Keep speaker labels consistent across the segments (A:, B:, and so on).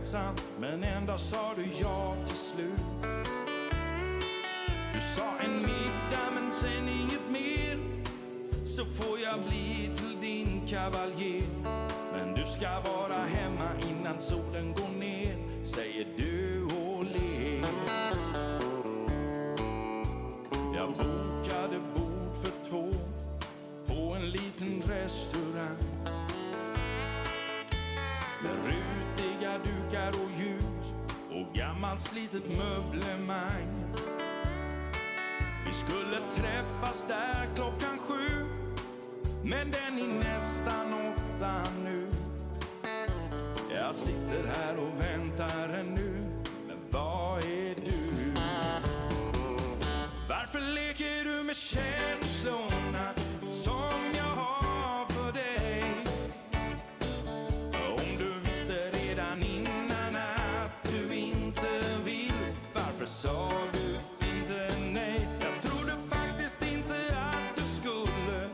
A: sant, men en dag sa du ja till slut. Du sa en middag men sen inget mer, så får jag bli till din kavaljer. Men du ska vara hemma innan solen går ner, säger du och ler. Jag bokade bord för 2 på en liten restaurang med rutiga dukar och ljus och gammalt slitet möblemang. Vi skulle träffas där klockan 7, men den är nästan 8 nu. Jag sitter här och väntar ännu, men vad är du? Varför leker du med känslorna som jag har för dig? Om du visste redan innan att du inte vill, varför sa du inte nej? Jag trodde faktiskt inte att du skulle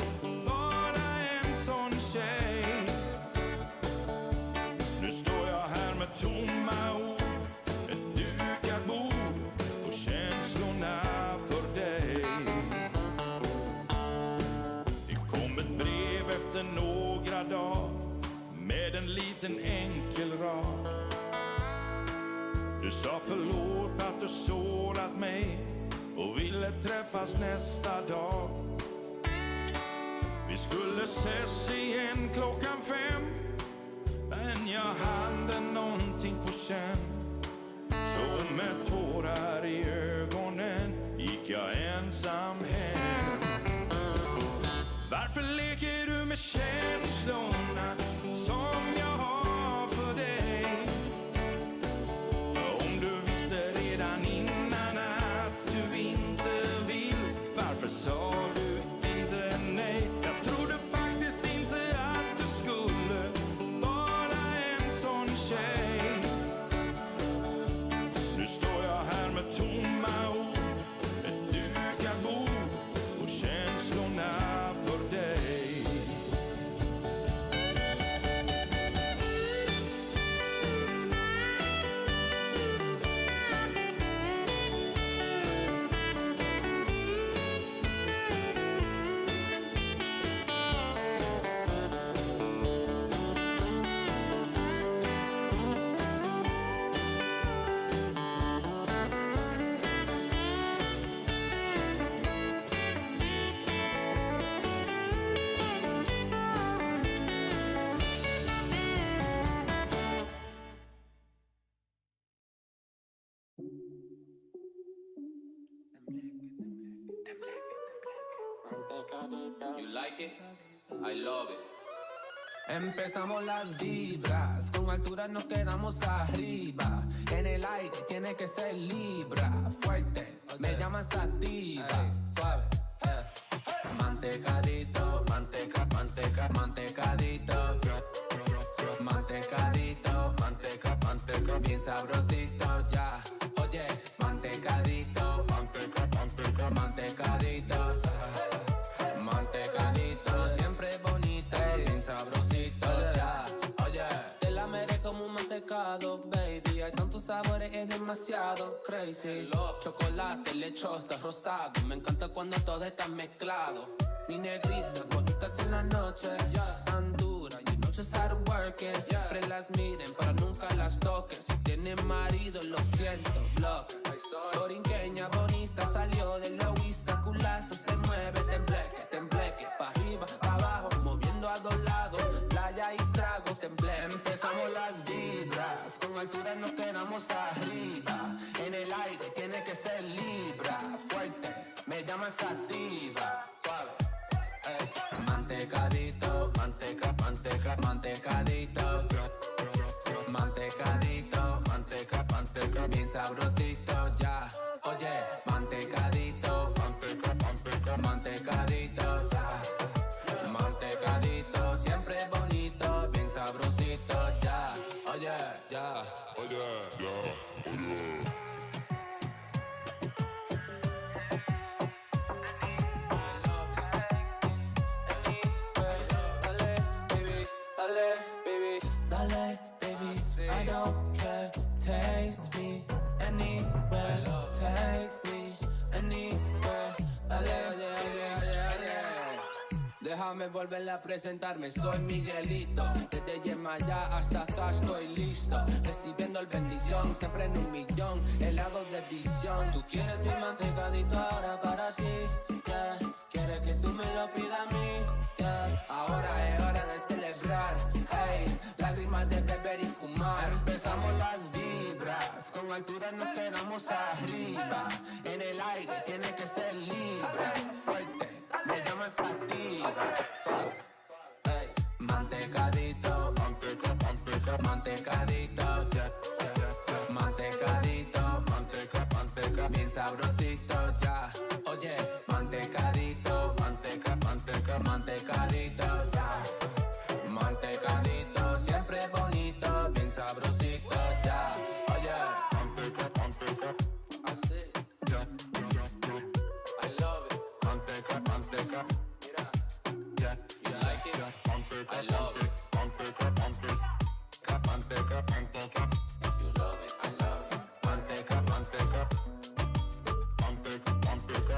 A: vara en sån tjej. Nu står jag här med tomma ord, ett dukat bord och känslorna för dig. Det kom ett brev efter några dagar med en liten enkel rad. Du sa förlåt att du sårat mig och ville träffas nästa dag. Vi skulle ses igen klockan 5, men jag hade någonting på känn. Så med tårar i ögonen gick jag ensam hem. Varför leker du med känslorna som jag har för dig? Om du visste redan innan att du inte vill, varför sa du inte nej? Jag trodde faktiskt inte att du skulle vara en sån tjej. Nu står jag här med tomma ord, ett dukat bord och känslorna för dig.
B: You like it? I love it.
C: Empezamos las vibras, con altura nos quedamos arriba. En el aire tiene que ser libra, fuerte, me llaman sativa, suave. Mantecadito, manteca, manteca, mantecadito. Mantecadito, manteca, manteca, bien sabrosito ya. Oye, mantecadito, manteca, manteca, mantecadito. Mantecadito, siempre bonito, bien sabrosito ya. Oye, te la meré como un mantecado, baby. Hay tantos sabores, es demasiado crazy. Chocolate, lechosa, rosado. Me encanta cuando todo está mezclado. Mis negritas bonitas en la noche, tan duras, you know just how to work it. Siempre las miren, pero nunca las toques. Si tienen marido, lo siento, block. Borinqueña bonita, salió de la Huiza, culazo, se mueve, tembleque, tembleque. Pa' arriba, pa' abajo, moviendo a 2 lados. Playa y trago, tembleque. Empezamos las vibras, con altura nos quedamos arriba. En el aire tiene que ser libra, fuerte, me llaman sativa, suave. Mantecadito, manteca, manteca, mantecadito. Mantecadito, manteca, manteca, bien sabrosito ya. Oye, mantecadito, manteca, manteca, mantecadito. Mantecadito, siempre bonito, bien sabrosito ya. Oye, ya. Oye, ya. Oye. Dale, baby, I don't care. taste me anywhere, take me anywhere. Déjame volver a presentarme, soy Miguelito. Desde Yemayá hasta acá estoy listo. Recibiendo el bendición, siempre en 1,000,000. Helado de visión. Tú quieres mi mantecadito ahora para ti, yeah. Quieres que tú me lo pidas a mí, yeah. Ahora es hora de celebrar, hey. Lágrimas de beber y fumar. Empezamos las vibras, con altura nos quedamos arriba. En el aire tiene que ser libre, fuerte, me llaman sativa. Hey. Mantecadito, manteca, manteca, mantecadito, yeah, yeah, yeah. Mantecadito, manteca, manteca, bien sabrosito, ya. Oye, mantecadito, manteca, manteca, mantecadito, ya. Mantecadito, siempre bonito, bien sabrosito, ya. Oye, manteca, manteca, así, ya, ya, ya. I love it. Manteca, manteca, mira, yeah, you like it? Manteca, I love it. Manteca, manteca, manteca, manteca, you love it, I love it. Manteca, manteca, manteca, manteca.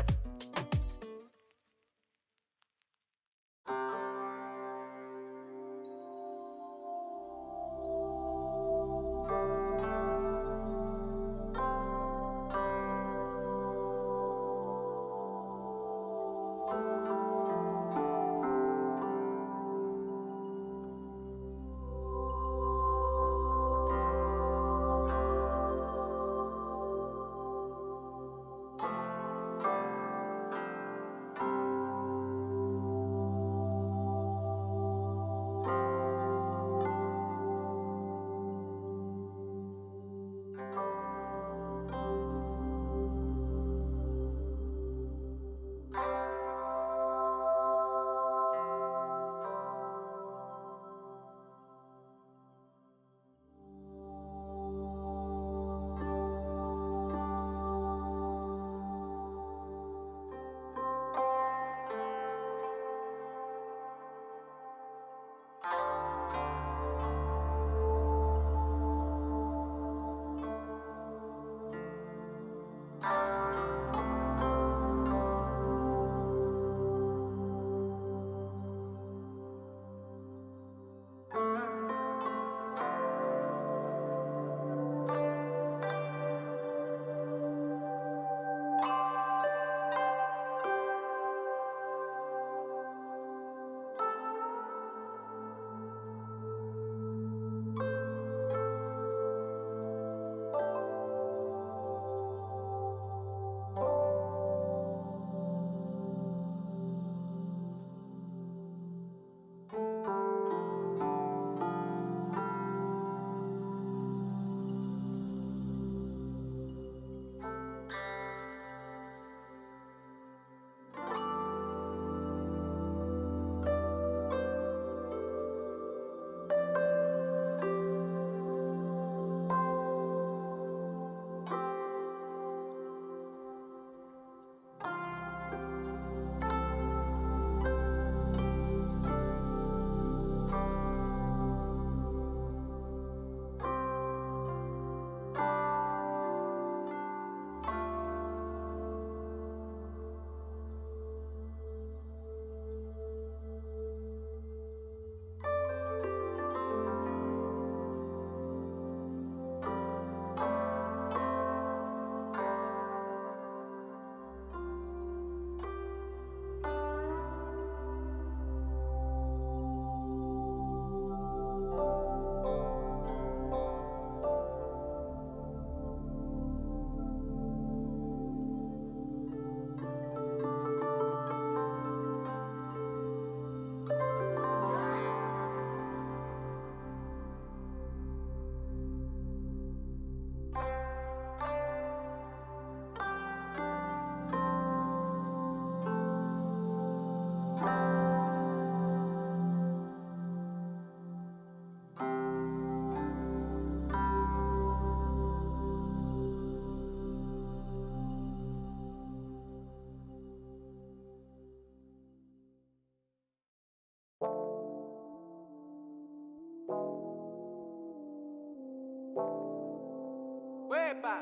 C: Epa.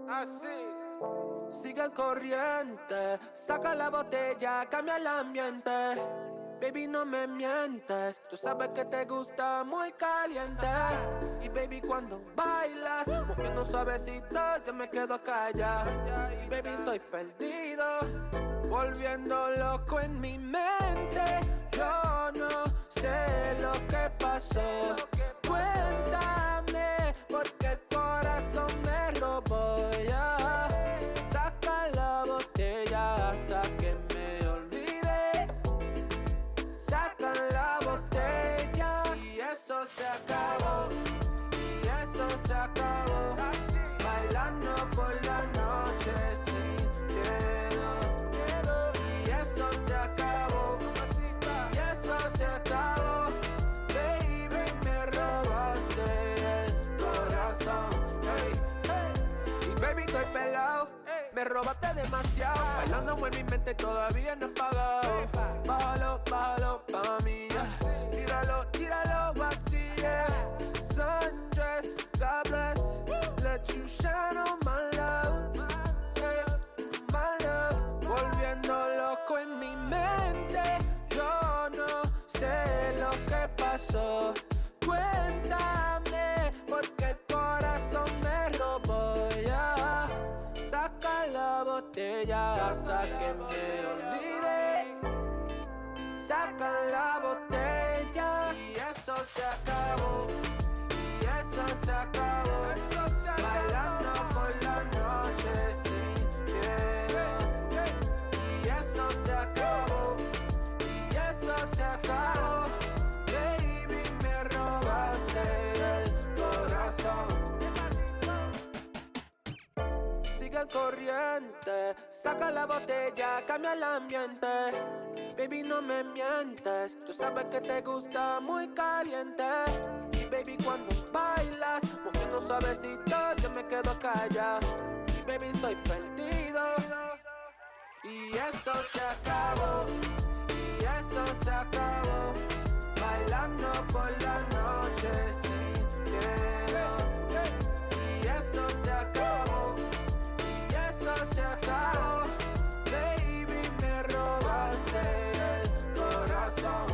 C: Así. Sigue el corriente, saca la botella, cambia el ambiente. Baby, no me mientes, tú sabes que te gusta muy caliente. Y baby, cuando bailas, moviendo suavecito, yo me quedo callado. Y baby, estoy perdido, volviendo loco en mi mente. Yo no sé lo que pasó, cuéntame, porque el corazón me robó ya. Saca la botella hasta que me olvide. Saca la botella y eso se acabó. Y eso se acabó. Bailando por la noche sin miedo. Y eso se acabó. Y eso se acabó. Baby, me robaste el corazón. Y baby, estoy pelado. Me robaste demasiado. Bailando en mi mente todavía no he pagado. Bájalo, bájalo pa' mí. Tíralo, tíralo vacío. Sundress, God bless. Let you shine on my love. My love. Volviendo loco en mi mente. Yo no sé lo que pasó. Cuéntame, porque el corazón me robó ya. Saca la botella hasta que me olvide. Saca la botella y eso se acabó. Y eso se acabó. Bailando por la noche sin miedo. Y eso se acabó. Y eso se acabó. Baby, me robaste el corazón. Sigue el corriente, saca la botella, cambia el ambiente. Baby, no me mientes, tú sabes que te gusta muy caliente. Y baby, cuando bailas, moviendo suavecito, yo me quedo callado. Y baby, estoy perdido. Y eso se acabó. Y eso se acabó. Bailando por la noche sin miedo. Y eso se acabó. Y eso se acabó. Baby, me robaste el corazón.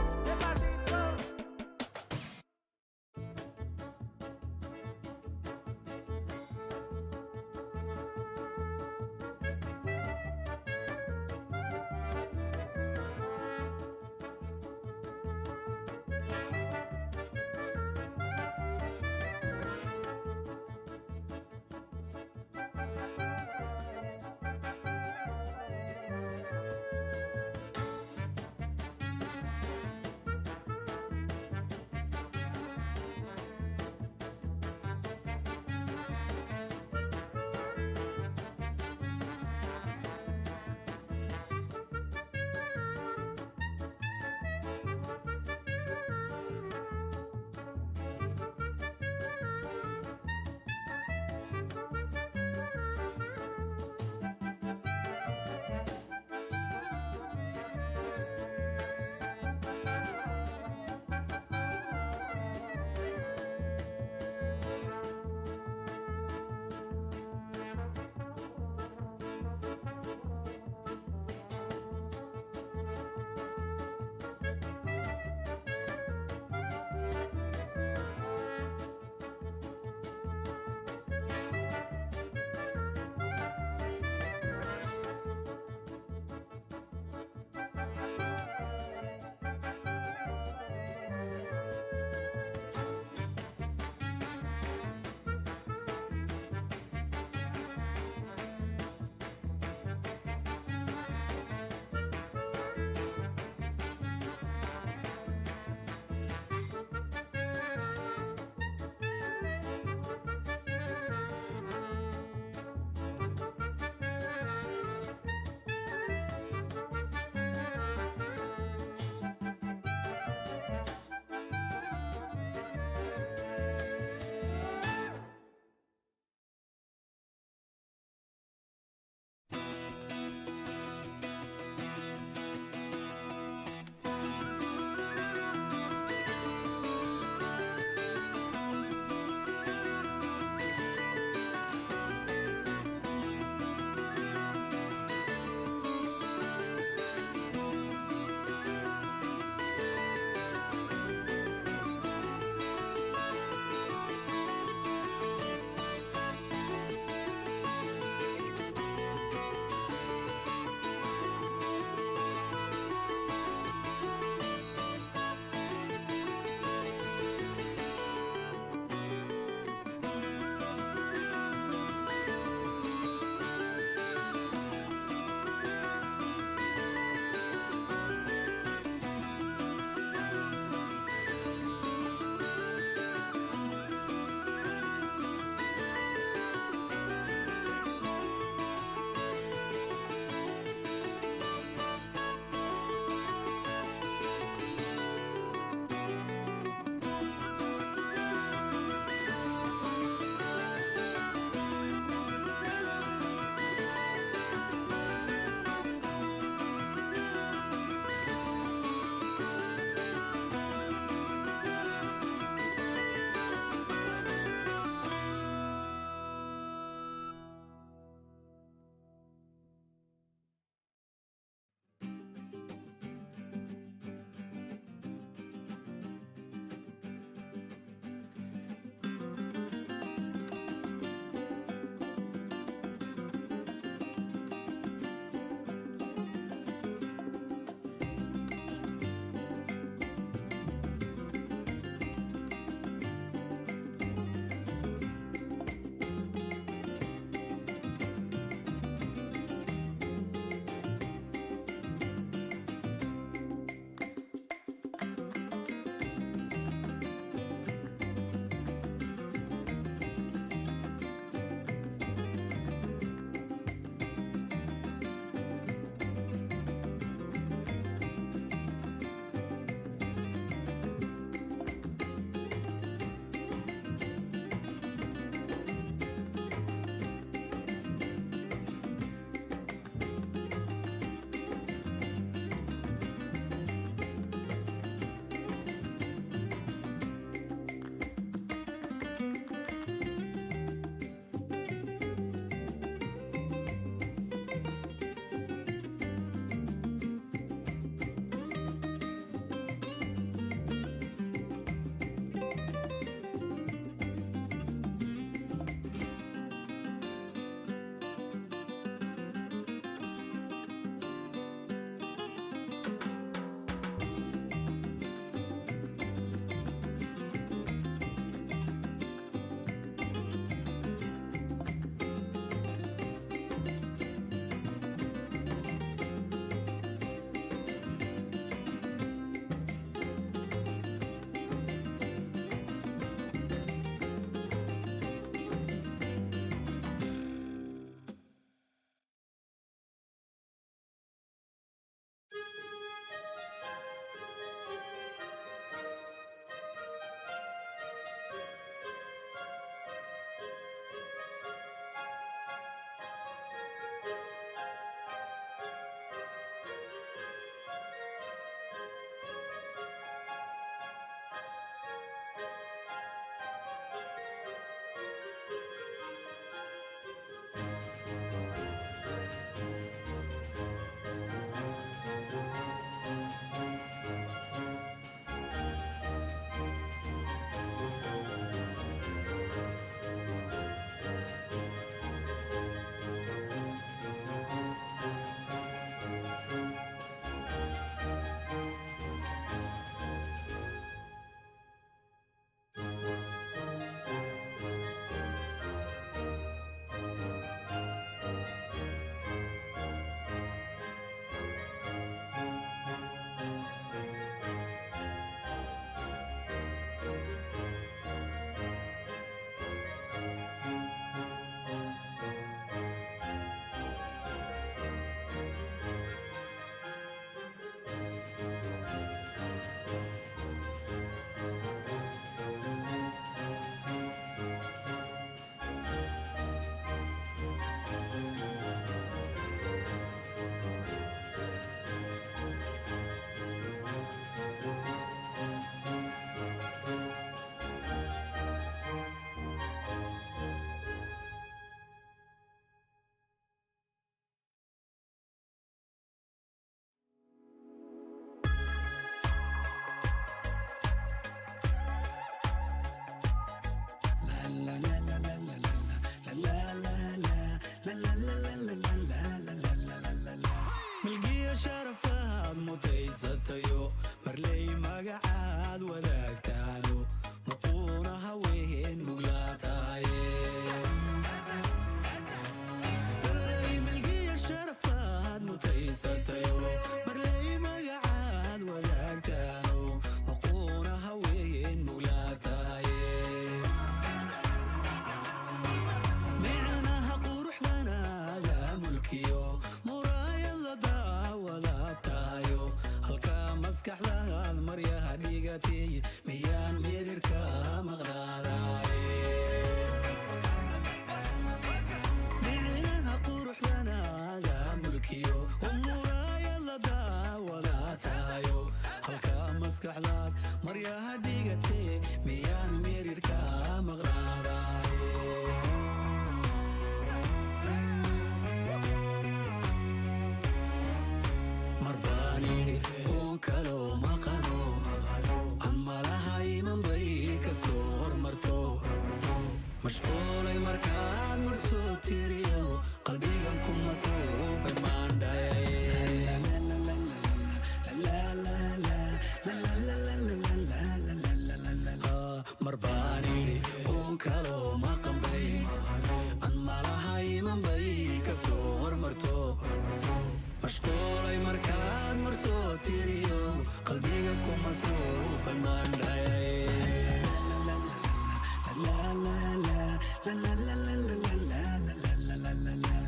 D: la la la la la la la la la la.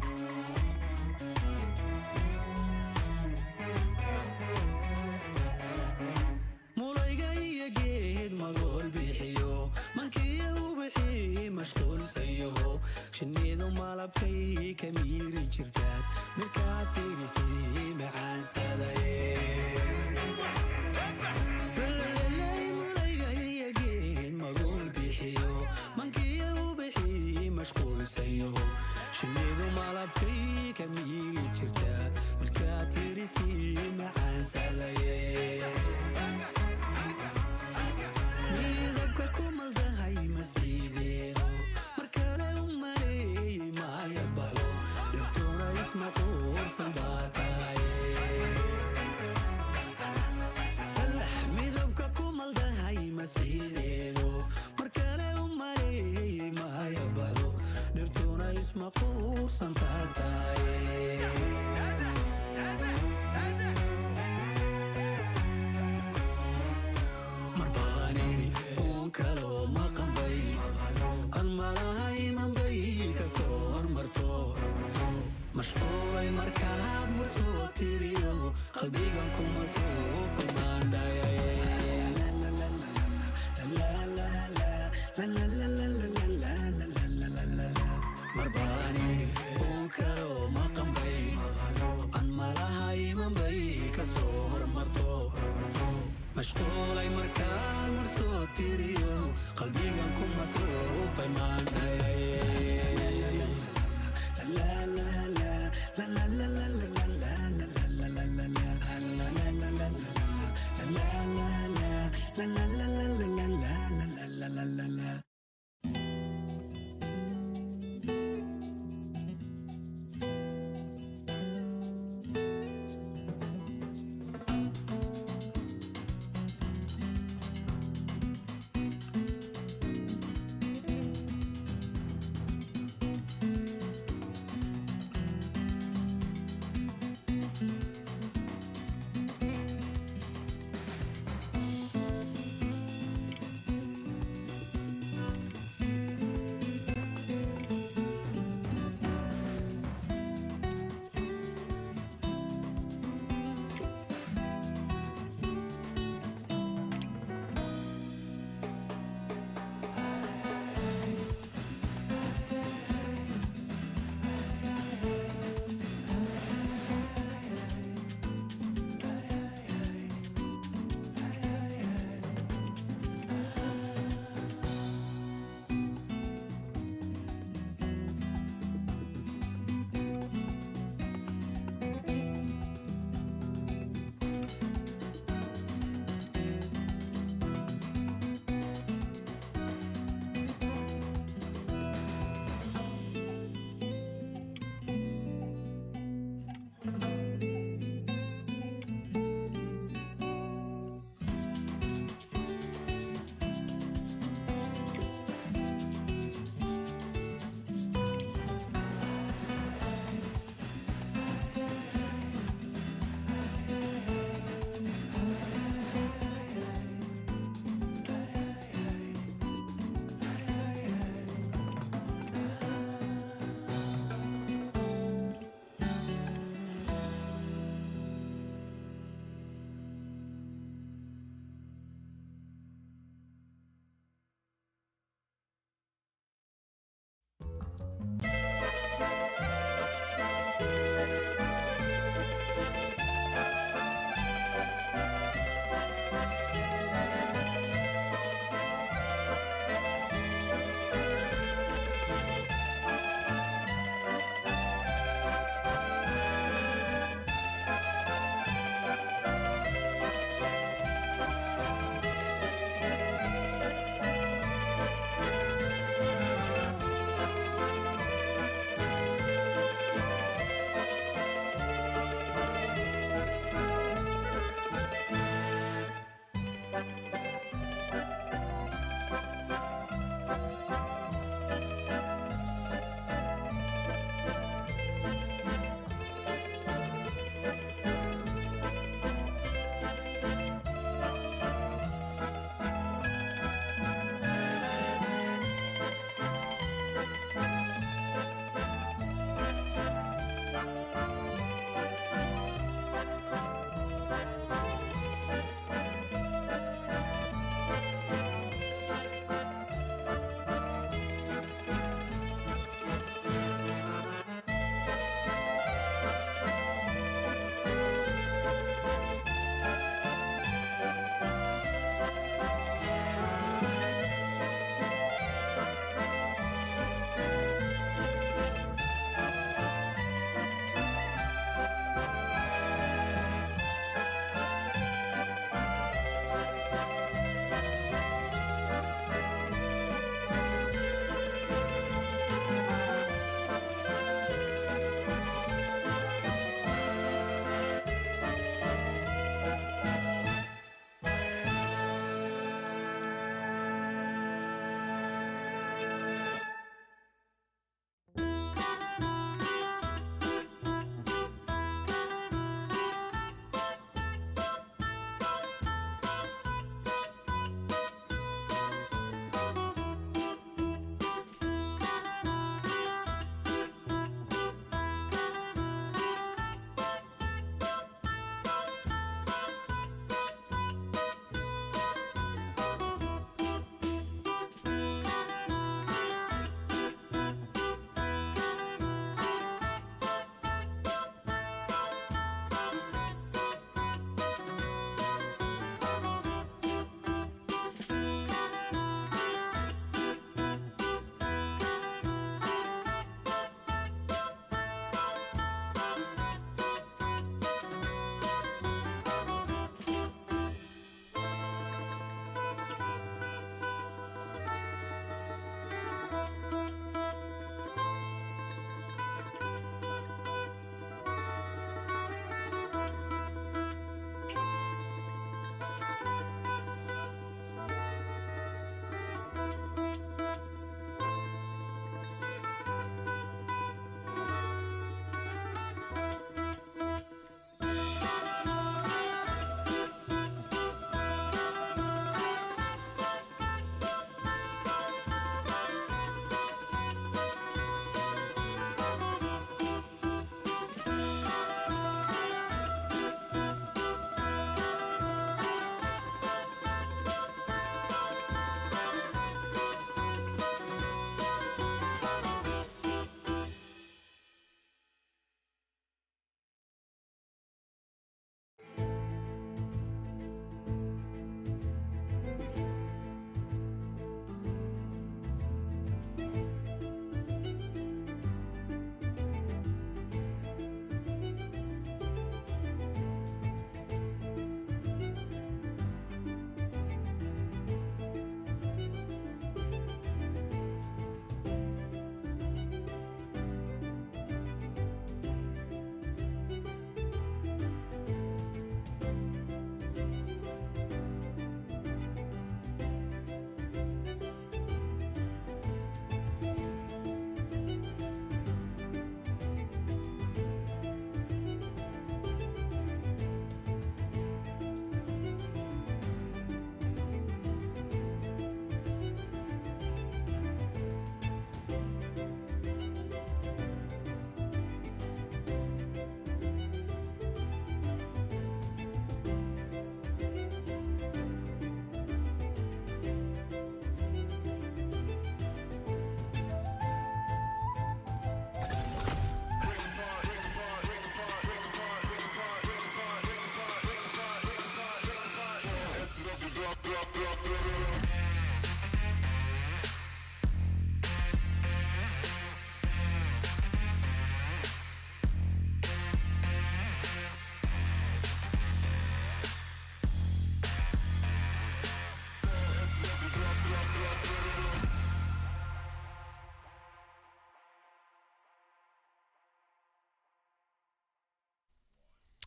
D: mulayga iyo geed magool bixiyo mankiya ubixi mashquulsayo shinnidu malabkay ka miiri jirtaad markaad tirisay macaansadaye mulayga iyo geed magool bixiyo mankiya ubixi mashquulsayo shinnidu malabkay ka miiri jirtaad markaad tirisay macaansadaye midabka ku maldahay masjiideedu markale u maleeyey maya baxdo dhirtuna ismaquursan baa tahaye allax midabka ku maldahay masjiideedu markale u maleeyey maya baxdo dhirtuna ismaquursan baa tahaye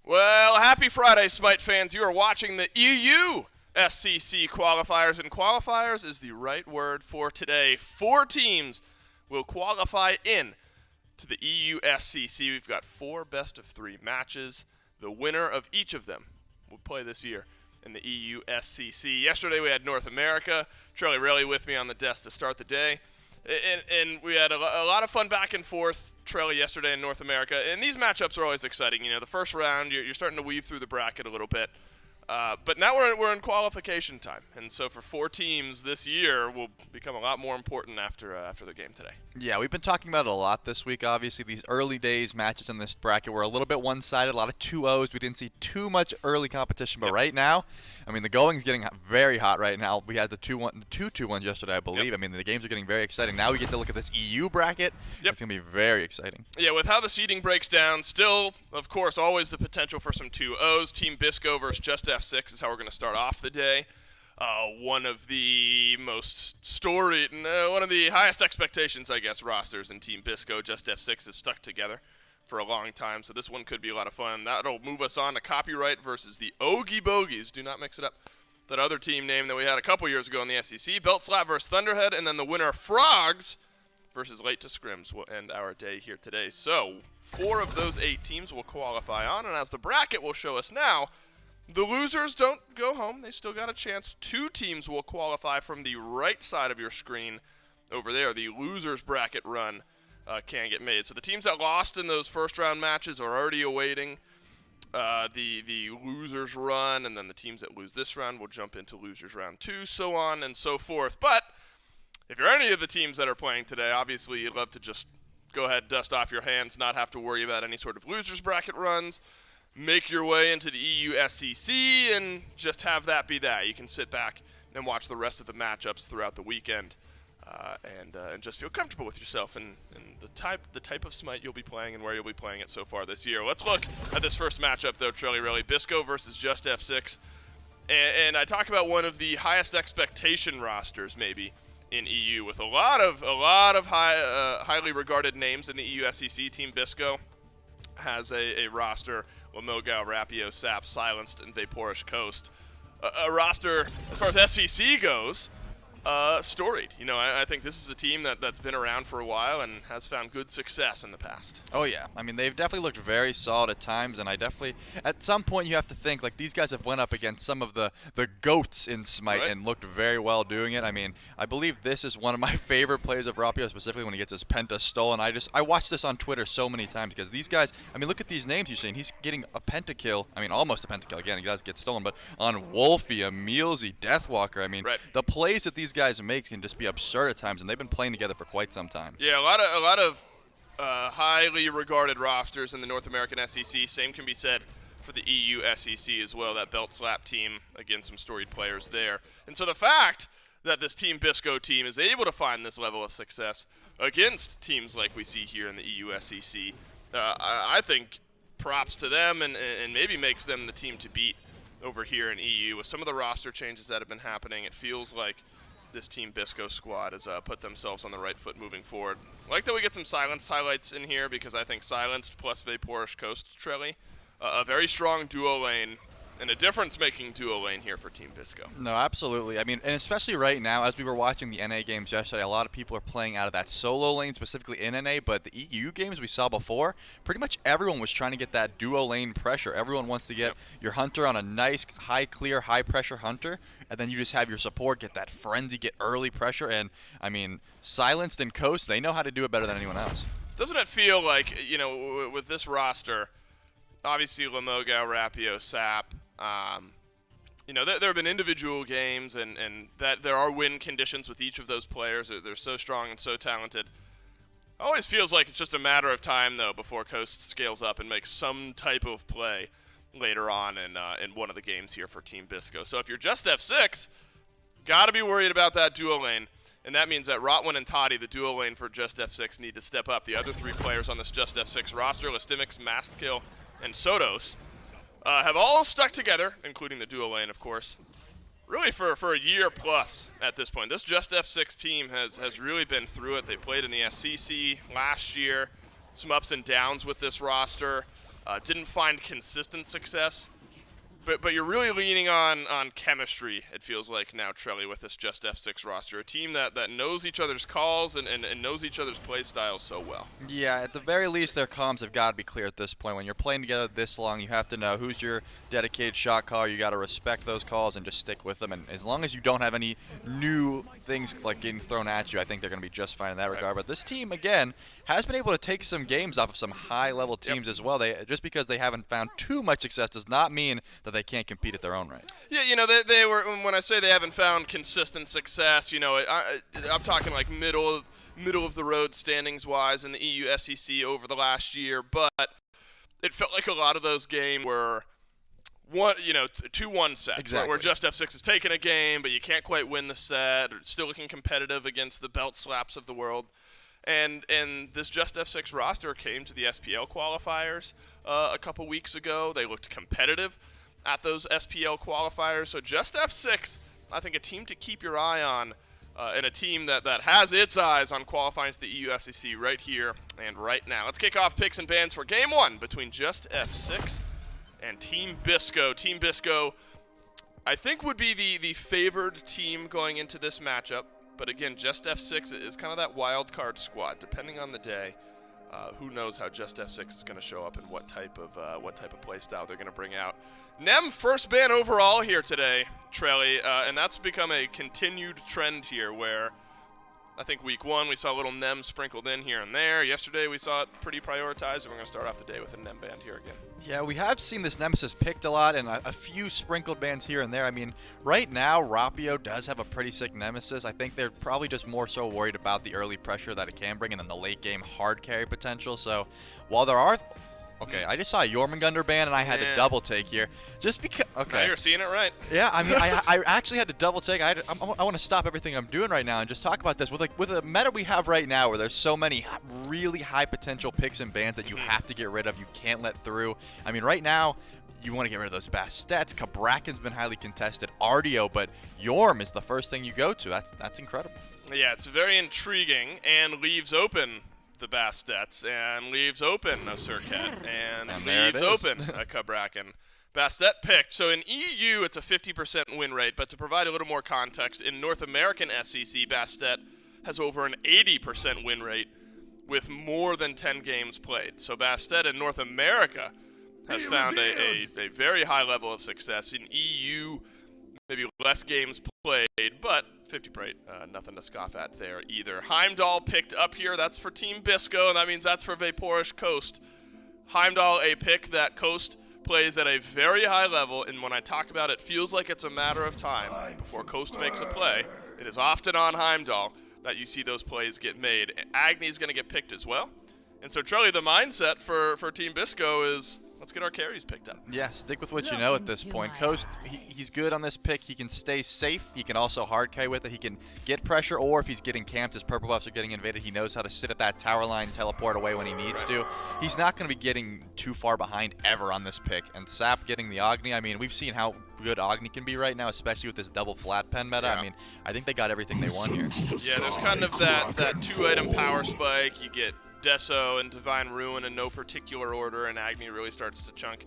E: Well, happy Friday, Smite fans. You are watching the EU SCC qualifiers, and qualifiers is the right word for today. 4 teams will qualify in to the EU SCC. We've got 4 best-of-3 matches. The winner of each of them will play this year in the EU SCC. Yesterday we had North America. Charlie Relly with me on the desk to start the day. And we had a lot of fun back and forth, Trelly, yesterday in North America. And these matchups are always exciting. You know, the first round, you're starting to weave through the bracket a little bit. But now we're in qualification time. And so for 4 teams this year will become a lot more important after the game today.
F: Yeah, we've been talking about it a lot this week, obviously. These early days matches in this bracket were a little bit one-sided, a lot of 2-0s. We didn't see too much early competition. But right now, I mean, the going's getting very hot right now. We had the 2-2-1s yesterday, I believe. I mean, the games are getting very exciting. Now we get to look at this EU bracket. It's going to be very exciting.
E: Yeah, with how the seeding breaks down, still, of course, always the potential for some 2-0s. Team Bisco versus Just F6 is how we're going to start off the day. One of the most storied, one of the highest expectations, I guess, rosters in Team Bisco. Just F6 is stuck together for a long time, so this one could be a lot of fun. That'll move us on to Copyright versus the Ogie Bogies. Do not mix it up. That other team name that we had a couple years ago in the SEC. Belt Slap versus Thunderhead, and then the winner, Frogs, versus Late to Scrims will end our day here today. So 4 of those 8 teams will qualify on, and as the bracket will show us now, the losers don't go home. They still got a chance. 2 teams will qualify from the right side of your screen over there. The losers bracket run can get made. So the teams that lost in those first round matches are already awaiting the losers run, and then the teams that lose this round will jump into losers round 2, so on and so forth. But if you're any of the teams that are playing today, obviously you'd love to just go ahead, dust off your hands, not have to worry about any sort of losers bracket runs. Make your way into the EU SEC and just have that be that. You can sit back and watch the rest of the matchups throughout the weekend and just feel comfortable with yourself and the type of Smite you'll be playing and where you'll be playing it so far this year. Let's look at this first matchup, though, Trelly Relly. Bisco versus Just F6. And I talk about one of the highest expectation rosters, maybe, in EU, with a lot of highly regarded names in the EU SEC. Team Bisco has a roster: Lamoga, Rapio, Sap, Silenced, and Vaporish Coast. A roster, as far as SEC goes, storied. You know, I think this is a team that's been around for a while and has found good success in the past.
F: Oh, yeah. I mean, they've definitely looked very solid at times, and I definitely, at some point you have to think, like, these guys have went up against some of the GOATs in Smite and looked very well doing it. I mean, I believe this is one of my favorite plays of Rapio, specifically when he gets his Penta stolen. I watched this on Twitter so many times because these guys, I mean, look at these names you're seeing. He's getting a Pentakill, I mean, almost a Pentakill. Again, he does get stolen, but on Wolfie, Emilzy, Deathwalker, I mean, the plays that these guys make can just be absurd at times, and they've been playing together for quite some time.
E: Yeah, a lot of highly regarded rosters in the North American SEC. Same can be said for the EU SEC as well, that Belt Slap team. Again, some storied players there. And so the fact that this Team Bisco team is able to find this level of success against teams like we see here in the EU SEC, I think props to them and maybe makes them the team to beat over here in EU. With some of the roster changes that have been happening, it feels like this Team Bisco squad has put themselves on the right foot moving forward. I like that we get some Silenced highlights in here because I think Silenced plus Vaporish Coast, Trelly, a very strong duo lane and a difference-making duo lane here for Team Bisco.
F: No, absolutely. I mean, and especially right now, as we were watching the NA games yesterday, a lot of people are playing out of that solo lane, specifically in NA, but the EU games we saw before, pretty much everyone was trying to get that duo lane pressure. Everyone wants to get your hunter on a nice, high-clear, high-pressure hunter, and then you just have your support get that frenzy, get early pressure, and, I mean, Silenced and Coast, they know how to do it better than anyone else.
E: Doesn't it feel like, you know, with this roster, obviously Lamoga, Rapio, Sap, you know, there have been individual games and that there are win conditions with each of those players. They're so strong and so talented. Always feels like it's just a matter of time, though, before Coast scales up and makes some type of play later on in one of the games here for Team Bisco. So if you're Just F6, got to be worried about that duo lane. And that means that Rotwin and Toddy, the duo lane for Just F6, need to step up. The other 3 players on this Just F6 roster, Listimix, Mastkill, and Sotos, have all stuck together, including the duo lane, of course, really for a year plus at this point. This Just F6 team has really been through it. They played in the SCC last year, some ups and downs with this roster. didn't find consistent success. But you're really leaning on chemistry, it feels like now, Trelly, with this Just F6 roster. A team that knows each other's calls and knows each other's play styles so well.
F: Yeah, at the very least, their comms have got to be clear at this point. When you're playing together this long, you have to know who's your dedicated shot caller. You got to respect those calls and just stick with them. And as long as you don't have any new things like getting thrown at you, I think they're going to be just fine in that regard. But this team, again, has been able to take some games off of some high-level teams as well. Just because they haven't found too much success does not mean that they can't compete at their own right.
E: Yeah, you know, they were, when I say they haven't found consistent success, you know, I'm talking like middle of the road standings wise in the EU SEC over the last year, but it felt like a lot of those games were 2-1 sets.
F: Exactly.
E: Where Just F6 is taking a game, but you can't quite win the set, or still looking competitive against the belt slaps of the world. And this Just F6 roster came to the SPL qualifiers a couple weeks ago. They looked competitive at those SPL qualifiers. So Just F6, I think a team to keep your eye on, and a team that has its eyes on qualifying to the EU SEC right here and right now. Let's kick off picks and bans for Game 1 between Just F6 and Team Bisco. Team Bisco, I think, would be the favored team going into this matchup. But again, Just F6 is kind of that wild card squad, depending on the day. Who knows how Just F6 is going to show up and what type of play style they're going to bring out. Nem first ban overall here today, Trelly, and that's become a continued trend here where I think week 1 we saw a little Nem sprinkled in here and there. Yesterday we saw it pretty prioritized, and we're going to start off the day with a Nem band here again.
F: Yeah, we have seen this Nemesis picked a lot and a few sprinkled bands here and there. I mean, right now, Rapio does have a pretty sick Nemesis. I think they're probably just more so worried about the early pressure that it can bring and then the late game hard carry potential. So while there are... Okay, I just saw a Jormungandr ban and I had to double take here. Just because... Okay.
E: Now you're seeing it right.
F: Yeah, I mean, I actually had to double take. I want to stop everything I'm doing right now and just talk about this. With a meta we have right now where there's so many really high potential picks and bans that you have to get rid of, you can't let through. I mean, right now, you want to get rid of those Bastetts. Kabrakan's been highly contested. Artio, but Yorm is the first thing you go to. That's incredible.
E: Yeah, it's very intriguing and leaves open the Bastetts and leaves open a Surcat and leaves open a Kabrakan. Bastet picked. So in EU, it's a 50% win rate, but to provide a little more context, in North American SEC, Bastet has over an 80% win rate with more than 10 games played. So Bastet in North America has found a very high level of success. In EU, maybe less games played, but 50 rate, nothing to scoff at there either. Heimdall picked up here. That's for Team Bisco, and that means that's for Vaporish Coast. Heimdall, a pick that Coast plays at a very high level, and when I talk about it, feels like it's a matter of time before Coast makes a play. It is often on Heimdall that you see those plays get made. Agni's going to get picked as well. And so, Trelly, the mindset for Team Bisco is, let's get our carries picked up.
F: Yeah, stick with what you know at this point. Coast, he's good on this pick. He can stay safe. He can also hard carry with it. He can get pressure, or if he's getting camped, his purple buffs are getting invaded, he knows how to sit at that tower line, teleport away when he needs to. He's not going to be getting too far behind ever on this pick. And Sap getting the Agni, I mean, we've seen how good Agni can be right now, especially with this double flat pen meta. I mean, I think they got everything they want here.
E: Yeah, there's kind of that 2-item power spike. You get Deso and Divine Ruin in no particular order, and Agni really starts to chunk,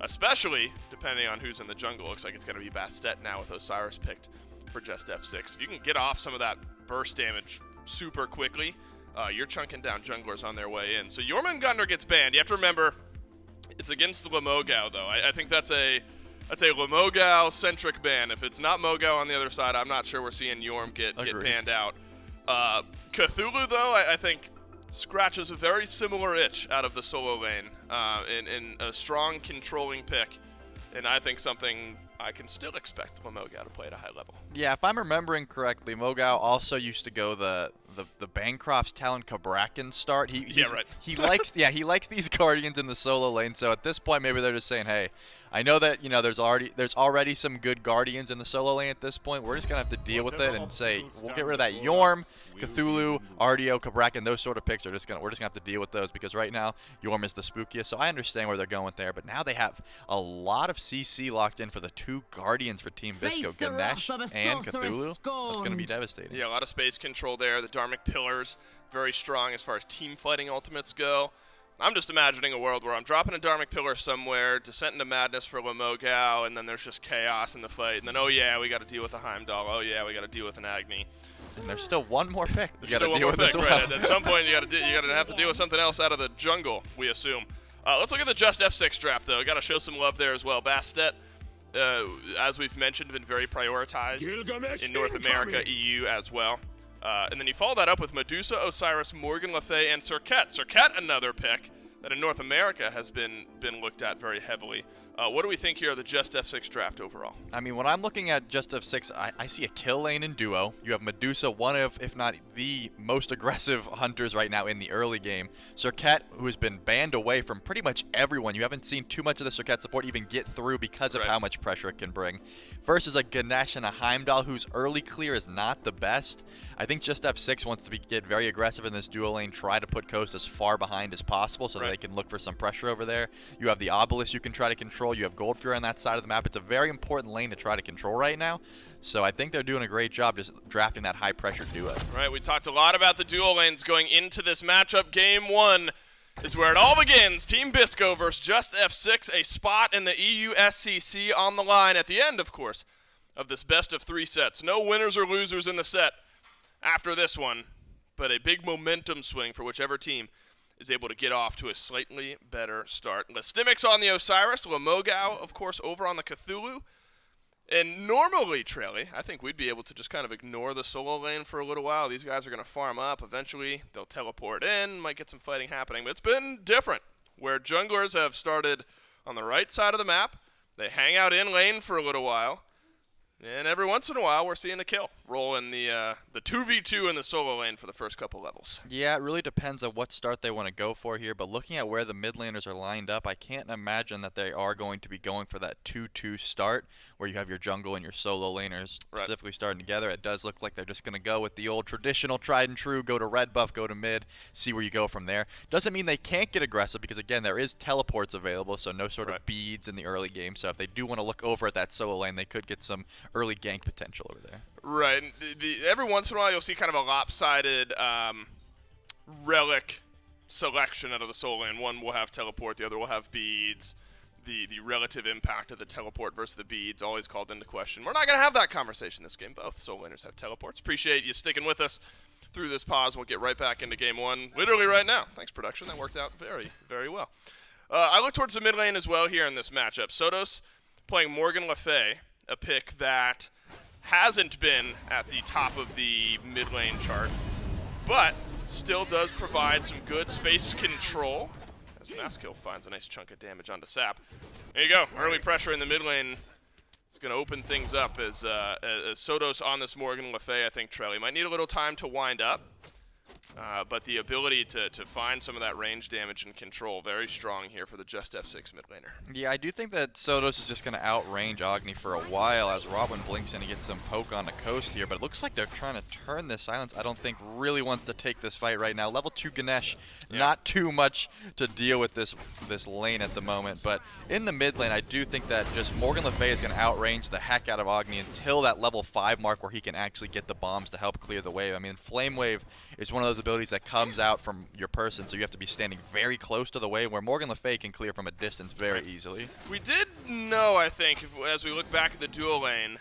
E: especially depending on who's in the jungle. Looks like it's going to be Bastet now with Osiris picked for Just F6. If you can get off some of that burst damage super quickly, you're chunking down junglers on their way in. So Jormungandr gets banned. You have to remember, it's against the Lemogao, though. I think that's a Lemogao-centric ban. If it's not Mogao on the other side, I'm not sure we're seeing Yorm get banned out. Cthulhu, though, I think scratches a very similar itch out of the solo lane in a strong controlling pick, and I think something I can still expect Mogao to play at a high level.
F: Yeah, if I'm remembering correctly, Mogao also used to go the Bancroft's Talon Kabrakan start. He likes these Guardians in the solo lane. So at this point, maybe they're just saying, hey, I know that there's already some good Guardians in the solo lane at this point. We're just gonna have to deal with it and say we'll get rid of that Yorm, Cthulhu, Artio, Kabrakan, those sort of picks we're just gonna have to deal with those, because right now Yorm is the spookiest. So I understand where they're going with there, but now they have a lot of CC locked in for the two Guardians for Team Bisco, Ganesh and Cthulhu. That's gonna be devastating.
E: Yeah, a lot of space control there. The Dharmic Pillars very strong as far as team fighting ultimates go. I'm just imagining a world where I'm dropping a Dharmic Pillar somewhere, Descent into Madness for Lamogao, and then there's just chaos in the fight. And then, oh yeah, we got to deal with a Heimdall. Oh yeah, we got to deal with an Agni.
F: And there's still one more pick. You got to deal with
E: pick,
F: as well.
E: Right. At some point, you got to have to deal with something else out of the jungle, we assume. Let's look at the Just F6 draft, though. Got to show some love there as well. Bastet, as we've mentioned, been very prioritized in North America, EU as well. And then you follow that up with Medusa, Osiris, Morgan Le Fay, and Serket. Serket, another pick that in North America has been looked at very heavily. What do we think here of the Just F6 draft overall?
F: I mean, when I'm looking at Just F6, I see a kill lane in duo. You have Medusa, one of, if not the most aggressive hunters right now in the early game. Serket, who has been banned away from pretty much everyone. You haven't seen too much of the Serket support even get through because of how much pressure it can bring. Versus a Ganesh and a Heimdall, whose early clear is not the best. I think Just F6 wants to get very aggressive in this duo lane, try to put Coast as far behind as possible so that they can look for some pressure over there. You have the Obelisk you can try to control. You have Gold Fury on that side of the map. It's a very important lane to try to control right now. So I think they're doing a great job just drafting that high-pressure duo.
E: Right, we talked a lot about the duo lanes going into this matchup. Game 1 is where it all begins. Team Bisco versus Just F6, a spot in the EU SCC on the line at the end, of course, of this best-of-3 sets. No winners or losers in the set after this one, but a big momentum swing for whichever team is able to get off to a slightly better start. Listimics on the Osiris, Lamogao, of course, over on the Cthulhu. And normally, Trelly, I think we'd be able to just kind of ignore the solo lane for a little while. These guys are going to farm up. Eventually, they'll teleport in, might get some fighting happening. But it's been different, where junglers have started on the right side of the map. They hang out in lane for a little while. And every once in a while, we're seeing a kill roll in the 2v2 in the solo lane for the first couple levels.
F: Yeah, it really depends on what start they want to go for here, but looking at where the mid laners are lined up, I can't imagine that they are going to be going for that 2-2 start where you have your jungle and your solo laners specifically starting together. It does look like they're just going to go with the old traditional tried and true, go to red buff, go to mid, see where you go from there. Doesn't mean they can't get aggressive because, again, there is teleports available, so no sort of beads in the early game. So if they do want to look over at that solo lane, they could get some early gank potential over there.
E: Right. Every once in a while, you'll see kind of a lopsided relic selection out of the solo lane. One will have teleport, the other will have beads. The relative impact of the teleport versus the beads always called into question. We're not going to have that conversation this game. Both solo laners have teleports. Appreciate you sticking with us through this pause. We'll get right back into game 1 literally right now. Thanks, production. That worked out very, very well. I look towards the mid lane as well here in this matchup. Sotos playing Morgan Le Fay, a pick that hasn't been at the top of the mid lane chart, but still does provide some good space control. As Maskill finds a nice chunk of damage onto Sap. There you go. Early pressure in the mid lane. It's going to open things up as Sotos on this Morgan Le Fay, I think, Trelly might need a little time to wind up. But the ability to find some of that range damage and control, very strong here for the Just F6 mid laner.
F: Yeah, I do think that Sotos is just going to outrange Agni for a while as Robin blinks in and gets some poke on the coast here, but it looks like they're trying to turn this. Silence, I don't think, really wants to take this fight right now. Level 2 Ganesh, not too much to deal with this lane at the moment, but in the mid lane, I do think that just Morgan Le Fay is going to outrange the heck out of Agni until that level 5 mark where he can actually get the bombs to help clear the wave. I mean, Flame Wave is one of those abilities that comes out from your person, so you have to be standing very close to the wave, where Morgan Le Fay can clear from a distance very easily.
E: We did know, I think, as we look back at the dual lane,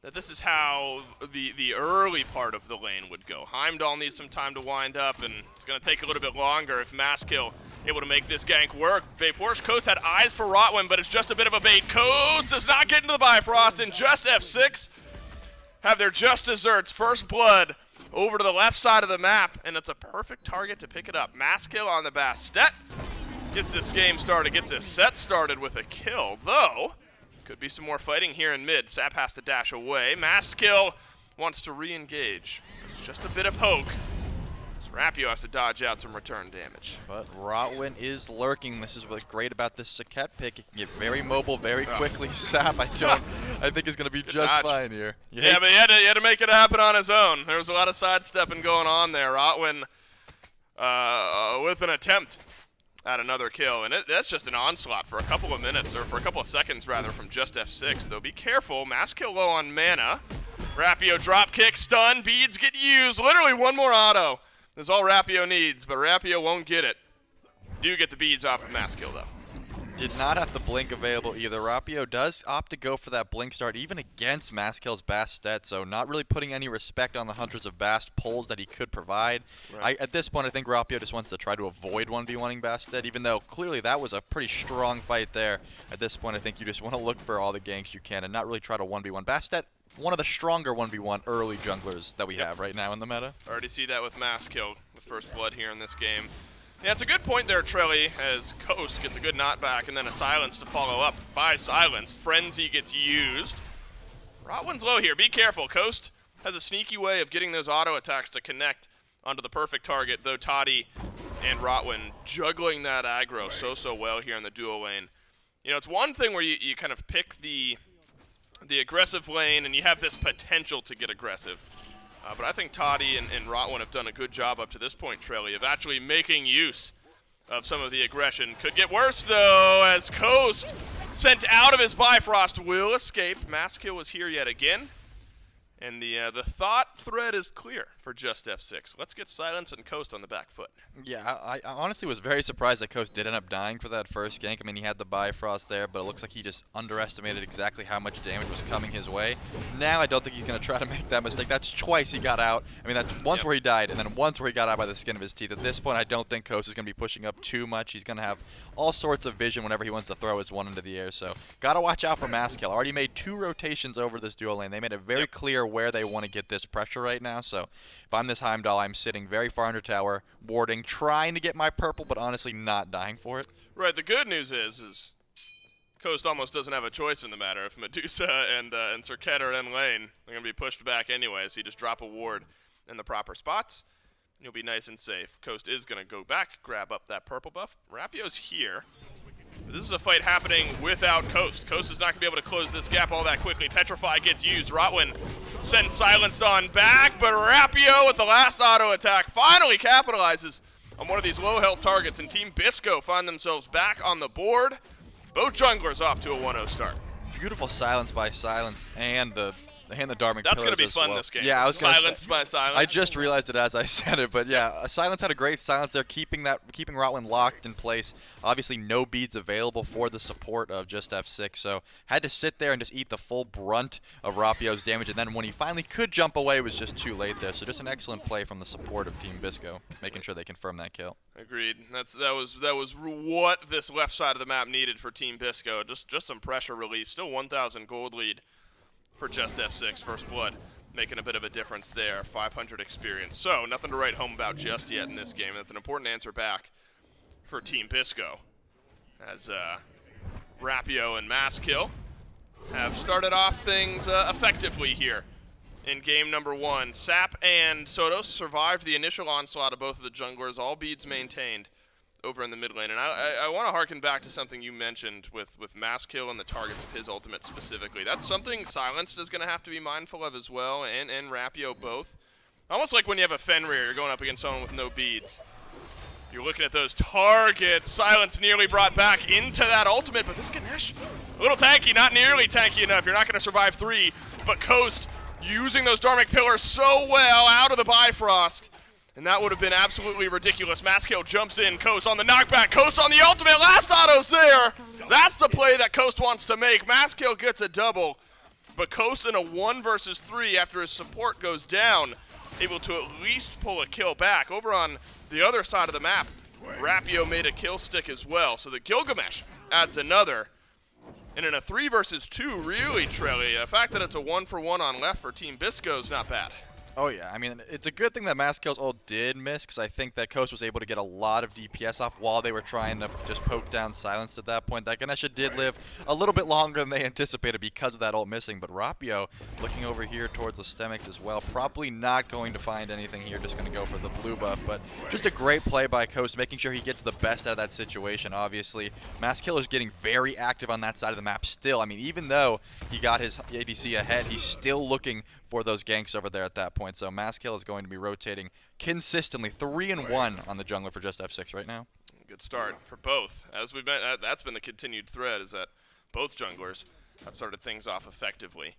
E: that this is how the early part of the lane would go. Heimdall needs some time to wind up, and it's going to take a little bit longer if Maskill able to make this gank work. Porsche Coast had eyes for Rotwin, but it's just a bit of a bait. Coast does not get into the Bifrost, and Just F6 have their just desserts. First blood over to the left side of the map, and it's a perfect target to pick it up. Maskill on the Bastet gets this game started, gets this set started with a kill, though could be some more fighting here in mid. Sap has to dash away. Maskill wants to re-engage. It's just a bit of poke. Rapio has to dodge out some return damage.
F: But Rotwin is lurking. This is what's great about this Saket pick. It can get very mobile very quickly. Sap, I think is going to be just fine here.
E: Yeah, but he had to make it happen on his own. There was a lot of sidestepping going on there. Rotwin with an attempt at another kill, and that's just an onslaught for a couple of minutes, or for a couple of seconds rather, from Just F6. Though be careful, Maskill low on mana. Rapio drop kick, stun, beads get used. Literally one more auto is all Rapio needs, but Rapio won't get it. do get the beads off of Maskill, though.
F: Did not have the blink available either. Rapio does opt to go for that blink start even against Maskill's Bastet, so not really putting any respect on the Hunters of Bast pulls that he could provide.
E: Right.
F: At this point, I think Rapio just wants to try to avoid 1v1ing Bastet, even though clearly that was a pretty strong fight there. At this point, I think you just want to look for all the ganks you can and not really try to 1v1. Bastet, one of the stronger 1v1 early junglers that we have right now in the meta.
E: Already see that with Maskill, with first blood here in this game. Yeah, it's a good point there, Trelly, as Coast gets a good knockback and then a silence to follow up by silence. Frenzy gets used. Rotwin's low here. Be careful. Coast has a sneaky way of getting those auto attacks to connect onto the perfect target, though Toddy and Rotwin juggling that aggro so well here in the duo lane. You know, it's one thing where you kind of pick the aggressive lane and you have this potential to get aggressive. But I think Toddy and Rotwin have done a good job up to this point, Trelly, of actually making use of some of the aggression. Could get worse, though, as Coast, sent out of his Bifrost, will escape. Maskill was here yet again. And the thought thread is clear for Just F6. Let's get Silence and Coast on the back foot.
F: Yeah, I honestly was very surprised that Coast did end up dying for that first gank. I mean, he had the Bifrost there, but it looks like he just underestimated exactly how much damage was coming his way. Now I don't think he's going to try to make that mistake. That's twice he got out. I mean, that's once where he died, and then once where he got out by the skin of his teeth. At this point, I don't think Coast is going to be pushing up too much. He's going to have all sorts of vision whenever he wants to throw his one into the air. So, got to watch out for Maskill. Already made 2 rotations over this duo lane. They made it very clear where they want to get this pressure right now. So, if I'm this Heimdall, I'm sitting very far under tower, warding, trying to get my purple, but honestly not dying for it.
E: Right, the good news is Coast almost doesn't have a choice in the matter. If Medusa and Circuit are in lane, they're going to be pushed back anyway, so you just drop a ward in the proper spots, and you'll be nice and safe. Coast is going to go back, grab up that purple buff. Rapio's here. This is a fight happening without Coast. Coast is not going to be able to close this gap all that quickly. Petrify gets used. Rotwin sends Silenced on back, but Rapio with the last auto attack finally capitalizes on one of these low health targets, and Team Bisco find themselves back on the board. Both junglers off to a 1-0 start.
F: Beautiful silence by Silence and the Dharmic
E: That's going to be
F: pillars as
E: fun
F: well.
E: this game.
F: Yeah, I was
E: Silenced by Silence.
F: I just realized it as I said it, but yeah, Silence had a great silence there, keeping Rotwin locked in place. Obviously, no beads available for the support of Just F6, so had to sit there and just eat the full brunt of Rapio's damage, and then when he finally could jump away, it was just too late there. So just an excellent play from the support of Team Bisco, making sure they confirm that kill. Agreed.
E: That was what this left side of the map needed for Team Bisco. Just some pressure relief. Still 1,000 gold lead for Just F6, First Blood, making a bit of a difference there. 500 experience. So, nothing to write home about just yet in this game. That's an important answer back for Team Bisco, as Rapio and Maskill have started off things effectively here in game number 1. Sap and Sotos survived the initial onslaught of both of the junglers, all beads maintained over in the mid lane. And I want to harken back to something you mentioned with Maskill and the targets of his ultimate specifically. That's something Silenced is going to have to be mindful of as well, and Rapio both. Almost like when you have a Fenrir, you're going up against someone with no beads. You're looking at those targets. Silence nearly brought back into that ultimate, but this Ganesh, a little tanky, not nearly tanky enough. You're not going to survive 3, but Coast using those Dharmic Pillars so well out of the Bifrost. And that would have been absolutely ridiculous. Maskill jumps in, Coast on the knockback, Coast on the ultimate, last auto's there! That's the play that Coast wants to make. Maskill gets a double, but Coast in a 1 versus 3 after his support goes down, able to at least pull a kill back. Over on the other side of the map, Rapio made a kill stick as well, so the Gilgamesh adds another. And in a 3 versus 2, really, Trelly, the fact that it's a 1-for-1 on left for Team Bisco is not bad.
F: Oh yeah, I mean, it's a good thing that Maskill's ult did miss, because I think that Coast was able to get a lot of DPS off while they were trying to just poke down Silenced at that point. That Ganesha did live a little bit longer than they anticipated because of that ult missing, but Rapio looking over here towards the Stemics as well, probably not going to find anything here, just going to go for the blue buff, but just a great play by Coast, making sure he gets the best out of that situation, obviously. Maskill is getting very active on that side of the map still. I mean, even though he got his ADC ahead, he's still looking for those ganks over there at that point. So Maskill is going to be rotating consistently, 3-1 on the jungler for Just F6 right now.
E: Good start for both. As we've been, that's been the continued thread, is that both junglers have started things off effectively.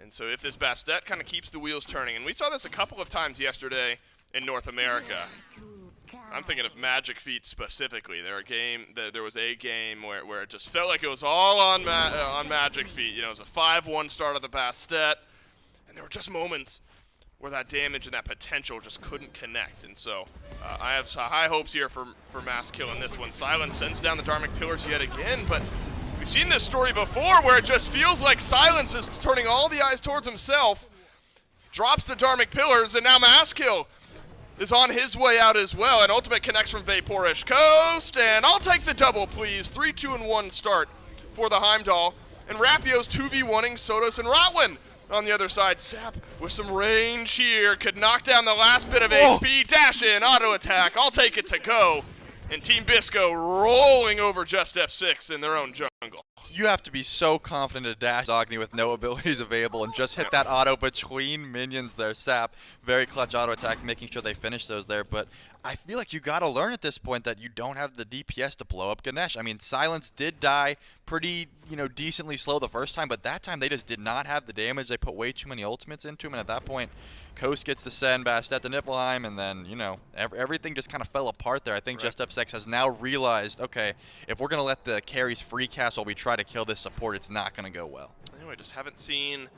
E: And so if this Bastet kind of keeps the wheels turning, and we saw this a couple of times yesterday in North America. I'm thinking of Magic Feet specifically. There was a game where it just felt like it was all on Magic Feet. You know, it was a 5-1 start of the Bastet, and there were just moments where that damage and that potential just couldn't connect. And so I have high hopes here for Mass Kill in this one. Silence sends down the Dharmic Pillars yet again, but we've seen this story before where it just feels like Silence is turning all the eyes towards himself, drops the Dharmic Pillars, and now Mass Kill is on his way out as well. And Ultimate connects from Vaporish Coast, and I'll take the double, please. 3, 2, and 1 start for the Heimdall. And Rapio's 2v1ing Sotos and Rotwin. On the other side, Sap with some range here could knock down the last bit of HP. Dash in, auto attack. I'll take it to go. And Team Bisco rolling over Just F6 in their own jungle.
F: You have to be so confident to dash Agni with no abilities available and just hit that auto between minions there. Sap, very clutch auto attack, making sure they finish those there. But I feel like you got to learn at this point that you don't have the DPS to blow up Ganesh. I mean, Silence did die pretty, decently slow the first time, but that time they just did not have the damage. They put way too many ultimates into him, and at that point, Coast gets to send Bastet to Niflheim, and then, everything just kind of fell apart there. I think Just F6 has now realized, okay, if we're going to let the carries free cast while we try to kill this support, it's not going to go well.
E: Anyway, just haven't seen...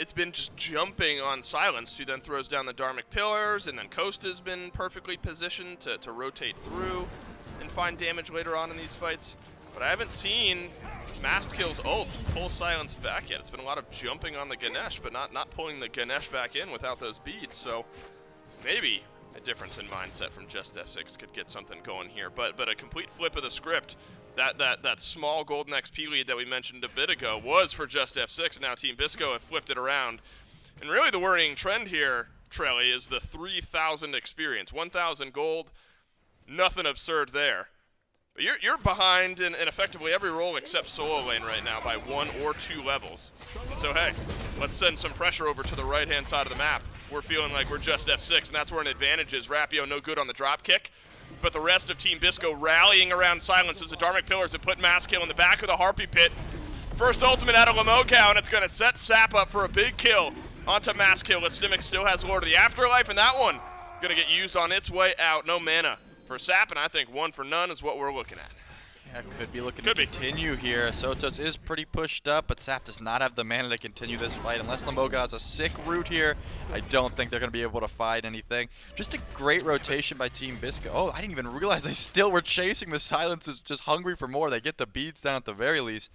E: It's been just jumping on Silence, who then throws down the Dharmic Pillars, and then Coast has been perfectly positioned to rotate through and find damage later on in these fights. But I haven't seen Mass Kill's ult pull Silence back yet. It's been a lot of jumping on the Ganesh, but not pulling the Ganesh back in without those beads. So maybe a difference in mindset from Just F6 could get something going here. But a complete flip of the script. That small golden XP lead that we mentioned a bit ago was for Just F6, and now Team Bisco have flipped it around. And really the worrying trend here, Trelly, is the 3,000 experience. 1,000 gold, nothing absurd there. But you're behind in effectively every role except solo lane right now by 1 or 2 levels. And so hey, let's send some pressure over to the right-hand side of the map. We're feeling like we're Just F6, and that's where an advantage is. Rapio no good on the drop kick. But the rest of Team Bisco rallying around Silence as the Dharmic Pillars have put Mass Kill in the back of the Harpy Pit. First ultimate out of Lamogao, and it's going to set Sap up for a big kill onto Mass Kill. Listimic still has Lord of the Afterlife, and that one going to get used on its way out. No mana for Sap, and I think 1 for none is what we're looking at.
F: Yeah, could be looking to continue here. Sotos is pretty pushed up, but Sap does not have the mana to continue this fight. Unless Lamogao has a sick root here, I don't think they're going to be able to fight anything. Just a great rotation by Team Bisco. Oh, I didn't even realize they still were chasing. The Silence is just hungry for more. They get the beads down at the very least.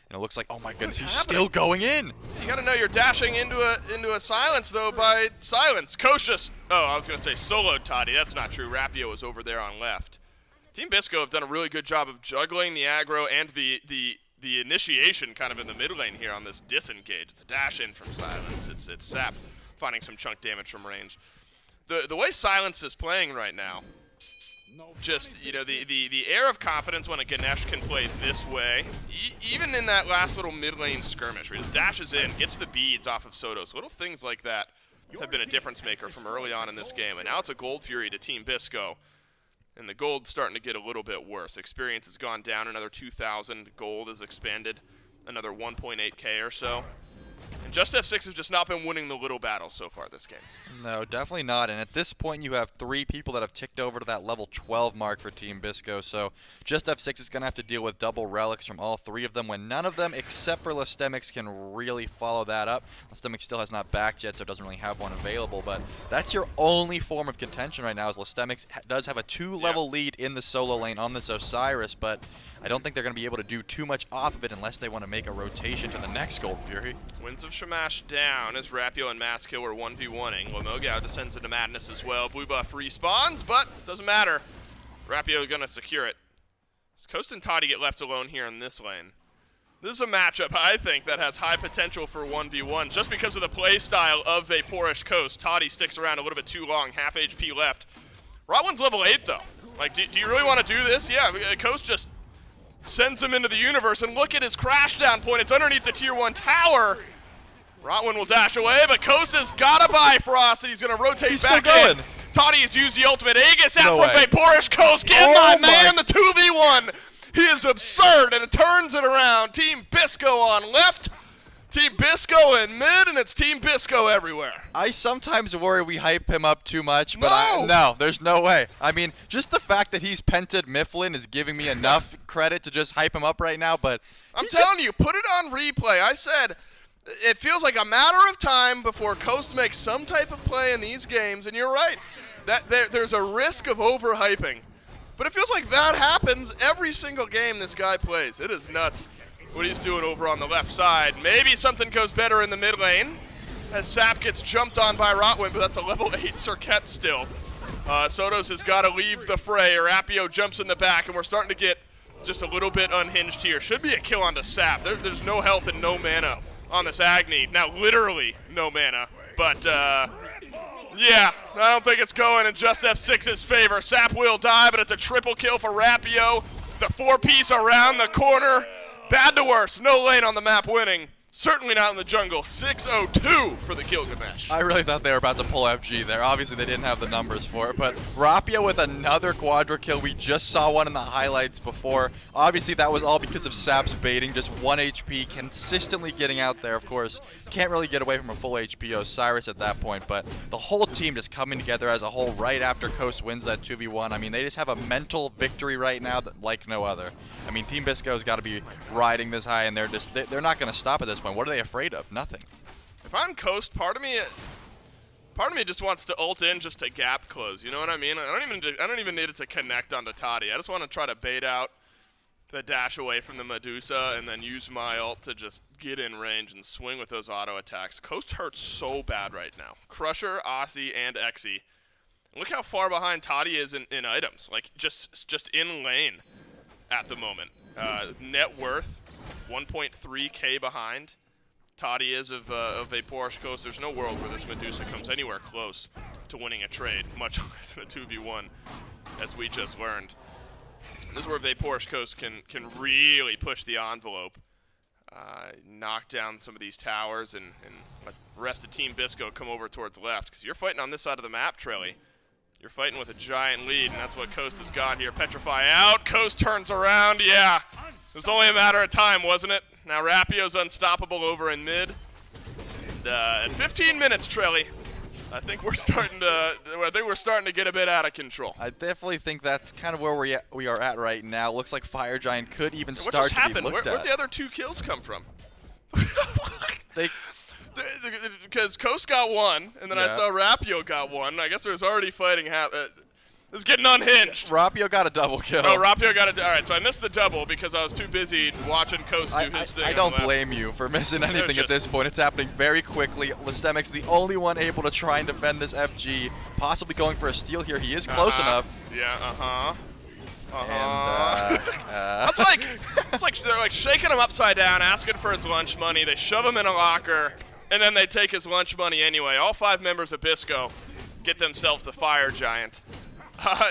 F: And it looks like, oh my goodness, he's still going in.
E: You got to know you're dashing into a Silence, though, by Silence. Kostas, I was going to say solo Toddy. That's not true. Rapio is over there on left. Team Bisco have done a really good job of juggling the aggro and the initiation kind of in the mid lane here on this disengage. It's a dash in from Silence. It's Sap finding some chunk damage from range. The way Silence is playing right now, just, the air of confidence when a Ganesh can play this way, even in that last little mid lane skirmish where he just dashes in, gets the beads off of Sotos, little things like that have been a difference maker from early on in this game. And now it's a Gold Fury to Team Bisco. And the gold's starting to get a little bit worse. Experience has gone down another 2,000. Gold is expanded another 1.8k or so. And Just F6 has just not been winning the little battles so far this game.
F: No, definitely not. And at this point, you have 3 people that have ticked over to that level 12 mark for Team Bisco. So Just F6 is going to have to deal with double relics from all 3 of them, when none of them, except for Listemics, can really follow that up. Listemics still has not backed yet, so it doesn't really have one available. But that's your only form of contention right now, is Listemics does have a 2-level lead in the solo lane on this Osiris, but I don't think they're going to be able to do too much off of it unless they want to make a rotation to the next Gold Fury.
E: Winds of Shamash down as Rapio and Mass Kill are 1v1ing. Lamogao descends into madness as well. Blue buff respawns, but doesn't matter. Rapio going to secure it. Does Coast and Toddy get left alone here in this lane? This is a matchup, I think, that has high potential for 1v1 just because of the play style of Vaporish Coast. Toddy sticks around a little bit too long, half HP left. Rotwin's level 8, though. Like, do you really want to do this? Yeah, Coast just sends him into the universe, and look at his crash down point. It's underneath the tier 1 tower. Rotwin will dash away, but Coast has got to buy Frost, and he's going to rotate back in. Toddy has used the ultimate. Aegis out from Vaporish Coast. Give my man the 2v1. He is absurd, and it turns it around. Team Bisco on left. Team Bisco in mid, and it's Team Bisco everywhere.
F: I sometimes worry we hype him up too much, but
E: No!
F: no, there's no way. I mean, just the fact that he's pented Mifflin is giving me enough credit to just hype him up right now, but
E: I'm telling you, put it on replay. I said it feels like a matter of time before Coast makes some type of play in these games, and you're right. There's a risk of overhyping. But it feels like that happens every single game this guy plays. It is nuts what he's doing over on the left side. Maybe something goes better in the mid lane as Sap gets jumped on by Rotwin, but that's a level 8 Cirquette still. Sotos has got to leave the fray. Arapio jumps in the back, and we're starting to get just a little bit unhinged here. Should be a kill onto Sap. There's no health and no mana on this Agni. Now, literally no mana, but yeah, I don't think it's going in Just F6's favor. Sap will die, but it's a triple kill for Rapio. The 4-piece around the corner. Bad to worse. No lane on the map winning. Certainly not in the jungle. 6-0-2 for the Gilgamesh.
F: I really thought they were about to pull FG there. Obviously, they didn't have the numbers for it, but Rapio with another quadra kill. We just saw one in the highlights before. Obviously, that was all because of Sap's baiting. Just 1 HP, consistently getting out there, of course. Can't really get away from a full HP Osiris at that point, but the whole team just coming together as a whole right after Coast wins that 2v1. I mean, they just have a mental victory right now that like no other. I mean, Team Bisco's got to be riding this high, and they're not going to stop at this point. What are they afraid of? Nothing.
E: If I'm Coast, part of me just wants to ult in just to gap close. You know what I mean? I don't even need it to connect onto Toddy. I just want to try to bait out the dash away from the Medusa and then use my ult to just get in range and swing with those auto attacks. Coast hurts so bad right now. Crusher, Aussie, and Exy. Look how far behind Toddy is in items. Like just in lane at the moment. Net worth 1.3k behind Toddy is of Vaporsh Coast. There's no world where this Medusa comes anywhere close to winning a trade, much less in a 2v1, as we just learned. This is where Vaporsh Coast can really push the envelope, knock down some of these towers, and let the rest of Team Bisco come over towards left. Because you're fighting on this side of the map, Trelly. You're fighting with a giant lead, and that's what Coast has got here. Petrify out. Coast turns around. Yeah. It was only a matter of time, wasn't it? Now Rapio's unstoppable over in mid. And at 15 minutes, Trelly, I think we're starting to get a bit out of control.
F: I definitely think that's kind of where we are at right now. Looks like Fire Giant could even
E: What
F: start
E: just
F: to be
E: happened?
F: looked
E: Where'd
F: at.
E: the other 2 kills come from?
F: They
E: Because Coast got 1, and then I
F: Yeah.
E: saw Rapio got 1. I guess there was already fighting This is getting unhinged.
F: Rapio got a double kill.
E: Oh, Rapio got it. All right, so I missed the double because I was too busy watching Coast do his thing.
F: I
E: on
F: don't
E: the left.
F: blame you for missing anything at
E: just-
F: this point. It's happening very quickly. Listemic's the only one able to try and defend this FG, possibly going for a steal here. He is close enough.
E: Yeah,
F: And,
E: It's like they're like shaking him upside down, asking for his lunch money. They shove him in a locker, and then they take his lunch money anyway. All 5 members of Bisco get themselves the Fire Giant.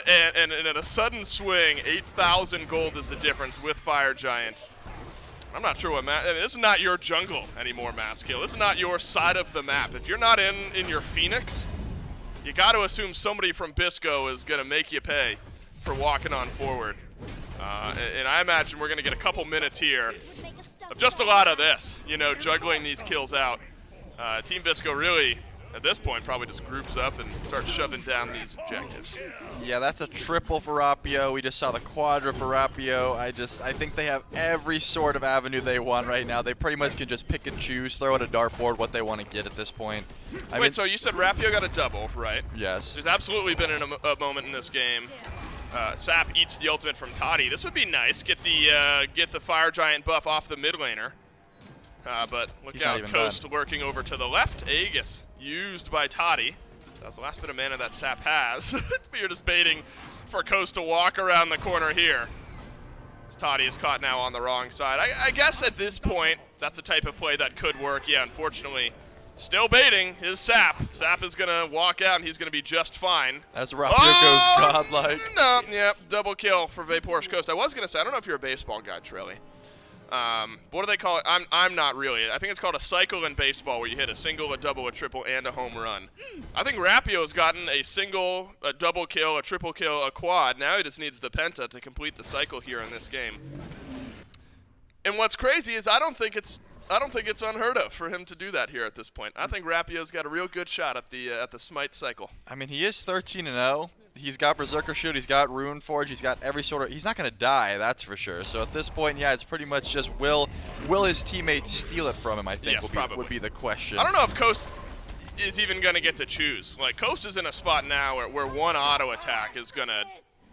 E: And in a sudden swing, 8,000 gold is the difference with Fire Giant. I'm not sure what this is not your jungle anymore, Maskill. This is not your side of the map. If you're not in your Phoenix, you got to assume somebody from Bisco is going to make you pay for walking on forward. And I imagine we're going to get a couple minutes here of just a lot of this, you know, juggling these kills out. Team Bisco really, at this point, probably just groups up and starts shoving down these objectives.
F: Yeah, that's a triple for Rapio. We just saw the quadra for Rapio. I think they have every sort of avenue they want right now. They pretty much can just pick and choose, throw at a dartboard what they want to get at this point.
E: Wait, so you said Rapio got a double, right?
F: Yes.
E: There's absolutely been a moment in this game. Sap eats the ultimate from Toddy. This would be nice. Get the Fire Giant buff off the mid laner. But look out, Coast working over to the left. Aegis used by Toddy. That was the last bit of mana that Sap has. But you're just baiting for Coast to walk around the corner here. Toddy is caught now on the wrong side. I guess at this point, that's the type of play that could work. Yeah, unfortunately, still baiting is Sap. Sap is going to walk out, and he's going to be just fine.
F: As Rapio goes godlike.
E: No, yeah, double kill for Vaporsh Coast. I was going to say, I don't know if you're a baseball guy, Trilly. What do they call it? I'm not really. I think it's called a cycle in baseball where you hit a single, a double, a triple, and a home run. I think Rapio's gotten a single, a double kill, a triple kill, a quad. Now he just needs the penta to complete the cycle here in this game. And what's crazy is I don't think it's don't think it's unheard of for him to do that here at this point. I think Rapio's got a real good shot at the Smite cycle.
F: I mean, he is 13-0. He's got Berserker Shoot, he's got Rune Forge, he's got every sort of. He's not going to die, that's for sure. So at this point, yeah, it's pretty much just will his teammates steal it from him, I think,
E: Yes,
F: would be the question.
E: I don't know if Coast is even going to get to choose. Like, Coast is in a spot now where one auto attack is going to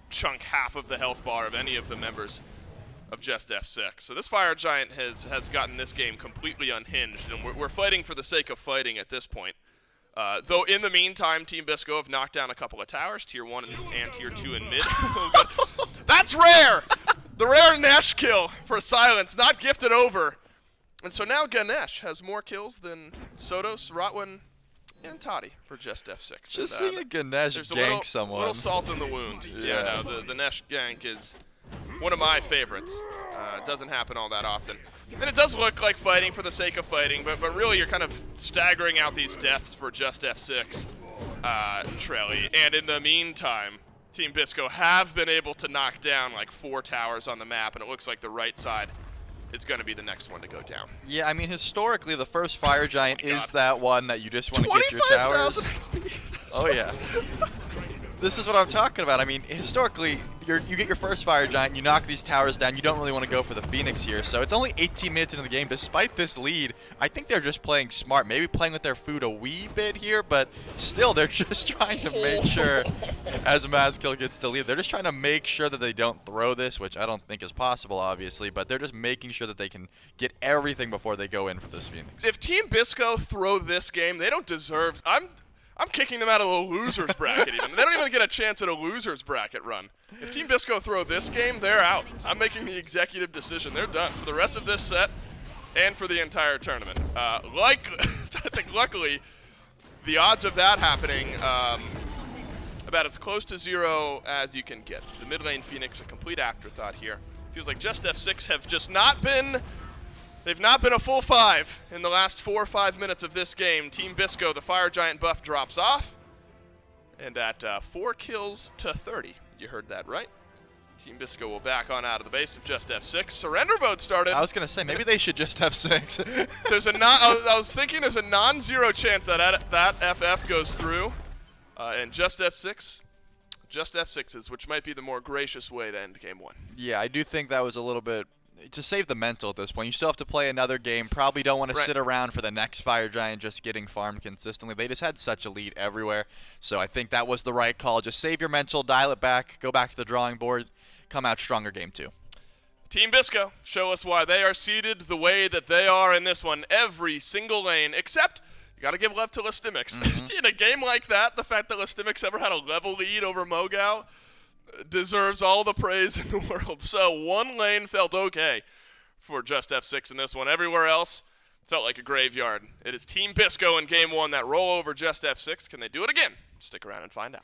E: chunk half of the health bar of any of the members of Just F6. So this Fire Giant has gotten this game completely unhinged, and we're fighting for the sake of fighting at this point. Though in the meantime, Team Bisco have knocked down a couple of towers, Tier 1 and Tier 2 in mid. That's rare! The rare Nesh kill for Silence, not gifted over. And so now Ganesh has more kills than Sotos, Rotwin, and Toddy for Just F6.
F: Just seeing a Ganesh gank someone.
E: A little salt in the wound. Yeah, no, the Nesh gank is one of my favorites. It doesn't happen all that often. And it does look like fighting for the sake of fighting, but really you're kind of staggering out these deaths for Just F6, Trelly. And in the meantime, Team Bisco have been able to knock down like 4 towers on the map, and it looks like the right side is going to be the next one to go down.
F: Yeah, I mean, historically, the first Fire Giant is that one that you just want to get your towers.
E: 25,000 XP.
F: Oh, yeah. This is what I'm talking about. I mean, historically, you get your first Fire Giant, you knock these towers down, you don't really want to go for the Phoenix here. So it's only 18 minutes into the game. Despite this lead, I think they're just playing smart. Maybe playing with their food a wee bit here, but still, they're just trying to make sure, as Mazkill gets to lead, they're just trying to make sure that they don't throw this, which I don't think is possible, obviously, but they're just making sure that they can get everything before they go in for this Phoenix.
E: If Team Bisco throw this game, they don't deserve... I'm kicking them out of the losers bracket even. They don't even get a chance at a losers bracket run. If Team Bisco throw this game, they're out. I'm making the executive decision. They're done for the rest of this set and for the entire tournament. I think luckily, the odds of that happening about as close to 0 as you can get. The mid lane Phoenix, a complete afterthought here. Feels like Just F6 have just not been... They've not been a full 5 in the last 4 or 5 minutes of this game. Team Bisco, the Fire Giant buff drops off. And at 4 kills to 30, you heard that right. Team Bisco will back on out of the base of Just F6. Surrender vote started.
F: I was going to say, maybe they should just have 6.
E: There's a I was thinking there's a non-zero chance that FF goes through. And Just F6 is, which might be the more gracious way to end game 1.
F: Yeah, I do think that was a little bit... To save the mental at this point, you still have to play another game. Probably don't want to sit around for the next Fire Giant just getting farmed consistently. They just had such a lead everywhere. So I think that was the right call. Just save your mental, dial it back, go back to the drawing board, come out stronger game 2.
E: Team Bisco, show us why they are seeded the way that they are in this one. Every single lane, except you got to give love to Listimix. In a game like that, the fact that Listimix ever had a level lead over Mogao deserves all the praise in the world. So one lane felt okay for Just F6 in this one. Everywhere else felt like a graveyard. It is Team Bisco in game 1 that roll over Just F6. Can they do it again? Stick around and find out.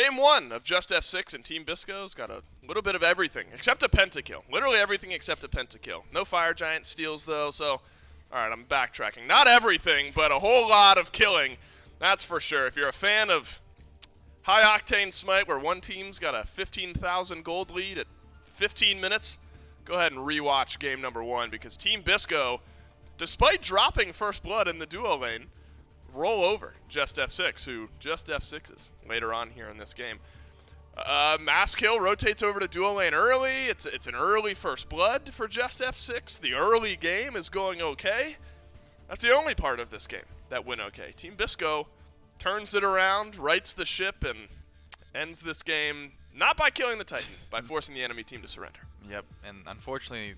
E: game one of Just F6, and Team Bisco's got a little bit of everything, except a pentakill. Literally everything except a pentakill. No Fire Giant steals, though, so... Alright, I'm backtracking. Not everything, but a whole lot of killing. That's for sure. If you're a fan of high-octane Smite, where one team's got a 15,000 gold lead at 15 minutes, go ahead and rewatch game number one, because Team Bisco, despite dropping first blood in the duo lane, roll over Just F6, who just F6s later on here in this game. Mass kill rotates over to duo lane early. It's an early first blood for Just F6. The early game is going okay. That's the only part of this game that went okay. Team Bisco turns it around, rights the ship, and ends this game not by killing the Titan, by forcing the enemy team to surrender.
F: Yep, and unfortunately,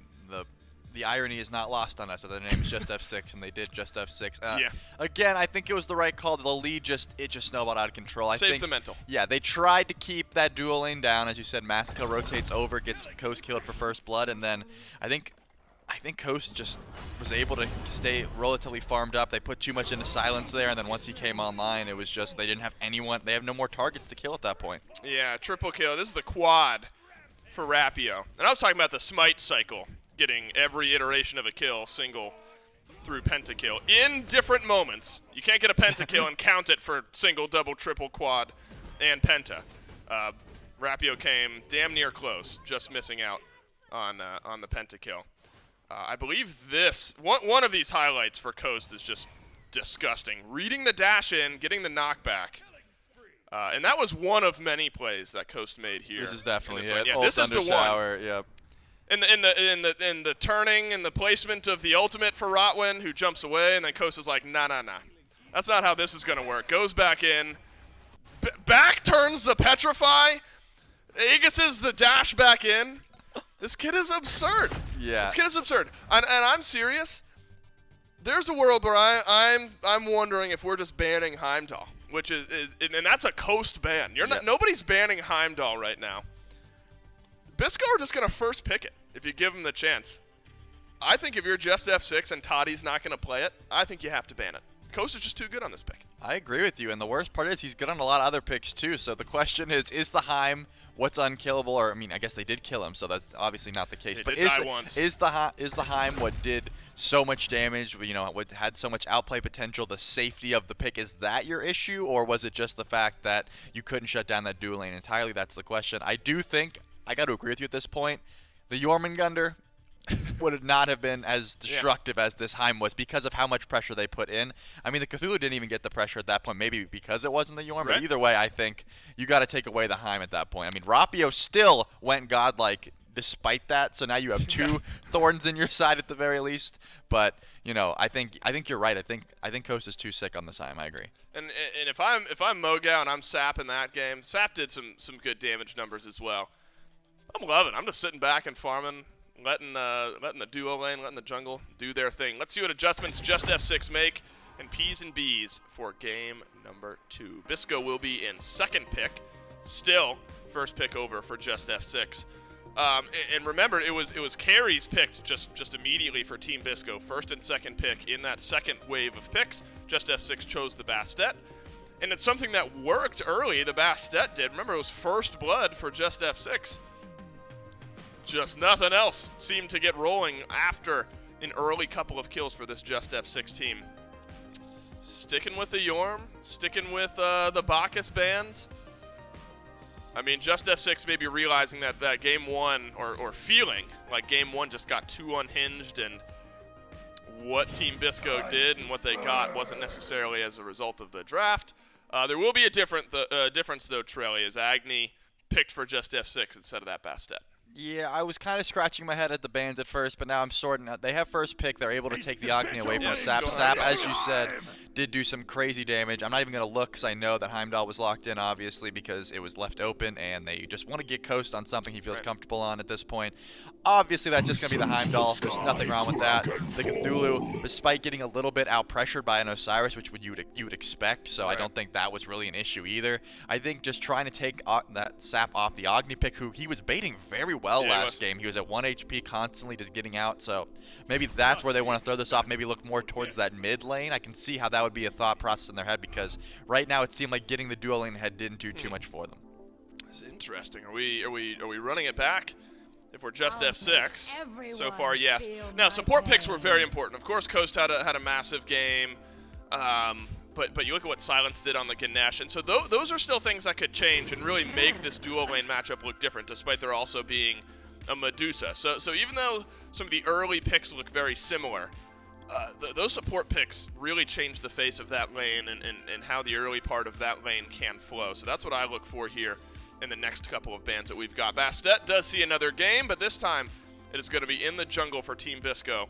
F: the irony is not lost on us that their name is Just F6, and they did Just F6.
E: Yeah.
F: Again, I think it was the right call. The lead just snowballed out of control.
E: Saves the mental.
F: Yeah, they tried to keep that dual lane down. As you said, Massacre rotates over, gets Coast killed for first blood, and then I think Coast just was able to stay relatively farmed up. They put too much into Silence there, and then once he came online, it was just they didn't have anyone. They have no more targets to kill at that point.
E: Yeah, triple kill. This is the quad for Rapio. And I was talking about the Smite cycle, getting every iteration of a kill, single through pentakill, in different moments. You can't get a pentakill and count it for single, double, triple, quad, and penta. Rapio came damn near close, just missing out on the pentakill. I believe this, one of these highlights for Coast is just disgusting. Reading the dash in, getting the knockback. And that was one of many plays that Coast made here.
F: This is definitely
E: it. Yeah,
F: Ult
E: this is the
F: Shower,
E: one.
F: Yep.
E: In the turning and the placement of the ultimate for Rotwin, who jumps away, and then Coast is like, nah. That's not how this is going to work. Goes back in. Back turns the Petrify. Aegis's the dash back in. This kid is absurd.
F: Yeah.
E: This kid is absurd. And I'm serious. There's a world where I'm wondering if we're just banning Heimdall, which is and that's a Coast ban. Nobody's banning Heimdall right now. Bisco are just going to first pick it if you give him the chance. I think if you're just F6 and Toddy's not going to play it, I think you have to ban it. Coast is just too good on this pick.
F: I agree with you, and the worst part is he's good on a lot of other picks too, so the question is the Heim what's unkillable? Or, I mean, I guess they did kill him, so that's obviously not the case.
E: They
F: but
E: did die once.
F: Is the Heim what did so much damage, what had so much outplay potential, the safety of the pick, is that your issue? Or was it just the fact that you couldn't shut down that dual lane entirely? That's the question. I do think, I got to agree with you at this point, the Jormungandr would not have been as destructive as this Heim was because of how much pressure they put in. I mean, the Cthulhu didn't even get the pressure at that point, maybe because it wasn't the Jorm, but either way, I think you got to take away the Heim at that point. I mean, Rapio still went godlike despite that, so now you have two thorns in your side at the very least. But, I think you're right. I think Coast is too sick on this Heim. I agree.
E: And if I'm Mogao and I'm Sap in that game, Sap did some good damage numbers as well. I'm loving it. I'm just sitting back and farming, letting the duo lane, letting the jungle do their thing. Let's see what adjustments Just F6 make, and P's and B's for game number 2. Bisco will be in second pick, still first pick over for Just F6. And remember, it was carries picked just immediately for Team Bisco. First and second pick in that second wave of picks. Just F6 chose the Bastet. And it's something that worked early, the Bastet did. Remember, it was first blood for Just F6. Just nothing else seemed to get rolling after an early couple of kills for this Just F6 team. Sticking with the Yorm, sticking with the Bacchus bands. I mean, Just F6 maybe realizing that game one, or feeling like game one just got too unhinged, and what Team Bisco did and what they got wasn't necessarily as a result of the draft. There will be a difference though, Trelly, as Agni picked for Just F6 instead of that Bastet.
F: Yeah, I was kind of scratching my head at the bans at first, but now I'm sorting out. They have first pick. They're able to take the Agni away from Sap. Sap, as you said, did do some crazy damage. I'm not even going to look because I know that Heimdall was locked in, obviously, because it was left open, and they just want to get Coast on something he feels comfortable on at this point. Obviously, that's just going to be the Heimdall. There's nothing wrong with that. The Cthulhu, despite getting a little bit out-pressured by an Osiris, which you would expect, so I don't think that was really an issue either. I think just trying to take that Sap off the Agni pick, who he was baiting very well last game. He was at 1 HP constantly just getting out, so maybe that's where they want to throw this off, maybe look more towards that mid lane. I can see how that would be a thought process in their head, because right now it seemed like getting the dual lane ahead didn't do too much for them.
E: This is interesting. Are we running it back? If we're just F6, so far, yes. Now, support picks were very important. Of course, Coast had a massive game, but you look at what Silence did on the Ganesh, and so those are still things that could change and really make this dual lane matchup look different, despite there also being a Medusa. So even though some of the early picks look very similar, those support picks really change the face of that lane and how the early part of that lane can flow. So that's what I look for here in the next couple of bans that we've got. Bastet does see another game, but this time it is going to be in the jungle for Team Bisco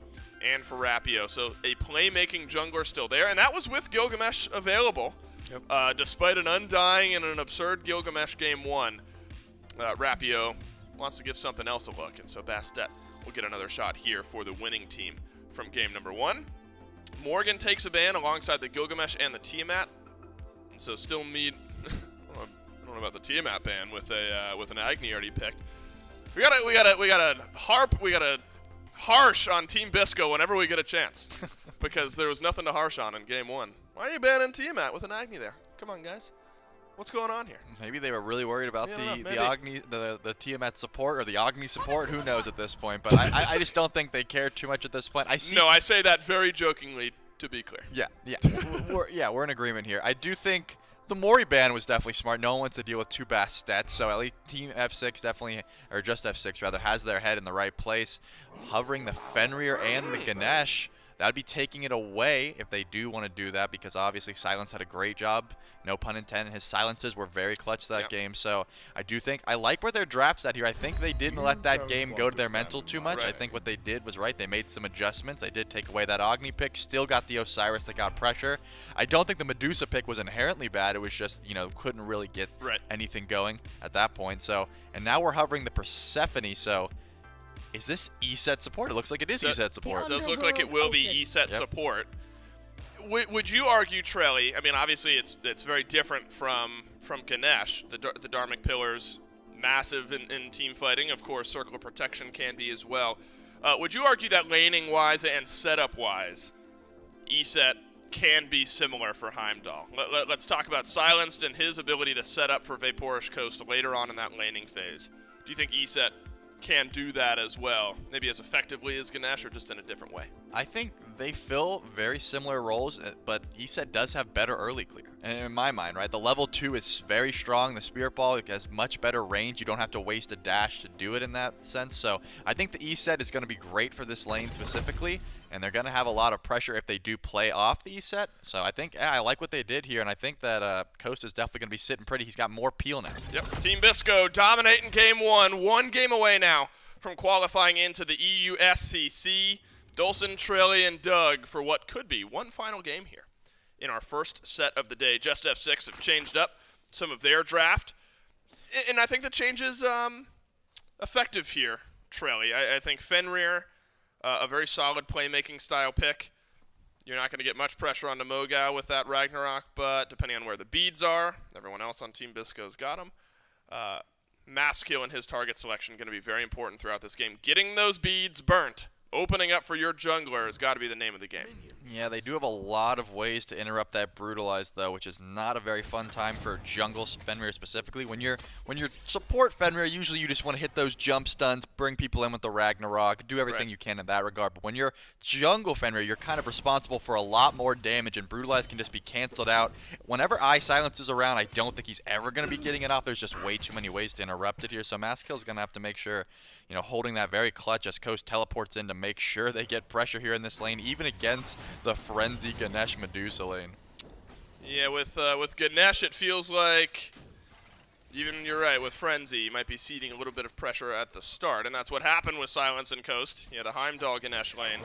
E: and for Rapio. So a playmaking jungler still there, and that was with Gilgamesh available. Yep. Despite an undying and an absurd Gilgamesh game 1, Rapio wants to give something else a look, and so Bastet will get another shot here for the winning team from game number 1. Morgan takes a ban alongside the Gilgamesh and the Tiamat, and so still need I don't know about the Tiamat ban with an Agni already picked. We gotta harsh on Team Bisco whenever we get a chance, because there was nothing to harsh on in game 1. Why are you banning Tiamat with an Agni there? Come on, guys. What's going on here?
F: Maybe they were really worried about the Tiamat support or the Agni support. Who knows at this point? But I just don't think they care too much at this point.
E: No, I say that very jokingly, to be clear.
F: Yeah, we're in agreement here. I do think the Mori ban was definitely smart. No one wants to deal with two Bastet, so at least Team F6 definitely, or just F6 rather, has their head in the right place. Hovering the Fenrir and the Ganesh, that'd be taking it away if they do want to do that, because obviously Silence had a great job. No pun intended. His silences were very clutch that game. So I do think, I like where their draft's at here. I think they didn't let that game go to their mental too much. I think what they did was right. They made some adjustments. They did take away that Agni pick. Still got the Osiris that got pressure. I don't think the Medusa pick was inherently bad. It was just, couldn't really get anything going at that point. So, and now we're hovering the Persephone. So is this E-set support? It looks like it is E-set support.
E: It does look like it will be E-set support. Would you argue, Trelly? I mean, obviously it's very different from Ganesh. The Dharmic Pillars, massive in team fighting. Of course, Circle of Protection can be as well. Would you argue that laning-wise and setup-wise, E-set can be similar for Heimdall? Let's talk about Silenced and his ability to set up for Vaporish Coast later on in that laning phase. Do you think E-set can do that as well, maybe as effectively as Ganesh or just in a different way?
F: I think they fill very similar roles, but E-set does have better early clear. And in my mind, right, the level 2 is very strong. The Spirit Ball has much better range. You don't have to waste a dash to do it in that sense. So I think the E-set is going to be great for this lane specifically, and they're going to have a lot of pressure if they do play off the E-set. So I think, I like what they did here, and I think that Coast is definitely going to be sitting pretty. He's got more peel now.
E: Yep, Team Bisco dominating game 1. One game away now from qualifying into the EU SCC. Dolson, Trelly, and Doug for what could be one final game here in our first set of the day. Just F6 have changed up some of their draft, and I think the change is effective here, Trelly. I think Fenrir, a very solid playmaking style pick. You're not going to get much pressure on Nemogao with that Ragnarok, but depending on where the beads are, everyone else on Team Bisco's got them. Maskill and his target selection going to be very important throughout this game. Getting those beads burnt, opening up for your jungler, has got to be the name of the game.
F: Yeah, they do have a lot of ways to interrupt that Brutalize, though, which is not a very fun time for jungle Fenrir specifically. When you're support Fenrir, usually you just want to hit those jump stuns, bring people in with the Ragnarok, do everything you can in that regard. But when you're jungle Fenrir, you're kind of responsible for a lot more damage, and Brutalize can just be canceled out. Whenever Silence is around, I don't think he's ever going to be getting it off. There's just way too many ways to interrupt it here. So Maskill's going to have to make sure, holding that very clutch as Coast teleports in to make sure they get pressure here in this lane, even against the Frenzy Ganesh Medusa lane.
E: Yeah, with Ganesh, it feels like, even you're right, with Frenzy, you might be ceding a little bit of pressure at the start, and that's what happened with Silence and Coast. You had a Heimdall Ganesh lane.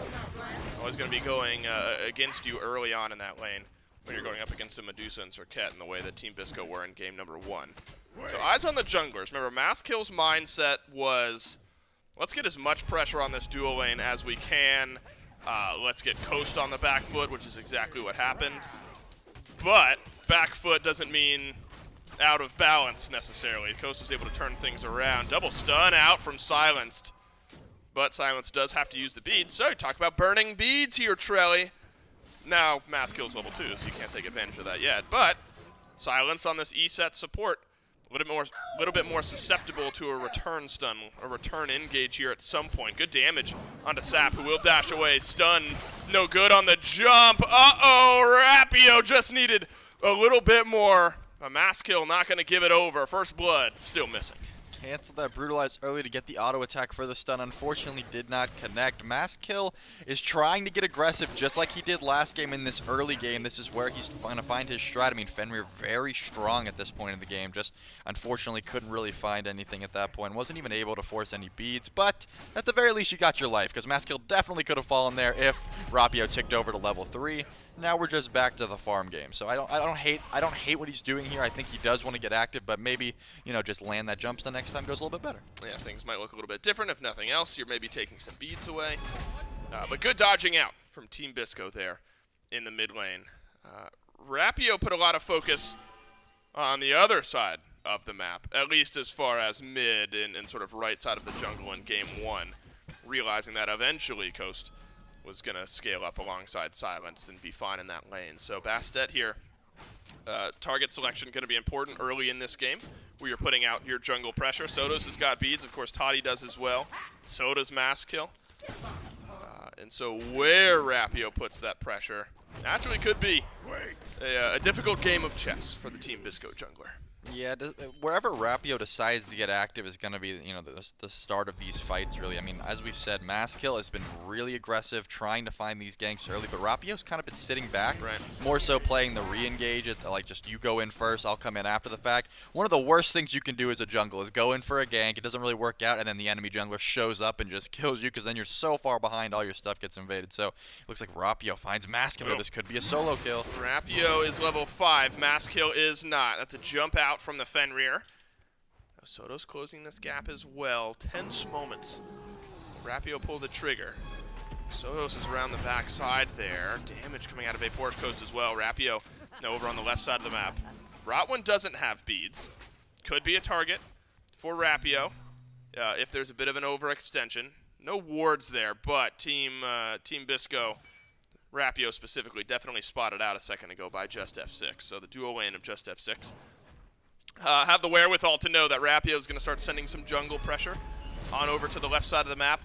E: Always going to be going against you early on in that lane when you're going up against a Medusa and Serket in the way that Team Bisco were in game number 1. So eyes on the junglers. Remember, Maskill's mindset was, let's get as much pressure on this dual lane as we can. Let's get Coast on the back foot, which is exactly what happened. But back foot doesn't mean out of balance necessarily. Coast was able to turn things around. Double stun out from Silenced. But Silenced does have to use the beads. So talk about burning beads here, Trelly. Now, Maskill's level 2, so you can't take advantage of that yet. But Silence on this E-set support little bit more susceptible to a return stun, a return engage here at some point. Good damage onto Sap, who will dash away. Stun, no good on the jump. Uh-oh, Rapio just needed a little bit more. A mass kill, not going to give it over. First blood, still missing.
F: Canceled that Brutalize early to get the auto attack for the stun. Unfortunately, did not connect. Mass Kill is trying to get aggressive just like he did last game in this early game. This is where he's going to find his strat. I mean, Fenrir very strong at this point in the game. Just unfortunately couldn't really find anything at that point. Wasn't even able to force any beads. But at the very least, you got your life, because Mass Kill definitely could have fallen there if Rapio ticked over to level 3. Now we're just back to the farm game. So I don't hate what he's doing here. I think he does want to get active, but maybe, you know, just land that jumps the next time goes a little bit better.
E: Yeah, things might look a little bit different. If nothing else, you're maybe taking some beads away. But good dodging out from Team Bisco there in the mid lane. Rapio put a lot of focus on the other side of the map, at least as far as mid and sort of right side of the jungle in game 1, realizing that eventually Coast was going to scale up alongside Silence and be fine in that lane. So Bastet here, target selection going to be important early in this game, where you're putting out your jungle pressure. Sodos has got beads. Of course, Toddy does as well. Soda's mass kill. And so where Rapio puts that pressure naturally could be a difficult game of chess for the Team Bisco jungler.
F: Yeah, wherever Rapio decides to get active is going to be, you know, the start of these fights, really. I mean, as we've said, Mass Kill has been really aggressive, trying to find these ganks early, but Rapio's kind of been sitting back,
E: right,
F: more so playing the re-engage. It's like, just you go in first, I'll come in after the fact. One of the worst things you can do as a jungle is go in for a gank, it doesn't really work out, and then the enemy jungler shows up and just kills you, because then you're so far behind, all your stuff gets invaded. So it looks like Rapio finds Mass Kill. This could be a solo kill.
E: Rapio is level 5, Mass Kill is not. That's a jump out from the Fenrir. Soto's closing this gap as well. Tense moments. Rapio pulled the trigger. Sotos is around the back side there. Damage coming out of a Forest Coast as well. Rapio over on the left side of the map. Rotwin doesn't have beads. Could be a target for Rapio if there's a bit of an overextension. No wards there, but Team Bisco, Rapio specifically, definitely spotted out a second ago by Just F6. So the duo lane of Just F6 have the wherewithal to know that Rapio is going to start sending some jungle pressure on over to the left side of the map.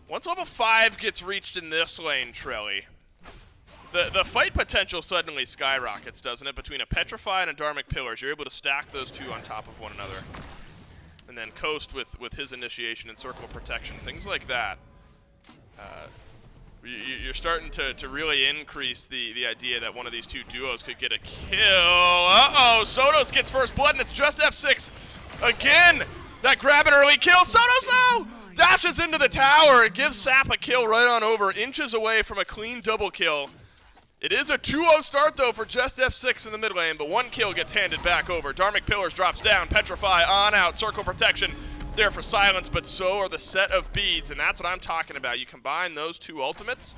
E: Once level 5 gets reached in this lane, Trelly, the fight potential suddenly skyrockets, doesn't it? Between a Petrify and a Dharmic Pillars, you're able to stack those two on top of one another. And then Coast with his initiation and Circle Protection, things like that. You're starting to really increase the idea that one of these two duos could get a kill. Uh-oh, Sotos gets first blood, and it's Just F6 again. That grab an early kill. Sotos dashes into the tower. It gives Sap a kill right on over, inches away from a clean double kill. It is a 2-0 start, though, for Just F6 in the mid lane, but one kill gets handed back over. Dharmic Pillars drops down. Petrify on out. Circle Protection there for Silence, but so are the set of beads, and that's what I'm talking about. You combine those two ultimates,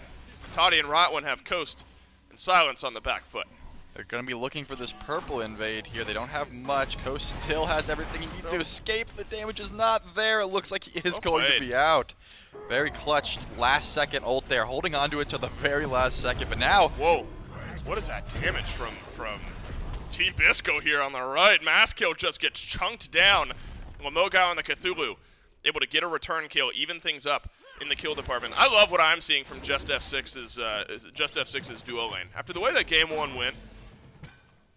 E: Toddy and Rotwin have Coast and Silence on the back foot.
F: They're going to be looking for this purple invade here. They don't have much. Coast still has everything he needs to escape. The damage is not there. It looks like he is going to be out. Very clutch last second ult there, holding onto it to the very last second, but now...
E: Whoa, what is that damage from Team Bisco here on the right? Mass Kill just gets chunked down. Lamoga on the Cthulhu, able to get a return kill, even things up in the kill department. I love what I'm seeing from Just F6's duo lane. After the way that game 1 went,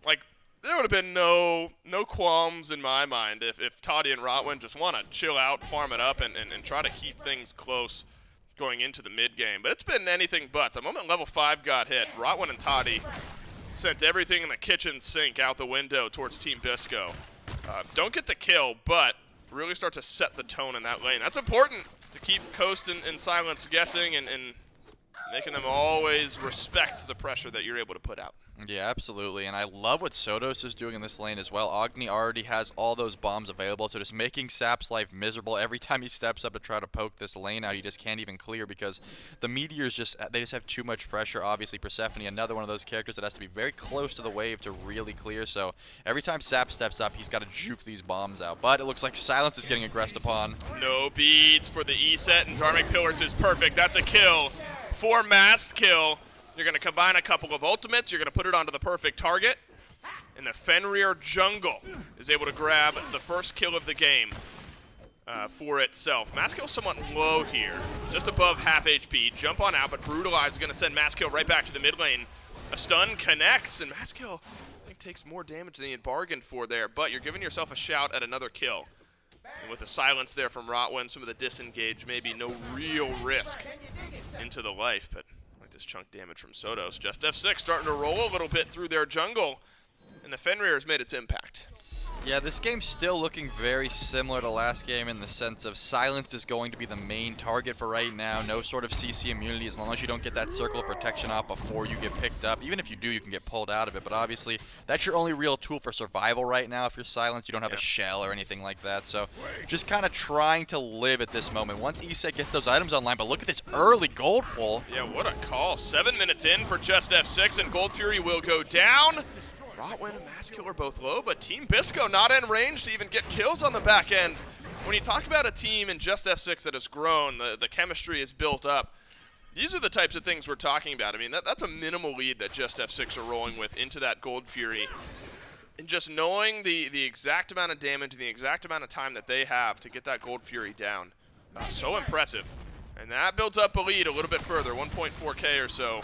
E: like, there would have been no qualms in my mind if Toddy and Rotwin just want to chill out, farm it up, and try to keep things close going into the mid game. But it's been anything but. The moment level 5 got hit, Rotwin and Toddy sent everything in the kitchen sink out the window towards Team Bisco. Don't get the kill, but really start to set the tone in that lane. That's important to keep Coast and Silence guessing and making them always respect the pressure that you're able to put out.
F: Yeah, absolutely, and I love what Sotos is doing in this lane as well. Agni already has all those bombs available, so just making Sap's life miserable every time he steps up to try to poke this lane out. He just can't even clear because the meteors just have too much pressure. Obviously, Persephone, another one of those characters that has to be very close to the wave to really clear, so every time Sap steps up, he's got to juke these bombs out. But it looks like Silence is getting aggressed upon.
E: No beads for the E set, and Dharmic Pillars is perfect. That's a kill for Mass Kill. You're going to combine a couple of ultimates. You're going to put it onto the perfect target. And the Fenrir jungle is able to grab the first kill of the game for itself. Maskill somewhat low here, just above half HP. Jump on out, but Brutalize is going to send Maskill right back to the mid lane. A stun connects, and Maskill, I think, takes more damage than he had bargained for there, but you're giving yourself a shout at another kill. And with the silence there from Rotwin, some of the disengage, maybe no real risk into the life, but like this chunk damage from Sotos. Just F6 starting to roll a little bit through their jungle, and the Fenrir has made its impact.
F: Yeah, this game's still looking very similar to last game in the sense of silence is going to be the main target for right now. No sort of CC immunity as long as you don't get that circle of protection off before you get picked up. Even if you do, you can get pulled out of it, but obviously that's your only real tool for survival right now. If you're silenced, you don't have a shell or anything like that, so just kind of trying to live at this moment. Once ESET gets those items online, but look at this early gold pull.
E: Yeah, what a call. 7 minutes in for Just F6, and Gold Fury will go down. Rotwin and Maskill are both low, but Team Bisco not in range to even get kills on the back end. When you talk about a team in Just F6 that has grown, the chemistry is built up, these are the types of things we're talking about. I mean, that's a minimal lead that Just F6 are rolling with into that Gold Fury. And just knowing the exact amount of damage and the exact amount of time that they have to get that Gold Fury down, so impressive. And that builds up a lead a little bit further, 1.4K or so,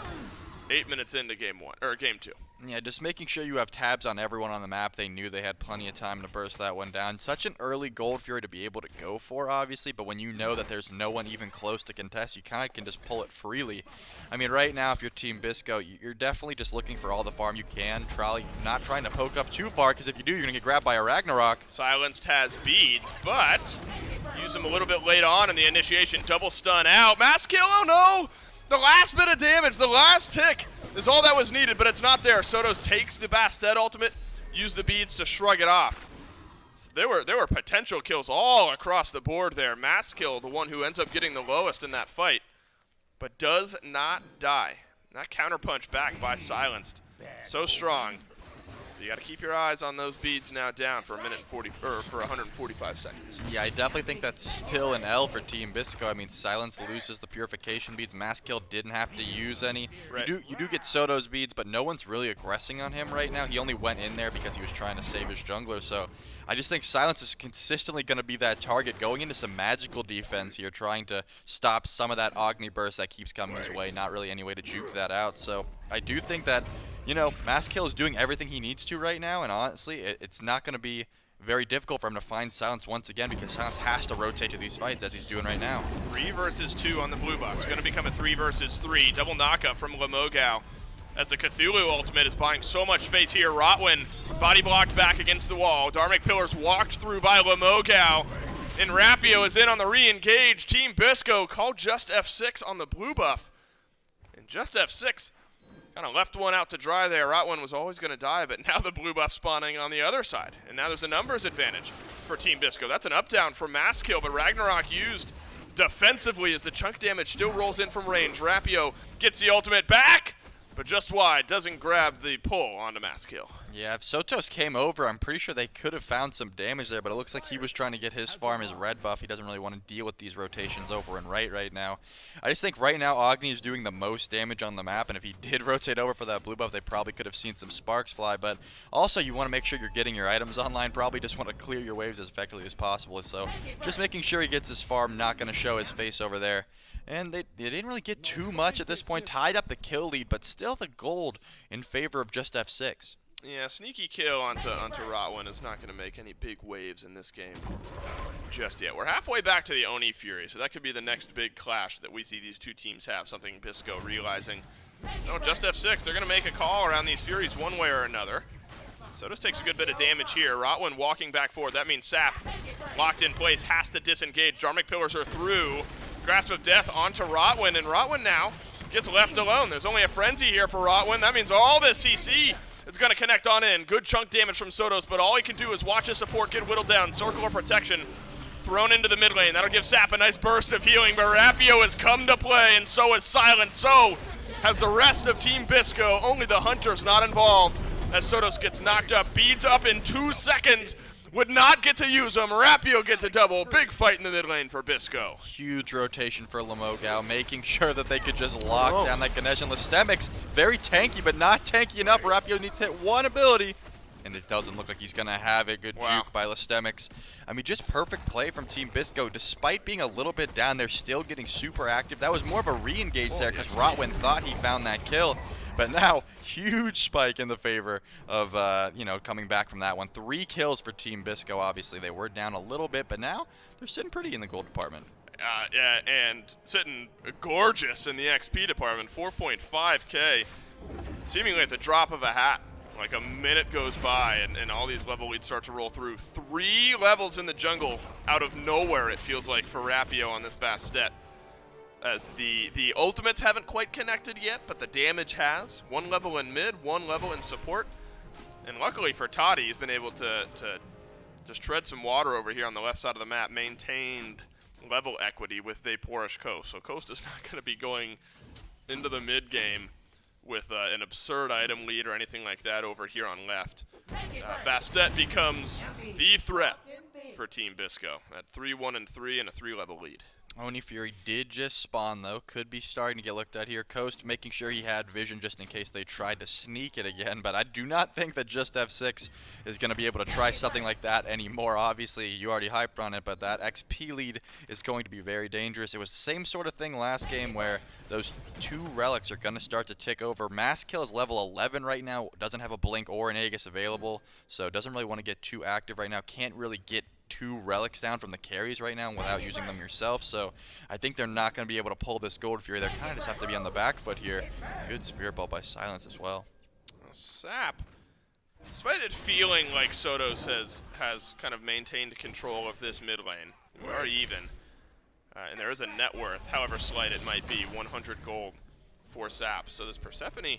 E: 8 minutes into game 2.
F: Yeah, just making sure you have tabs on everyone on the map. They knew they had plenty of time to burst that one down. Such an early Gold Fury to be able to go for, obviously, but when you know that there's no one even close to contest, you kind of can just pull it freely. I mean, right now, if you're Team Bisco, you're definitely just looking for all the farm you can. Not trying to poke up too far, because if you do, you're going to get grabbed by a Ragnarok.
E: Silenced has beads, but use them a little bit late on in the initiation. Double stun out. Maskill, oh no! The last bit of damage, the last tick is all that was needed, but it's not there. Sotos takes the Bastet ultimate, use the beads to shrug it off. So there were potential kills all across the board there. Maskill, the one who ends up getting the lowest in that fight, but does not die. That counterpunch back by Silenced. So strong. You got to keep your eyes on those beads now down for 145 seconds.
F: Yeah, I definitely think that's still an L for Team Bisco. I mean, Silence loses the purification beads. Maskill didn't have to use any.
E: Right.
F: You do get Soto's beads, but no one's really aggressing on him right now. He only went in there because he was trying to save his jungler. So I just think Silence is consistently going to be that target going into some magical defense here, trying to stop some of that Agni burst that keeps coming his way. Not really any way to juke that out. So I do think that, you know, Maskill is doing everything he needs to right now, and honestly, it's not going to be very difficult for him to find Silence once again, because Silence has to rotate to these fights as he's doing right now.
E: 3 versus 2 on the blue box. Going to become a 3 versus 3. Double knockup from Lemogao as the Cthulhu ultimate is buying so much space here. Rotwin body blocked back against the wall. Dharmic Pillars walked through by Lemogao. And Rapio is in on the re-engage. Team Bisco called Just F6 on the blue buff. And Just F6 kind of left one out to dry there. Rotwin was always going to die, but now the blue buff spawning on the other side. And now there's a numbers advantage for Team Bisco. That's an up-down for Maskill, but Ragnarok used defensively as the chunk damage still rolls in from range. Rapio gets the ultimate back, but just wide. Doesn't grab the pull onto Maskill.
F: Yeah, if Sotos came over, I'm pretty sure they could have found some damage there, but it looks like he was trying to get his farm, his red buff. He doesn't really want to deal with these rotations over and right now. I just think right now Agni is doing the most damage on the map, and if he did rotate over for that blue buff, they probably could have seen some sparks fly, but also you want to make sure you're getting your items online. Probably just want to clear your waves as effectively as possible, so just making sure he gets his farm, not going to show his face over there. And they didn't really get too much at this point, tied up the kill lead, but still the gold in favor of Just F6.
E: Yeah, sneaky kill onto Rotwin is not going to make any big waves in this game just yet. We're halfway back to the Oni Fury, so that could be the next big clash that we see these two teams have, something Bisco realizing. No, Just F6, they're going to make a call around these Furies one way or another. Sotos takes a good bit of damage here. Rotwin walking back forward. That means Sap, locked in place, has to disengage. Dharmic Pillars are through. Grasp of Death onto Rotwin, and Rotwin now gets left alone. There's only a Frenzy here for Rotwin. That means all this CC is going to connect on in. Good chunk damage from Sotos, but all he can do is watch his support get whittled down. Circle of protection thrown into the mid lane. That'll give Sap a nice burst of healing, but Rapio has come to play, and so is Silent. So has the rest of Team Bisco. Only the Hunter's not involved as Sotos gets knocked up. Beads up in 2 seconds. Would not get to use them. Rapio gets a double. Big fight in the mid lane for Bisco.
F: Huge rotation for Lemogao, making sure that they could just lock down that Ganesh. And Lystemix, very tanky, but not tanky enough. Rapio needs to hit one ability, and it doesn't look like he's going to have it. Good juke by Listemics. I mean, just perfect play from Team Bisco. Despite being a little bit down, they're still getting super active. That was more of a re-engage there because Rotwin thought he found that kill. But now, huge spike in the favor of, you know, coming back from that one. 3 kills for Team Bisco, obviously. They were down a little bit, but now they're sitting pretty in the gold department.
E: Yeah, and sitting gorgeous in the XP department, 4.5K, seemingly at the drop of a hat. Like a minute goes by, and all these level leads start to roll through. 3 levels in the jungle out of nowhere, it feels like, for Rapio on this Bastet. As the ultimates haven't quite connected yet, but the damage has. 1 level in mid, 1 level in support. And luckily for Toddy, he's been able to just tread some water over here on the left side of the map, maintained level equity with Vaporish Coast. So Coast is not going to be going into the mid game with an absurd item lead or anything like that over here on left. Bastet becomes the threat for Team Bisco at 3-1-3 and a 3-level lead.
F: Oni Fury did just spawn, though. Could be starting to get looked at here. Coast making sure he had vision just in case they tried to sneak it again. But I do not think that just F6 is going to be able to try something like that anymore. Obviously, you already hyped on it, but that XP lead is going to be very dangerous. It was the same sort of thing last game where those 2 relics are going to start to tick over. Mass Kill is level 11 right now. Doesn't have a Blink or an Aegis available, so doesn't really want to get too active right now. Can't really get 2 relics down from the carries right now without using them yourself, so I think they're not going to be able to pull this Gold Fury. They kind of just have to be on the back foot here. Good Spirit Ball by Silence as well.
E: Sap, despite it feeling like Sotos has kind of maintained control of this mid lane, we are even, and there is a net worth, however slight it might be, 100 gold for Sap. So this Persephone,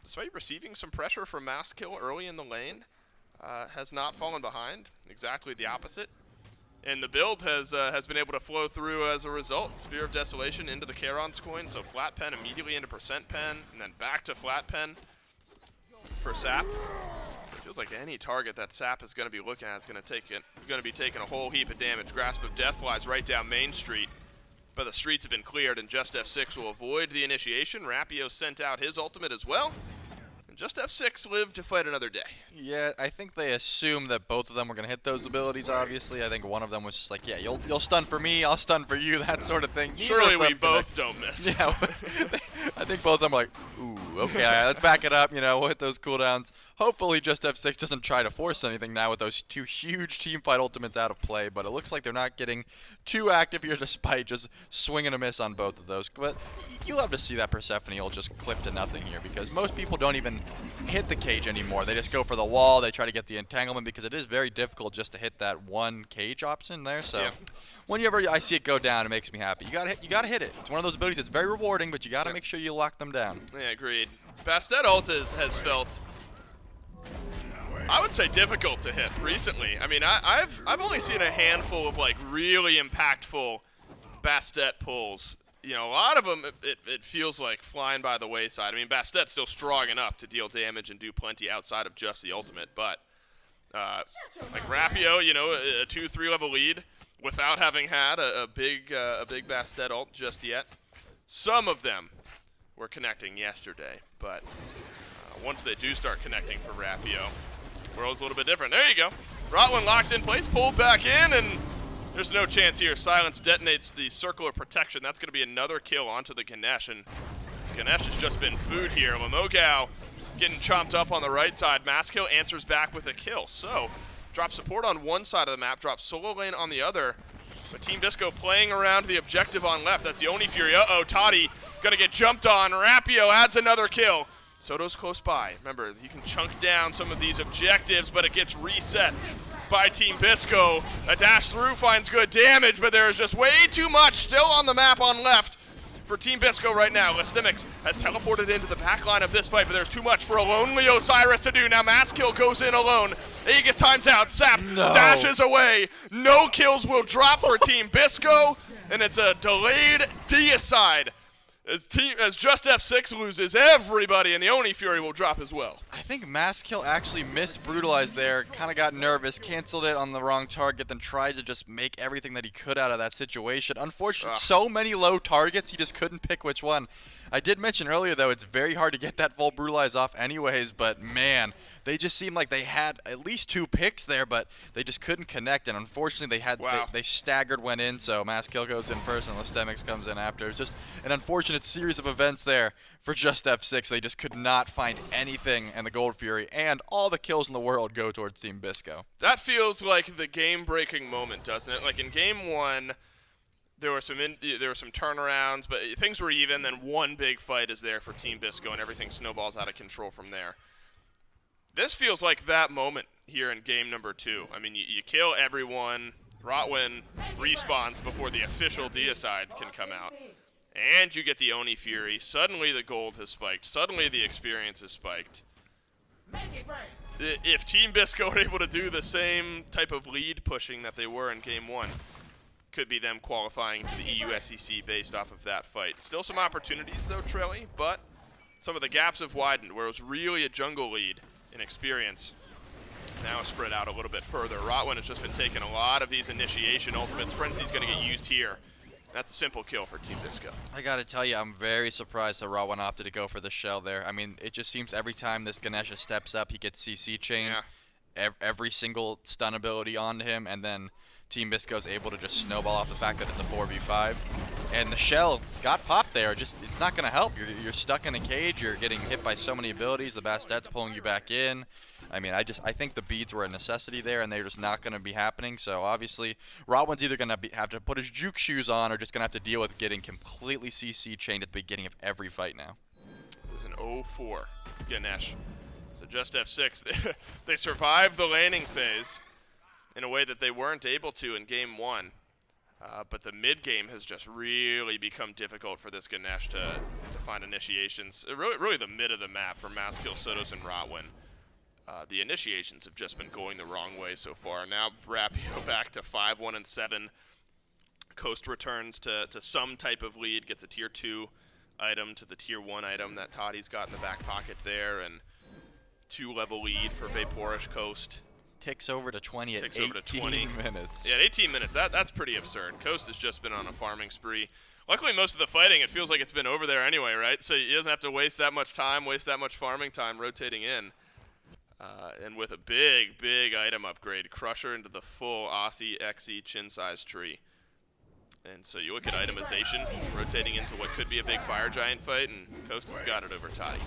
E: despite receiving some pressure from Mass Kill early in the lane, has not fallen behind. Exactly the opposite. And the build has been able to flow through as a result. Spear of Desolation into the Charon's coin, so flat pen immediately into percent pen, and then back to flat pen for Sap. It feels like any target that Sap is going to be looking at is going to be taking a whole heap of damage. Grasp of Death flies right down Main Street, but the streets have been cleared, and Just F6 will avoid the initiation. Rapio sent out his ultimate as well. Just F6 lived to fight another day.
F: Yeah, I think they assumed that both of them were going to hit those abilities, obviously. I think one of them was just like, yeah, you'll stun for me, I'll stun for you, that sort of thing.
E: Surely we both don't miss.
F: Yeah, I think both of them are like, ooh, okay, all right, let's back it up, you know, we'll hit those cooldowns. Hopefully Just F6 doesn't try to force anything now with those 2 huge teamfight ultimates out of play, but it looks like they're not getting too active here despite just swing and a miss on both of those. But you'll have to see that Persephone will just clip to nothing here because most people don't even hit the cage anymore. They just go for the wall, they try to get the entanglement because it is very difficult just to hit that 1 cage option there. So whenever I see it go down, it makes me happy. You gotta hit it. It's one of those abilities that's very rewarding, but you gotta make sure you lock them down.
E: Yeah, agreed. Bastet ult has felt, I would say, difficult to hit recently. I mean, I've only seen a handful of like really impactful Bastet pulls. You know, a lot of them, it feels like flying by the wayside. I mean, Bastet's still strong enough to deal damage and do plenty outside of just the ultimate, but like Rapio, you know, a 2-3 level lead without having had a big Bastet ult just yet. Some of them were connecting yesterday, but once they do start connecting for Rapio, world's a little bit different. There you go. Rotwin locked in place, pulled back in, and there's no chance here. Silence detonates the circle of protection. That's going to be another kill onto the Ganesh, and Ganesh has just been food here. Lamogao getting chomped up on the right side. Maskill answers back with a kill. So, drop support on one side of the map, drop solo lane on the other. But Team Disco playing around the objective on left. That's the Oni Fury. Uh-oh, Toddy gonna get jumped on. Rapio adds another kill. Soto's close by. Remember, you can chunk down some of these objectives, but it gets reset by Team Bisco. A dash through finds good damage, but there is just way too much still on the map on left for Team Bisco right now. Listemics has teleported into the back line of this fight, but there's too much for a lonely Osiris to do. Now Maskill goes in alone. Aegis times out. Sap dashes away. No kills will drop for Team Bisco, and it's a delayed deicide As Just F6 loses, everybody in the Oni Fury will drop as well.
F: I think Maskill actually missed Brutalize there, kind of got nervous, canceled it on the wrong target, then tried to just make everything that he could out of that situation. Unfortunately, so many low targets, he just couldn't pick which one. I did mention earlier, though, it's very hard to get that full Brutalize off anyways, but man, they just seemed like they had at least 2 picks there, but they just couldn't connect, and unfortunately they staggered, went in, so Maskill goes in first and Listemix comes in after. It's just an unfortunate series of events there for Just F6. They just could not find anything in the Gold Fury, and all the kills in the world go towards Team Bisco.
E: That feels like the game-breaking moment, doesn't it? Like in Game 1, there were some turnarounds, but things were even. Then one big fight is there for Team Bisco, and everything snowballs out of control from there. This feels like that moment here in game number 2. I mean, you kill everyone. Rotwin respawns before the official deicide can come out. And you get the Oni Fury. Suddenly the gold has spiked. Suddenly the experience has spiked. If Team Bisco are able to do the same type of lead pushing that they were in game 1, could be them qualifying to the EU SEC based off of that fight. Still some opportunities though, Trelly, but some of the gaps have widened where it was really a jungle lead in experience. Now spread out a little bit further. Rotwin has just been taking a lot of these initiation ultimates. Frenzy's going to get used here. That's a simple kill for Team Bisco.
F: I gotta tell you, I'm very surprised that Rotwin opted to go for the shell there. I mean, it just seems every time this Ganesha steps up, he gets CC chain. Yeah. Every single stun ability onto him, and then Team Bisco's able to just snowball off the fact that it's a 4v5. And the shell got popped there. Just, it's not going to help. You're stuck in a cage. You're getting hit by so many abilities. The Bastette's pulling you back in. I mean, I think the beads were a necessity there, and they're just not going to be happening. So obviously, Rotwin's either going to have to put his juke shoes on, or just going to have to deal with getting completely CC chained at the beginning of every fight now.
E: This is an 0-4 Ganesh. So Just F6, they survived the laning phase in a way that they weren't able to in game 1. But the mid-game has just really become difficult for this Ganesh to find initiations. Really the mid of the map for Maskill, Sotos, and Rotwin. The initiations have just been going the wrong way so far. Now Rapio back to 5-1-7. Coast returns to some type of lead, gets a tier 2 item to the tier 1 item that Toddy's got in the back pocket there, and 2-level lead for Vaporish Coast.
F: Ticks over to 20 at 18 minutes.
E: Yeah, 18 minutes. That's pretty absurd. Coast has just been on a farming spree. Luckily, most of the fighting, it feels like it's been over there anyway, right? So he doesn't have to waste that much time, waste that much farming time rotating in. And with a big item upgrade, Crusher into the full Aussie XE chin size tree. And so you look at itemization, rotating into what could be a big fire giant fight, and Coast has got it over Toddy.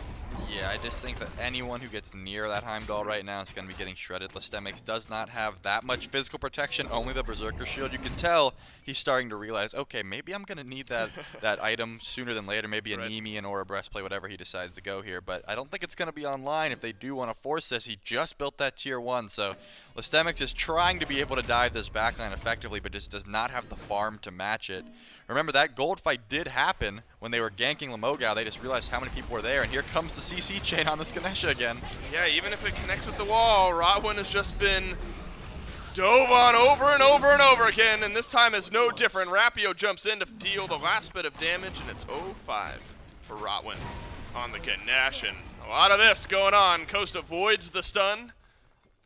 F: Yeah, I just think that anyone who gets near that Heimdall right now is going to be getting shredded. Listemix does not have that much physical protection, only the Berserker Shield. You can tell he's starting to realize, okay, maybe I'm going to need that item sooner than later, maybe a Nemean or a Breastplate, whatever he decides to go here. But I don't think it's going to be online if they do want to force this. He just built that tier 1, so Listemix is trying to be able to dive this backline effectively, but just does not have the farm to match it. Remember, that gold fight did happen when they were ganking Lamogao. They just realized how many people were there, and here comes the CC chain on this Ganesha again. Yeah, even if it connects with the wall, Rotwin has just been dove on over and over again, and this time is no different. Rapio jumps in to deal the last bit of damage, and it's 0-5 for Rotwin on the Ganesh, and a lot of this going on. Coast avoids the stun.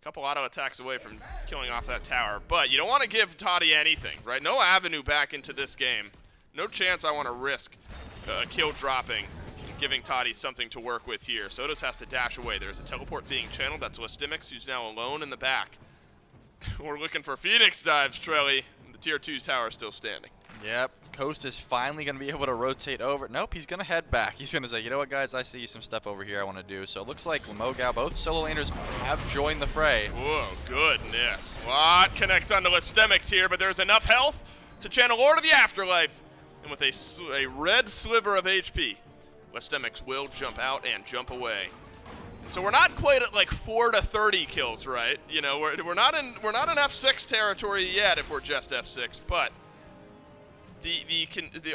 F: A couple auto attacks away from killing off that tower, but you don't want to give Toddy anything, right? No avenue back into this game. No chance I want to risk a kill dropping and giving Toddy something to work with here. Sotos has to dash away. There's a teleport being channeled. That's Listemix, who's now alone in the back. We're looking for Phoenix dives, Trelly. The tier 2 tower is still standing. Yep, Coast is finally going to be able to rotate over. Nope, he's going to head back. He's going to say, you know what, guys, I see some stuff over here I want to do. So it looks like Lamogao, both solo laners have joined the fray. Whoa, goodness. Lot connects onto Listemix here, but there's enough health to channel Lord of the Afterlife. And with a red sliver of HP, Listemix will jump out and jump away. So we're not quite at like 4 to 30 kills, right? You know, we're not in F6 territory yet if we're just F6, but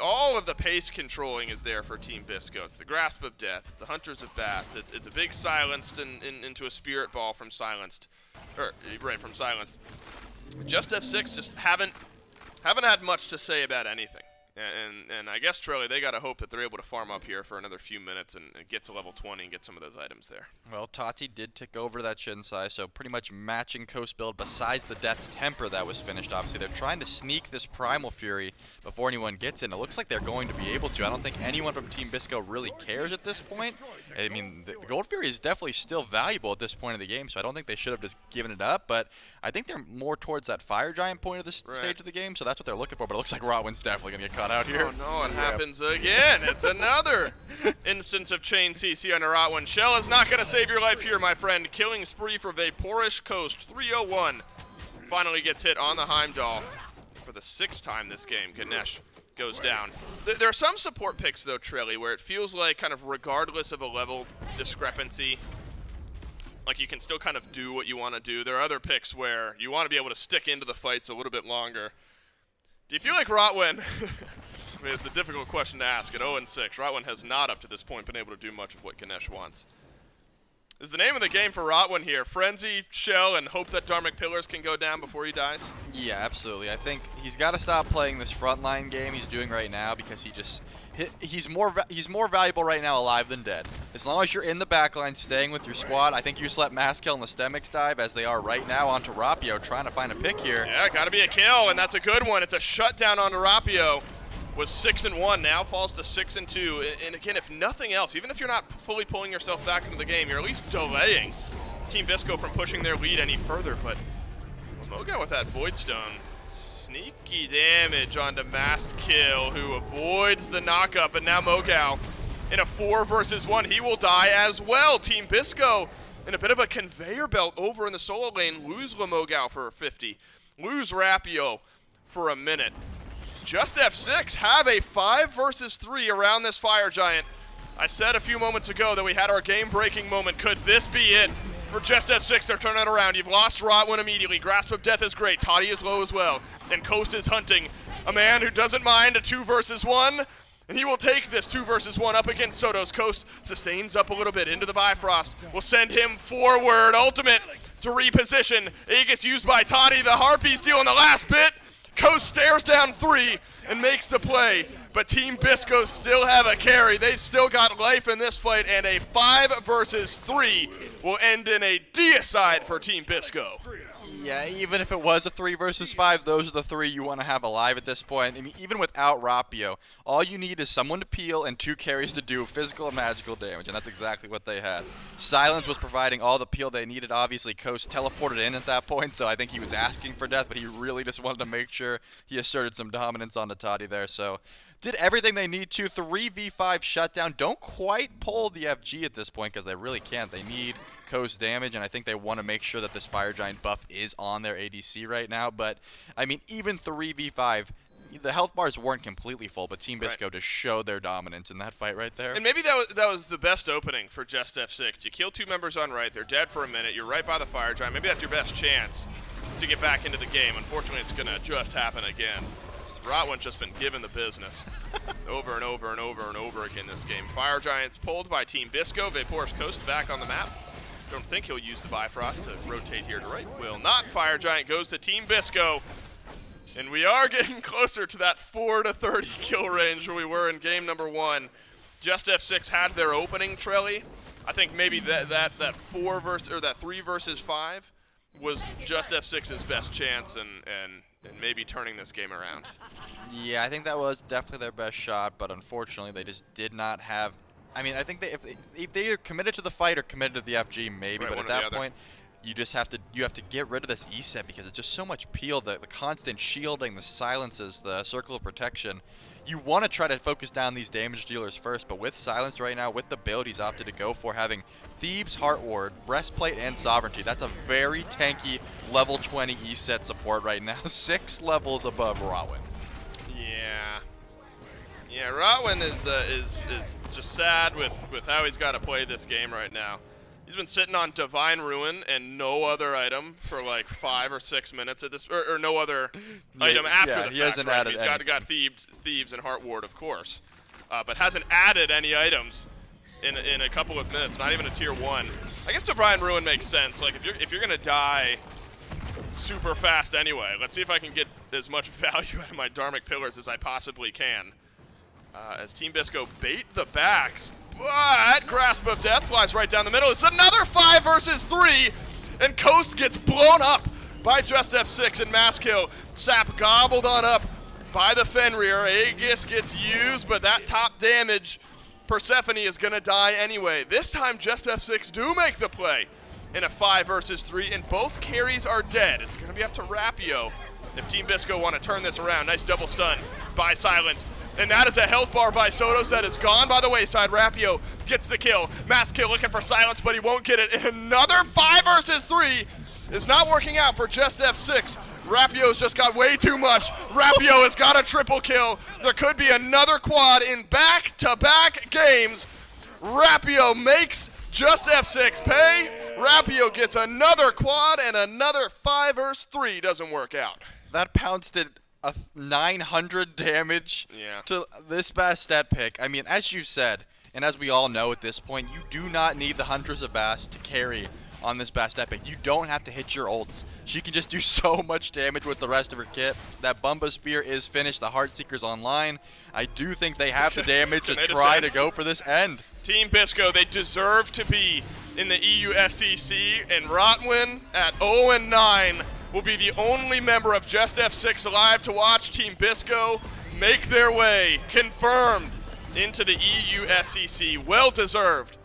F: all of the pace controlling is there for Team Bisco. It's the Grasp of Death. It's the Hunters of Bath. It's a big Silenced into a Spirit Ball from Silenced. From Silenced. Just F6 just haven't had much to say about anything
E: And I guess Trelly, they got to hope that they're able to farm up here for another few minutes and get to level 20 and get some of those items there.
F: Well, Tati did tick over that Shinsai, so pretty much matching Coast build besides the Death's Temper that was finished. Obviously, they're trying to sneak this Primal Fury before anyone gets in. It looks like they're going to be able to. I don't think anyone from Team Bisco really cares at this point. I mean, the Gold Fury is definitely still valuable at this point in the game, so I don't think they should have just given it up, but I think they're more towards that Fire Giant point of the stage of the game, so that's what they're looking for, but it looks like Rotwin's definitely going to get caught out here.
E: Oh no, it happens again. It's another instance of chain CC under Rotwin. Shell is not going to save your life here, my friend. Killing spree for Vaporish Coast, 301. Finally gets hit on the Heimdall for the 6th time this game. Ganesh goes down. There are some support picks, though, Trelly, where it feels like kind of regardless of a level discrepancy, like you can still kind of do what you want to do. There are other picks where you want to be able to stick into the fights a little bit longer. Do you feel like Rotwin, I mean, it's a difficult question to ask, at 0-6, Rotwin has not up to this point been able to do much of what Ganesh wants. Is the name of the game for Rotwin here, Frenzy, Shell, and hope that Dharmic Pillars can go down before he dies?
F: Yeah, absolutely. I think he's got to stop playing this frontline game he's doing right now because he's more valuable right now alive than dead. As long as you're in the backline staying with your squad, I think you just let Maskill and the Stemix dive as they are right now onto Rapio trying to find a pick here.
E: Yeah, gotta be a kill, and that's a good one. It's a shutdown onto Rapio. Was 6-1, now falls to 6-2. And again, if nothing else, even if you're not fully pulling yourself back into the game, you're at least delaying Team Bisco from pushing their lead any further. But Moga with that Void Stone. Sneaky damage onto Mastkill, who avoids the knockup, and now Mogao in a 4 versus 1. He will die as well. Team Bisco in a bit of a conveyor belt over in the solo lane. Lose Lamogao for 50. Lose Rapio for a minute. Just F6 have a 5 versus 3 around this Fire Giant. I said a few moments ago that we had our game-breaking moment. Could this be it for Just F6? They're turning it around. You've lost Rotwin immediately. Grasp of Death is great. Toddy is low as well. And Coast is hunting a man who doesn't mind a 2 versus 1. And he will take this 2 versus 1 up against Sotos. Coast sustains up a little bit into the Bifrost. Will send him forward. Ultimate to reposition. Aegis used by Toddy. The Harpies deal in the last bit. Coast stares down 3 and makes the play, but Team Bisco still have a carry. They still got life in this fight, and a 5 versus 3 will end in a deicide for Team Bisco.
F: Yeah, even if it was a 3 versus 5, those are the 3 you want to have alive at this point. I mean, even without Rapio, all you need is someone to peel and 2 carries to do physical and magical damage, and that's exactly what they had. Silence was providing all the peel they needed. Obviously, Coast teleported in at that point, so I think he was asking for death, but he really just wanted to make sure he asserted some dominance on the Toddy there. So did everything they need to. 3v5 shutdown. Don't quite pull the FG at this point because they really can't. They need Coast damage, and I think they want to make sure that this Fire Giant buff is on their ADC right now. But, I mean, even 3v5, the health bars weren't completely full, but Team Bisco just showed their dominance in that fight right there.
E: And maybe that was the best opening for Just F6. You kill 2 members on right, they're dead for a minute, you're right by the Fire Giant. Maybe that's your best chance to get back into the game. Unfortunately, it's going to just happen again. Rotwin's just been given the business over and over and over and over again this game. Fire Giants pulled by Team Bisco. Vaporish Coast back on the map. Don't think he'll use the Bifrost to rotate here to right. Will not. Fire Giant goes to Team Bisco. And we are getting closer to that 4 to 30 kill range where we were in game number 1. Just F6 had their opening, Trelly. I think maybe that 3 versus 5 was Just F6's best chance and maybe turning this game around.
F: Yeah, I think that was definitely their best shot, but unfortunately they just did not have. I mean, I think if they are committed to the fight or committed to the FG, maybe, right, but at that point, you have to get rid of this E set because it's just so much peel, the constant shielding, the silences, the circle of protection. You want to try to focus down these damage dealers first, but with Silence right now, with the build he's opted to go for, having Thieves, Heart Ward, Breastplate, and Sovereignty, that's a very tanky level 20 E set support right now, 6 levels above Rotwin.
E: Yeah, Rotwin is just sad with how he's got to play this game right now. He's been sitting on Divine Ruin and no other item for like 5 or 6 minutes at this, or no other item after the fact. Right? He's got Thieves and Heart Ward, of course, but hasn't added any items in a couple of minutes. Not even a tier 1. I guess Divine Ruin makes sense. Like if you're gonna die super fast anyway. Let's see if I can get as much value out of my Dharmic Pillars as I possibly can. As Team Bisco bait the backs, but Grasp of Death flies right down the middle. It's another 5 versus 3, and Coast gets blown up by Just F6 and Mass Kill. Sap gobbled on up by the Fenrir. Aegis gets used, but that top damage, Persephone is gonna die anyway. This time Just F6 do make the play in a 5 versus 3, and both carries are dead. It's gonna be up to Rapio if Team Bisco want to turn this around. Nice double stun by Silence. And that is a health bar by Sotos that is gone by the wayside. Rapio gets the kill. Mass Kill looking for Silence, but he won't get it. And another 5 versus 3 is not working out for Just F6. Rapio's just got way too much. Rapio has got a triple kill. There could be another quad in back-to-back games. Rapio makes Just F6 pay. Rapio gets another quad, and another 5 versus 3 doesn't work out.
F: That Pounce did a 900 damage to this Bastet pick. I mean, as you said, and as we all know at this point, you do not need the Huntress of Bass to carry on this Bastet pick. You don't have to hit your ults. She can just do so much damage with the rest of her kit. That Bumba Spear is finished. The Heartseeker's online. I do think they have the damage to try to go for this end.
E: Team Bisco, they deserve to be in the EU SEC, and Rotwin at 0-9 will be the only member of Just F6 alive to watch Team Bisco make their way, confirmed, into the EU SEC. Well deserved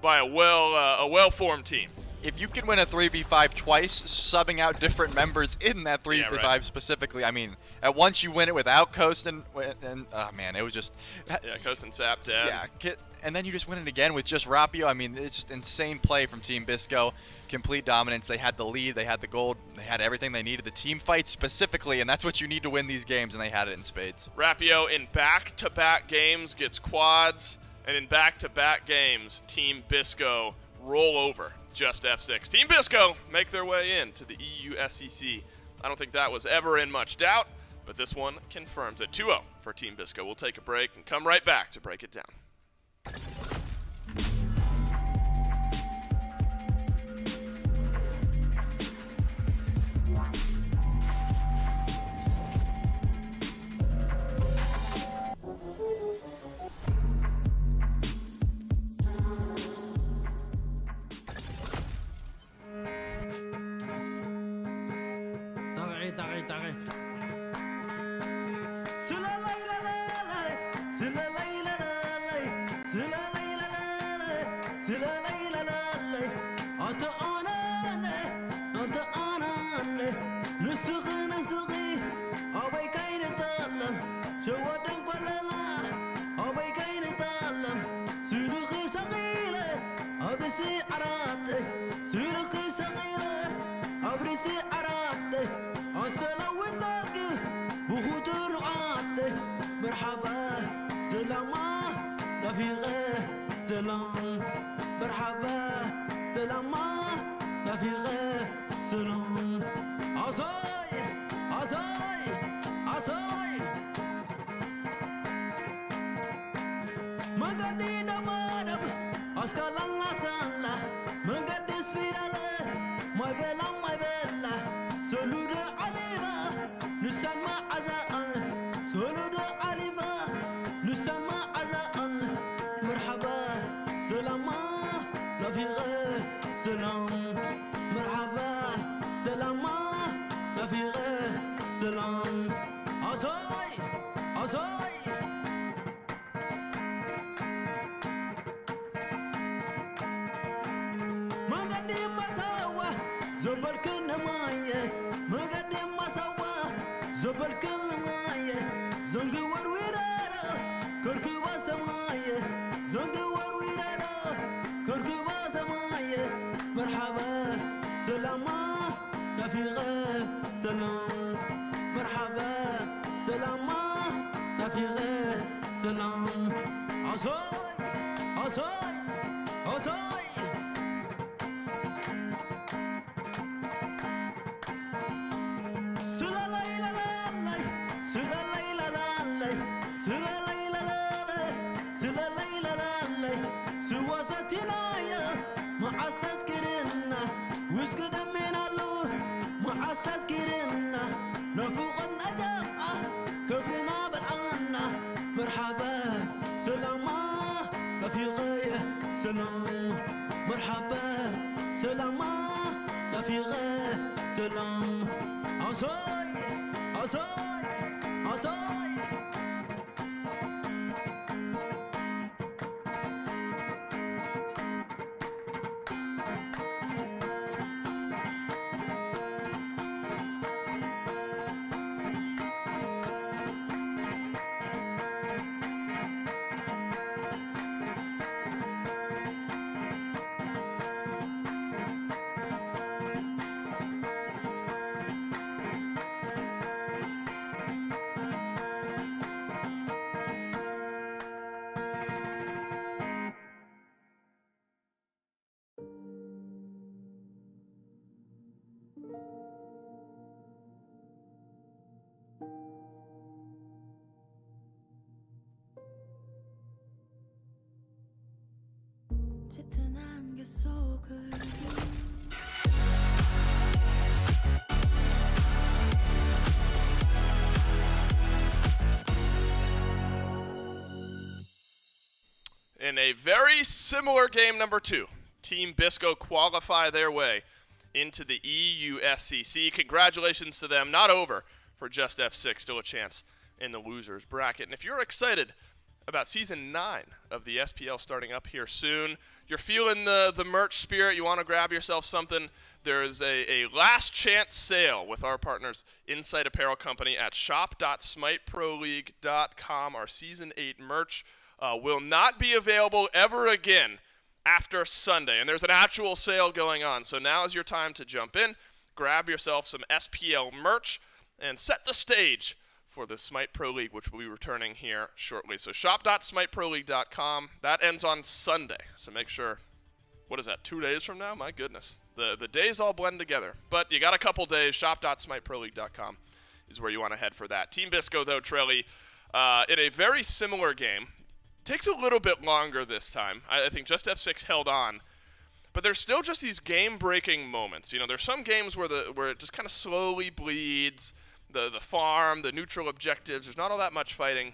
E: by a well-formed team.
F: If you can win a 3v5 twice, subbing out different members in that 3v5 specifically, I mean, at once you win it without Coast and oh man, it was just...
E: Yeah, Coast and Sap dead.
F: Yeah, and then you just win it again with just Rapio. I mean, it's just insane play from Team Bisco. Complete dominance. They had the lead, they had the gold, they had everything they needed. The team fight specifically, and that's what you need to win these games, and they had it in spades.
E: Rapio in back-to-back games gets quads, and in back-to-back games, Team Bisco roll over Just F6. Team Bisco make their way into the EU SEC. I don't think that was ever in much doubt, but this one confirms it. 2-0 for Team Bisco. We'll take a break and come right back to break it down.
D: firait selon Enjoy, enjoy, enjoy.
G: 짙은 안개 속을
E: In a very similar game number 2, Team Bisco qualify their way into the EUSCC. Congratulations to them. Not over for Just F6. Still a chance in the losers bracket. And if you're excited about Season 9 of the SPL starting up here soon, you're feeling the merch spirit, you want to grab yourself something, there is a last chance sale with our partners Insight Apparel Company at shop.smiteproleague.com. Our Season 8 merch will not be available ever again after Sunday. And there's an actual sale going on. So now is your time to jump in, grab yourself some SPL merch, and set the stage for the Smite Pro League, which will be returning here shortly. So shop.smiteproleague.com. That ends on Sunday. So make sure, what is that, 2 days from now? My goodness. The days all blend together. But you got a couple days. Shop.smiteproleague.com is where you want to head for that. Team Bisco, though, Trelly, in a very similar game. Takes a little bit longer this time. I think Just F6 held on. But there's still just these game-breaking moments. You know, there's some games where it just kind of slowly bleeds. The farm, the neutral objectives, there's not all that much fighting.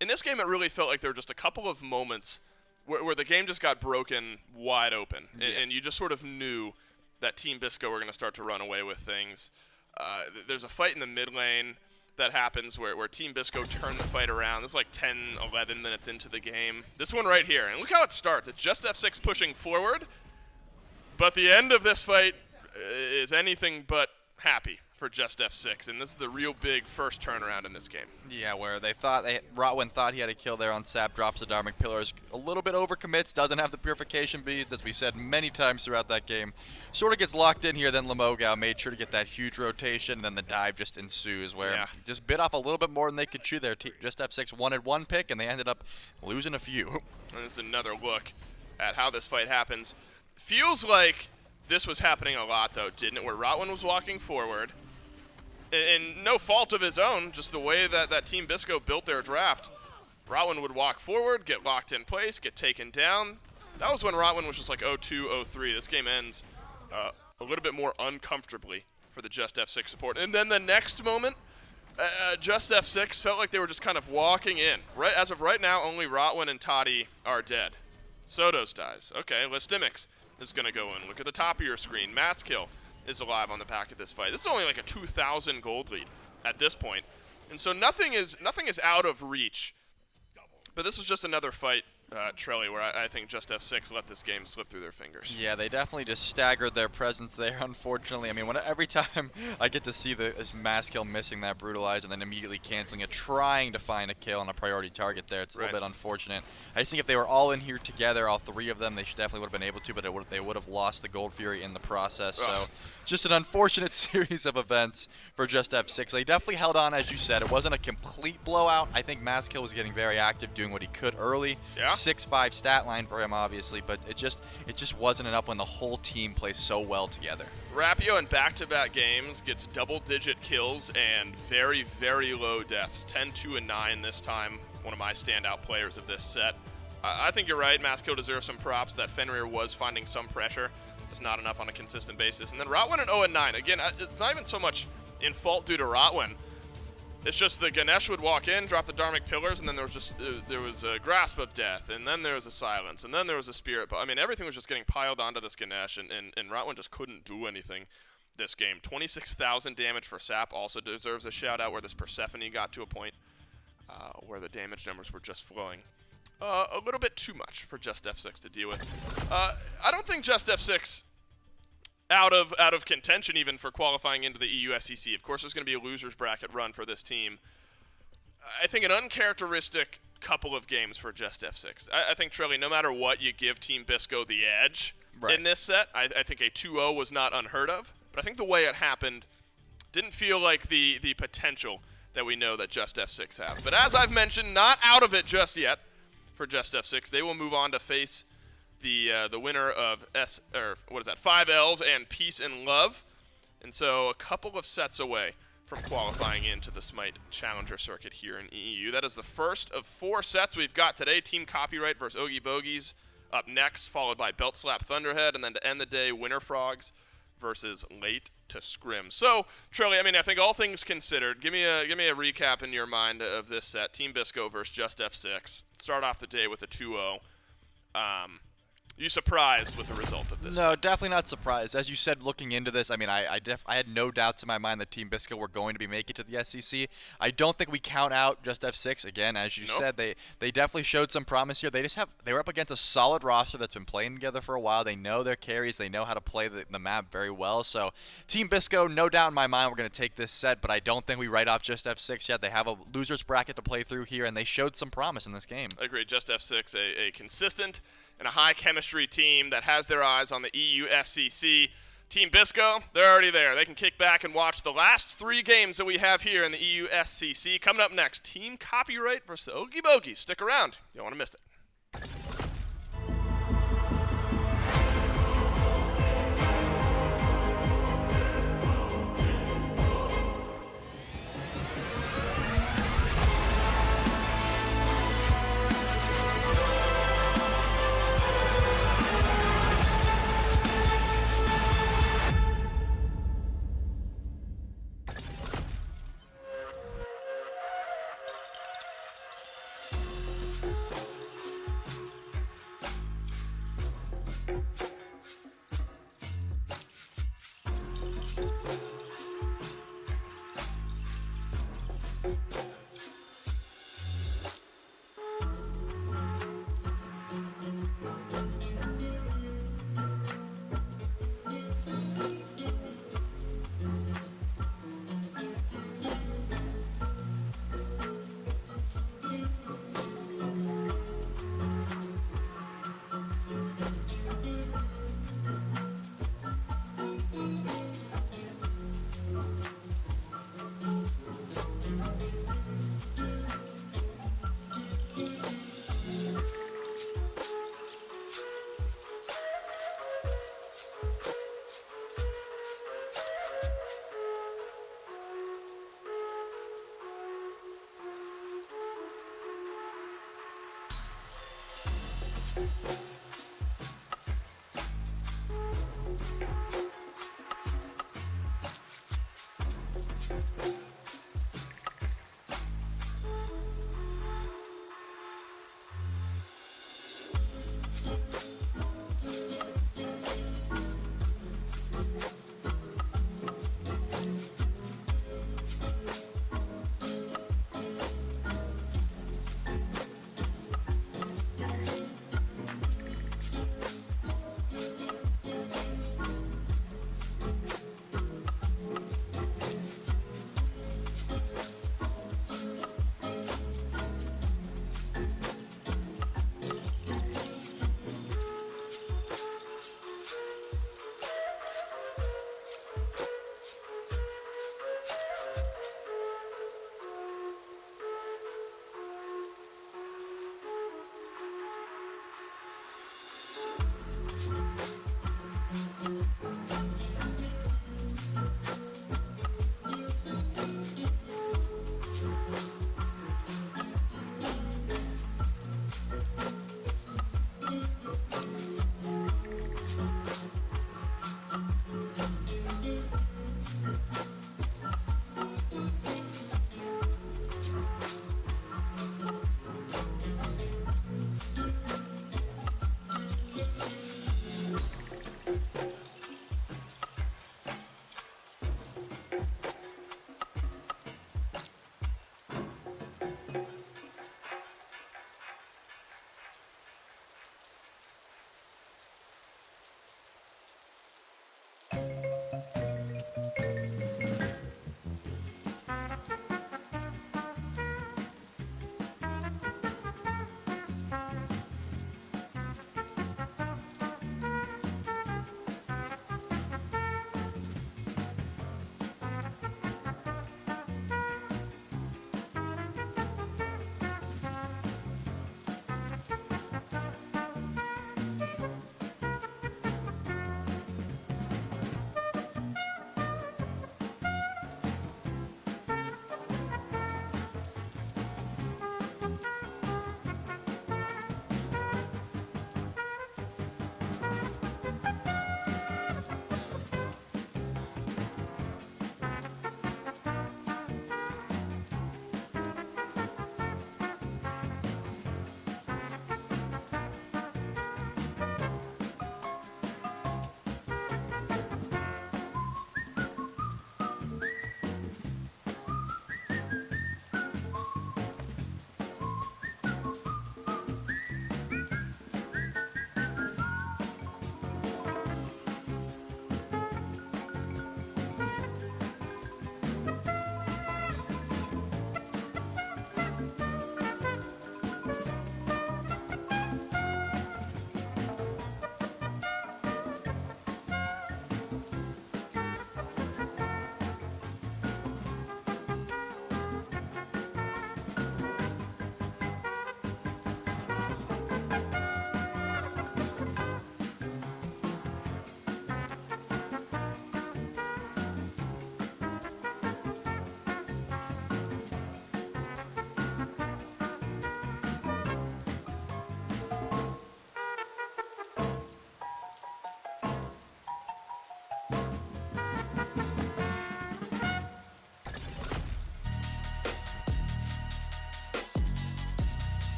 E: In this game, it really felt like there were just a couple of moments where the game just got broken wide open. Yeah. And you just sort of knew that Team Bisco were going to start to run away with things. There's a fight in the mid lane that happens where Team Bisco turned the fight around. This is like 10, 11 minutes into the game. This one right here, and look how it starts. It's Just F6 pushing forward, but the end of this fight is anything but happy for Just F6, and this is the real big first turnaround in this game. Yeah, where
F: Rotwin thought he had a kill there on Sap, drops the Dharmic Pillars, a little bit overcommits, doesn't have the Purification Beads, as we said many times throughout that game. Sort of gets locked in here, then Lamogao made sure to get that huge rotation, then the dive just ensues, where just bit off a little bit more than they could chew there. Just F6 wanted one pick, and they ended up losing a few.
E: And this is another look at how this fight happens. Feels like this was happening a lot, though, didn't it? Where Rotwin was walking forward, and no fault of his own, just the way that Team Bisco built their draft. Rotwin would walk forward, get locked in place, get taken down. That was when Rotwin was just like 0-2, 0-3. This game ends a little bit more uncomfortably for the Just F6 support. And then the next moment, Just F6 felt like they were just kind of walking in. Right, as of right now, only Rotwin and Toddy are dead. Sodos dies. Okay, Listimics is going to go in. Look at the top of your screen. Maskill is alive on the back of this fight. This is only like a 2,000 gold lead at this point. And so nothing is out of reach. But this was just another fight, Trelly, where I think Just F6 let this game slip through their fingers.
F: Yeah, they definitely just staggered their presence there, unfortunately. I mean, every time I get to see this mass kill missing that Brutalize and then immediately canceling it, trying to find a kill on a priority target there, it's a little bit unfortunate. I just think if they were all in here together, all three of them, they definitely would have been able to, but they would have lost the Gold Fury in the process. So just an unfortunate series of events for Just F6. They definitely held on, as you said. It wasn't a complete blowout. I think Maskill was getting very active, doing what he could early.
E: Yeah.
F: 6-5 stat line for him, obviously, but it just wasn't enough when the whole team plays so well together.
E: Rapio in back-to-back games gets double-digit kills and very, very low deaths. 10, 2, and 9 this time. One of my standout players of this set. I think you're right. Maskill deserves some props. That Fenrir was finding some pressure. Just not enough on a consistent basis. And then Rotwin at 0 and 9. Again, it's not even so much in fault due to Rotwin. It's just the Ganesh would walk in, drop the Dharmic Pillars, and then there was a Grasp of Death, and then there was a Silence, and then there was a Spirit. But I mean, everything was just getting piled onto this Ganesh, and Rotwin just couldn't do anything this game. 26,000 damage for Sap also deserves a shout out, where this Persephone got to a point where the damage numbers were just flowing a little bit too much for Just F6 to deal with. I don't think Just F6 out of contention even for qualifying into the EU SEC. Of course, there's going to be a loser's bracket run for this team. I think an uncharacteristic couple of games for Just F6. I think, Trilly, no matter what, you give Team Bisco the edge in this set. I think a 2-0 was not unheard of, but I think the way it happened didn't feel like the potential that we know that Just F6 have. But as I've mentioned, not out of it just yet for Just F6. They will move on to face the winner of 5 Ls and Peace and Love. And so a couple of sets away from qualifying into the Smite Challenger Circuit here in EU. That is the first of 4 sets we've got today. Team Copyright versus Oogie Bogies up next, followed by Belt Slap Thunderhead, and then to end the day, Winter Frogs versus Late to Scrim. So, Trilly, I mean, I think all things considered, give me a recap in your mind of this set. Team Bisco versus Just F6. Start off the day with a 2-0. You surprised with the result of this?
F: No, definitely not surprised. As you said, looking into this, I mean, I had no doubts in my mind that Team Bisco were going to be making it to the SEC. I don't think we count out Just F6. Again, as you said, they definitely showed some promise here. They were up against a solid roster that's been playing together for a while. They know their carries. They know how to play the map very well. So Team Bisco, no doubt in my mind, we're going to take this set, but I don't think we write off Just F6 yet. They have a loser's bracket to play through here, and they showed some promise in this game.
E: I agree. Just F6, a consistent and a high chemistry team that has their eyes on the EU SEC. Team Bisco, they're already there. They can kick back and watch the last 3 games that we have here in the EU SEC. Coming up next, Team Copyright versus the Oogie Bogies. Stick around. You don't want to miss it.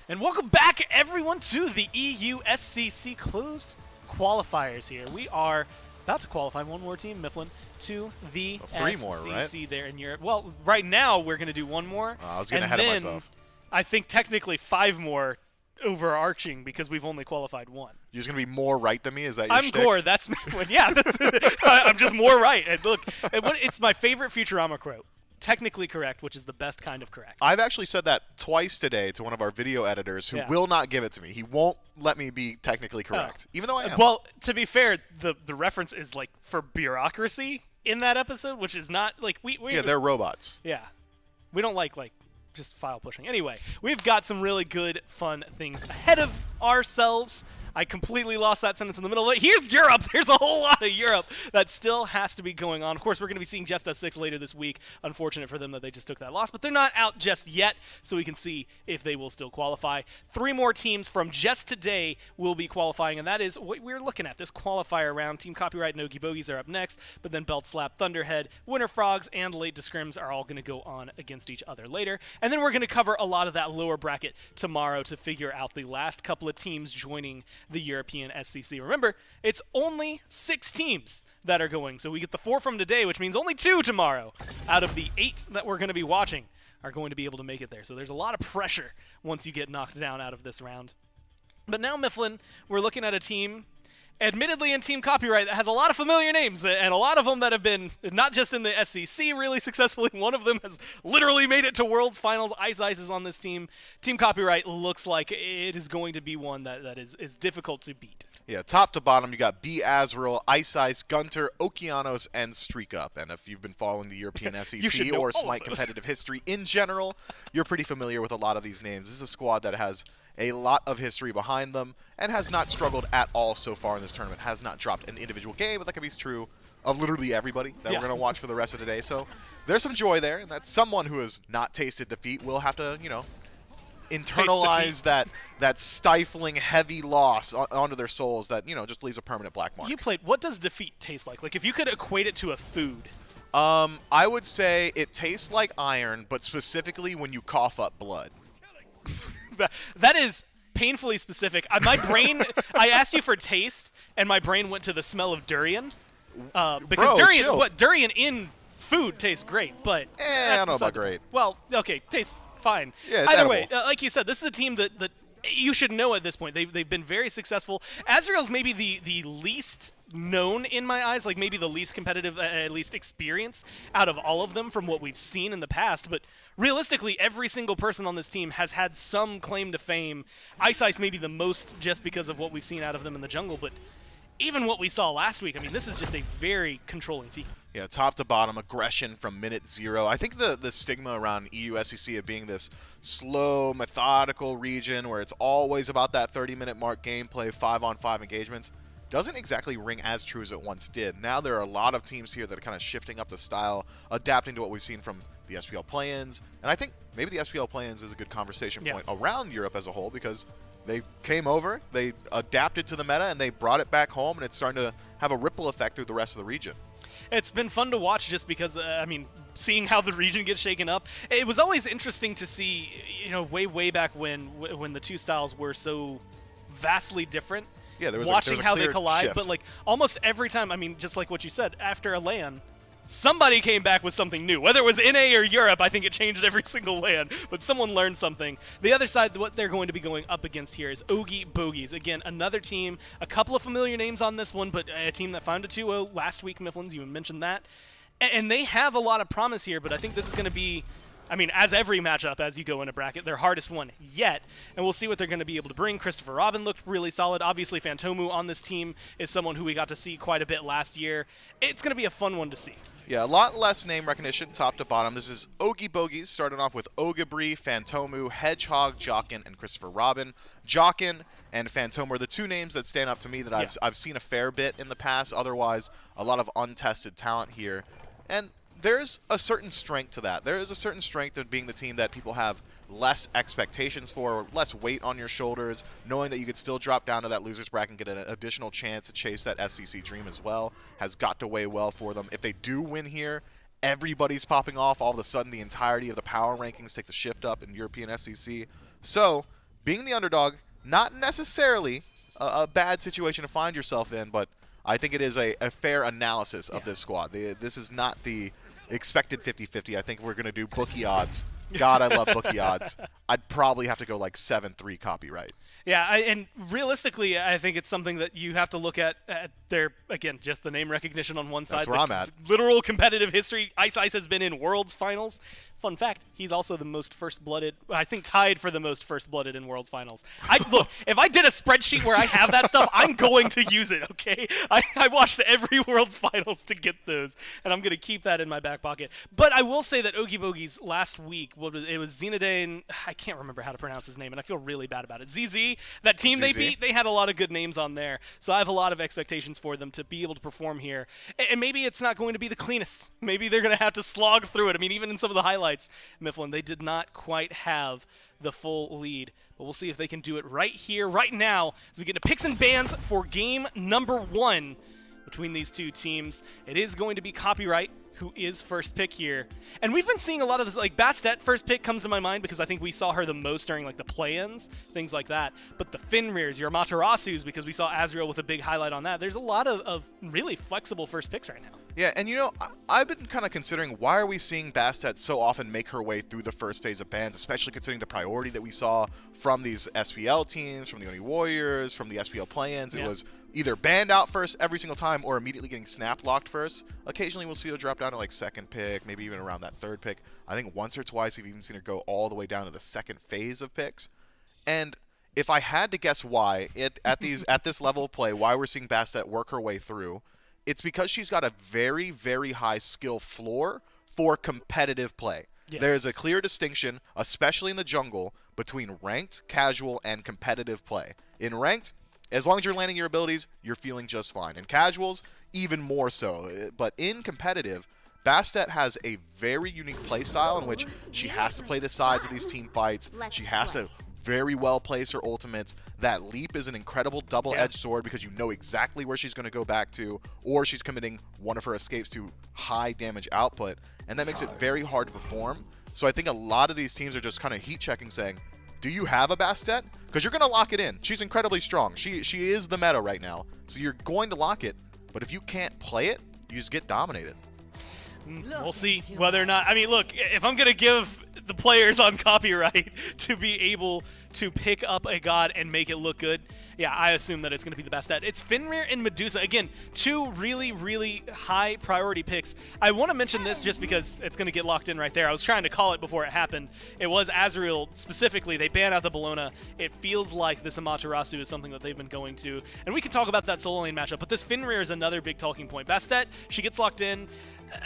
H: And welcome back, everyone, to the EU-SCC closed qualifiers here. We are about to qualify one more team, Mifflin, to the
I: Three
H: SCC
I: more, right?
H: there in Europe. Well, right now we're going to do one more.
I: I was getting ahead of myself.
H: I think technically 5 more overarching because we've only qualified 1.
I: You're just going to be more right than me? Is that your
H: I'm
I: shtick?
H: Gore. That's Mifflin. Yeah, I'm just more right. And look, it's my favorite Futurama quote. Technically correct, which is the best kind of correct.
I: I've actually said that twice today to one of our video editors who will not give it to me. He won't let me be technically correct, even though I am.
H: Well, to be fair, the reference is like for bureaucracy in that episode, which is not like we
I: yeah, they're robots.
H: Yeah. We don't like just file pushing. Anyway, we've got some really good, fun things ahead of ourselves. I completely lost that sentence in the middle of it. Here's Europe. There's a whole lot of Europe that still has to be going on. Of course, we're going to be seeing Just Us 6 later this week. Unfortunate for them that they just took that loss, but they're not out just yet, so we can see if they will still qualify. 3 more teams from just today will be qualifying, and that is what we're looking at. This qualifier round, Team Copyright and Ogie Bogies are up next, but then Belt Slap, Thunderhead, Winter Frogs, and Late to Scrims are all going to go on against each other later. And then we're going to cover a lot of that lower bracket tomorrow to figure out the last couple of teams joining the European SCC. Remember, it's only 6 teams that are going, so we get the 4 from today, which means only 2 tomorrow out of the 8 that we're going to be watching are going to be able to make it there. So there's a lot of pressure once you get knocked down out of this round. But now, Mifflin, we're looking at a team, admittedly in Team Copyright, that has a lot of familiar names, and a lot of them that have been not just in the SCC really successfully. One of them has literally made it to Worlds Finals. Ice is on this team. Team Copyright looks like it is going to be one that is difficult to beat.
I: Yeah, top to bottom, you got B. Azrael, Ice, Gunter, Okeanos, and Streak Up. And if you've been following the European SEC or Smite competitive history in general, you're pretty familiar with a lot of these names. This is a squad that has a lot of history behind them and has not struggled at all so far in this tournament, has not dropped an individual game, but that can be true of literally everybody that we're going to watch for the rest of the day. So there's some joy there, and that's someone who has not tasted defeat will have to, you know, internalize that stifling, heavy loss onto their souls that, you know, just leaves a permanent black mark.
H: You played. What does defeat taste like? Like, if you could equate it to a food.
I: I would say it tastes like iron, but specifically when you cough up blood.
H: That is painfully specific. My brain, I asked you for taste, and my brain went to the smell of durian. Because durian in food tastes great, but
I: I don't know about great.
H: Well, okay, tastes fine.
I: Yeah, it's
H: Either
I: edible.
H: way, like you said, this is a team that you should know at this point. They've been very successful. Azrael's maybe the least known in my eyes, like maybe the least competitive, at least experience out of all of them from what we've seen in the past. But realistically, every single person on this team has had some claim to fame. Ice maybe the most just because of what we've seen out of them in the jungle, but even what we saw last week, I mean, this is just a very controlling team.
I: Yeah, top to bottom, aggression from minute 0. I think the stigma around EU-SEC of being this slow, methodical region where it's always about that 30-minute mark gameplay, 5-on-5 engagements, doesn't exactly ring as true as it once did. Now there are a lot of teams here that are kind of shifting up the style, adapting to what we've seen from the SPL play-ins, and I think maybe the SPL play-ins is a good conversation point around Europe as a whole, because they came over, they adapted to the meta, and they brought it back home, and it's starting to have a ripple effect through the rest of the region.
H: It's been fun to watch just because, I mean, seeing how the region gets shaken up. It was always interesting to see, you know, way back when the two styles were so vastly different.
I: Yeah, there was
H: watching
I: a
H: how
I: clear
H: they collide,
I: shift.
H: but like almost every time, I mean, just like what you said, after a LAN, somebody came back with something new. Whether it was NA or Europe, I think it changed every single LAN, but someone learned something. The other side, what they're going to be going up against here is Ogie Bogies. Again, another team, a couple of familiar names on this one, but a team that found a 2-0 last week, Mifflin's, you mentioned that. And they have a lot of promise here, but I think this is going to be, I mean, as every matchup as you go in a bracket, their hardest one yet, and we'll see what they're going to be able to bring. Christopher Robin looked really solid. Obviously, Phantomu on this team is someone who we got to see quite a bit last year. It's going to be a fun one to see.
I: Yeah, a lot less name recognition, top to bottom. This is Ogie Bogies, starting off with Ogabri, Phantomu, Hedgehog, Jockin, and Christopher Robin. Jockin and Phantomu are the two names that stand up to me that I've seen a fair bit in the past. Otherwise, a lot of untested talent here. And there's a certain strength to that. There is a certain strength of being the team that people have less expectations for, or less weight on your shoulders, knowing that you could still drop down to that loser's bracket and get an additional chance to chase that SCC dream as well, has got to weigh well for them. If they do win here, everybody's popping off. All of a sudden, the entirety of the power rankings takes a shift up in European SCC. So being the underdog, not necessarily a bad situation to find yourself in, but I think it is a fair analysis of this squad. This is not the expected 50-50. I think we're going to do bookie odds. God, I love bookie odds. I'd probably have to go like 7-3 copyright.
H: Yeah, and realistically, I think it's something that you have to look at their, again, just the name recognition on one side.
I: That's where I'm at.
H: Literal competitive history. Ice Ice has been in Worlds Finals. Fun fact, he's also the most first-blooded, I think tied for the most first-blooded in Worlds Finals. Look, if I did a spreadsheet where I have that stuff, I'm going to use it, okay? I watched every Worlds Finals to get those, and I'm going to keep that in my back pocket. But I will say that Okie Bogies last week, it was Zenadane, I can't remember how to pronounce his name, and I feel really bad about it. ZZ, that team they beat, they had a lot of good names on there, so I have a lot of expectations for them to be able to perform here. And maybe it's not going to be the cleanest. Maybe they're going to have to slog through it. I mean, even in some of the highlights, Mifflin, they did not quite have the full lead. But we'll see if they can do it right here, right now, as we get to picks and bans for game number 1 between these two teams. It is going to be Copyright, who is first pick here. And we've been seeing a lot of this, like Bastet first pick comes to my mind because I think we saw her the most during like the play-ins, things like that. But the Fenrir's, your Amaterasus, because we saw Azrael with a big highlight on that. There's a lot of really flexible first picks right now.
I: Yeah, and you know, I've been kind of considering why are we seeing Bastet so often make her way through the first phase of bans, especially considering the priority that we saw from these SPL teams, from the Oni Warriors, from the SPL play-ins. It was either banned out first every single time or immediately getting snap locked first. Occasionally we'll see her drop down to like second pick, maybe even around that third pick. I think once or twice we've even seen her go all the way down to the second phase of picks. And if I had to guess why, at this level of play, why we're seeing Bastet work her way through, it's because she's got a very, very high skill floor for competitive play. Yes. There is a clear distinction, especially in the jungle, between ranked, casual, and competitive play. In ranked, as long as you're landing your abilities, you're feeling just fine. In casuals, even more so. But in competitive, Bastet has a very unique play style in which she has to play the sides of these team fights. She has to very well place her ultimates. That leap is an incredible double-edged sword because you know exactly where she's going to go back to, or she's committing one of her escapes to high damage output, and that makes it very hard to perform. So I think a lot of these teams are just kind of heat-checking, saying, do you have a Bastet? Because you're going to lock it in. She's incredibly strong. She is the meta right now, so you're going to lock it, but if you can't play it, you just get dominated.
H: We'll see whether or not. I mean, look, if I'm going to give the players on Copyright to be able to pick up a god and make it look good, yeah, I assume that it's going to be the best. It's Fenrir and Medusa. Again, two really, really high priority picks. I want to mention this just because it's going to get locked in right there. I was trying to call it before it happened. It was Azrael specifically. They banned out the Bellona. It feels like this Amaterasu is something that they've been going to. And we can talk about that solo lane matchup, but this Fenrir is another big talking point. Bastet, she gets locked in.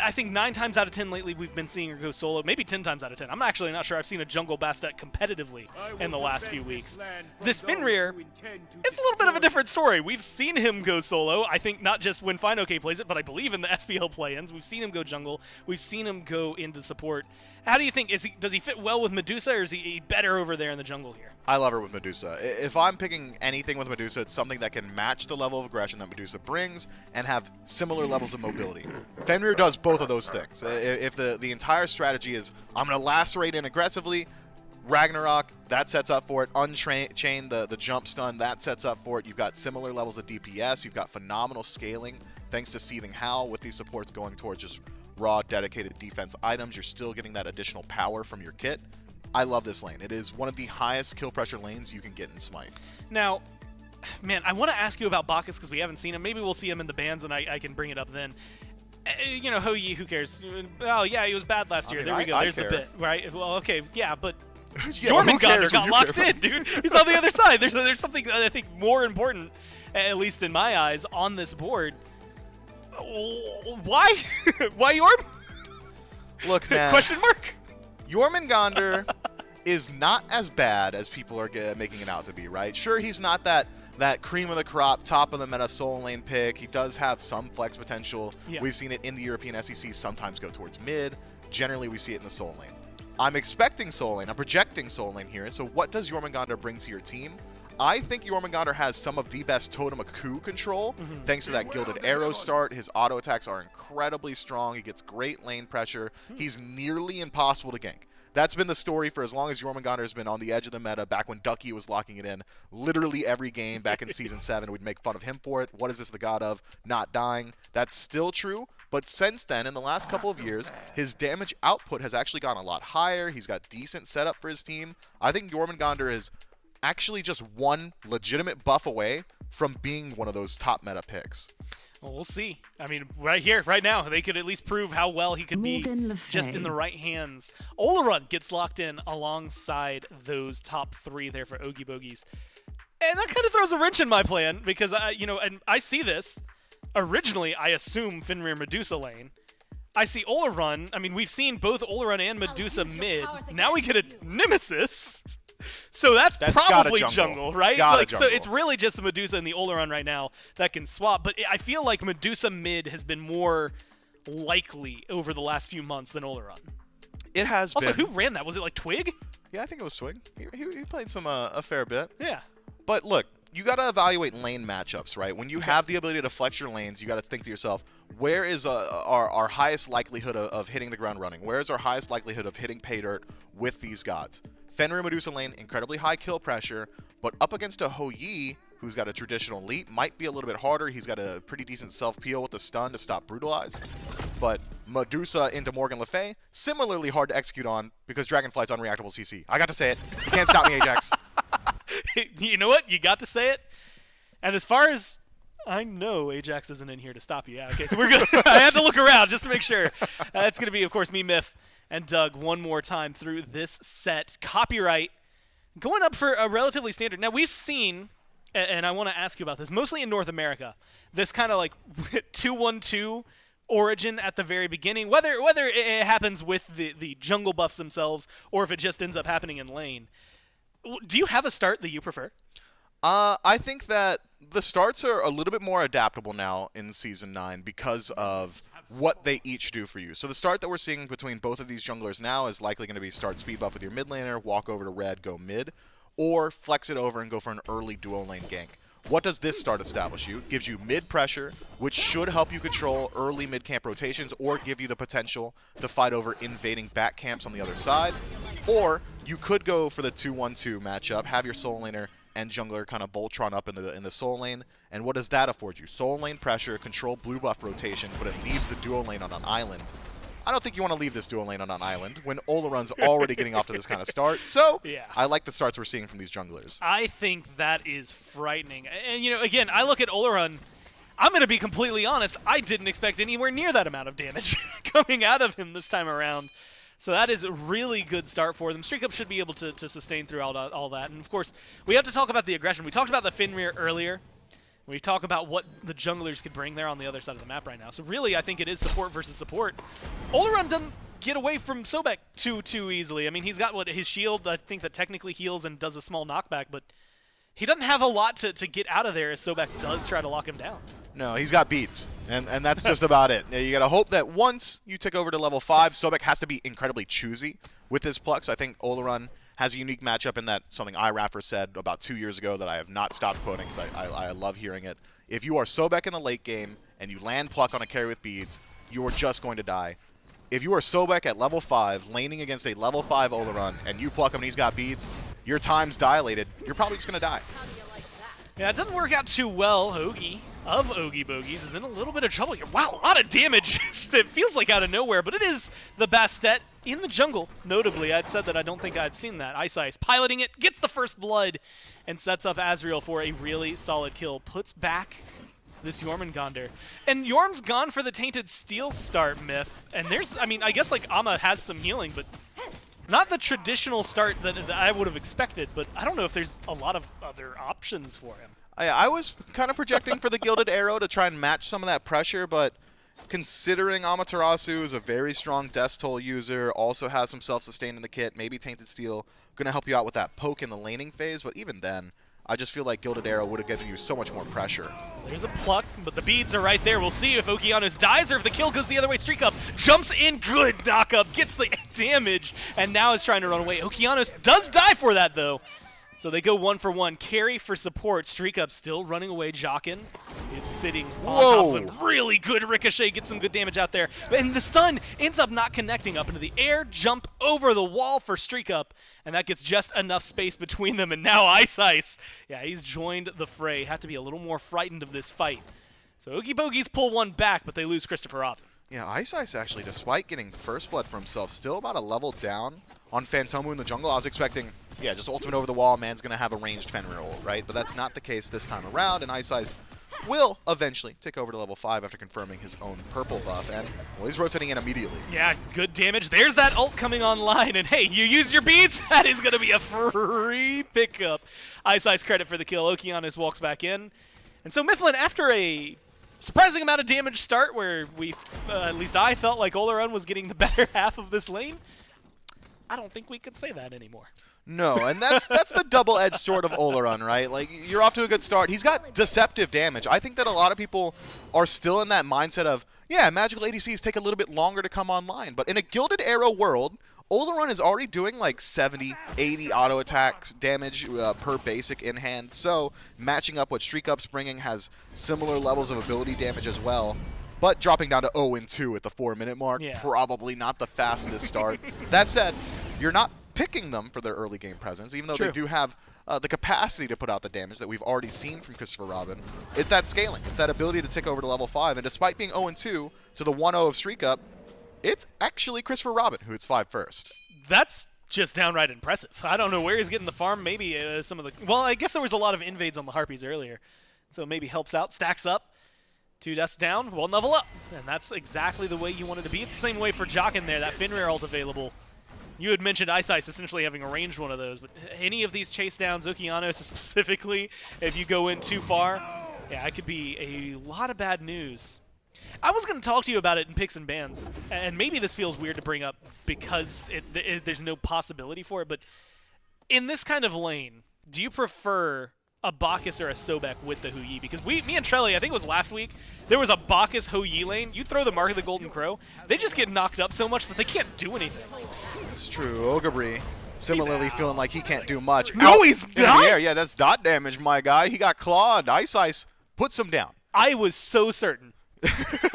H: I think 9 times out of 10 lately we've been seeing her go solo, maybe 10 times out of 10. I'm actually not sure I've seen a jungle Bastet competitively in the last few weeks. This Fenrir, it's a little bit of a different story. We've seen him go solo, I think not just when FineOK plays it, but I believe in the SPL play-ins. We've seen him go jungle. We've seen him go into support. How do you think, does he fit well with Medusa, or is he better over there in the jungle here?
I: I love her with Medusa. If I'm picking anything with Medusa, it's something that can match the level of aggression that Medusa brings and have similar levels of mobility. Fenrir does both of those things. If the entire strategy is, I'm going to lacerate in aggressively, Ragnarok, that sets up for it. Unchain, the jump stun, that sets up for it. You've got similar levels of DPS. You've got phenomenal scaling thanks to Seething Howl with these supports going towards just raw, dedicated defense items. You're still getting that additional power from your kit. I love this lane. It is one of the highest kill pressure lanes you can get in Smite.
H: Now, man, I want to ask you about Bacchus because we haven't seen him. Maybe we'll see him in the bans and I can bring it up then. You know, Hou-Yi, who cares? Oh, yeah, he was bad last year. There we go. There's the bit, right? Well, okay, yeah, but Jormungandr got locked in, dude. He's on the other side. There's something that I think more important, at least in my eyes, on this board. Why? Why Jorm?
I: Look, man.
H: Question mark?
I: Jormungandr is not as bad as people are making it out to be, right? Sure, he's not that cream of the crop, top of the meta solo lane pick. He does have some flex potential. Yeah. We've seen it in the European SEC sometimes go towards mid. Generally, we see it in the solo lane. I'm expecting solo lane. I'm projecting solo lane here. So what does Jormungandr bring to your team? I think Jormungandr has some of the best Totem Aku control, thanks to that Gilded Arrow start. His auto attacks are incredibly strong. He gets great lane pressure. He's nearly impossible to gank. That's been the story for as long as Jormungandr's been on the edge of the meta, back when Ducky was locking it in. Literally every game back in Season 7, we'd make fun of him for it. What is this the god of? Not dying. That's still true, but since then, in the last couple of years, his damage output has actually gone a lot higher. He's got decent setup for his team. I think Jormungandr is actually just one legitimate buff away from being one of those top meta picks.
H: Well, we'll see. I mean, right here, right now, they could at least prove how well he could be just in the right hands. Olorun gets locked in alongside those top 3 there for Oogie Bogies. And that kind of throws a wrench in my plan because, and I see this. Originally, I assume Fenrir Medusa lane. I see Olorun. I mean, we've seen both Olorun and Medusa mid. Now we get a Nemesis. So that's probably jungle, right? So it's really just the Medusa and the Olorun right now that can swap. But I feel like Medusa mid has been more likely over the last few months than Olorun.
I: It has
H: also,
I: been.
H: who ran that? Was it like Twig?
I: Yeah, I think it was Twig. He played some a fair bit.
H: Yeah.
I: But look, you got to evaluate lane matchups, right? When you have the ability to flex your lanes, you got to think to yourself, where is our highest likelihood of hitting the ground running? Where is our highest likelihood of hitting pay dirt with these gods? Fenrir Medusa lane, incredibly high kill pressure, but up against a Ho Yi, who's got a traditional leap, might be a little bit harder. He's got a pretty decent self-peel with the stun to stop Brutalize. But Medusa into Morgan Le Fay, similarly hard to execute on because Dragonflight's unreactable CC. I got to say it. You can't stop me, Ajax.
H: You know what? You got to say it. And as far as I know, Ajax isn't in here to stop you. Yeah, okay, so we're good. I had to look around just to make sure. It's going to be, of course, me, Myth, and Doug one more time through this set. Copyright going up for a relatively standard. Now, we've seen, and I want to ask you about this, mostly in North America, this kind of like 2-1-2 origin at the very beginning, whether it happens with the jungle buffs themselves or if it just ends up happening in lane. Do you have a start that you prefer?
I: I think that the starts are a little bit more adaptable now in Season 9 because of what they each do for you. So the start that we're seeing between both of these junglers now is likely going to be start speed buff with your mid laner, walk over to red, go mid, or flex it over and go for an early duo lane gank. What does this start establish you? It gives you mid pressure, which should help you control early mid camp rotations or give you the potential to fight over invading back camps on the other side. Or you could go for the 2-1-2 matchup, have your soul laner and jungler kind of Voltron up in the soul lane. And what does that afford you? Soul lane pressure, control blue buff rotations, but it leaves the duo lane on an island. I don't think you want to leave this duo lane on an island when Olorun's already getting off to this kind of start. So
H: yeah.
I: I like the starts we're seeing from these junglers.
H: I think that is frightening. And, again, I look at Olorun. I'm going to be completely honest. I didn't expect anywhere near that amount of damage coming out of him this time around. So that is a really good start for them. Streak Up should be able to sustain throughout all that. And, of course, we have to talk about the aggression. We talked about the Fenrir earlier. We talk about what the junglers could bring there on the other side of the map right now. So really, I think it is support versus support. Olorun doesn't get away from Sobek too easily. I mean, he's got his shield, I think, that technically heals and does a small knockback, but he doesn't have a lot to get out of there as Sobek does try to lock him down.
I: No, he's got beats, and that's just about it. You got to hope that once you take over to level 5, Sobek has to be incredibly choosy with his Plux. I think Olorun has a unique matchup in that something iRaffer said about 2 years ago that I have not stopped quoting because I love hearing it. If you are Sobek in the late game and you land Pluck on a carry with beads, you are just going to die. If you are Sobek at level 5, laning against a level 5 Olorun, and you pluck him and he's got beads, your time's dilated. You're probably just going to die.
H: Yeah, it doesn't work out too well. Oogie of Oogie Bogies is in a little bit of trouble here. Wow, a lot of damage. It feels like out of nowhere, but it is the Bastet in the jungle. Notably, I'd said that I don't think I'd seen that. Ice piloting it, gets the first blood, and sets up Azrael for a really solid kill. Puts back this Jormungandr. And Yorm's gone for the Tainted Steel start, Myth. And there's, I guess like Amma has some healing, but not the traditional start that I would have expected, but I don't know if there's a lot of other options for him.
I: I was kind of projecting for the Gilded Arrow to try and match some of that pressure, but considering Amaterasu is a very strong Death Toll user, also has some self-sustain in the kit, maybe Tainted Steel going to help you out with that poke in the laning phase, but even then, I just feel like Gilded Arrow would have given you so much more pressure.
H: There's a pluck, but the beads are right there. We'll see if Okeanos dies or if the kill goes the other way. Streak Up jumps in, good knock up, gets the damage, and now is trying to run away. Okeanos does die for that, though. So they go 1-for-1. Carry for support. Streak Up still running away. Jockin is sitting on top of a really good ricochet. Gets some good damage out there. And the stun ends up not connecting up into the air. Jump over the wall for Streak Up. And that gets just enough space between them. And now Ice, yeah, he's joined the fray. Have to be a little more frightened of this fight. So Oogie Bogies pull one back, but they lose Christopher Robin.
I: Yeah, Ice actually, despite getting first blood for himself, still about a level down on Phantomu in the jungle. I was expecting, yeah, just ultimate over the wall, man's going to have a ranged Fenrir ult, right? But that's not the case this time around, and Ice will eventually take over to level 5 after confirming his own purple buff, and well, he's rotating in immediately.
H: Yeah, good damage. There's that ult coming online, and hey, you used your beads? That is going to be a free pickup. Ice credit for the kill. Okeanos walks back in. And so Mifflin, after a surprising amount of damage start where we, at least I felt like Oleron was getting the better half of this lane, I don't think we could say that anymore.
I: No, and that's the double-edged sword of Oleron, right? Like, you're off to a good start. He's got deceptive damage. I think that a lot of people are still in that mindset of, yeah, magical ADCs take a little bit longer to come online. But in a Gilded Arrow world, Oleron is already doing like 70, 80 auto attacks damage per basic in hand. So matching up what Streak Up's bringing has similar levels of ability damage as well. But dropping down to 0-2 at the 4-minute mark, probably not the fastest start. That said, you're not picking them for their early game presence, even though they do have the capacity to put out the damage that we've already seen from Christopher Robin. It's that scaling. It's that ability to tick over to level 5. And despite being 0-2 to the 1-0 of Streak Up, it's actually Christopher Robin who hits 5 first.
H: That's just downright impressive. I don't know where he's getting the farm. Maybe some of the... Well, I guess there was a lot of invades on the Harpies earlier, so maybe helps out. Stacks up. 2 deaths down, 1 level up. And that's exactly the way you wanted to be. It's the same way for Jockin there. That Fenrir ult available. You had mentioned Ice essentially having arranged one of those, but any of these chase downs, Okeanos specifically, if you go in too far, yeah, it could be a lot of bad news. I was going to talk to you about it in picks and bans, and maybe this feels weird to bring up because there's no possibility for it, but in this kind of lane, do you prefer a Bacchus or a Sobek with the Hu Yi? Because me and Trelly, I think it was last week, there was a Bacchus Hu Yi lane. You throw the Mark of the Golden Crow, they just get knocked up so much that they can't do anything.
I: It's true. Ogabri similarly feeling like he can't do much.
H: No, he's not!
I: Yeah, that's dot damage, my guy. He got clawed. Ice puts him down.
H: I was so certain.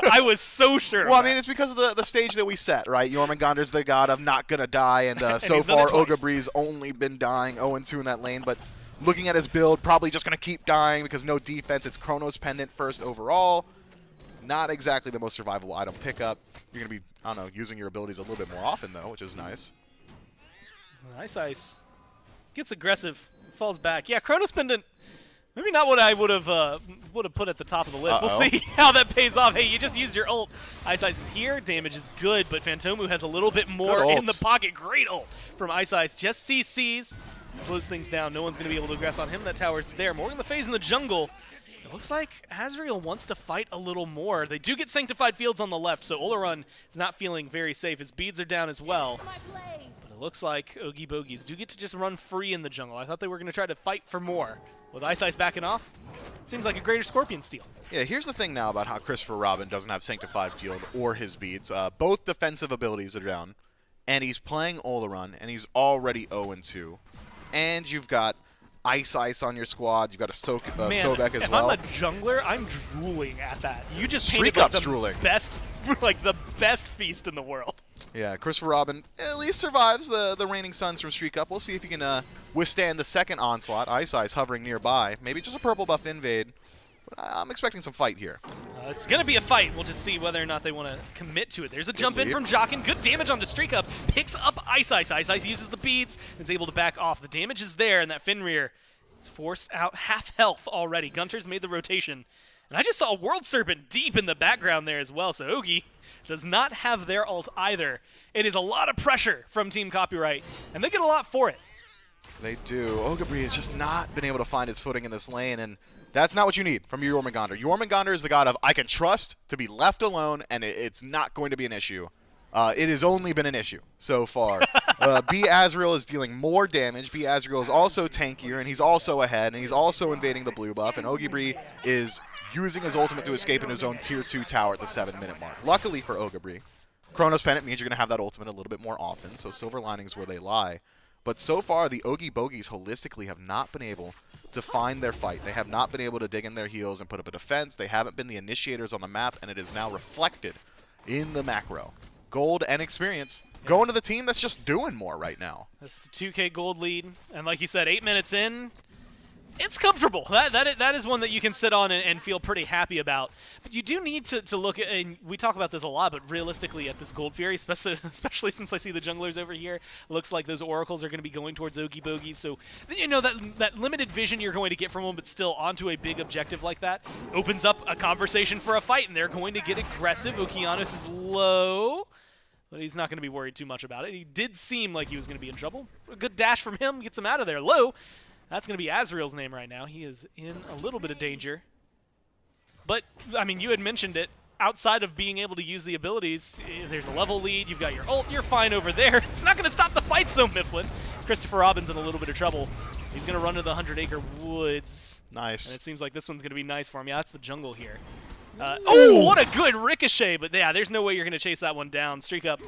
H: I was so sure.
I: Well, I mean, it's because of the stage that we set, right? Jormungandr's the god of not gonna die, and so far Ogabri's only been dying 0-2 in that lane, but looking at his build, probably just gonna keep dying because no defense. It's Chronos Pendant first overall. Not exactly the most survivable item pickup. You're gonna be, I don't know, using your abilities a little bit more often though, which is nice.
H: Ice gets aggressive, falls back. Yeah, Chronos Pendant. Maybe not what I would have put at the top of the list. We'll see how that pays off. Hey, you just used your ult. Ice is here. Damage is good, but Phantomu has a little bit more in the pocket. Great ult from Ice. Just CCs. Slows things down. No one's going to be able to aggress on him. That tower's there. Morgan Le Fay's in the jungle. It looks like Azrael wants to fight a little more. They do get Sanctified Fields on the left, so Oleron is not feeling very safe. His beads are down as well. But it looks like Oogie Bogies do get to just run free in the jungle. I thought they were going to try to fight for more. With Ice backing off, it seems like a greater Scorpion steal.
I: Yeah, here's the thing now about how Christopher Robin doesn't have Sanctified Field or his beads. Both defensive abilities are down, and he's playing Oleron, and he's already 0-2. And you've got Ice on your squad. You've got a Sobek as well.
H: If I'm a jungler, I'm drooling at that. You just painted like the best feast in the world.
I: Yeah, Christopher Robin at least survives the Reigning Suns from Streak Up. We'll see if he can withstand the second onslaught. Ice hovering nearby. Maybe just a purple buff invade. But I'm expecting some fight here.
H: It's going to be a fight. We'll just see whether or not they want to commit to it. There's a jump in from Jockin. Good damage onto Streak Up. Picks up Ice. Ice uses the beads. Is able to back off. The damage is there, and that Fenrir is forced out half health already. Gunter's made the rotation. And I just saw World Serpent deep in the background there as well. So Oogie does not have their ult either. It is a lot of pressure from Team Copyright, and they get a lot for it.
I: They do. Ogabri has just not been able to find his footing in this lane, and that's not what you need from your Jormungandr. Jormungandr is the god of I can trust to be left alone, and it's not going to be an issue. It has only been an issue so far. B. Azrael is dealing more damage. B. Azrael is also tankier, and he's also ahead, and he's also invading the blue buff, and Ogabri is using his ultimate to escape in his own tier 2 tower at the 7-minute mark. Luckily for Ogabri, Chronos Pendant means you're going to have that ultimate a little bit more often, so silver linings where they lie. But so far, the Oogie Bogies holistically have not been able to find their fight. They have not been able to dig in their heels and put up a defense. They haven't been the initiators on the map, and it is now reflected in the macro. Gold and experience going to the team that's just doing more right now.
H: That's the 2K gold lead. And like you said, 8 minutes in, it's comfortable. That is one that you can sit on and feel pretty happy about. But you do need to look at, and we talk about this a lot, but realistically at this Gold Fury, especially since I see the junglers over here, looks like those oracles are going to be going towards Oogie Bogies. So, you know, that limited vision you're going to get from them, but still onto a big objective like that, opens up a conversation for a fight, and they're going to get aggressive. Okeanos is low, but he's not going to be worried too much about it. He did seem like he was going to be in trouble. A good dash from him gets him out of there. Low. That's going to be Azriel's name right now. He is in a little bit of danger. But, I mean, you had mentioned it. Outside of being able to use the abilities, there's a level lead. You've got your ult. You're fine over there. It's not going to stop the fights, though, Mifflin. Christopher Robin's in a little bit of trouble. He's going to run to the 100-acre woods.
I: Nice.
H: And it seems like this one's going to be nice for him. Yeah, that's the jungle here. Oh, what a good ricochet. But, yeah, there's no way you're going to chase that one down. Streak up.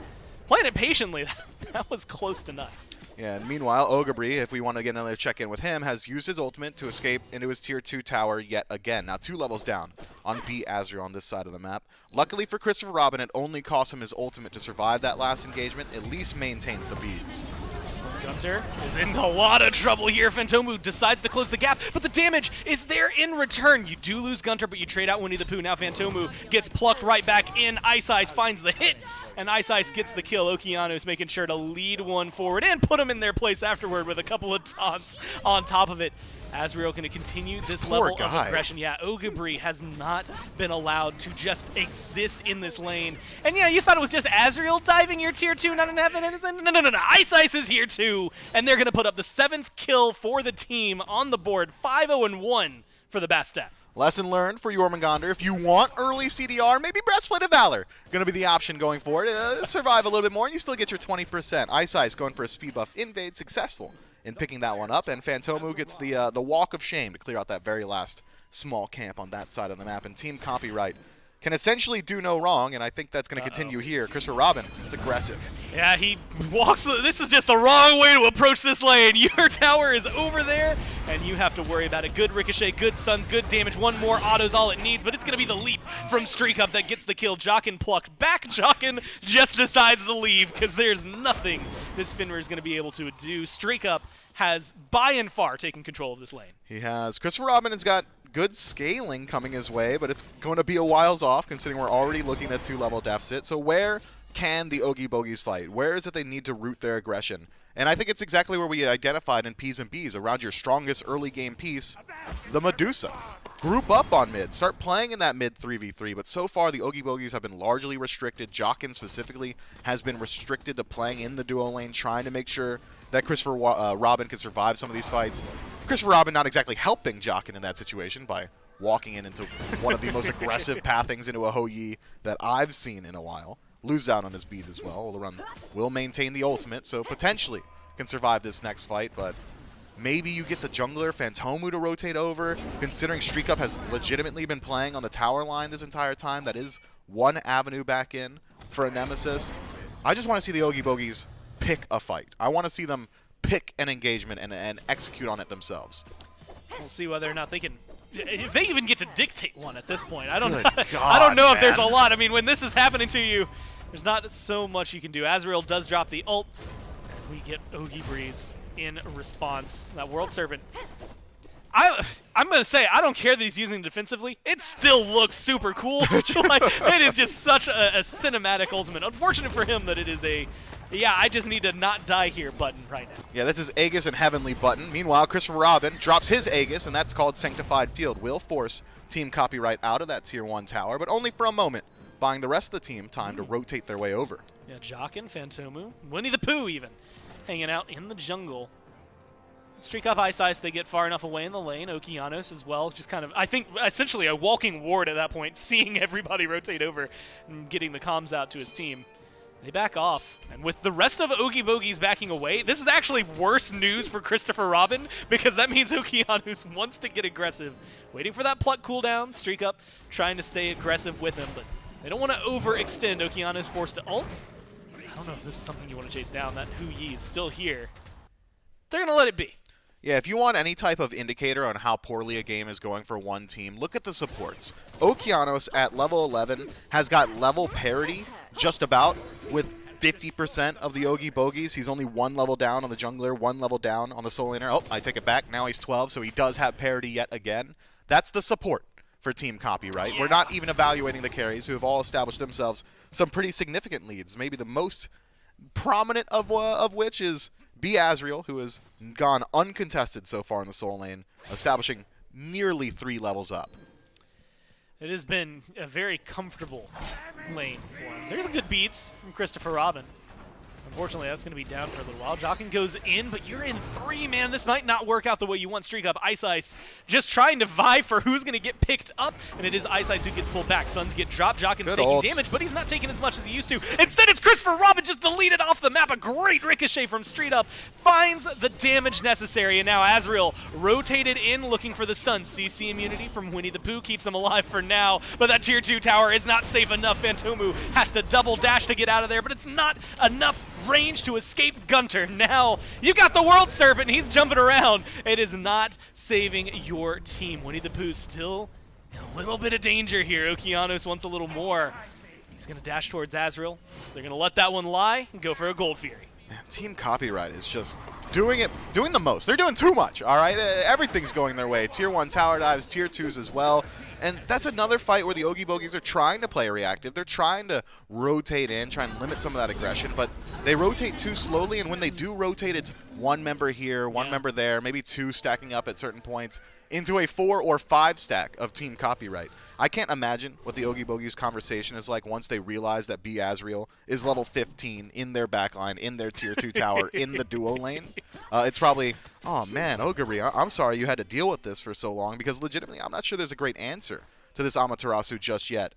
H: Playing it patiently. That was close to nuts.
I: Yeah, and meanwhile, Ogabri, if we want to get another check-in with him, has used his ultimate to escape into his Tier 2 tower yet again. Now 2 levels down on B Azriel on this side of the map. Luckily for Christopher Robin, it only cost him his ultimate to survive that last engagement. At least maintains the beads.
H: Gunter is in a lot of trouble here. Fantomu decides to close the gap, but the damage is there in return. You do lose Gunter, but you trade out Winnie the Pooh. Now Fantomu gets plucked right back in. Ice Ice finds the hit, and Ice Ice gets the kill. Okeanos making sure to lead one forward and put him in their place afterward with a couple of taunts on top of it. Azriel going to continue this level of aggression. Yeah, Ogabri has not been allowed to just exist in this lane. And yeah, you thought it was just Azriel diving your Tier 2, not an Evan. No. Ice Ice is here too. And they're going to put up the 7th kill for the team on the board. 5-0-1 for the Bastet.
I: Lesson learned for Jormungandr. If you want early CDR, maybe Breastplate of Valor going to be the option going forward. Survive a little bit more, and you still get your 20%. Ice Ice going for a speed buff invade, successful in picking that one up, and Fantomu gets the walk of shame to clear out that very last small camp on that side of the map. And Team Copyright can essentially do no wrong, and I think that's going to continue here. Christopher Robin, it's aggressive.
H: Yeah, he walks. This is just the wrong way to approach this lane. Your tower is over there, and you have to worry about a good ricochet, good stuns, good damage. One more auto's all it needs, but it's going to be the leap from Streak Up that gets the kill. Jockin plucked back. Jockin just decides to leave because there's nothing this Finver is going to be able to do. Streak Up has by and far taken control of this lane.
I: He has. Christopher Robin has got good scaling coming his way, but it's going to be a whiles off considering we're already looking at 2-level deficit. So where can the Oogie Bogies fight? Where is it they need to root their aggression? And I think it's exactly where we identified in P's and B's, around your strongest early game piece, the Medusa. Group up on mid. Start playing in that mid 3v3, but so far the Oogie Bogies have been largely restricted. Jockin specifically has been restricted to playing in the duo lane, trying to make sure that Christopher Robin can survive some of these fights. Christopher Robin not exactly helping Jockin in that situation by walking into one of the most aggressive pathings into a Ho Yi that I've seen in a while. Lose out on his beat as well. Ulrun will maintain the ultimate, so potentially can survive this next fight, but maybe you get the jungler Fantomu to rotate over, considering Streak Up has legitimately been playing on the tower line this entire time. That is one avenue back in for a Nemesis. I just want to see the Oogie Bogies pick a fight. I want to see them pick an engagement and execute on it themselves.
H: We'll see whether or not they can, if they even get to dictate one at this point. I don't know.
I: God,
H: I don't know if
I: man.
H: there's a lot. I mean, when this is happening to you, there's not so much you can do. Azriel does drop the ult. We get Oogie Breeze in response. That World Serpent. I'm going to say, I don't care that he's using it defensively. It still looks super cool. Like, it is just such a cinematic ultimate. Unfortunate for him that it is a, yeah, I just need to not die here button right now.
I: Yeah, this is Aegis and Heavenly button. Meanwhile, Christopher Robin drops his Aegis, and that's called Sanctified Field. Will force Team Copyright out of that Tier 1 tower, but only for a moment, buying the rest of the team time to rotate their way over.
H: Yeah, Jockin, Fantomu, Winnie the Pooh even, hanging out in the jungle. Streak Up Ice Ice, they get far enough away in the lane. Okeanos as well, just kind of, I think, essentially a walking ward at that point, seeing everybody rotate over and getting the comms out to his team. They back off, and with the rest of Oogie Bogies backing away, this is actually worse news for Christopher Robin, because that means Okeanos wants to get aggressive. Waiting for that pluck cooldown, Streak Up trying to stay aggressive with him, but they don't want to overextend. Okeanos forced to ult. I don't know if this is something you want to chase down. That Hu Yi is still here. they're going to let it be.
I: Yeah, if you want any type of indicator on how poorly a game is going for one team, look at the supports. Okeanos at level 11 has got level parity just about with 50% of the Ogie Bogies. He's only 1 level down on the jungler, 1 level down on the soul laner. Oh, I take it back. Now he's 12, so he does have parity yet again. That's the support for Team Copyright. We're not even evaluating the carries, who have all established themselves some pretty significant leads. Maybe the most prominent of which is Azriel, who has gone uncontested so far in the soul lane, establishing nearly 3 levels up.
H: It has been a very comfortable lane for him. There's a good beats from Christopher Robin. Unfortunately, that's going to be down for a little while. Jockin goes in, but you're in 3, man. This might not work out the way you want. Streak up. Ice just trying to vie for who's going to get picked up, and it is Ice who gets pulled back. Suns get dropped. Jockin's taking damage, but he's not taking as much as he used to. Instead, it's Christopher Robin just deleted off the map. A great ricochet from Street Up finds the damage necessary, and now Azriel rotated in looking for the stun. CC immunity from Winnie the Pooh keeps him alive for now, but that tier 2 tower is not safe enough. Phantomu has to double dash to get out of there, but it's not enough range to escape Gunter. Now you got the World Serpent, and he's jumping around. It is not saving your team. Winnie the Pooh still in a little bit of danger here. Okeanos wants a little more. He's going to dash towards Azriel. They're going to let that one lie and go for a Gold Fury.
I: Man, Team Copyright is just doing the most. They're doing too much, all right? Everything's going their way. Tier 1 tower dives, tier 2s as well. And that's another fight where the Ogie Bogies are trying to play reactive. They're trying to rotate in, try and limit some of that aggression, but they rotate too slowly, and when they do rotate, it's 1 member here, 1 member there, maybe 2 stacking up at certain points into a 4 or 5 stack of Team Copyright. I can't imagine what the Ogie Bogies conversation is like once they realize that Azriel is level 15 in their backline, in their tier 2 tower, in the duo lane. It's probably, oh man, Ogre, I'm sorry you had to deal with this for so long, because legitimately I'm not sure there's a great answer to this Amaterasu just yet.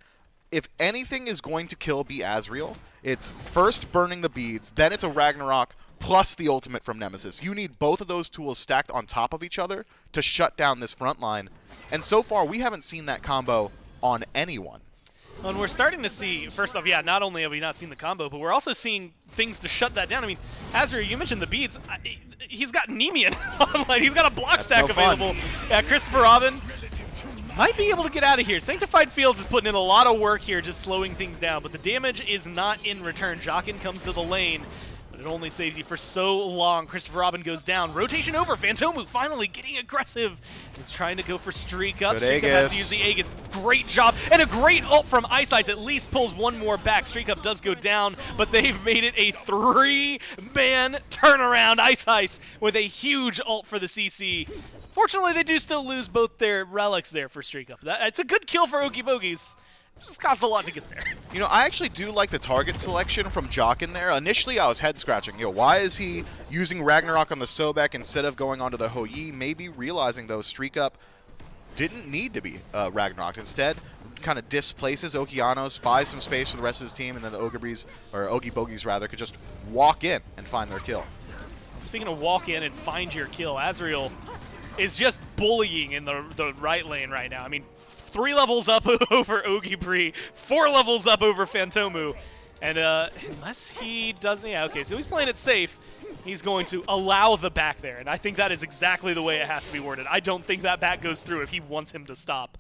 I: If anything is going to kill Azriel, it's first burning the beads, then it's a Ragnarok, plus the ultimate from Nemesis. You need both of those tools stacked on top of each other to shut down this front line. And so far, we haven't seen that combo on anyone.
H: And we're starting to see, first off, yeah, not only have we not seen the combo, but we're also seeing things to shut that down. I mean, Azriel, you mentioned the beads. He's got Nemean online. He's got a block stack available. Yeah, Christopher Robin might be able to get out of here. Sanctified Fields is putting in a lot of work here, just slowing things down, but the damage is not in return. Jockin comes to the lane, but it only saves you for so long. Christopher Robin goes down. Rotation over. Phantomu finally getting aggressive. He's trying to go for Streak Up. Streak Up has to use the Aegis. Great job. And a great ult from Ice. At least pulls 1 more back. Streak Up does go down, but they've made it a 3-man turnaround. Ice with a huge ult for the CC. Fortunately, they do still lose both their relics there for Streak Up. It's a good kill for Ogie Bogies. Just cost a lot to get there.
I: You know, I actually do like the target selection from Jock in there. Initially, I was head-scratching. You know, why is he using Ragnarok on the Sobek instead of going onto the Hou Yi? Maybe realizing, though, Streak Up didn't need to be Ragnarok. Instead, kind of displaces Okeanos, buys some space for the rest of his team, and then the Ogie Bogies, rather, could just walk in and find their kill.
H: Speaking of walk in and find your kill, Azriel is just bullying in the right lane right now. I mean, 3 levels up over Ogie Bree, 4 levels up over Phantomu, and unless he doesn't, yeah, okay, so he's playing it safe. He's going to allow the back there, and I think that is exactly the way it has to be worded. I don't think that back goes through if he wants him to stop.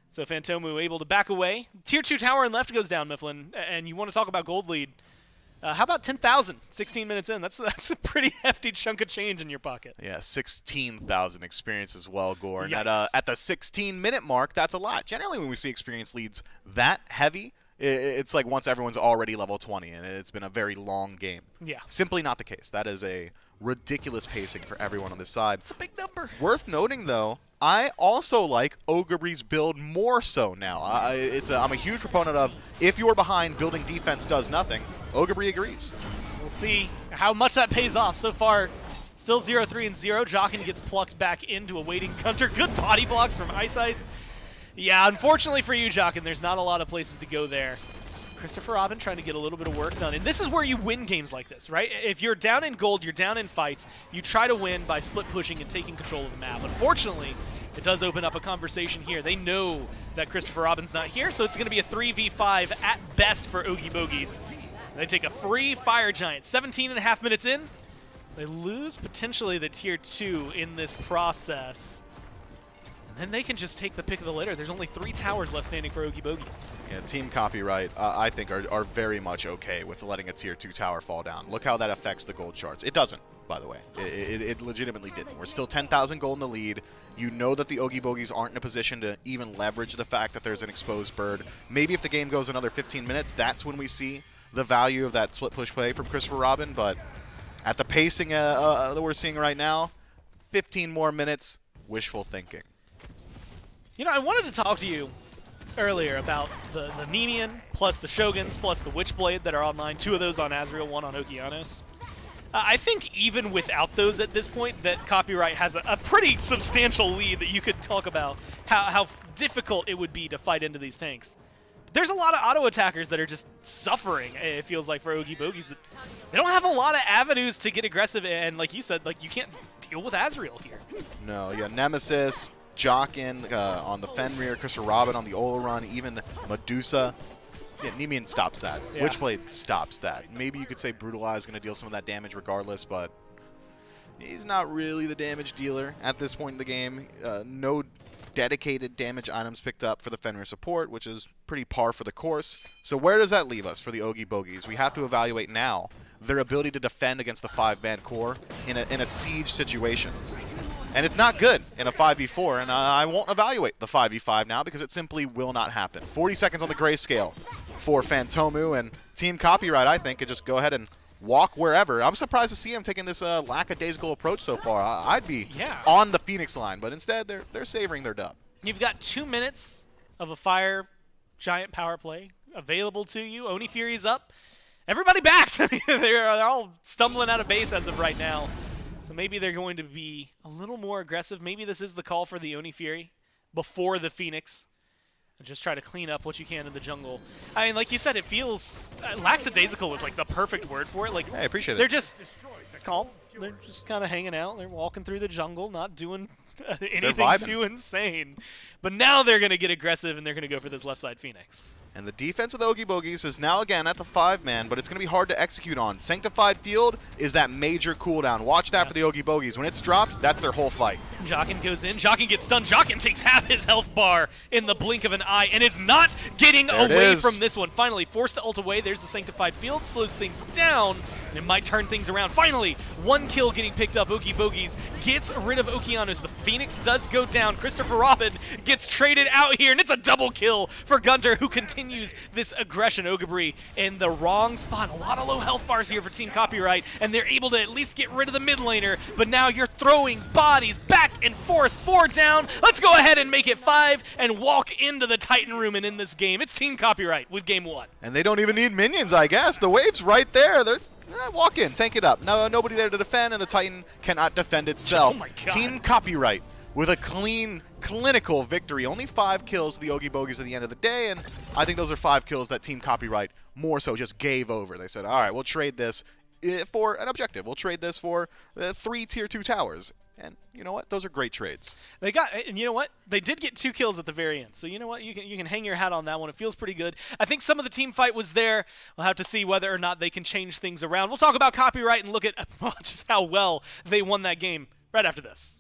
H: So Phantomu able to back away. Tier 2 tower and left goes down, Mifflin, and you want to talk about gold lead. How about 10,000? 16 minutes in. That's a pretty hefty chunk of change in your pocket.
I: Yeah, 16,000 experience as well, Gore. And at the 16-minute mark, that's a lot. Generally, when we see experience leads that heavy, it's like once everyone's already level 20, and it's been a very long game.
H: Yeah.
I: Simply not the case. That is a ridiculous pacing for everyone on this side.
H: It's a big number.
I: Worth noting, though, I also like Ogre's build more so now. I'm a huge proponent of, if you're behind, building defense does nothing. Ogre agrees.
H: We'll see how much that pays off. So far, still 0-3 and 0. Jockin gets plucked back into a waiting Gunter. Good body blocks from Ice. Yeah, unfortunately for you, Jockin, there's not a lot of places to go there. Christopher Robin trying to get a little bit of work done. And this is where you win games like this, right? If you're down in gold, you're down in fights, you try to win by split pushing and taking control of the map. Unfortunately, it does open up a conversation here. They know that Christopher Robin's not here, so it's going to be a 3v5 at best for Ogie Bogies. They take a free Fire Giant. 17.5 minutes in. They lose potentially the tier 2 in this process. And then they can just take the pick of the litter. There's only 3 towers left standing for Okie Bogies.
I: Yeah, Team Copyright, I think, are very much okay with letting a tier 2 tower fall down. Look how that affects the gold charts. It doesn't, by the way. It legitimately didn't. We're still 10,000 gold in the lead. You know that the Ogie Bogies aren't in a position to even leverage the fact that there's an exposed bird. Maybe if the game goes another 15 minutes, that's when we see the value of that split push play from Christopher Robin. But at the pacing that we're seeing right now, 15 more minutes, wishful thinking.
H: You know, I wanted to talk to you earlier about the Nemean, plus the Shoguns, plus the Witchblade that are online. 2 of those on Azrael, 1 on Okeanos. I think even without those at this point, that Copyright has a pretty substantial lead that you could talk about how difficult it would be to fight into these tanks. There's a lot of auto attackers that are just suffering, it feels like, for Ogie Bogies. That they don't have a lot of avenues to get aggressive, and like you said, like you can't deal with Azrael here.
I: No, yeah, Nemesis, Jockin on the Fenrir, Christopher Robin on the Ola run, even Medusa. Yeah, Nemean stops that.
H: Yeah.
I: Witchblade stops that. Maybe you could say Brutalize is going to deal some of that damage regardless, but he's not really the damage dealer at this point in the game. No dedicated damage items picked up for the Fenrir support, which is pretty par for the course. So where does that leave us for the Ogie Bogies? We have to evaluate now their ability to defend against the 5-man core in a siege situation. And it's not good in a 5v4, and I won't evaluate the 5v5 now because it simply will not happen. 40 seconds on the grayscale for Phantomu, and Team Copyright, I think, could just go ahead and walk wherever. I'm surprised to see him taking this lackadaisical approach so far. I'd be on the Phoenix line, but instead they're savoring their dub.
H: You've got 2 minutes of a Fire Giant power play available to you. Oni Fury's up. Everybody backed. they're all stumbling out of base as of right now. So maybe they're going to be a little more aggressive. Maybe this is the call for the Oni Fury before the Phoenix. And just try to clean up what you can in the jungle. I mean, like you said, it feels... lackadaisical was like the perfect word for it. Like,
I: hey, I appreciate it.
H: They're just calm. They're just kind of hanging out. They're walking through the jungle, not doing anything too insane. But now they're going to get aggressive, and they're going to go for this left side Phoenix.
I: And the defense of the Ogie Bogies is now again at the 5-man, but it's going to be hard to execute on. Sanctified Field is that major cooldown. Watch that for the Ogie Bogies. When it's dropped, that's their whole fight.
H: Jockin goes in. Jockin gets stunned. Jockin takes half his health bar in the blink of an eye and is not getting away from this one. Finally, forced to ult away. There's the Sanctified Field. Slows things down, and it might turn things around. Finally, 1 kill getting picked up. Ogie Bogies gets rid of Okeanos. The Phoenix does go down. Christopher Robin gets traded out here, and it's a double kill for Gunter, who continues this aggression. Ogabri in the wrong spot. A lot of low health bars here for Team Copyright, and they're able to at least get rid of the mid laner, but now you're throwing bodies back and forth. 4 down. Let's go ahead and make it 5 and walk into the Titan room and in this game. It's Team Copyright with game 1.
I: And they don't even need minions, I guess. The wave's right there. They're walk in, tank it up. No, nobody there to defend, and the Titan cannot defend itself.
H: Oh my God.
I: Team Copyright with a clean, clinical victory. Only 5 kills to the Ogie Bogies at the end of the day, and I think those are 5 kills that Team Copyright more so just gave over. They said, all right, we'll trade this for an objective. We'll trade this for 3 tier 2 towers. And you know what? Those are great trades.
H: They got, and you know what? They did get 2 kills at the very end. So you know what? You can hang your hat on that one. It feels pretty good. I think some of the team fight was there. We'll have to see whether or not they can change things around. We'll talk about Copyright and look at just how well they won that game right after this.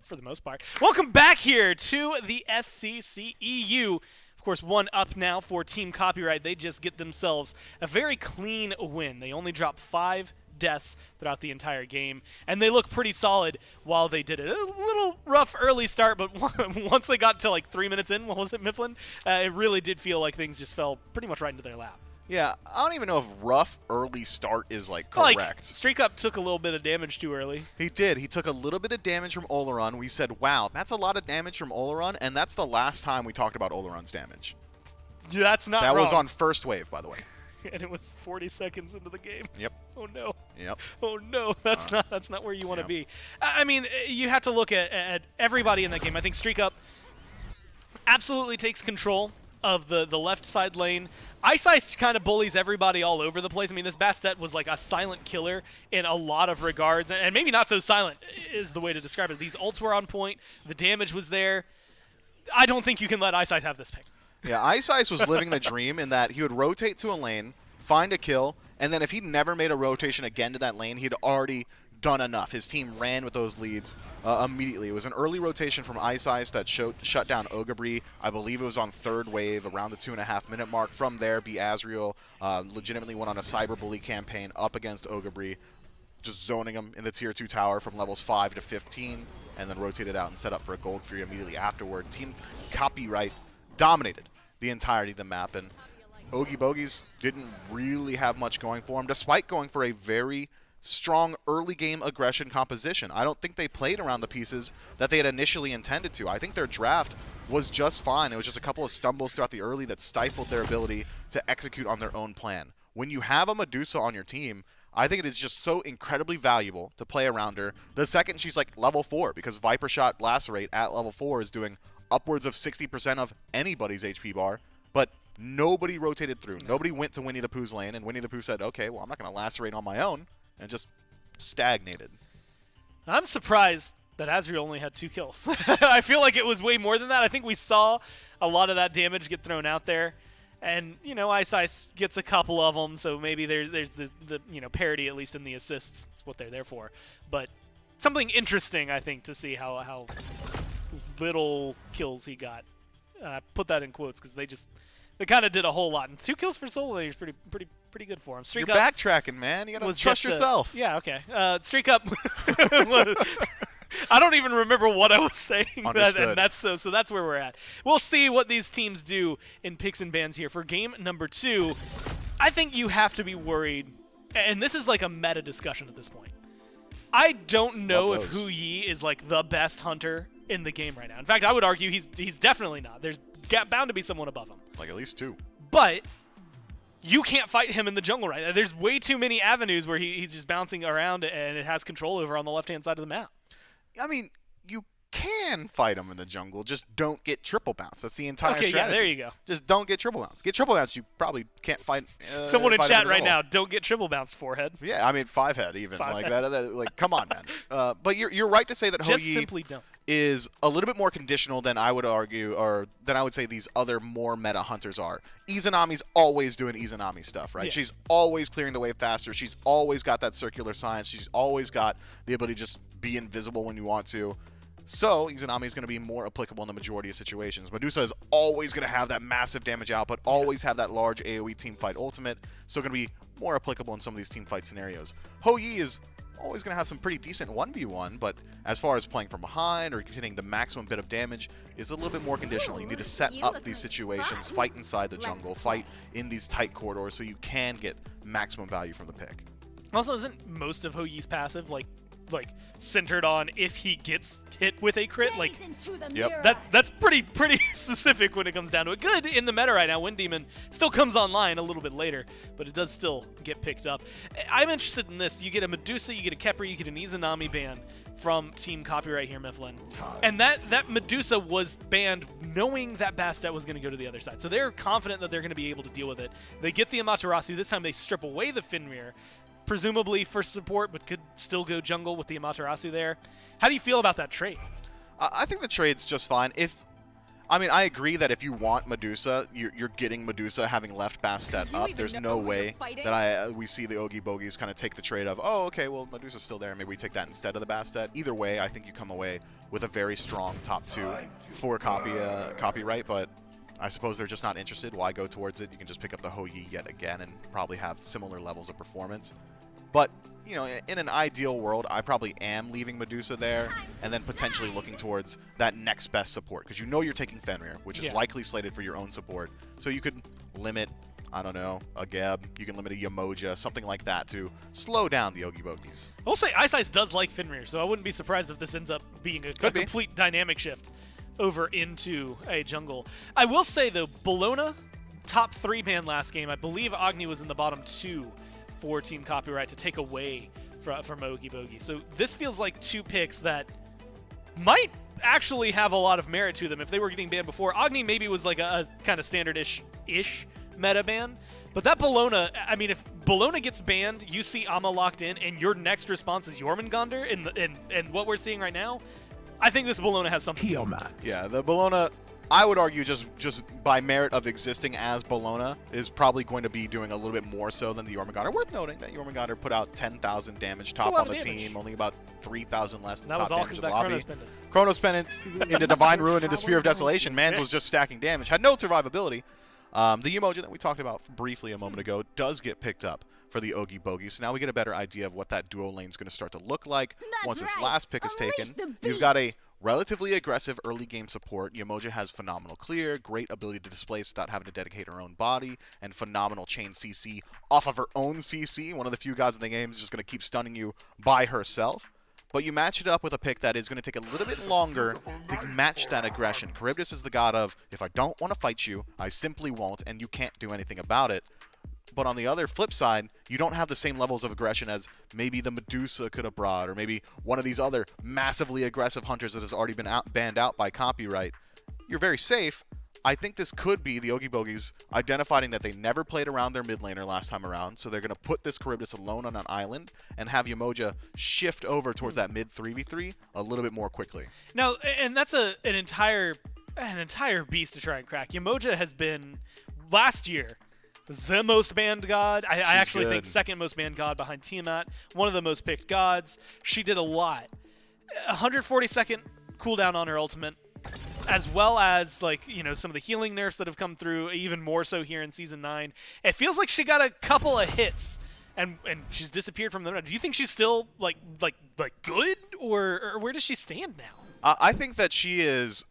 H: for the most part. Welcome back here to the SCCEU. Of course, one up now for Team Copyright. They just get themselves a very clean win. They only dropped 5 deaths throughout the entire game, and they look pretty solid while they did it. A little rough early start, but once they got to like 3 minutes in, what was it, Mifflin? It really did feel like things just fell pretty much right into their lap.
I: Yeah, I don't even know if rough early start is like correct.
H: Like, Streak Up took a little bit of damage too early.
I: He did. He took a little bit of damage from Oleron. We said, wow, that's a lot of damage from Oleron, and that's the last time we talked about Oleron's damage.
H: Yeah, that's not
I: That
H: wrong.
I: was on first wave, by the way.
H: And it was 40 seconds into the game.
I: Yep.
H: Oh no.
I: Yep.
H: Oh no. That's not where you want to be. I mean, you have to look at everybody in that game. I think Streak Up absolutely takes control of the left side lane. Ice kind of bullies everybody all over the place. I mean, this Bastet was like a silent killer in a lot of regards, and maybe not so silent is the way to describe it. These ults were on point. The damage was there. I don't think you can let Ice have this pick.
I: Yeah, Ice was living the dream in that he would rotate to a lane, find a kill, and then if he never made a rotation again to that lane, he'd already done enough. His team ran with those leads immediately. It was an early rotation from Ice that shut down Ogabri. I believe it was on third wave around the 2.5-minute mark. From there, Azriel legitimately went on a cyber bully campaign up against Ogabri, just zoning him in the tier 2 tower from levels 5 to 15, and then rotated out and set up for a Gold Fury immediately afterward. Team Copyright dominated the entirety of the map, and Ogie Bogies didn't really have much going for him, despite going for a very strong early game aggression composition. I don't think they played around the pieces that they had initially intended to. I think their draft was just fine. It was just a couple of stumbles throughout the early that stifled their ability to execute on their own plan. When you have a Medusa on your team, I think it is just so incredibly valuable to play around her the second she's like level 4, because Viper Shot Lacerate at level 4 is doing upwards of 60% of anybody's HP bar, but nobody rotated through. Nobody went to Winnie the Pooh's lane, and Winnie the Pooh said, okay, well, I'm not going to lacerate on my own, and just stagnated. I'm
H: surprised that Azriel only had 2 kills. I feel like it was way more than that. I think we saw a lot of that damage get thrown out there, and, you know, Ice gets a couple of them, so maybe there's the you know, parity, at least in the assists. That's what they're there for. But something interesting, I think, to see how little kills he got. I put that in quotes because they kind of did a whole lot. And 2 kills for Solo is pretty good for him.
I: You're backtracking, man. You gotta trust yourself.
H: Yeah, okay. Streak Up. I don't even remember what I was saying. And that's so that's where we're at. We'll see what these teams do in picks and bans here for game number 2. I think you have to be worried, and this is like a meta discussion at this point. I don't know if Hu Yi is like the best hunter in the game right now. In fact, I would argue he's definitely not. There's bound to be someone above him.
I: Like at least 2.
H: But you can't fight him in the jungle right now. There's way too many avenues where he's just bouncing around and it has control over on the left-hand side of the map.
I: I mean, you can fight him in the jungle, just don't get triple bounce. That's the entire strategy.
H: Yeah, there you go.
I: Just don't get triple bounce. Get triple bounce, you probably can't fight.
H: Someone in chat right now, don't get triple bounced, forehead.
I: Yeah, I mean 5-head even like that. Like, come on, man. But you're right to say that
H: just
I: Hou Yi
H: simply don't.
I: Is a little bit more conditional than I would argue, or than I would say these other more meta hunters are. Izanami's always doing Izanami stuff, right?
H: Yeah.
I: She's always clearing the wave faster. She's always got that circular science. She's always got the ability to just be invisible when you want to. So Izanami is going to be more applicable in the majority of situations. Medusa is always going to have that massive damage output, always have that large AoE teamfight ultimate, so going to be more applicable in some of these teamfight scenarios. Hou Yi is always going to have some pretty decent 1v1, but as far as playing from behind or hitting the maximum bit of damage, it's a little bit more conditional. You need to set up these situations, fight inside the jungle, fight in these tight corridors so you can get maximum value from the pick.
H: Also, isn't most of Hou Yi's passive like centered on if he gets hit with a crit? Like,
I: yep.
H: That's pretty specific when it comes down to it. Good in the meta right now. Wind Demon still comes online a little bit later, but it does still get picked up. I'm interested in this. You get a Medusa, you get a Khepri, you get an Izanami ban from Team Copyright here, Mifflin. And that Medusa was banned knowing that Bastet was going to go to the other side. So they're confident that they're going to be able to deal with it. They get the Amaterasu. This time they strip away the Finmir, presumably for support, but could still go jungle with the Amaterasu there. How do you feel about that trade?
I: I think the trade's just fine. I mean, I agree that if you want Medusa, you're getting Medusa having left Bastet up. There's no way that we see the Oogie Bogies kind of take the trade of, oh, okay, well, Medusa's still there. Maybe we take that instead of the Bastet. Either way, I think you come away with a very strong top 2 for copyright, but I suppose they're just not interested. Why go towards it? You can just pick up the Ho-Yi yet again and probably have similar levels of performance. But, you know, in an ideal world, I probably am leaving Medusa there and then potentially looking towards that next best support. Because you know you're taking Fenrir, which is likely slated for your own support. So you could limit, I don't know, a Geb. You can limit a Yamoja, something like that to slow down the Oogie Bogies.
H: I will say Ice Ice does like Fenrir, so I wouldn't be surprised if this ends up being a complete dynamic shift over into a jungle. I will say, though, Bologna, top 3-man last game. I believe Agni was in the bottom 2 for Team Copyright to take away from Oogie Bogie. So this feels like 2 picks that might actually have a lot of merit to them if they were getting banned before. Agni maybe was like a kind of standard-ish meta ban, but that Bologna, I mean, if Bologna gets banned, you see Amma locked in, and your next response is Jormungandr, and what we're seeing right now, I think this Bologna has something to it.
I: Yeah, the Bologna, I would argue just by merit of existing as Bologna is probably going to be doing a little bit more so than the Jormungandr. Worth noting that Jormungandr put out 10,000 damage top on the team, only about 3,000 less than top damage in the lobby. Chronos Pendant into Divine Ruin into Spear of Desolation. Mans was just stacking damage, had no survivability. The Yamoja that we talked about briefly a moment ago does get picked up for the Oogie Bogie, so now we get a better idea of what that duo lane is going to start to look like once this last pick is taken. You've got a relatively aggressive early game support. Yamoja has phenomenal clear, great ability to displace without having to dedicate her own body, and phenomenal chain CC off of her own CC. One of the few gods in the game is just going to keep stunning you by herself. But you match it up with a pick that is going to take a little bit longer to match that aggression. Charybdis is the god of, if I don't want to fight you, I simply won't, and you can't do anything about it. But on the other flip side, you don't have the same levels of aggression as maybe the Medusa could have brought, or maybe one of these other massively aggressive hunters that has already been banned out by copyright. You're very safe. I think this could be the Oogie Bogies identifying that they never played around their mid laner last time around, so they're going to put this Charybdis alone on an island and have Yamoja shift over towards that mid 3v3 a little bit more quickly.
H: Now, and that's an entire beast to try and crack. Yamoja has been, last year, the most banned god. I actually think second most banned god behind Tiamat. One of the most picked gods. She did a lot. 140-second cooldown on her ultimate, as well as, like, you know, some of the healing nerfs that have come through, even more so here in Season 9. It feels like she got a couple of hits, and she's disappeared from them. Do you think she's still, like good, or where does she stand now?
I: I think that she is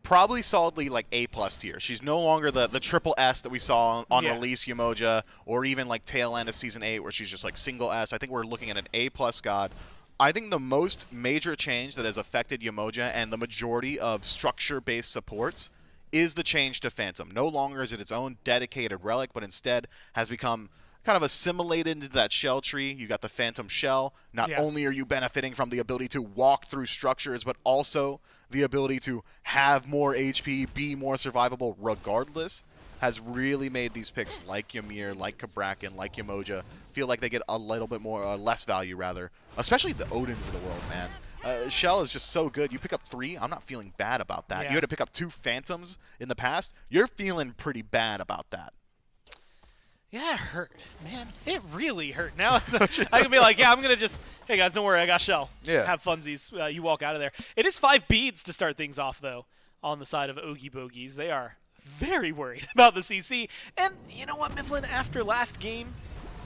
I: probably solidly like A+ tier. She's no longer the triple S that we saw on release Yamoja, or even like tail end of Season 8 where she's just like single S. I think we're looking at an A+ god. I think the most major change that has affected Yamoja and the majority of structure-based supports is the change to Phantom. No longer is it its own dedicated relic, but instead has become kind of assimilated into that shell tree. You got the Phantom Shell. Not only are you benefiting from the ability to walk through structures, but also the ability to have more HP, be more survivable regardless, has really made these picks like Ymir, like Kabrakan, like Yamoja feel like they get a little bit more, less value rather, especially the Odins of the world, man. Shell is just so good. You pick up 3, I'm not feeling bad about that. You had to pick up 2 Phantoms in the past, you're feeling pretty bad about that.
H: Yeah, it hurt, man. It really hurt. Now I can be like, yeah, I'm going to just, hey guys, don't worry, I got Shell.
I: Yeah.
H: Have funsies. You walk out of there. It is 5 beads to start things off, though, on the side of Oogie Bogies. They are very worried about the CC. And you know what, Mifflin, after last game,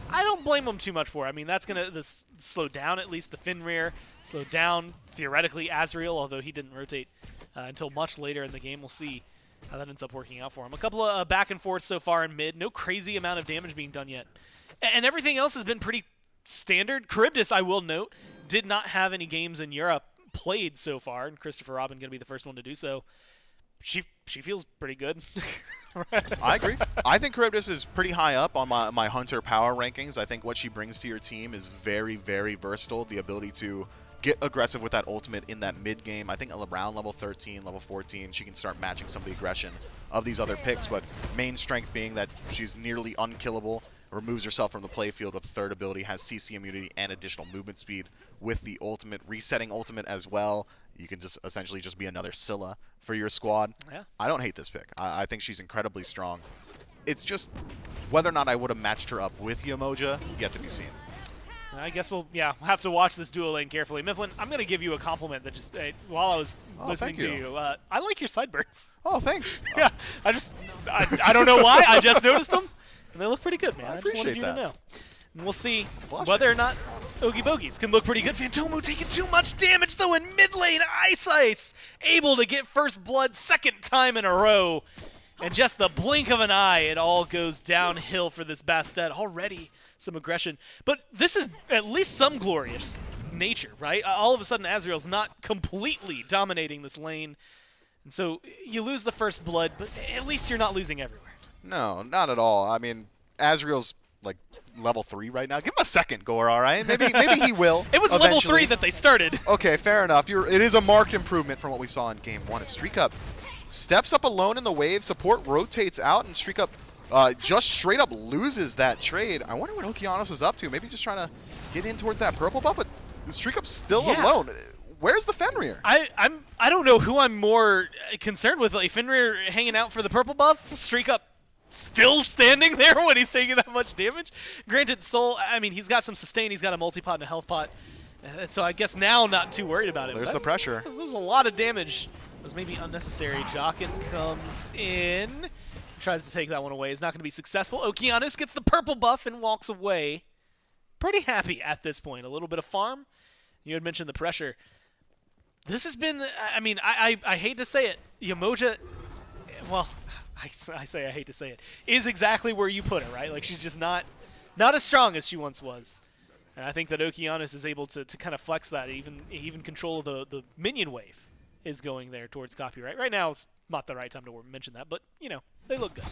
H: I don't blame them too much for it. I mean, that's going to slow down at least the Fenrir, slow down, theoretically, Azrael, although he didn't rotate until much later in the game. We'll see how that ends up working out for him. A couple of back and forth so far in mid. No crazy amount of damage being done yet. And everything else has been pretty standard. Charybdis, I will note, did not have any games in Europe played so far, and Christopher Robin going to be the first one to do so. She feels pretty good.
I: I agree. I think Charybdis is pretty high up on my Hunter power rankings. I think what she brings to your team is very, very versatile. The ability to get aggressive with that ultimate in that mid game. I think around level 13, level 14, she can start matching some of the aggression of these other picks, but main strength being that she's nearly unkillable. removes herself from the playfield with the third ability, has CC immunity and additional movement speed with the ultimate, resetting ultimate as well. You can just essentially just be another Scylla for your squad.
H: Yeah.
I: I don't hate this pick. I think she's incredibly strong. It's just whether or not I would have matched her up with Yamoja, yet to be seen.
H: I guess we'll have to watch this duo lane carefully. Mifflin, I'm going to give you a compliment that just while I was listening to you. I like your sideburns.
I: Oh, thanks.
H: Yeah, I don't know why. I just noticed them, and they look pretty good, man.
I: I
H: just wanted
I: appreciate
H: you
I: that.
H: to know. And we'll see whether or not Oogie Bogies can look pretty good. Phantomu taking too much damage, though, in mid lane. Ice able to get first blood second time in a row. And just the blink of an eye, it all goes downhill for this Bastet. Already some aggression. But this is at least some glorious nature, right? All of a sudden, Azrael's not completely dominating this lane. And so you lose the first blood, but at least you're not losing everywhere.
I: No, not at all. I mean, Azrael's like level 3 right now. Give him a second, Gore, all right? Maybe he will.
H: It was
I: eventually.
H: level 3 that they started.
I: Okay, fair enough. It is a marked improvement from what we saw in Game 1. As Streak Up steps up alone in the wave, support rotates out, and Streak Up just straight up loses that trade. I wonder what Okeanos is up to. Maybe just trying to get in towards that purple buff, but Streak Up's still alone. Where's the Fenrir?
H: I don't know who I'm more concerned with. Like Fenrir hanging out for the purple buff, Streak Up still standing there when he's taking that much damage. Granted, Soul, I mean, he's got some sustain, he's got a multi-pot and a health pot. So I guess now I'm not too worried about it.
I: There's the pressure.
H: There's a lot of damage. It was maybe unnecessary. Jockin comes in, tries to take that one away. Is not going to be successful. Okeanos gets the purple buff and walks away. Pretty happy at this point. A little bit of farm. You had mentioned the pressure. This has been, I mean, I hate to say it. Yamoja, well, I say I hate to say it, is exactly where you put her, right? Like she's just not as strong as she once was. And I think that Okeanos is able to kind of flex that. Even control of the minion wave is going there towards copyright. Right now it's not the right time to mention that, but, you know, they look good.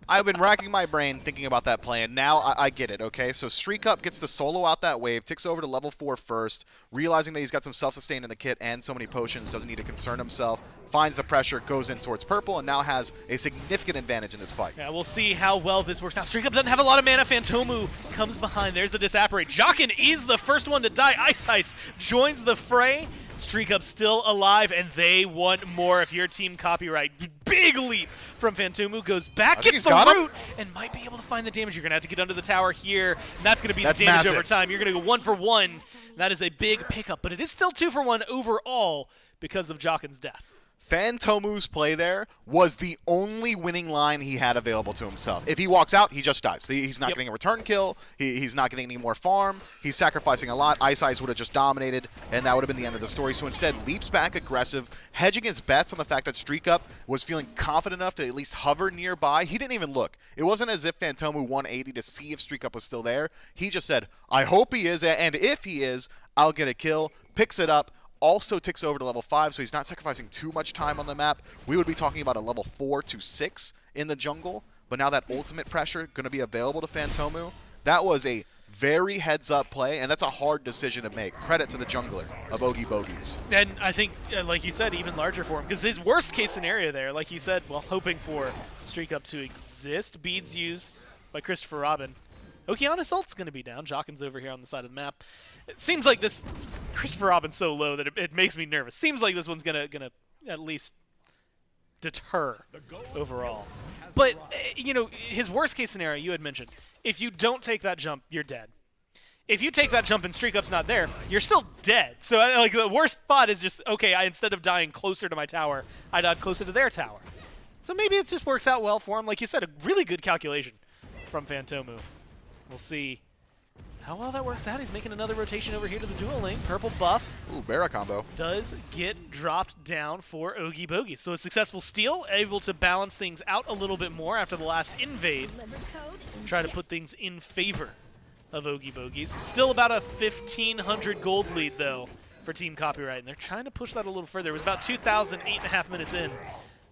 I: I've been racking my brain thinking about that play, and now I get it, okay? So Streak Up gets to solo out that wave, ticks over to level 4 first, realizing that he's got some self-sustain in the kit and so many potions, doesn't need to concern himself, finds the pressure, goes in towards purple, and now has a significant advantage in this fight.
H: Yeah, we'll see how well this works out. Streak Up doesn't have a lot of mana. Phantomu comes behind. There's the Disapparate. Jockin is the first one to die. Ice joins the fray. Streak Up still alive, and they want more. If you're Team Copyright, big leap from Phantomu, goes back, gets the root, and might be able to find the damage. You're going to have to get under the tower here, and that's going to be the damage
I: massive.
H: over time. You're going to go 1 for 1. That is a big pickup, but it is still 2 for 1 overall because of Jockin's death.
I: Phantomu's play there was the only winning line he had available to himself. If he walks out, he just dies. He's not getting a return kill. He's not getting any more farm. He's sacrificing a lot. Ice would have just dominated, and that would have been the end of the story. So instead, leaps back aggressive, hedging his bets on the fact that Streak Up was feeling confident enough to at least hover nearby. He didn't even look. It wasn't as if Phantomu 180 to see if Streak Up was still there. He just said, I hope he is, and if he is, I'll get a kill. Picks it up. Also ticks over to level 5, so he's not sacrificing too much time on the map. We would be talking about a level 4 to 6 in the jungle, but now that ultimate pressure going to be available to Phantomu. That was a very heads-up play, and that's a hard decision to make. Credit to the jungler of Oogie Bogies.
H: And I think, like you said, even larger for him, because his worst-case scenario there, like you said, well, hoping for Streak Up to exist, beads used by Christopher Robin. Okeanos ult's going to be down. Jockin's over here on the side of the map. It seems like this Christopher Robin's so low that it makes me nervous. Seems like this one's gonna at least deter overall. But you know, his worst case scenario you had mentioned. If you don't take that jump, you're dead. If you take that jump and Streak Up's not there, you're still dead. So like the worst spot is just okay. Instead of dying closer to my tower, I died closer to their tower. So maybe it just works out well for him. Like you said, a really good calculation from Phantomu. We'll see how well that works out. He's making another rotation over here to the dual lane. Purple buff.
I: Ooh, Barra combo.
H: Does get dropped down for Oogie Bogies. So a successful steal, able to balance things out a little bit more after the last invade. Try to put things in favor of Oogie Bogies. Still about a 1,500 gold lead, though, for Team Copyright. And they're trying to push that a little further. It was about 2,000, 8.5 minutes in.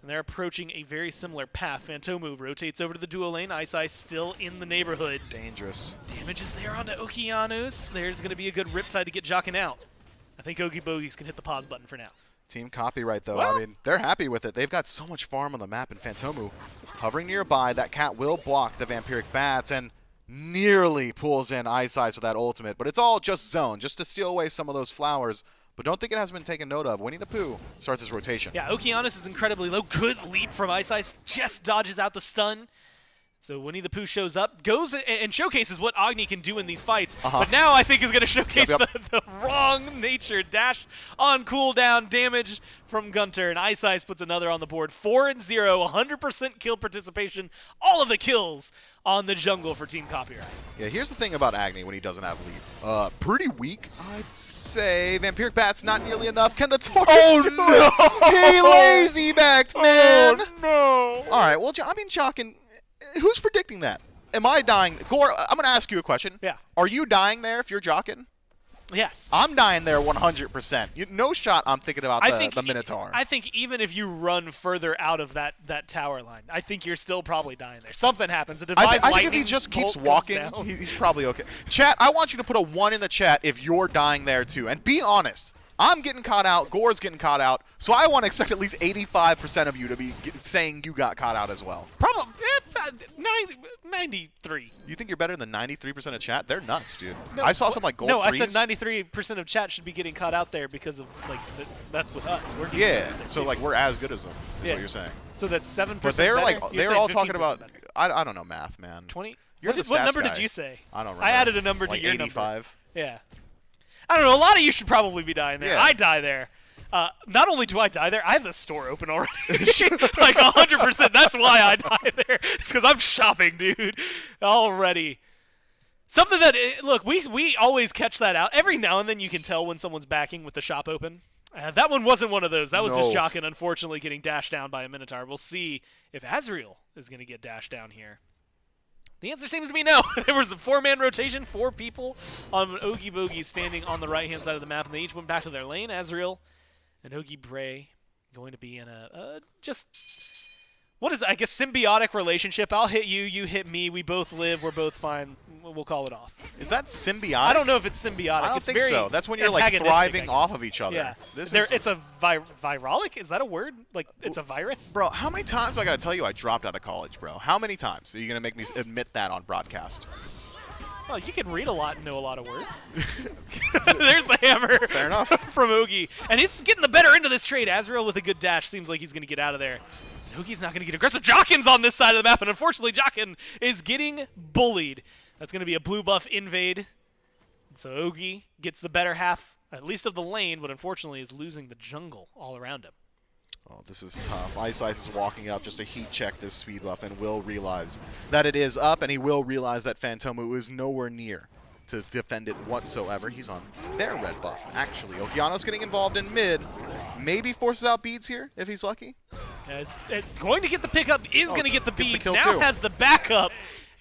H: And they're approaching a very similar path. Phantomu rotates over to the dual lane. Ice still in the neighborhood.
I: Dangerous.
H: Damage is there onto Okeanos. There's going to be a good riptide to get Jockin out. I think Oogie Bogies can hit the pause button for now.
I: Team Copyright, though,
H: Well,
I: I mean, they're happy with it. They've got so much farm on the map, and Phantomu hovering nearby. That cat will block the Vampiric Bats, and nearly pulls in Ice Ice with that ultimate, but it's all just zone, just to steal away some of those flowers. But don't think it has been taken note of. Winnie the Pooh starts his rotation.
H: Yeah, Okeanos is incredibly low. Good leap from Ice Ice. Just dodges out the stun. So Winnie the Pooh shows up, goes and showcases what Agni can do in these fights. But now I think is going to showcase the wrong nature. Dash on cooldown, damage from Gunter, and Ice Ice puts another on the board. 4-0, 100% kill participation. All of the kills on the jungle for Team Copyright.
I: Yeah, here's the thing about Agni when he doesn't have lead. Pretty weak, I'd say. Vampiric Bat's not nearly enough. Can the Taurus do it? He lazy backed, man.
H: Oh, no.
I: All right, well, I mean, Jockin, who's predicting that? Am I dying? Gore, I'm going to ask you a question.
H: Yeah.
I: Are you dying there if you're Jockin?
H: Yes.
I: I'm dying there 100%. No shot I'm thinking about the Minotaur.
H: I think even if you run further out of that tower line, I think you're still probably dying there. Something happens.
I: I think if he just keeps walking, he's probably okay. Chat, I want you to put a 1 in the chat if you're dying there too. And be honest. I'm getting caught out. Gore's getting caught out. So I want to expect at least 85% of you to be saying you got caught out as well.
H: Probably 93.
I: You think you're better than 93% of chat? They're nuts, dude. No, I saw some like gold threes.
H: I said 93% of chat should be getting caught out there because of like that's with us.
I: So like we're as good as them. Is what you're saying.
H: So that's 7%.
I: But they're
H: better?
I: like they're all talking about. I don't know math, man.
H: 20.
I: You're
H: what number
I: guy.
H: did you say?
I: I don't remember.
H: I added a number
I: like
H: to your
I: 85.
H: number. Yeah. I don't know. A lot of you should probably be dying there.
I: Yeah.
H: I die there. Not only do I die there, I have the store open already. Like 100%. That's why I die there. It's because I'm shopping, dude. Already. Something that, look, we always catch that out. Every now and then you can tell when someone's backing with the shop open. That one wasn't one of those. That was just Jockin, unfortunately, getting dashed down by a Minotaur. We'll see if Azriel is going to get dashed down here. The answer seems to be no. There was a 4-man rotation, 4 people on Ogie Bogie standing on the right-hand side of the map, and they each went back to their lane. Azriel and Ogie Bray going to be in a just, what is it? I guess symbiotic relationship. I'll hit you, you hit me, we both live, we're both fine. We'll call it off.
I: Is that symbiotic?
H: I don't know if it's symbiotic.
I: I don't
H: it's
I: think
H: very
I: so. That's when you're like thriving off of each other.
H: Yeah. It's a virolic? Is that a word? Like, it's a virus?
I: Bro, how many times I got to tell you I dropped out of college, bro? How many times are you going to make me admit that on broadcast?
H: Well, you can read a lot and know a lot of words. There's the hammer.
I: Fair enough.
H: From Ogie. And it's getting the better end of this trade. Azriel with a good dash seems like he's going to get out of there. Ogie's not going to get aggressive. Jockin's on this side of the map, and unfortunately Jockin is getting bullied. That's going to be a blue buff invade. So Ogie gets the better half, at least of the lane, but unfortunately is losing the jungle all around him.
I: Oh, this is tough. Ice Ice is walking up just to heat check this speed buff and will realize that it is up, and he will realize that Phantomu is nowhere near to defend it whatsoever. He's on their red buff, actually. Okeanos getting involved in mid. Maybe forces out beads here, if he's lucky.
H: Going to get the pickup, is going to get the beads.
I: The
H: now has the backup.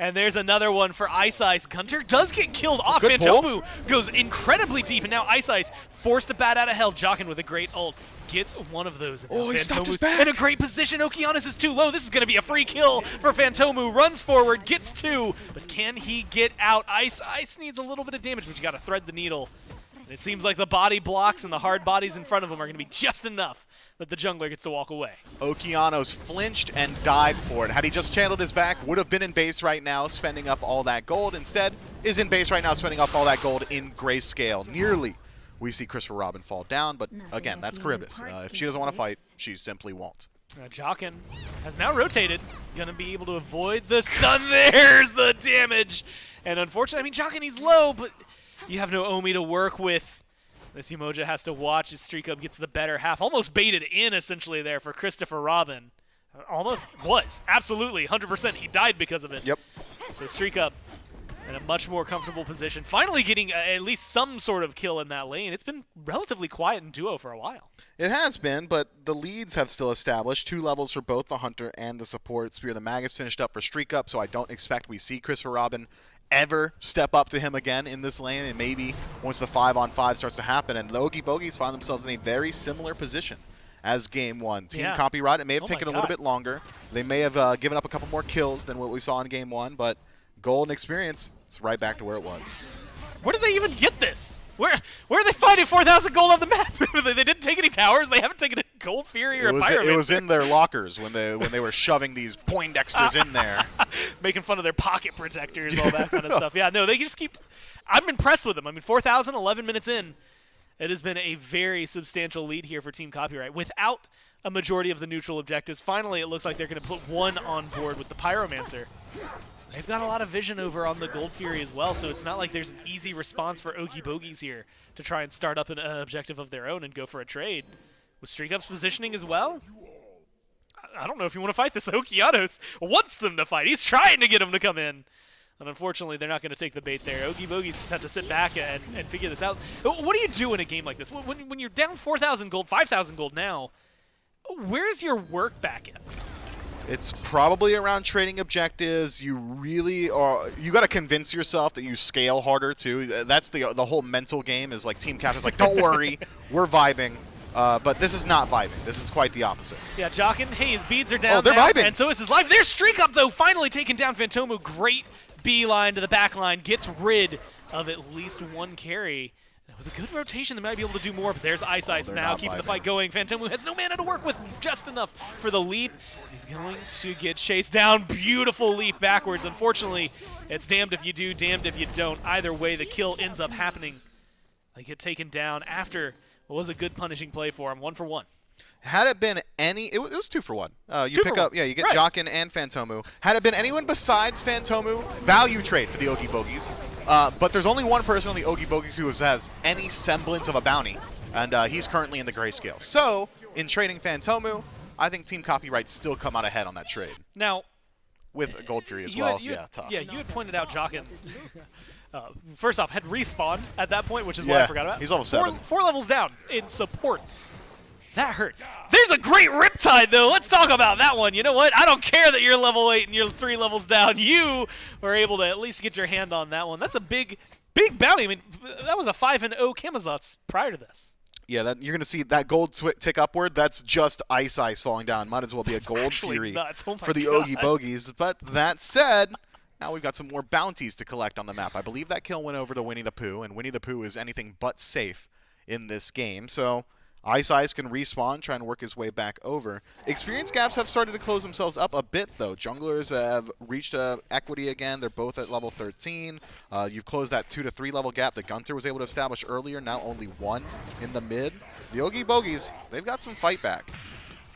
H: And there's another one for Ice Ice. Gunter does get killed off.
I: Good
H: Phantomu goes incredibly deep, and now Ice Ice forced to bat out of hell. Jockin with a great ult. Gets one of those.
I: Oh, he stopped his back.
H: In a great position. Okeanos is too low. This is going to be a free kill for Phantomu. Runs forward, gets 2, but can he get out? Ice needs a little bit of damage, but you got to thread the needle. And it seems like the body blocks and the hard bodies in front of him are going to be just enough that the jungler gets to walk away.
I: Okeanos flinched and died for it. Had he just channeled his back, would have been in base right now, spending up all that gold. Instead, is in base right now, spending up all that gold in grayscale. Nearly. We see Christopher Robin fall down, but again, that's Charybdis. If she doesn't want to fight, she simply won't.
H: Jockin has now rotated. Gonna be able to avoid the stun. There's the damage. And unfortunately, I mean, Jockin, he's low, but you have no Omi to work with. This Umoja has to watch as Streak Up gets the better half. Almost baited in, essentially, there for Christopher Robin. Almost was. Absolutely. 100%. He died because of it.
I: Yep.
H: So Streak Up in a much more comfortable position. Finally getting at least some sort of kill in that lane. It's been relatively quiet in duo for a while.
I: It has been, but the leads have still established. 2 levels for both the Hunter and the support. Spear the Mag is finished up for Streak Up, so I don't expect we see Christopher Robin ever step up to him again in this lane, and maybe once the 5-on-5 starts to happen, and the Ogie Bogies find themselves in a very similar position as Game 1. Team Copyright, it may have taken a little bit longer. They may have given up a couple more kills than what we saw in Game 1, but gold and experience, it's right back to where it was.
H: Where did they even get this? Where are they finding 4,000 gold on the map? They didn't take any towers. They haven't taken Gold Fury or Pyromancer?
I: It was in their lockers when they were shoving these Poindexters in there.
H: Making fun of their pocket protectors, all that kind of stuff. Yeah, no, they just keep... I'm impressed with them. I mean, 4,000, 11 minutes in. It has been a very substantial lead here for Team Copyright. Without a majority of the neutral objectives, finally it looks like they're going to put one on board with the Pyromancer. They've got a lot of vision over on the Gold Fury as well, so it's not like there's an easy response for Ogie Bogies here to try and start up an objective of their own and go for a trade. With Streak Up's positioning as well, I don't know if you want to fight this. Okeanos wants them to fight. He's trying to get them to come in. And unfortunately, they're not going to take the bait there. Ogie Bogies just have to sit back and figure this out. What do you do in a game like this? When you're down 4,000 gold, 5,000 gold now, where's your work back at?
I: It's probably around trading objectives. You really are. You got to convince yourself that you scale harder too. That's the whole mental game. Is like Team Captain's like, don't worry, we're vibing. But this is not vibing. This is quite the opposite.
H: Yeah, Jockin, hey, his beads are down.
I: Oh, they're
H: now,
I: vibing.
H: And so is his life. There's Streak Up though, finally taking down Phantomu. Great beeline to the back line, gets rid of at least one carry. With a good rotation, they might be able to do more, but there's Ice now, keeping the fight going. Phantomu has no mana to work with, just enough for the leap. He's going to get chased down. Beautiful leap backwards. Unfortunately, it's damned if you do, damned if you don't. Either way, the kill ends up happening. They get taken down after what was a good punishing play for him. 1 for 1.
I: Had it been it was 2 for 1. You pick up, you get
H: right.
I: Jockin and Phantomu. Had it been anyone besides Phantomu, value trade for the Ogie Bogies. But there's only one person on the Ogie Bogies who has any semblance of a bounty, and he's currently in the grayscale. So, in trading Phantomu, I think Team Copyright still come out ahead on that trade.
H: Now,
I: with Gold Fury as well, tough.
H: Yeah, you had pointed out Jockin. First off, had respawned at that point, which is what I forgot about.
I: He's level 7.
H: 4 levels down in support. That hurts. There's a great Riptide, though. Let's talk about that one. You know what? I don't care that you're level 8 and you're 3 levels down. You were able to at least get your hand on that one. That's a big bounty. I mean, that was a 5-0 Camazotz prior to this.
I: Yeah, you're going to see that gold tick upward. That's just Ice falling down. Might as well be a Gold Fury for the Ogie Bogies. But that said, now we've got some more bounties to collect on the map. I believe that kill went over to Winnie the Pooh, and Winnie the Pooh is anything but safe in this game. So Ice can respawn, trying to work his way back over. Experience gaps have started to close themselves up a bit, though. Junglers have reached equity again. They're both at level 13. You've closed that 2 to 3 level gap that Gunter was able to establish earlier. Now only 1 in the mid. The Ogie Bogies, they've got some fight back.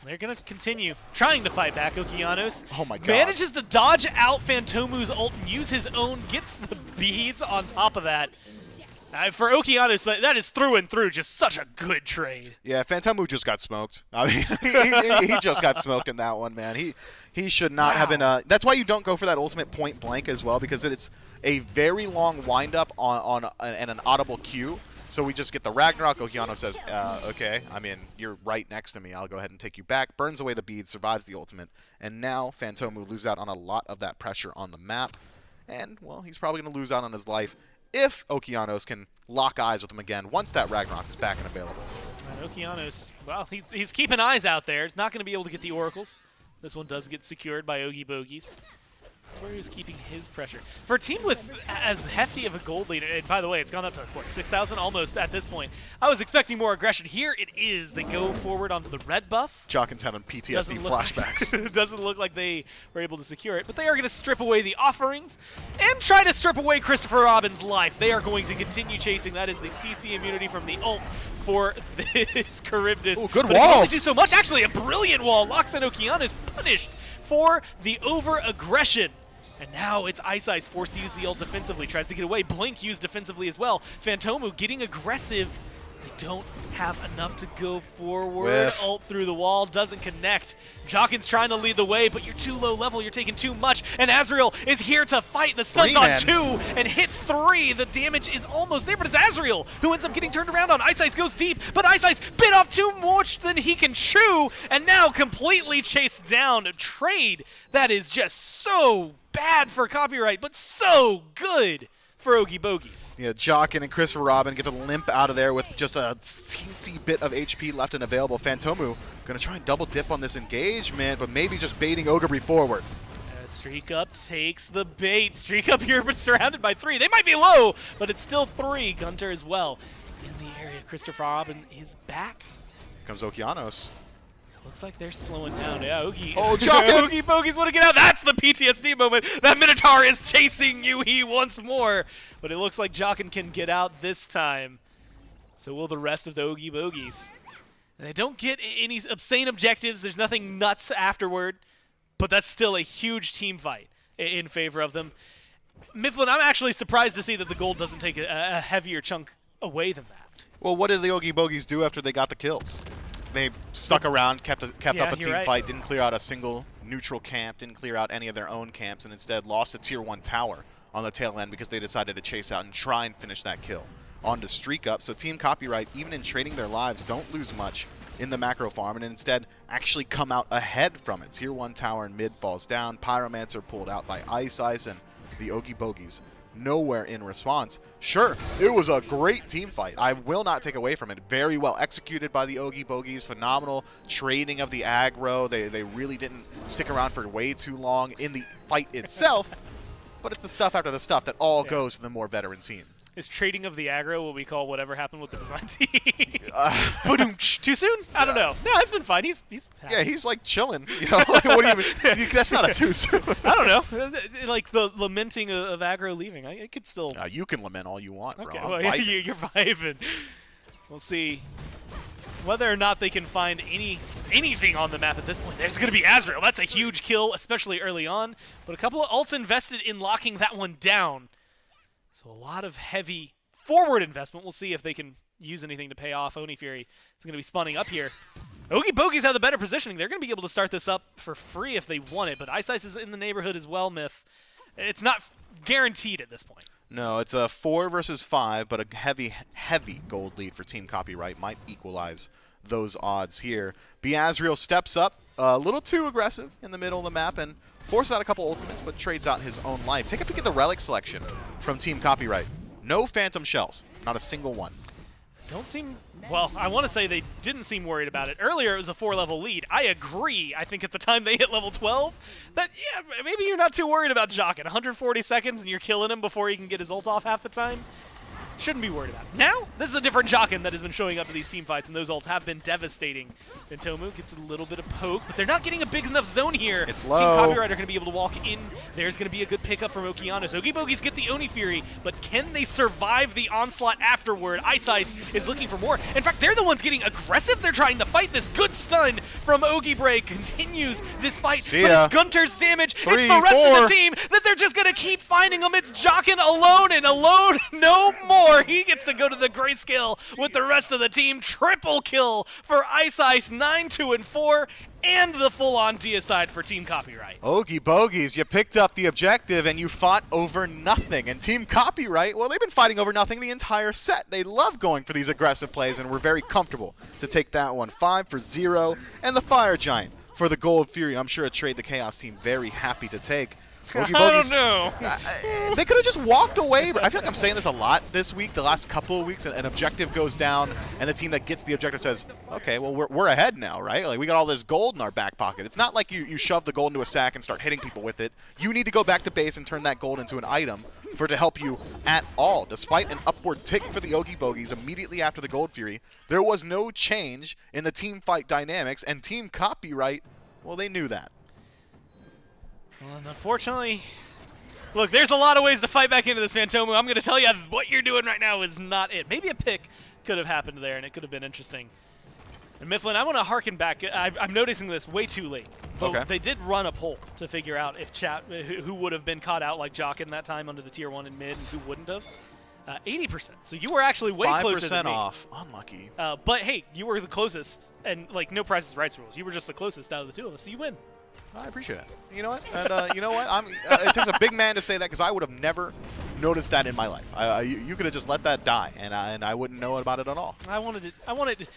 H: They're going to continue trying to fight back. Okeanos manages to dodge out Phantomu's ult and use his own, gets the beads on top of that. For Okeanos, that is through and through just such a good trade.
I: Yeah, Phantomu just got smoked. I mean, he just got smoked in that one, man. He should not have been. That's why you don't go for that ultimate point blank as well, because it's a very long windup and an audible Q. So we just get the Ragnarok. Okeanos says, okay, I mean, you're right next to me. I'll go ahead and take you back. Burns away the bead, survives the ultimate. And now Phantomu loses out on a lot of that pressure on the map. And, well, he's probably going to lose out on his life if Okeanos can lock eyes with him again once that Ragnarok is back and available.
H: And Okeanos, well, he's keeping eyes out there. He's not going to be able to get the Oracles. This one does get secured by Ogie Bogies. That's where he was keeping his pressure. For a team with as hefty of a gold lead, and by the way, it's gone up to, what, 6,000 almost at this point. I was expecting more aggression. Here it is. They go forward onto the red buff.
I: Jockin's having PTSD flashbacks.
H: It doesn't look like they were able to secure it, but they are going to strip away the offerings and try to strip away Christopher Robin's life. They are going to continue chasing. That is the CC immunity from the ult for this Charybdis.
I: Ooh, good
H: but
I: wall.
H: It can only do so much. Actually, a brilliant wall. Locks and Okeanos punished for the over-aggression. And now it's Ice forced to use the ult defensively. Tries to get away. Blink used defensively as well. Phantomu getting aggressive. They don't have enough to go forward.
I: Whiff.
H: Ult through the wall. Doesn't connect. Jockin's trying to lead the way, but you're too low level. You're taking too much. And Azrael is here to fight. The stun's on 2 and hits 3. The damage is almost there, but it's Azrael who ends up getting turned around on. Ice goes deep, but Ice bit off too much than he can chew, and now completely chased down. A trade that is just so bad for Copyright, but so good for Ogie Bogies.
I: Yeah, Jockin and Christopher Robin get to limp out of there with just a teensy bit of HP left and available. Phantomu going to try and double dip on this engagement, but maybe just baiting Ogre forward.
H: Streak Up takes the bait. Streak Up here, but surrounded by 3. They might be low, but it's still 3. Gunter as well in the area. Christopher Robin is back.
I: Here comes Okeanos.
H: Looks like they're slowing down. Yeah, Oogie.
I: Oh, Jokin!
H: Oogie Bogies want to get out. That's the PTSD moment. That Minotaur is chasing Yuhi once more. But it looks like Jokin can get out this time. So will the rest of the Oogie Bogies. And they don't get any obscene objectives. There's nothing nuts afterward. But that's still a huge team fight in favor of them. Mifflin, I'm actually surprised to see that the gold doesn't take a heavier chunk away than that.
I: Well, what did the Oogie Bogies do after they got the kills? They stuck around, kept up a team fight, didn't clear out a single neutral camp, didn't clear out any of their own camps, and instead lost a tier 1 tower on the tail end because they decided to chase out and try and finish that kill. On to Streak Up, so Team Copyright, even in trading their lives, don't lose much in the macro farm, and instead actually come out ahead from it. Tier 1 tower in mid falls down, Pyromancer pulled out by Ice, and the Oogie Bogies nowhere in response. Sure, it was a great team fight. I will not take away from it. Very well executed by the Oogie Bogies. Phenomenal trading of the aggro. They really didn't stick around for way too long in the fight itself, but it's the stuff after the stuff that all goes to the more veteran team.
H: Is trading of the aggro what we call whatever happened with the design team? Too soon? I don't know. No, it's been fine. He's happy.
I: Yeah, he's like chilling. You know, like, what do you mean? That's not a too soon.
H: I don't know. Like the lamenting of aggro leaving. I could still.
I: You can lament all you want,
H: okay,
I: bro.
H: well, you're vibing. We'll see whether or not they can find anything on the map at this point. There's going to be Azrael. That's a huge kill, especially early on. But a couple of ults invested in locking that one down. So a lot of heavy forward investment. We'll see if they can use anything to pay off. Oni Fury is going to be spawning up here. Oogie Bogies have the better positioning. They're going to be able to start this up for free if they want it, but Ice is in the neighborhood as well, Myth. It's not guaranteed at this point.
I: No, it's a 4 versus 5, but a heavy gold lead for Team Copyright might equalize those odds here. Beazriel steps up, a little too aggressive in the middle of the map, and forces out a couple ultimates, but trades out his own life. Take a peek at the relic selection from Team Copyright. No Phantom Shells, not a single one.
H: Don't seem, well, I want to say they didn't seem worried about it. Earlier it was a 4-level lead. I agree. I think at the time they hit level 12, that, yeah, maybe you're not too worried about Jokin. 140 seconds and you're killing him before he can get his ult off half the time. Shouldn't be worried about it. Now, this is a different Jokin that has been showing up to these team fights, and those ults have been devastating. Bentomu gets a little bit of poke, but they're not getting a big enough zone here.
I: It's low.
H: Team Copyright are going to be able to walk in. There's going to be a good pickup from Okeanos. Oogie Bogies get the Oni Fury, but can they survive the onslaught afterward? Ice is looking for more. In fact, they're the ones getting aggressive. They're trying to fight this. Good stun from Oogie Break continues this fight, but it's Gunter's damage.
I: 3,
H: it's the rest
I: 4.
H: of the team that they're just going to keep finding them. It's Jokin alone and alone no more. He gets to go to the grayscale with the rest of the team. Triple kill for Ice, 9-2-4, and the full-on deicide for Team Copyright.
I: Oogie Bogies, you picked up the objective and you fought over nothing. And Team Copyright, well, they've been fighting over nothing the entire set. They love going for these aggressive plays, and we're very comfortable to take that one. 5-0, and the Fire Giant for the Gold Fury. I'm sure a trade the Chaos team very happy to take. Oogie Bogies,
H: I don't know.
I: they could have just walked away. I feel like I'm saying this a lot this week, the last couple of weeks. An objective goes down, and the team that gets the objective says, okay, well, we're ahead now, right? Like, we got all this gold in our back pocket. It's not like you shove the gold into a sack and start hitting people with it. You need to go back to base and turn that gold into an item for it to help you at all. Despite an upward tick for the Oogie Bogies immediately after the Gold Fury, there was no change in the team fight dynamics, and Team Copyright, well, they knew that.
H: Well, and unfortunately, look, there's a lot of ways to fight back into this Phantomu. I'm going to tell you what you're doing right now is not it. Maybe a pick could have happened there, and it could have been interesting. And Mifflin, I want to harken back. I'm noticing this way too late. But they did run a poll to figure out if who would have been caught out like Jokin that time under the tier 1 in mid and who wouldn't have. 80%. So you were actually way closer than me.
I: 5% off. Unlucky.
H: But hey, you were the closest, and like no Price is Rights rules. You were just the closest out of the two of us, so you win.
I: I appreciate it. You know what? And you know what? It takes a big man to say that because I would have never noticed that in my life. You could have just let that die, and I wouldn't know about it at all.
H: I wanted.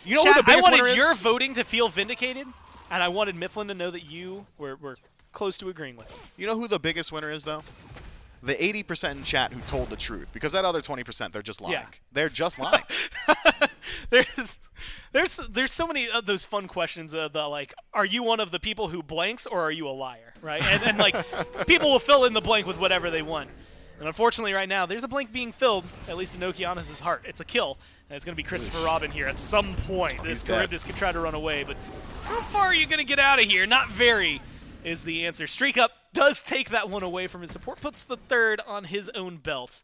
I: You know who the biggest winner is?
H: I wanted your voting to feel vindicated, and I wanted Mifflin to know that you were close to agreeing with it.
I: You know who the biggest winner is, though? The 80% in chat who told the truth, because that other 20%, they're just lying. Yeah. They're just lying.
H: There's so many of those fun questions like, are you one of the people who blanks or are you a liar, right? And like people will fill in the blank with whatever they want. And unfortunately right now, there's a blank being filled, at least in Okeanos' heart. It's a kill, and it's going to be Christopher Robin here at some point. This Charybdis could try to run away, but how far are you going to get out of here? Not very is the answer. Streak Up does take that one away from his support, puts the third on his own belt.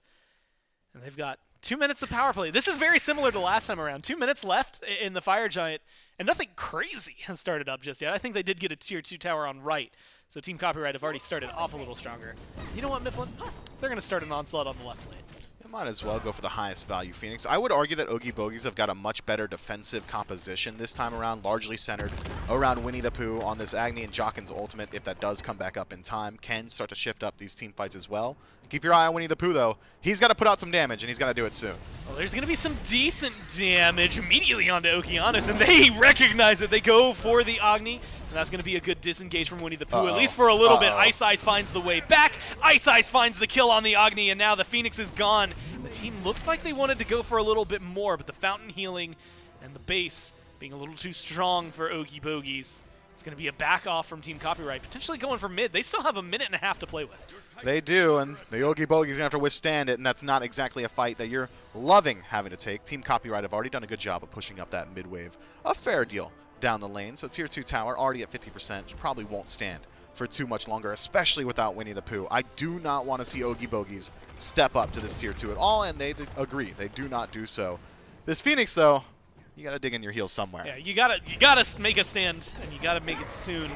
H: And they've got 2 minutes of power play. This is very similar to last time around. 2 minutes left in the Fire Giant, and nothing crazy has started up just yet. I think they did get a Tier 2 tower on right, so Team Copyright have already started off a little stronger. You know what, Mifflin? They're going to start an onslaught on the left lane.
I: They might as well go for the highest value Phoenix. I would argue that Oogie Bogies have got a much better defensive composition this time around, largely centered around Winnie the Pooh on this Agni and Jockin's ultimate. If that does come back up in time, can start to shift up these team fights as well. Keep your eye on Winnie the Pooh, though. He's got to put out some damage, and he's got to do it soon.
H: Well, there's going to be some decent damage immediately onto Okeanos, and they recognize it. They go for the Agni, and that's going to be a good disengage from Winnie the Pooh, at least for a little bit. Ice Ice finds the way back. Ice Ice finds the kill on the Agni, and now the Phoenix is gone. The team looked like they wanted to go for a little bit more, but the Fountain healing and the base being a little too strong for Oogie Bogies. It's going to be a back off from Team Copyright, potentially going for mid. They still have a minute and a half to play with.
I: They do, and the Oogie Bogie's going to have to withstand it, and that's not exactly a fight that you're loving having to take. Team Copyright have already done a good job of pushing up that mid wave. A fair deal down the lane, so Tier 2 tower already at 50%, which probably won't stand for too much longer, especially without Winnie the Pooh. I do not want to see Oogie Bogies step up to this Tier 2 at all, and they agree. They do not do so. This Phoenix, though, you got to dig in your heels somewhere.
H: Yeah, you gotta make a stand, and you gotta make it soon.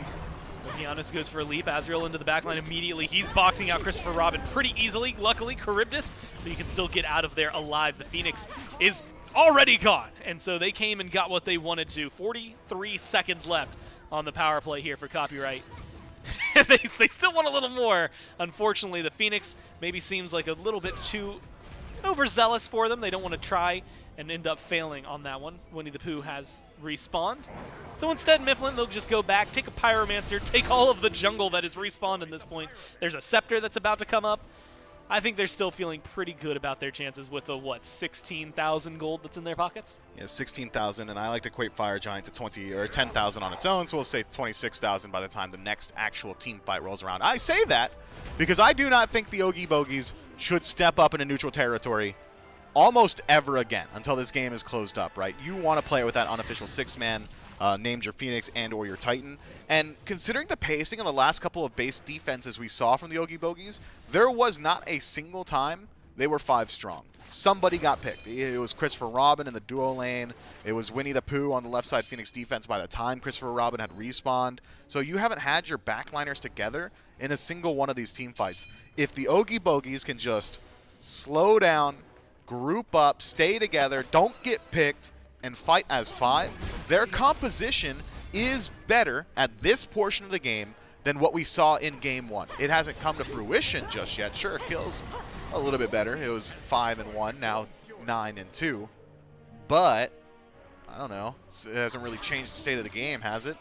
H: Okeanos goes for a leap. Azrael into the backline immediately. He's boxing out Christopher Robin pretty easily. Luckily, Charybdis, so you can still get out of there alive. The Phoenix is already gone, and so they came and got what they wanted to. 43 seconds left on the power play here for Copyright. they still want a little more. Unfortunately, the Phoenix maybe seems like a little bit too overzealous for them. They don't want to try and end up failing on that one. Winnie the Pooh has respawned. So instead, Mifflin, they'll just go back, take a Pyromancer, take all of the jungle that is respawned at this point. There's a Scepter that's about to come up. I think they're still feeling pretty good about their chances with the, 16,000 gold that's in their pockets?
I: Yeah, 16,000, and I like to equate Fire Giant to 20 or 10,000 on its own, so we'll say 26,000 by the time the next actual team fight rolls around. I say that because I do not think the Oogie Bogies should step up into neutral territory almost ever again until this game is closed up, right? You want to play with that unofficial six-man named your Phoenix and or your Titan. And considering the pacing of the last couple of base defenses we saw from the Oogie Bogies, there was not a single time they were 5 strong. Somebody got picked. It was Christopher Robin in the duo lane. It was Winnie the Pooh on the left side Phoenix defense by the time Christopher Robin had respawned. So you haven't had your backliners together in a single one of these team fights. If the Oogie Bogies can just slow down, group up, stay together, don't get picked, and fight as 5, their composition is better at this portion of the game than what we saw in Game 1. It hasn't come to fruition just yet. Sure, kills a little bit better. It was 5-1, now 9-2. But, I don't know, it hasn't really changed the state of the game, has it?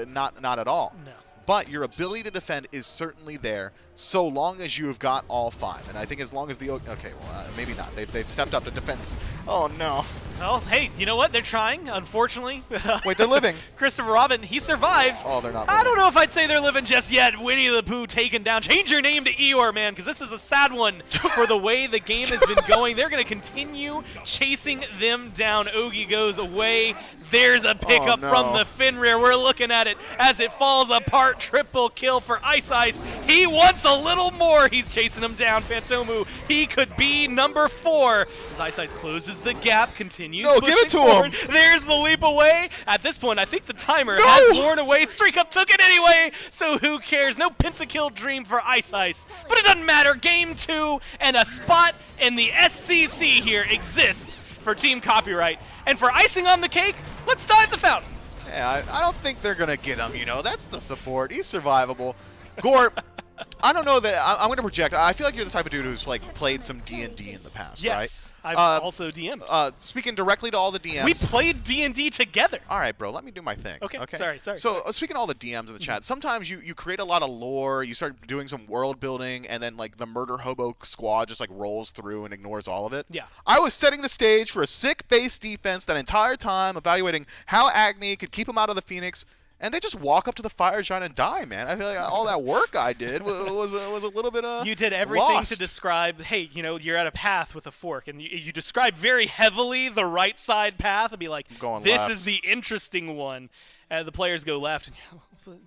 I: Not at all.
H: No.
I: But your ability to defend is certainly there so long as you have got all 5. And I think as long as the... Okay, well, maybe not. They've stepped up to defense. Oh, no.
H: Well, hey, you know what? They're trying, unfortunately.
I: Wait, they're living.
H: Christopher Robin, he survives.
I: Oh, they're not
H: I
I: living.
H: don't know if I'd say they're living just yet. Winnie the Pooh taken down. Change your name to Eeyore, man, because this is a sad one for the way the game has been going. They're going to continue chasing them down. Oogie goes away. There's a pickup from the Fenrir. We're looking at it as it falls apart. Triple kill for Ice Ice. He wants a little more. He's chasing him down. Phantomu, he could be number 4. As Ice Ice closes the gap, continues
I: No, give it to
H: forward.
I: him.
H: There's the leap away. At this point, I think the timer has worn away. Streak Up took it anyway, so who cares? No pentakill dream for Ice Ice. But it doesn't matter. Game 2, and a spot in the SCC here exists for Team Copyright. And for icing on the cake, let's dive the fountain.
I: Yeah, I don't think they're going to get him, you know. That's the support. He's survivable. Gorp, I don't know that I'm going to project. I feel like you're the type of dude who's like played some D&D in the past,
H: yes,
I: right?
H: I've also DM'd.
I: Speaking directly to all the DMs.
H: We played D&D together.
I: All right, bro, let me do my thing.
H: Okay. Sorry.
I: So speaking to all the DMs in the chat, sometimes you create a lot of lore, you start doing some world building, and then like the murder hobo squad just like rolls through and ignores all of it.
H: Yeah.
I: I was setting the stage for a sick base defense that entire time, evaluating how Agni could keep him out of the Phoenix, and they just walk up to the fire giant and die, man. I feel like all that work I did was a little bit
H: You did everything
I: lost.
H: to describe, hey, you know, you're at a path with a fork, and you describe very heavily the right side path and be like,
I: Going
H: this
I: left.
H: is the interesting one. The players go left. And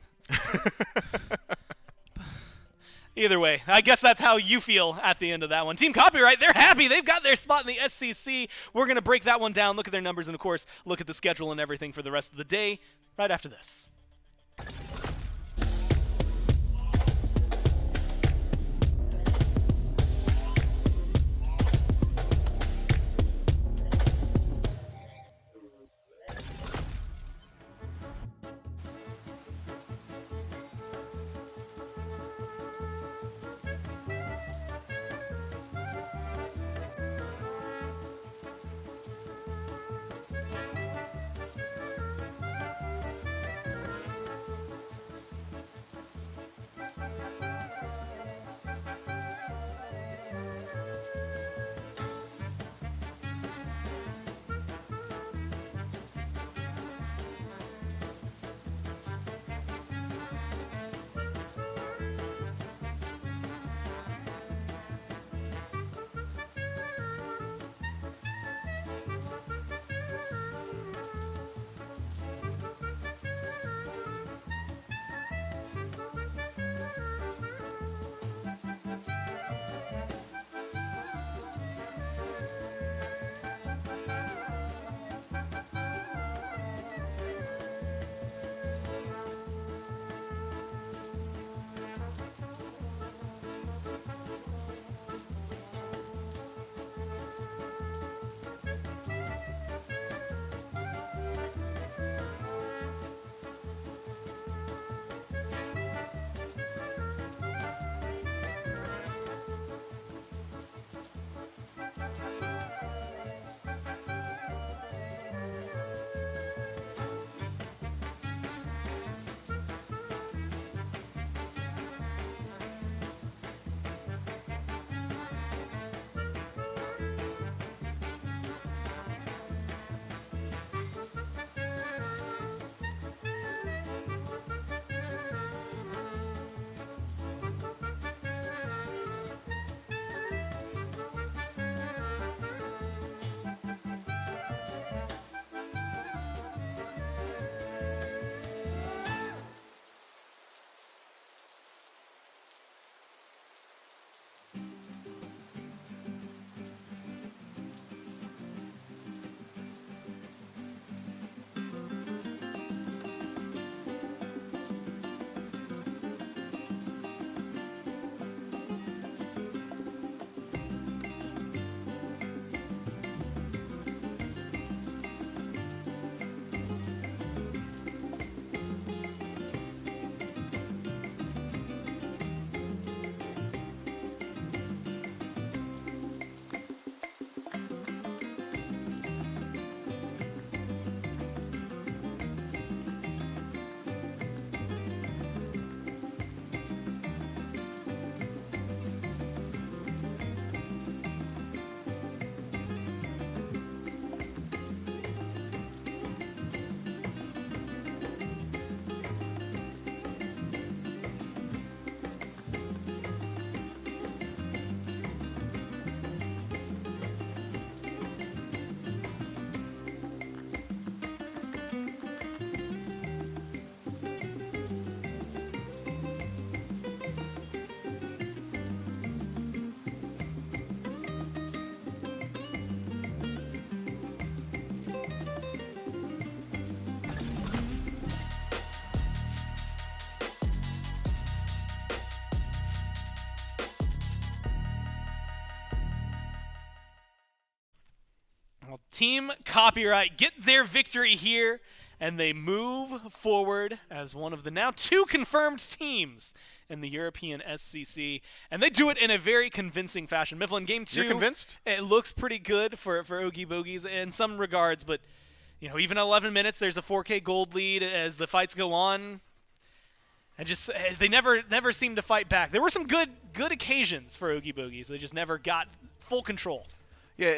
H: either way, I guess that's how you feel at the end of that one. Team Copyright, they're happy. They've got their spot in the SCC. We're going to break that one down, look at their numbers, and, of course, look at the schedule and everything for the rest of the day right after this. Well, Team Copyright get their victory here, and they move forward as one of the now 2 confirmed teams in the European SCC, and they do it in a very convincing fashion. Mifflin, game 2.
I: You're convinced?
H: It looks pretty good for Oogie Boogies in some regards, but you know, even 11 minutes, there's a 4K gold lead as the fights go on. And just they never seem to fight back. There were some good occasions for Oogie Boogies. They just never got full control.
I: Yeah,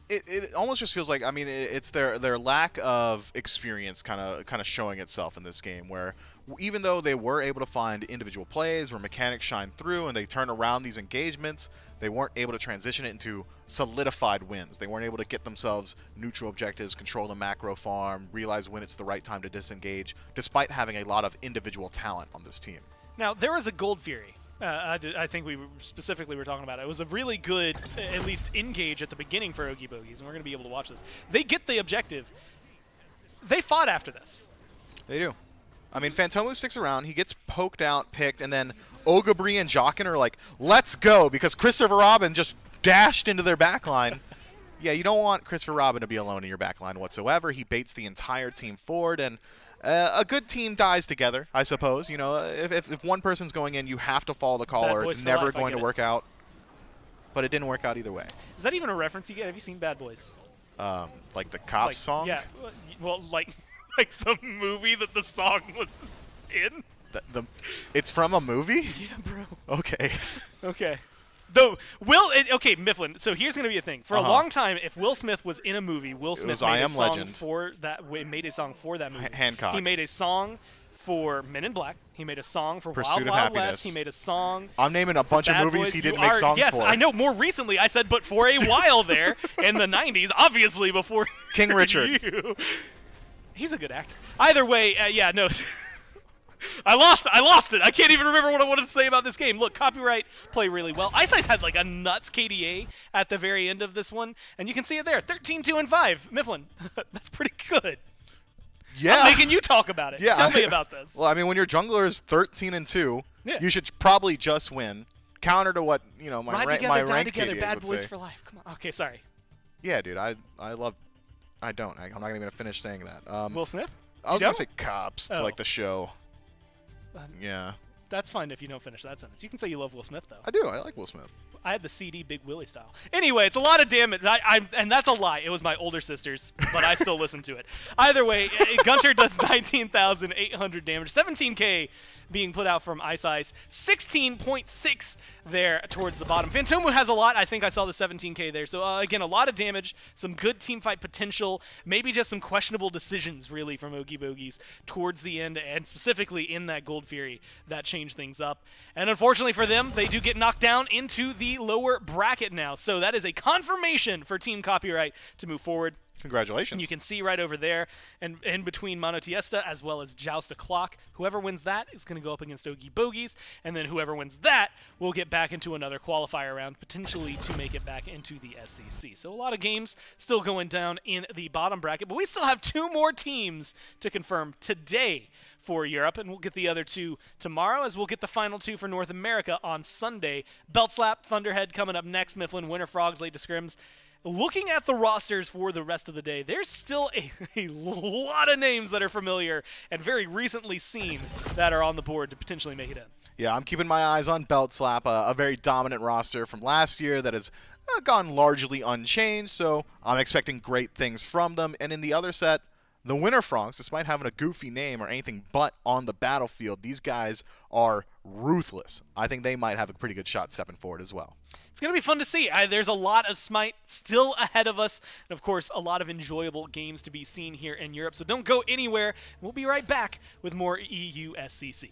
I: it almost just feels like, I mean, it's their lack of experience kind of showing itself in this game, where even though they were able to find individual plays where mechanics shine through and they turn around these engagements, they weren't able to transition it into solidified wins. They weren't able to get themselves neutral objectives, control the macro farm, realize when it's the right time to disengage, despite having a lot of individual talent on this team.
H: Now, there was a Gold Fury. I think we specifically were talking about it. It was a really good, at least, engage at the beginning for Oogie Bogies, and we're going to be able to watch this. They get the objective. They fought after this.
I: They do. I mean, Phantomu sticks around. He gets poked out, picked, and then Ogabri and Jockin are like, let's go, because Christopher Robin just dashed into their backline. Yeah, you don't want Christopher Robin to be alone in your backline whatsoever. He baits the entire team forward, and a good team dies together, I suppose. You know, if one person's going in, you have to follow the call, or it's never going to work out. But it didn't work out either way.
H: Is that even a reference you get? Have you seen Bad Boys?
I: Like the Cops song?
H: Yeah. Well, like the movie that the song was in?
I: It's from a movie?
H: Yeah, bro.
I: Okay.
H: Okay. Though okay, Mifflin. So here's gonna be a thing. For a long time, if Will Smith was in a movie, Will Smith made a song for that. Made a song for that movie.
I: Hancock.
H: He made a song for Men in Black. He made a song for
I: Pursuit
H: Wild
I: of
H: Wild
I: Happiness.
H: West. He made a song.
I: I'm naming a bunch of
H: Bad
I: movies
H: Boys.
I: he didn't make songs
H: yes,
I: for.
H: Yes, I know. More recently, I said, but for a while there in the '90s, obviously before
I: King Richard.
H: You. He's a good actor. Either way, yeah, no. I lost it. I can't even remember what I wanted to say about this game. Look, Copyright play really well. Ice had like a nuts KDA at the very end of this one, and you can see it there. 13-2-5. Mifflin, that's pretty good.
I: Yeah.
H: I'm making you talk about it.
I: Yeah,
H: Tell me about this.
I: Well, I mean, when your jungler is 13-2,
H: yeah.
I: You should probably just win. Counter to what, you know, my rank
H: together,
I: KDAs
H: Bad
I: would
H: Boys
I: say.
H: for life. Come on. Okay, sorry.
I: Yeah, dude, I'm not even gonna finish saying that.
H: Will Smith?
I: I was gonna say Cops, like the show. Yeah.
H: That's fine if you don't finish that sentence. You can say you love Will Smith, though.
I: I do. I like Will Smith.
H: I had the CD Big Willie style. Anyway, it's a lot of damage. And that's a lie. It was my older sister's, but I still listen to it. Either way, Gunter does 19,800 damage. 17k being put out from Ice, 16.6 there towards the bottom. Phantomu has a lot. I think I saw the 17k there. So, again, a lot of damage, some good team fight potential, maybe just some questionable decisions, really, from Oogie Bogies towards the end, and specifically in that Gold Fury that changed things up. And unfortunately for them, they do get knocked down into the lower bracket now. So that is a confirmation for Team Copyright to move forward.
I: Congratulations.
H: You can see right over there, and in between Mano Tiesta as well as Joust O'Clock. Whoever wins that is going to go up against Oogie Bogies, and then whoever wins that will get back into another qualifier round, potentially to make it back into the SEC. So a lot of games still going down in the bottom bracket, but we still have 2 more teams to confirm today for Europe, and we'll get the other 2 tomorrow, as we'll get the final 2 for North America on Sunday. Belt Slap, Thunderhead coming up next, Mifflin, Winter Frogs, late to scrims. Looking at the rosters for the rest of the day, there's still a lot of names that are familiar and very recently seen that are on the board to potentially make it in.
I: Yeah, I'm keeping my eyes on Belt Slap, a very dominant roster from last year that has gone largely unchanged, so I'm expecting great things from them. And in the other set, the Winter Frogs, despite having a goofy name or anything but on the battlefield, these guys are ruthless. I think they might have a pretty good shot stepping forward as well.
H: It's going to be fun to see. There's a lot of Smite still ahead of us, and of course, a lot of enjoyable games to be seen here in Europe. So don't go anywhere. We'll be right back with more EUSCC.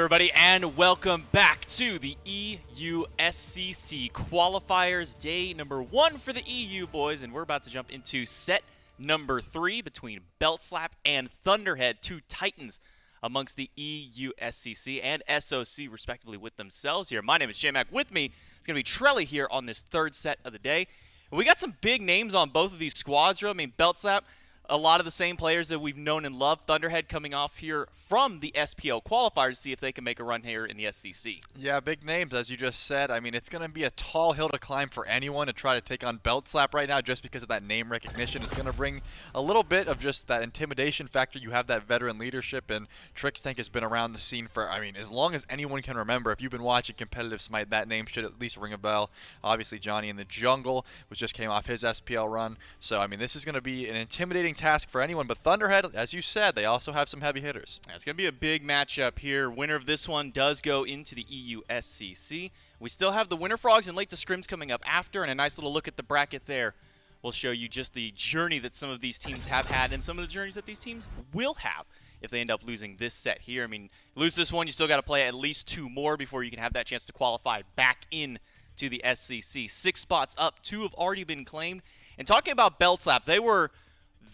J: everybody, and welcome back to the EUSCC Qualifiers, day number 1 for the EU boys, and we're about to jump into set number 3 between Belt Slap and Thunderhead, 2 titans amongst the EUSCC and SOC, respectively, with themselves here. My name is J-Mac. With me is going to be Trelly here on this 3rd set of the day. And we got some big names on both of these squads, I mean, Belt Slap, a lot of the same players that we've known and loved. Thunderhead coming off here from the SPL qualifiers to see if they can make a run here in the SCC.
F: Yeah, big names, as you just said. I mean, it's going to be a tall hill to climb for anyone to try to take on Belt Slap right now just because of that name recognition. It's going to bring a little bit of just that intimidation factor. You have that veteran leadership, and Trixtank has been around the scene for, I mean, as long as anyone can remember. If you've been watching competitive Smite, that name should at least ring a bell. Obviously, Johnny in the Jungle, which just came off his SPL run. So, I mean, this is going to be an intimidating task for anyone, but Thunderhead, as you said, they also have some heavy hitters.
J: Yeah, it's going to be a big matchup here. Winner of this one does go into the EUSCC. We still have the Winter Frogs and Lake to Scrims coming up after, and a nice little look at the bracket there will show you just the journey that some of these teams have had and some of the journeys that these teams will have if they end up losing this set here. I mean, lose this one, you still got to play at least 2 more before you can have that chance to qualify back in to the SCC. 6 spots up, 2 have already been claimed. And talking about Belt Slap, they were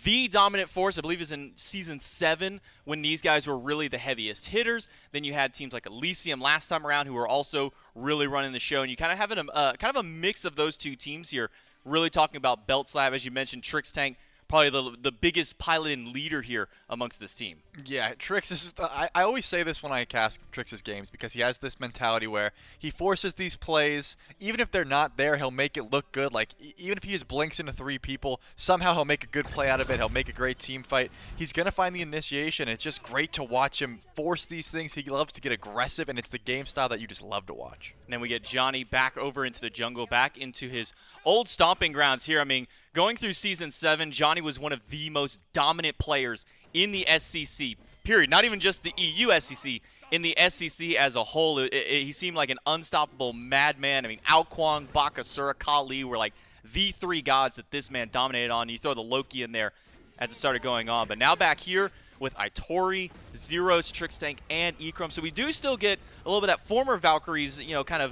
J: the dominant force, I believe, is in Season 7 when these guys were really the heaviest hitters. Then you had teams like Elysium last time around who were also really running the show. And you kind of have a mix of those 2 teams here, really talking about Belt Slap. As you mentioned, Trixtank, probably the biggest pilot and leader here amongst this team.
F: Yeah, Trix is. I always say this when I cast Trix's games because he has this mentality where he forces these plays. Even if they're not there, he'll make it look good. Like, even if he just blinks into 3 people, somehow he'll make a good play out of it. He'll make a great team fight. He's going to find the initiation. It's just great to watch him force these things. He loves to get aggressive, and it's the game style that you just love to watch.
J: And then we get Johnny back over into the jungle, back into his old stomping grounds here. I mean, going through Season 7, Johnny was one of the most dominant players in the SCC, period. Not even just the EU SCC, in the SCC as a whole. He seemed like an unstoppable madman. I mean, Ao Kwang, Bakasura, Kali were like the 3 gods that this man dominated on. You throw the Loki in there as it started going on. But now back here with Itori, Zeros, Trixtank, and Ikram. So we do still get a little bit of that former Valkyries, you know, kind of,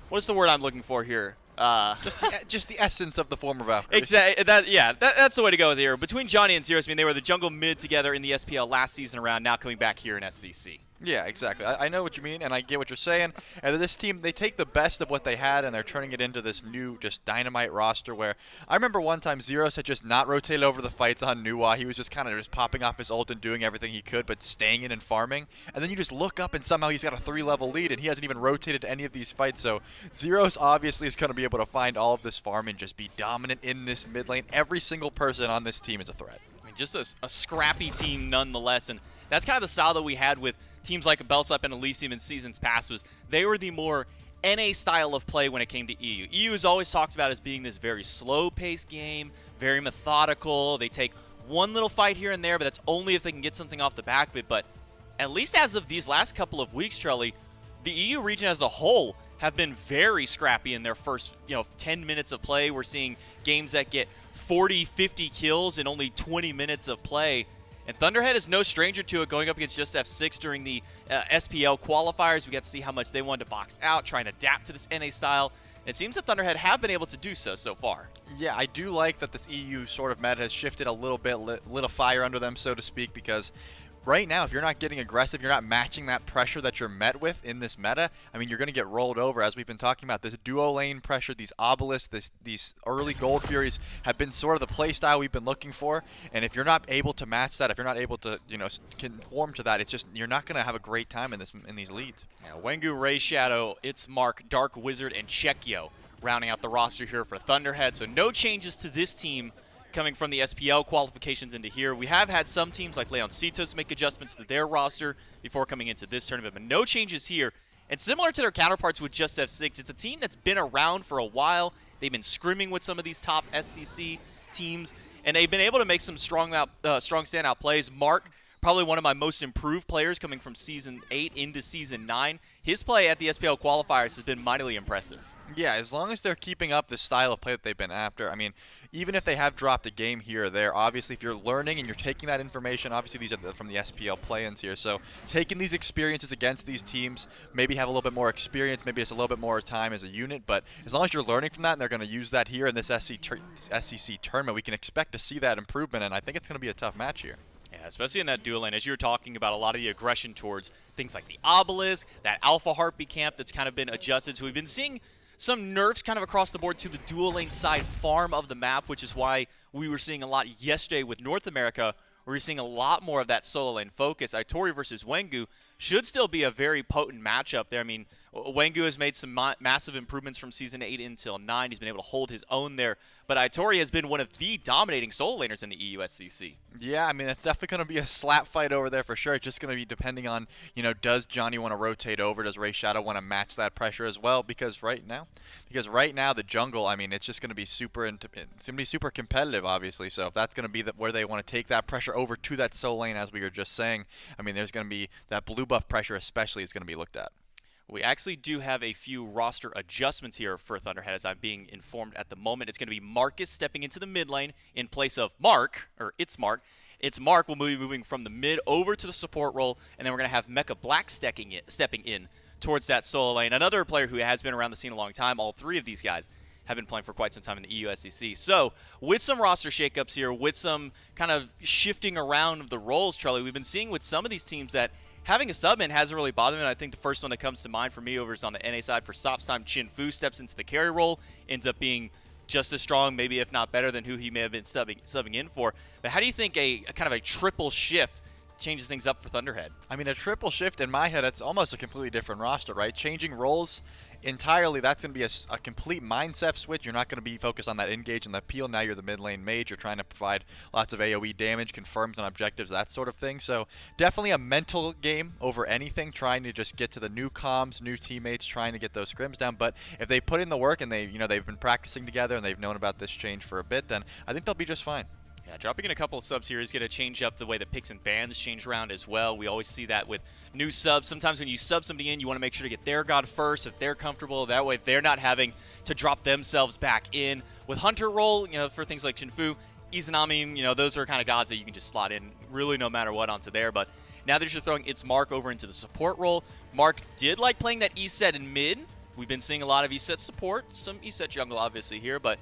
J: what's the word I'm looking for here?
F: Just the essence of the former Valkyries.
J: Exactly. That's the way to go here. Between Johnny and Zeros, I mean, they were the jungle mid together in the SPL last season around, now coming back here in SCC.
F: Yeah, exactly. I know what you mean, and I get what you're saying. And this team, they take the best of what they had, and they're turning it into this new, just dynamite roster where I remember one time Zeros had just not rotated over the fights on Nuwa. He was just kind of just popping off his ult and doing everything he could, but staying in and farming. And then you just look up, and somehow he's got a 3-level lead, and he hasn't even rotated to any of these fights. So Zeros obviously is going to be able to find all of this farm and just be dominant in this mid lane. Every single person on this team is a threat.
J: I mean, just a scrappy team nonetheless, and that's kind of the style that we had with teams like Belt Slap and Elysium in seasons past. Was they were the more NA style of play when it came to EU. EU is always talked about as being this very slow-paced game, very methodical. They take one little fight here and there, but that's only if they can get something off the back of it. But at least as of these last couple of weeks, Trelly, the EU region as a whole have been very scrappy in their first 10 minutes of play. We're seeing games that get 40, 50 kills in only 20 minutes of play. And Thunderhead is no stranger to it, going up against Just F6 during the SPL qualifiers. We got to see how much they wanted to box out, try and adapt to this NA style. And it seems that Thunderhead have been able to do so far.
F: Yeah, I do like that this EU sort of meta has shifted a little bit, lit a fire under them, so to speak, because right now, if you're not getting aggressive, you're not matching that pressure that you're met with in this meta, I mean, you're going to get rolled over, as we've been talking about. This duo lane pressure, these obelisks, these early gold furies have been sort of the play style we've been looking for. And if you're not able to match that, if you're not able to, conform to that, it's just, you're not going to have a great time in these leads.
J: Yeah, Wengu, Ray Shadow, It's Mark, Dark Wizard, and Chekyo rounding out the roster here for Thunderhead. So no changes to this team coming from the SPL qualifications into here. We have had some teams like Leoncitos make adjustments to their roster before coming into this tournament, but no changes here. And similar to their counterparts with Just F6, it's a team that's been around for a while. They've been scrimming with some of these top SCC teams, and they've been able to make some strong standout plays. Mark probably one of my most improved players coming from Season 8 into Season 9. His play at the SPL qualifiers has been mightily impressive.
F: Yeah, as long as they're keeping up the style of play that they've been after. I mean, even if they have dropped a game here or there, obviously if you're learning and you're taking that information, obviously these are from the SPL play-ins here, so taking these experiences against these teams, maybe have a little bit more experience, maybe it's a little bit more time as a unit, but as long as you're learning from that and they're going to use that here in this SEC tournament, we can expect to see that improvement, and I think it's going to be a tough match here.
J: Yeah, especially in that dual lane, as you were talking about a lot of the aggression towards things like the Obelisk, that Alpha Harpy camp that's kind of been adjusted. So we've been seeing some nerfs kind of across the board to the dual lane side farm of the map, which is why we were seeing a lot yesterday with North America, where we're seeing a lot more of that solo lane focus. Itori versus Wengu should still be a very potent matchup there. I mean, Wengu has made some massive improvements from Season 8 until 9. He's been able to hold his own there. But Itori has been one of the dominating solo laners in the EUSCC.
F: Yeah, I mean, it's definitely going to be a slap fight over there for sure. It's just going to be depending on, you know, does Johnny want to rotate over? Does Ray Shadow want to match that pressure as well? Because right now the jungle, I mean, it's just going to be super competitive, obviously. So if that's going to be where they want to take that pressure over to that solo lane, as we were just saying, I mean, there's going to be that blue buff pressure especially is going to be looked at.
J: We actually do have a few roster adjustments here for Thunderhead, as I'm being informed at the moment. It's going to be Marcus stepping into the mid lane in place of Mark, or it's Mark. It's Mark will be moving from the mid over to the support role, and then we're going to have Mecha Black stepping in towards that solo lane. Another player who has been around the scene a long time. All three of these guys have been playing for quite some time in the EUSCC. So with some roster shakeups here, with some kind of shifting around of the roles, Charlie, we've been seeing with some of these teams that having a sub-in hasn't really bothered me. I think the first one that comes to mind for me over is on the NA side for Sops time. Chin Fu steps into the carry role, ends up being just as strong, maybe if not better than who he may have been subbing in for. But how do you think a kind of a triple shift changes things up for Thunderhead?
F: I mean, a triple shift in my head, it's almost a completely different roster, right? Changing roles entirely, that's going to be a complete mindset switch. You're not going to be focused on that engage and the peel. Now you're the mid lane mage. You're trying to provide lots of AoE damage, confirms on objectives, that sort of thing. So definitely a mental game over anything, trying to just get to the new comms, new teammates, trying to get those scrims down. But if they put in the work and they've been practicing together and they've known about this change for a bit, then I think they'll be just fine.
J: Yeah, dropping in a couple of subs here is going to change up the way that picks and bans change around as well. We always see that with new subs. Sometimes when you sub somebody in, you want to make sure to get their god first, if they're comfortable. That way they're not having to drop themselves back in. With Hunter role, for things like Shinfu, Izanami, those are kind of gods that you can just slot in really no matter what onto there. But now that you're throwing It's Mark over into the support role, Mark did like playing that E-set in mid. We've been seeing a lot of E-set support, some E-set jungle obviously here, but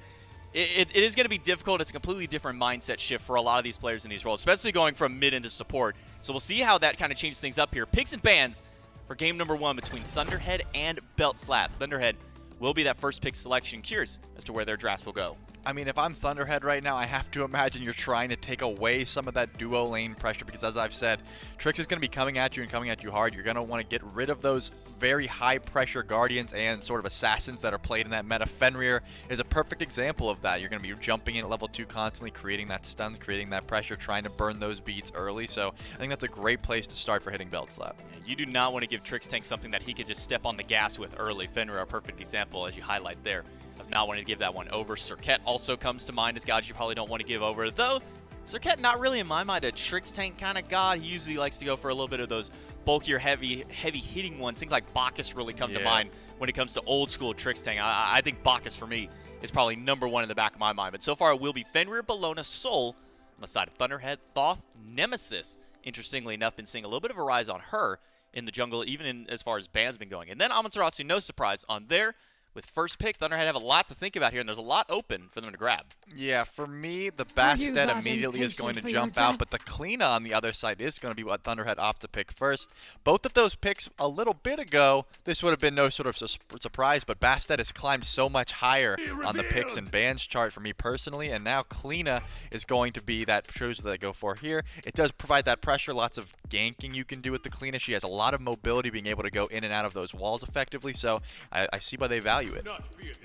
J: it is going to be difficult. It's a completely different mindset shift for a lot of these players in these roles, especially going from mid into support. So we'll see how that kind of changes things up here. Picks and bans for game number 1 between Thunderhead and Belt Slap. Thunderhead will be that first pick selection. Curious as to where their drafts will go.
F: I mean, if I'm Thunderhead right now, I have to imagine you're trying to take away some of that duo lane pressure because, as I've said, Trix is going to be coming at you and coming at you hard. You're going to want to get rid of those very high-pressure Guardians and sort of Assassins that are played in that meta. Fenrir is a perfect example of that. You're going to be jumping in at level 2 constantly, creating that stun, creating that pressure, trying to burn those beats early. So I think that's a great place to start for hitting Belt Slap.
J: Yeah, you do not want to give Trix Tank something that he could just step on the gas with early. Fenrir, a perfect example, as you highlight there, of not wanting to give that one over. Serket also comes to mind as gods you probably don't want to give over, though Serket not really in my mind a Trix Tank kind of god. He usually likes to go for a little bit of those bulkier, heavy hitting ones. Things like Bacchus really come to mind when it comes to old school Trix Tank. I think Bacchus for me is probably number 1 in the back of my mind, but so far it will be Fenrir, Bellona, Soul on the side of Thunderhead. Thoth, Nemesis, interestingly enough, been seeing a little bit of a rise on her in the jungle, even in as far as ban's been going. And then Amaterasu, no surprise on there. With first pick, Thunderhead have a lot to think about here, and there's a lot open for them to grab.
F: Yeah, for me, the Bastet immediately is going to jump out, but the Kleena on the other side is going to be what Thunderhead opt to pick first. Both of those picks a little bit ago, this would have been no sort of surprise, but Bastet has climbed so much higher on the picks and bans chart for me personally, and now Kleena is going to be that choice that I go for here. It does provide that pressure, lots of ganking you can do with the Kleena. She has a lot of mobility, being able to go in and out of those walls effectively, so I see why they value it.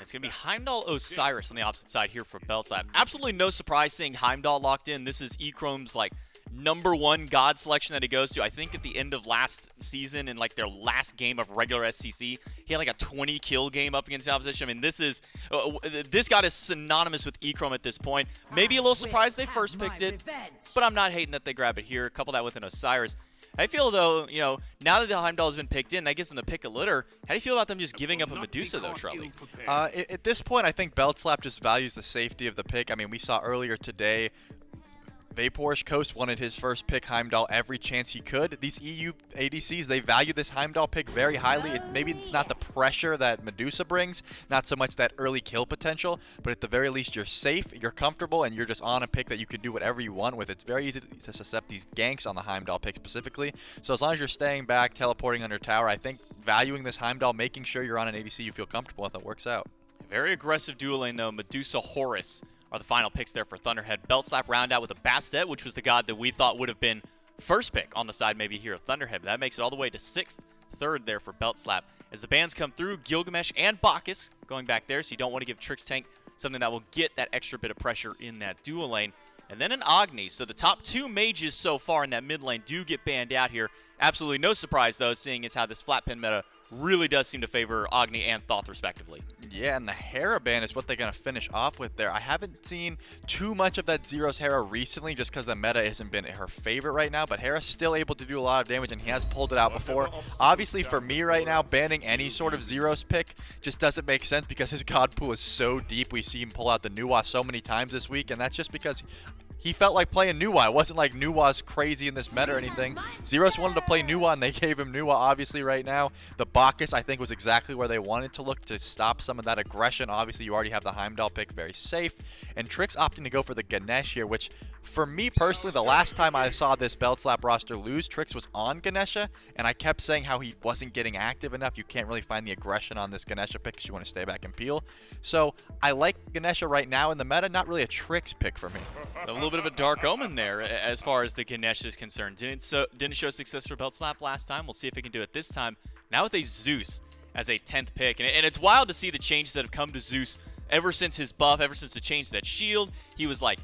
J: It's going to be Heimdall Osiris on the opposite side here for Belt Slap. Absolutely no surprise seeing Heimdall locked in. This is Echrome's #1 God selection that he goes to. I think at the end of last season, in like their last game of regular SCC, he had like a 20 kill game up against the opposition. I mean, this God is synonymous with Echrome at this point. Maybe a little surprised they first picked it, but I'm not hating that they grab it here. Couple that with an Osiris. I feel, though, you know, now that the Heimdall has been picked in, that gives them the pick of litter. How do you feel about them just giving up a Medusa, though, Trulli?
F: At this point, I think Beltslap just values the safety of the pick. I mean, we saw earlier today, Vaporish Coast wanted his first pick Heimdall every chance he could. These EU ADCs, they value this Heimdall pick very highly. Maybe it's not the pressure that Medusa brings, not so much that early kill potential, but at the very least you're safe, you're comfortable, and you're just on a pick that you can do whatever you want with. It's very easy to accept these ganks on the Heimdall pick specifically. So as long as you're staying back, teleporting under tower, I think valuing this Heimdall, making sure you're on an ADC you feel comfortable with, it works out.
J: Very aggressive dual lane, though. Medusa, Horus are the final picks there for Thunderhead. Beltslap round out with a Bastet, which was the God that we thought would have been first pick on the side maybe here of Thunderhead. But that makes it all the way to 6th, 3rd there for Beltslap. As the bans come through, Gilgamesh and Bacchus going back there, so you don't want to give Trix Tank something that will get that extra bit of pressure in that dual lane. And then an Agni. So the top 2 mages so far in that mid lane do get banned out here. Absolutely no surprise, though, seeing as how this flat pin meta really does seem to favor Agni and Thoth, respectively.
F: Yeah, and the Hera ban is what they're going to finish off with there. I haven't seen too much of that Zero's Hera recently just because the meta hasn't been her favorite right now, but Hera's still able to do a lot of damage, and he has pulled it out before. Obviously, for me right now, banning any sort of Zero's pick just doesn't make sense because his god pool is so deep. We see him pull out the Nuwa so many times this week, and that's just because he felt like playing Nuwa. It wasn't like Nuwa's crazy in this meta or anything. Zeros wanted to play Nuwa, and they gave him Nuwa, obviously, right now. The Bacchus, I think, was exactly where they wanted to look to stop some of that aggression. Obviously, you already have the Heimdall pick, very safe. And Trix opting to go for the Ganesh here, which, for me personally, the last time I saw this Beltslap roster lose, Trix was on Ganesha, and I kept saying how he wasn't getting active enough. You can't really find the aggression on this Ganesha pick because you want to stay back and peel. So I like Ganesha right now in the meta, not really a Trix pick for me.
J: So a little bit of a dark omen there as far as the Ganesh is concerned. Didn't show success for Beltslap last time. We'll see if he can do it this time. Now with a Zeus as a 10th pick. And it's wild to see the changes that have come to Zeus ever since his buff, ever since the change to that shield. He was like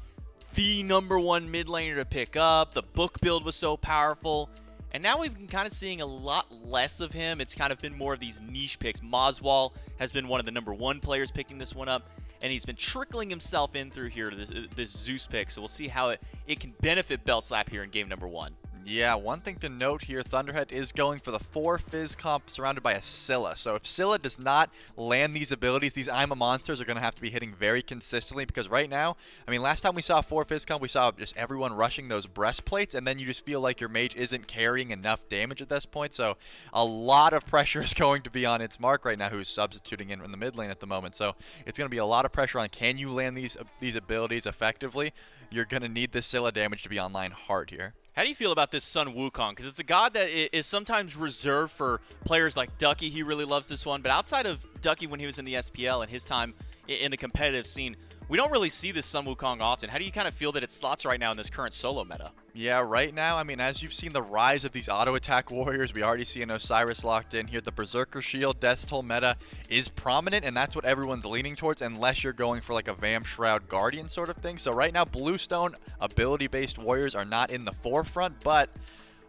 J: the #1 mid laner to pick up. The book build was so powerful. And now we've been kind of seeing a lot less of him. It's kind of been more of these niche picks. Moswall has been one of the #1 players picking this one up, and he's been trickling himself in through here to this Zeus pick. So we'll see how it can benefit Beltslap here in game #1.
F: Yeah, one thing to note here, Thunderhead is going for the 4 Fizz comp surrounded by a Scylla. So if Scylla does not land these abilities, these I'm a Monsters are going to have to be hitting very consistently because right now, I mean, last time we saw 4 Fizz comp, we saw just everyone rushing those breastplates, and then you just feel like your mage isn't carrying enough damage at this point. So a lot of pressure is going to be on its mark right now, who's substituting in the mid lane at the moment. So it's going to be a lot of pressure on, can you land these abilities effectively? You're going to need this Scylla damage to be online hard here.
J: How do you feel about this Sun Wukong? Because it's a god that is sometimes reserved for players like Ducky. He really loves this one. But outside of Ducky when he was in the SPL and his time in the competitive scene, we don't really see this Sun Wukong often. How do you kind of feel that it slots right now in this current solo meta?
F: Yeah, right now, I mean, as you've seen the rise of these auto-attack warriors, we already see an Osiris locked in here. The Berserker Shield, Death's Toll meta is prominent, and that's what everyone's leaning towards, unless you're going for like a Vam Shroud Guardian sort of thing. So right now, Bluestone ability-based warriors are not in the forefront, but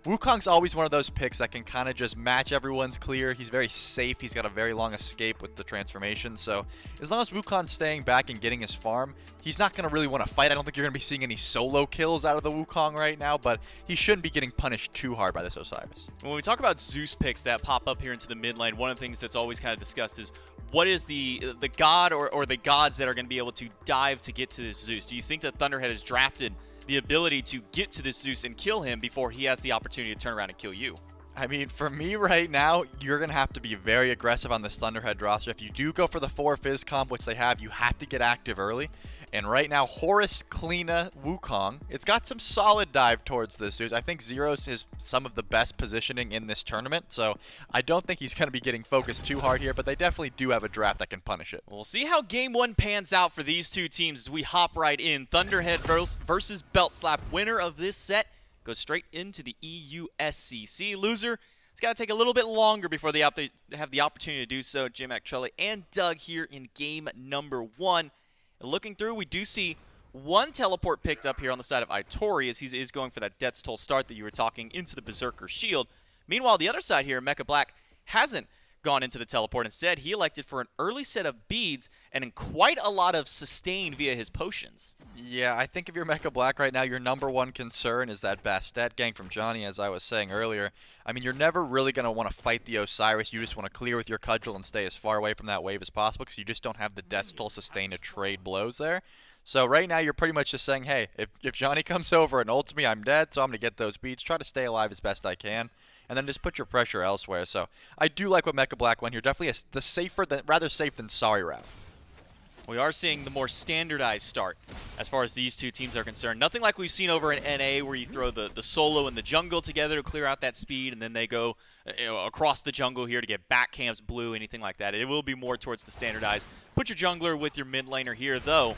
F: Wukong's always one of those picks that can kind of just match everyone's clear. He's very safe. He's got a very long escape with the transformation. So as long as Wukong's staying back and getting his farm, he's not going to really want to fight. I don't think you're going to be seeing any solo kills out of the Wukong right now, but he shouldn't be getting punished too hard by this Osiris.
J: When we talk about Zeus picks that pop up here into the mid lane, one of the things that's always kind of discussed is what is the god or the gods that are going to be able to dive to get to this Zeus? Do you think that Thunderhead has drafted the ability to get to this Zeus and kill him before he has the opportunity to turn around and kill you?
F: I mean, for me right now, you're going to have to be very aggressive on this Thunderhead roster. If you do go for the 4 Fizz comp, which they have, you have to get active early. And right now, Horus, Kleena, Wukong, it's got some solid dive towards this dude. I think Zeros is some of the best positioning in this tournament, so I don't think he's going to be getting focused too hard here, but they definitely do have a draft that can punish it.
J: We'll see how game 1 pans out for these two teams as we hop right in. Thunderhead versus Beltslap. Winner of this set goes straight into the EU SCC. Loser, it's got to take a little bit longer before they have the opportunity to do so. J-Mac, Trulli, and Doug here in game #1. Looking through, we do see One teleport picked up here on the side of Itori as he is going for that Death's Toll start that you were talking into the Berserker Shield. Meanwhile, the other side here, Mecha Black hasn't gone into the teleport. Instead, he elected for an early set of beads and in quite a lot of sustain via his potions.
F: Yeah, I think if you're Mecha Black right now, your number one concern is that Bastet gank from Johnny, as I was saying earlier. I mean, you're never really going to want to fight the Osiris. You just want to clear with your Cudgel and stay as far away from that wave as possible because you just don't have the Death's Toll sustain to trade blows there. So right now, you're pretty much just saying, hey, if Johnny comes over and ults me, I'm dead, so I'm going to get those beats, try to stay alive as best I can, and then just put your pressure elsewhere. So I do like what Mecha Black went here. Definitely rather safe than sorry route.
J: We are seeing the more standardized start as far as these two teams are concerned. Nothing like we've seen over in NA where you throw the solo and the jungle together to clear out that speed, and then they go across the jungle here to get back camps blue, anything like that. It will be more towards the standardized. Put your jungler with your mid laner here, though.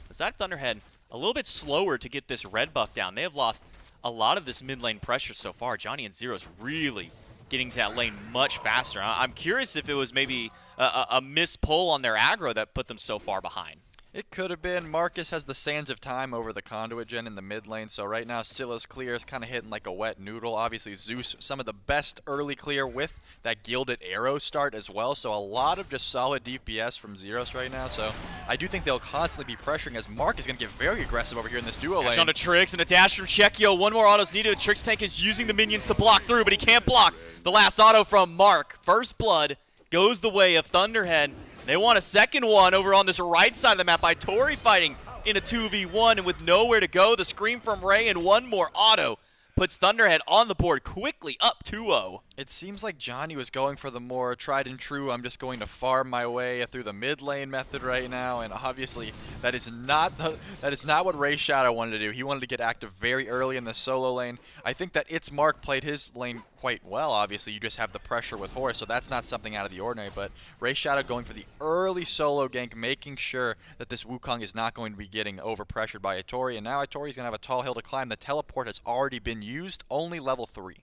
J: The side of Thunderhead, a little bit slower to get this red buff down. They have lost a lot of this mid lane pressure so far. Johnny and Zero's really getting to that lane much faster. I'm curious if it was maybe a missed pull on their aggro that put them so far behind.
F: It could have been. Marcus has the Sands of Time over the Conduit gen in the mid lane, so right now Scylla's clear is kind of hitting like a wet noodle. Obviously Zeus, some of the best early clear with that Gilded Arrow start as well, so a lot of just solid DPS from Zeros right now. So I do think they'll constantly be pressuring as Mark is going to get very aggressive over here in this duo lane.
J: Dash onto Trix and a dash from Chekio. One more auto's needed. Trix tank is using the minions to block through, but he can't block. The last auto from Mark. First blood goes the way of Thunderhead. They want a second one over on this right side of the map by Tori fighting in a 2v1, and with nowhere to go, the scream from Ray and one more auto puts Thunderhead on the board quickly up 2-0.
F: It seems like Johnny was going for the more tried and true, I'm just going to farm my way through the mid lane method right now, and obviously that is not what Ray Shadow wanted to do. He wanted to get active very early in the solo lane. I think that It's Mark played his lane quite well. Obviously, you just have the pressure with Horus, so that's not something out of the ordinary, but Ray Shadow going for the early solo gank, making sure that this Wukong is not going to be getting overpressured by Itori, and now Itori's going to have a tall hill to climb. The teleport has already been used, only level 3.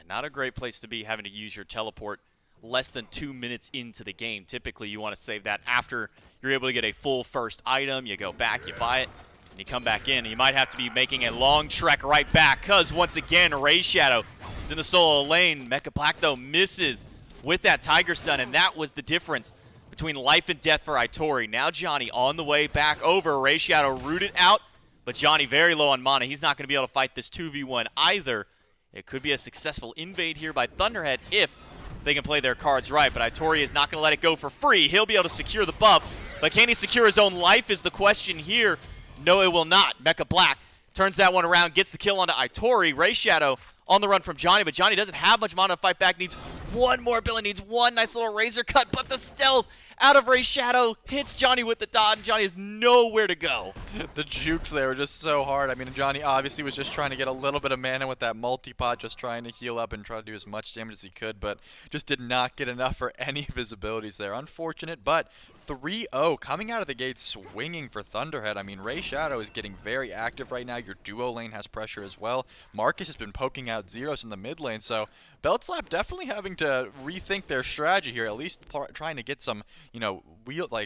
J: Not a great place to be, having to use your teleport less than 2 minutes into the game. Typically, you want to save that after you're able to get a full first item. You go back, you buy it, and you come back in. You might have to be making a long trek right back because, once again, Ray Shadow is in the solo lane. Mecha Black, though, misses with that Tiger Stun, and that was the difference between life and death for Itori. Now Johnny on the way back over. Ray Shadow rooted out, but Johnny very low on mana. He's not going to be able to fight this 2v1 either. It could be a successful invade here by Thunderhead if they can play their cards right, but Itori is not going to let it go for free. He'll be able to secure the buff, but can he secure his own life is the question here. No, it will not. Mecha Black turns that one around, gets the kill onto Itori. Ray Shadow on the run from Johnny, but Johnny doesn't have much mana to fight back. Needs one more ability, needs one nice little razor cut, but the stealth out of Ray Shadow hits Johnny with the dot, and Johnny has nowhere to go.
F: The jukes there were just so hard. I mean, Johnny obviously was just trying to get a little bit of mana with that multi-pot, just trying to heal up and try to do as much damage as he could, but just did not get enough for any of his abilities there. Unfortunate, but 3-0 coming out of the gate swinging for Thunderhead. I mean, Ray Shadow is getting very active right now. Your duo lane has pressure as well. Marcus has been poking out Zeros in the mid lane, so Beltslap definitely having to rethink their strategy here, at least trying to get some, you know,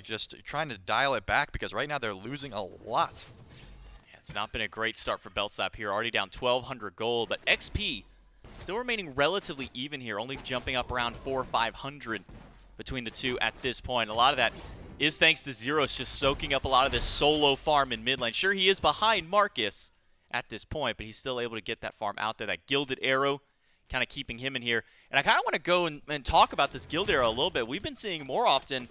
F: just trying to dial it back, because right now they're losing a lot.
J: Yeah, it's not been a great start for Beltslap here, already down 1,200 gold, but XP still remaining relatively even here, only jumping up around 400 or 500 between the two at this point. A lot of that is thanks to Zeros just soaking up a lot of this solo farm in mid lane. Sure, he is behind Marcus at this point, but he's still able to get that farm out there. That Gilded Arrow kind of keeping him in here. And I kind of want to go and talk about this Gilded Arrow a little bit. We've been seeing more often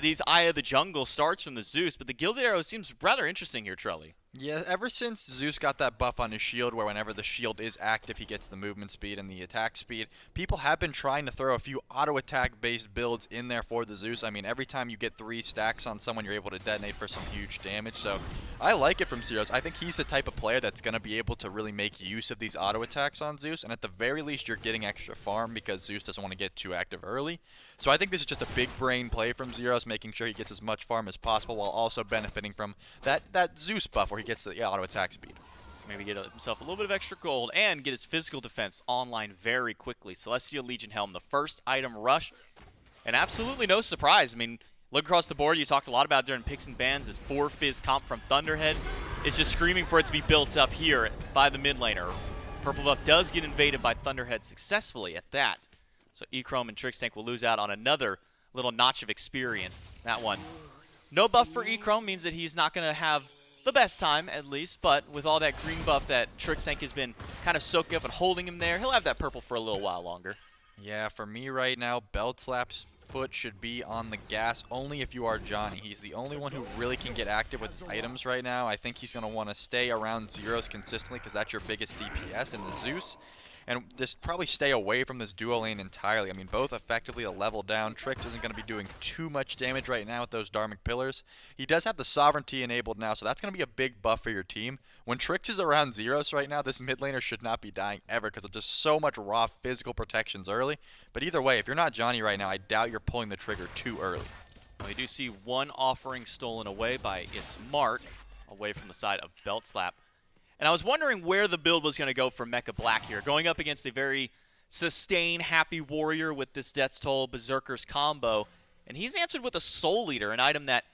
J: these Eye of the Jungle starts from the Zeus, but the Gilded Arrow seems rather interesting here, Trelly.
F: Yeah, ever since Zeus got that buff on his shield, where whenever the shield is active, he gets the movement speed and the attack speed, people have been trying to throw a few auto-attack based builds in there for the Zeus. I mean, every time you get 3 stacks on someone, you're able to detonate for some huge damage, so I like it from Zeus. I think he's the type of player that's going to be able to really make use of these auto-attacks on Zeus, and at the very least, you're getting extra farm because Zeus doesn't want to get too active early. So I think this is just a big brain play from Zeros, making sure he gets as much farm as possible while also benefiting from that Zeus buff where he gets the auto attack speed.
J: Maybe get himself a little bit of extra gold and get his physical defense online very quickly. Celestial Legion Helm, the first item rush, and absolutely no surprise. I mean, look across the board, you talked a lot about during picks and bans, this 4 Fizz comp from Thunderhead. is just screaming for it to be built up here by the mid laner. Purple buff does get invaded by Thunderhead successfully at that. So Echrome and Trixtank will lose out on another little notch of experience. That one. No buff for Echrome means that he's not going to have the best time, at least, but with all that green buff that Trixtank has been kind of soaking up and holding him there, he'll have that purple for a little while longer.
F: Yeah, for me right now, Belt Slap's foot should be on the gas only if you are Johnny. He's the only one who really can get active with his items right now. I think he's going to want to stay around zeros consistently because that's your biggest DPS in the Zeus. And just probably stay away from this duo lane entirely. I mean, both effectively a level down. Trix isn't going to be doing too much damage right now with those Dharmic Pillars. He does have the Sovereignty enabled now, so that's going to be a big buff for your team. When Trix is around zeros right now, this mid laner should not be dying ever because of just so much raw physical protections early. But either way, if you're not Johnny right now, I doubt you're pulling the trigger too early.
J: We do see one offering stolen away by its mark, away from the side of Belt Slap. And I was wondering where the build was going to go for Mecha Black here, going up against a very sustained Happy Warrior with this Death's Toll Berserker's combo. And he's answered with a Soul Eater, an item that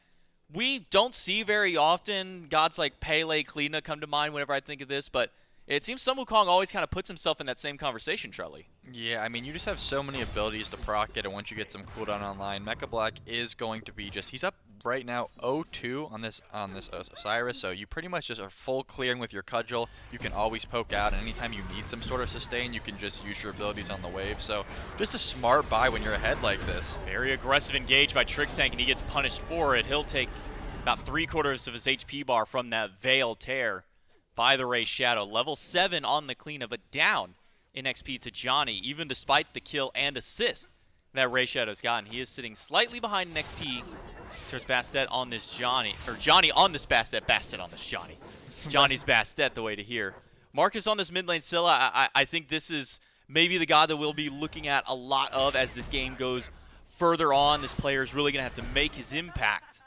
J: we don't see very often. Gods like Pele, Kleena come to mind whenever I think of this, but it seems Sun Wukong always kind of puts himself in that same conversation, Trelly.
F: Yeah, I mean, you just have so many abilities to proc it, and once you get some cooldown online, Mecha Black is going to be just, he's up right now 0-2 on this Osiris, so you pretty much just are full clearing with your Cudgel. You can always poke out, and anytime you need some sort of sustain, you can just use your abilities on the wave. So just a smart buy when you're ahead like this.
J: Very aggressive engage by Trixtank, and he gets punished for it. He'll take about 3/4 of his HP bar from that Veil Tear by the Ray Shadow. Level 7 on the Kleena, but down in XP to Johnny, even despite the kill and assist that Ray Shadow's gotten. He is sitting slightly behind in XP. There's Bastet on this Johnny, or Johnny on this Bastet, Bastet on this Johnny. Johnny's Bastet, the way to hear. Marcus on this mid lane Scylla, I think this is maybe the god that we'll be looking at a lot of as this game goes further on. This player is really going to have to make his impact.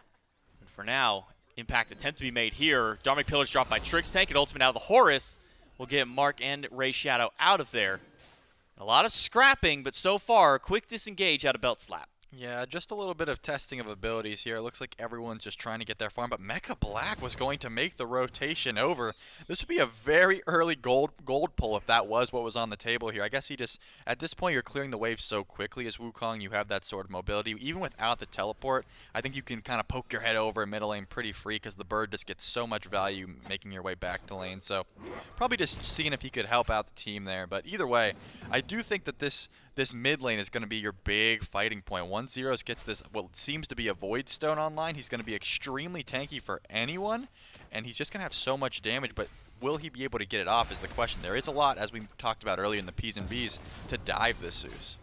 J: And for now, impact attempt to be made here. Dharmic Pillars dropped by Trixtank, and ultimate out of the Horus will get Mark and Ray Shadow out of there. A lot of scrapping, but so far, quick disengage out of Belt Slap.
F: Yeah, just a little bit of testing of abilities here. It looks like everyone's just trying to get their farm, but Mecha Black was going to make the rotation over. This would be a very early gold pull if that was what was on the table here. I guess he just, at this point, you're clearing the wave so quickly as Wukong. You have that sort of mobility. Even without the teleport, I think you can kind of poke your head over in middle lane pretty free because the bird just gets so much value making your way back to lane. So probably just seeing if he could help out the team there. But either way, I do think that this mid lane is going to be your big fighting point. Once Zeros gets this, what seems to be a Void Stone online, he's going to be extremely tanky for anyone, and he's just going to have so much damage, but will he be able to get it off is the question. There is a lot, as we talked about earlier in the P's and B's, to dive this Zeus.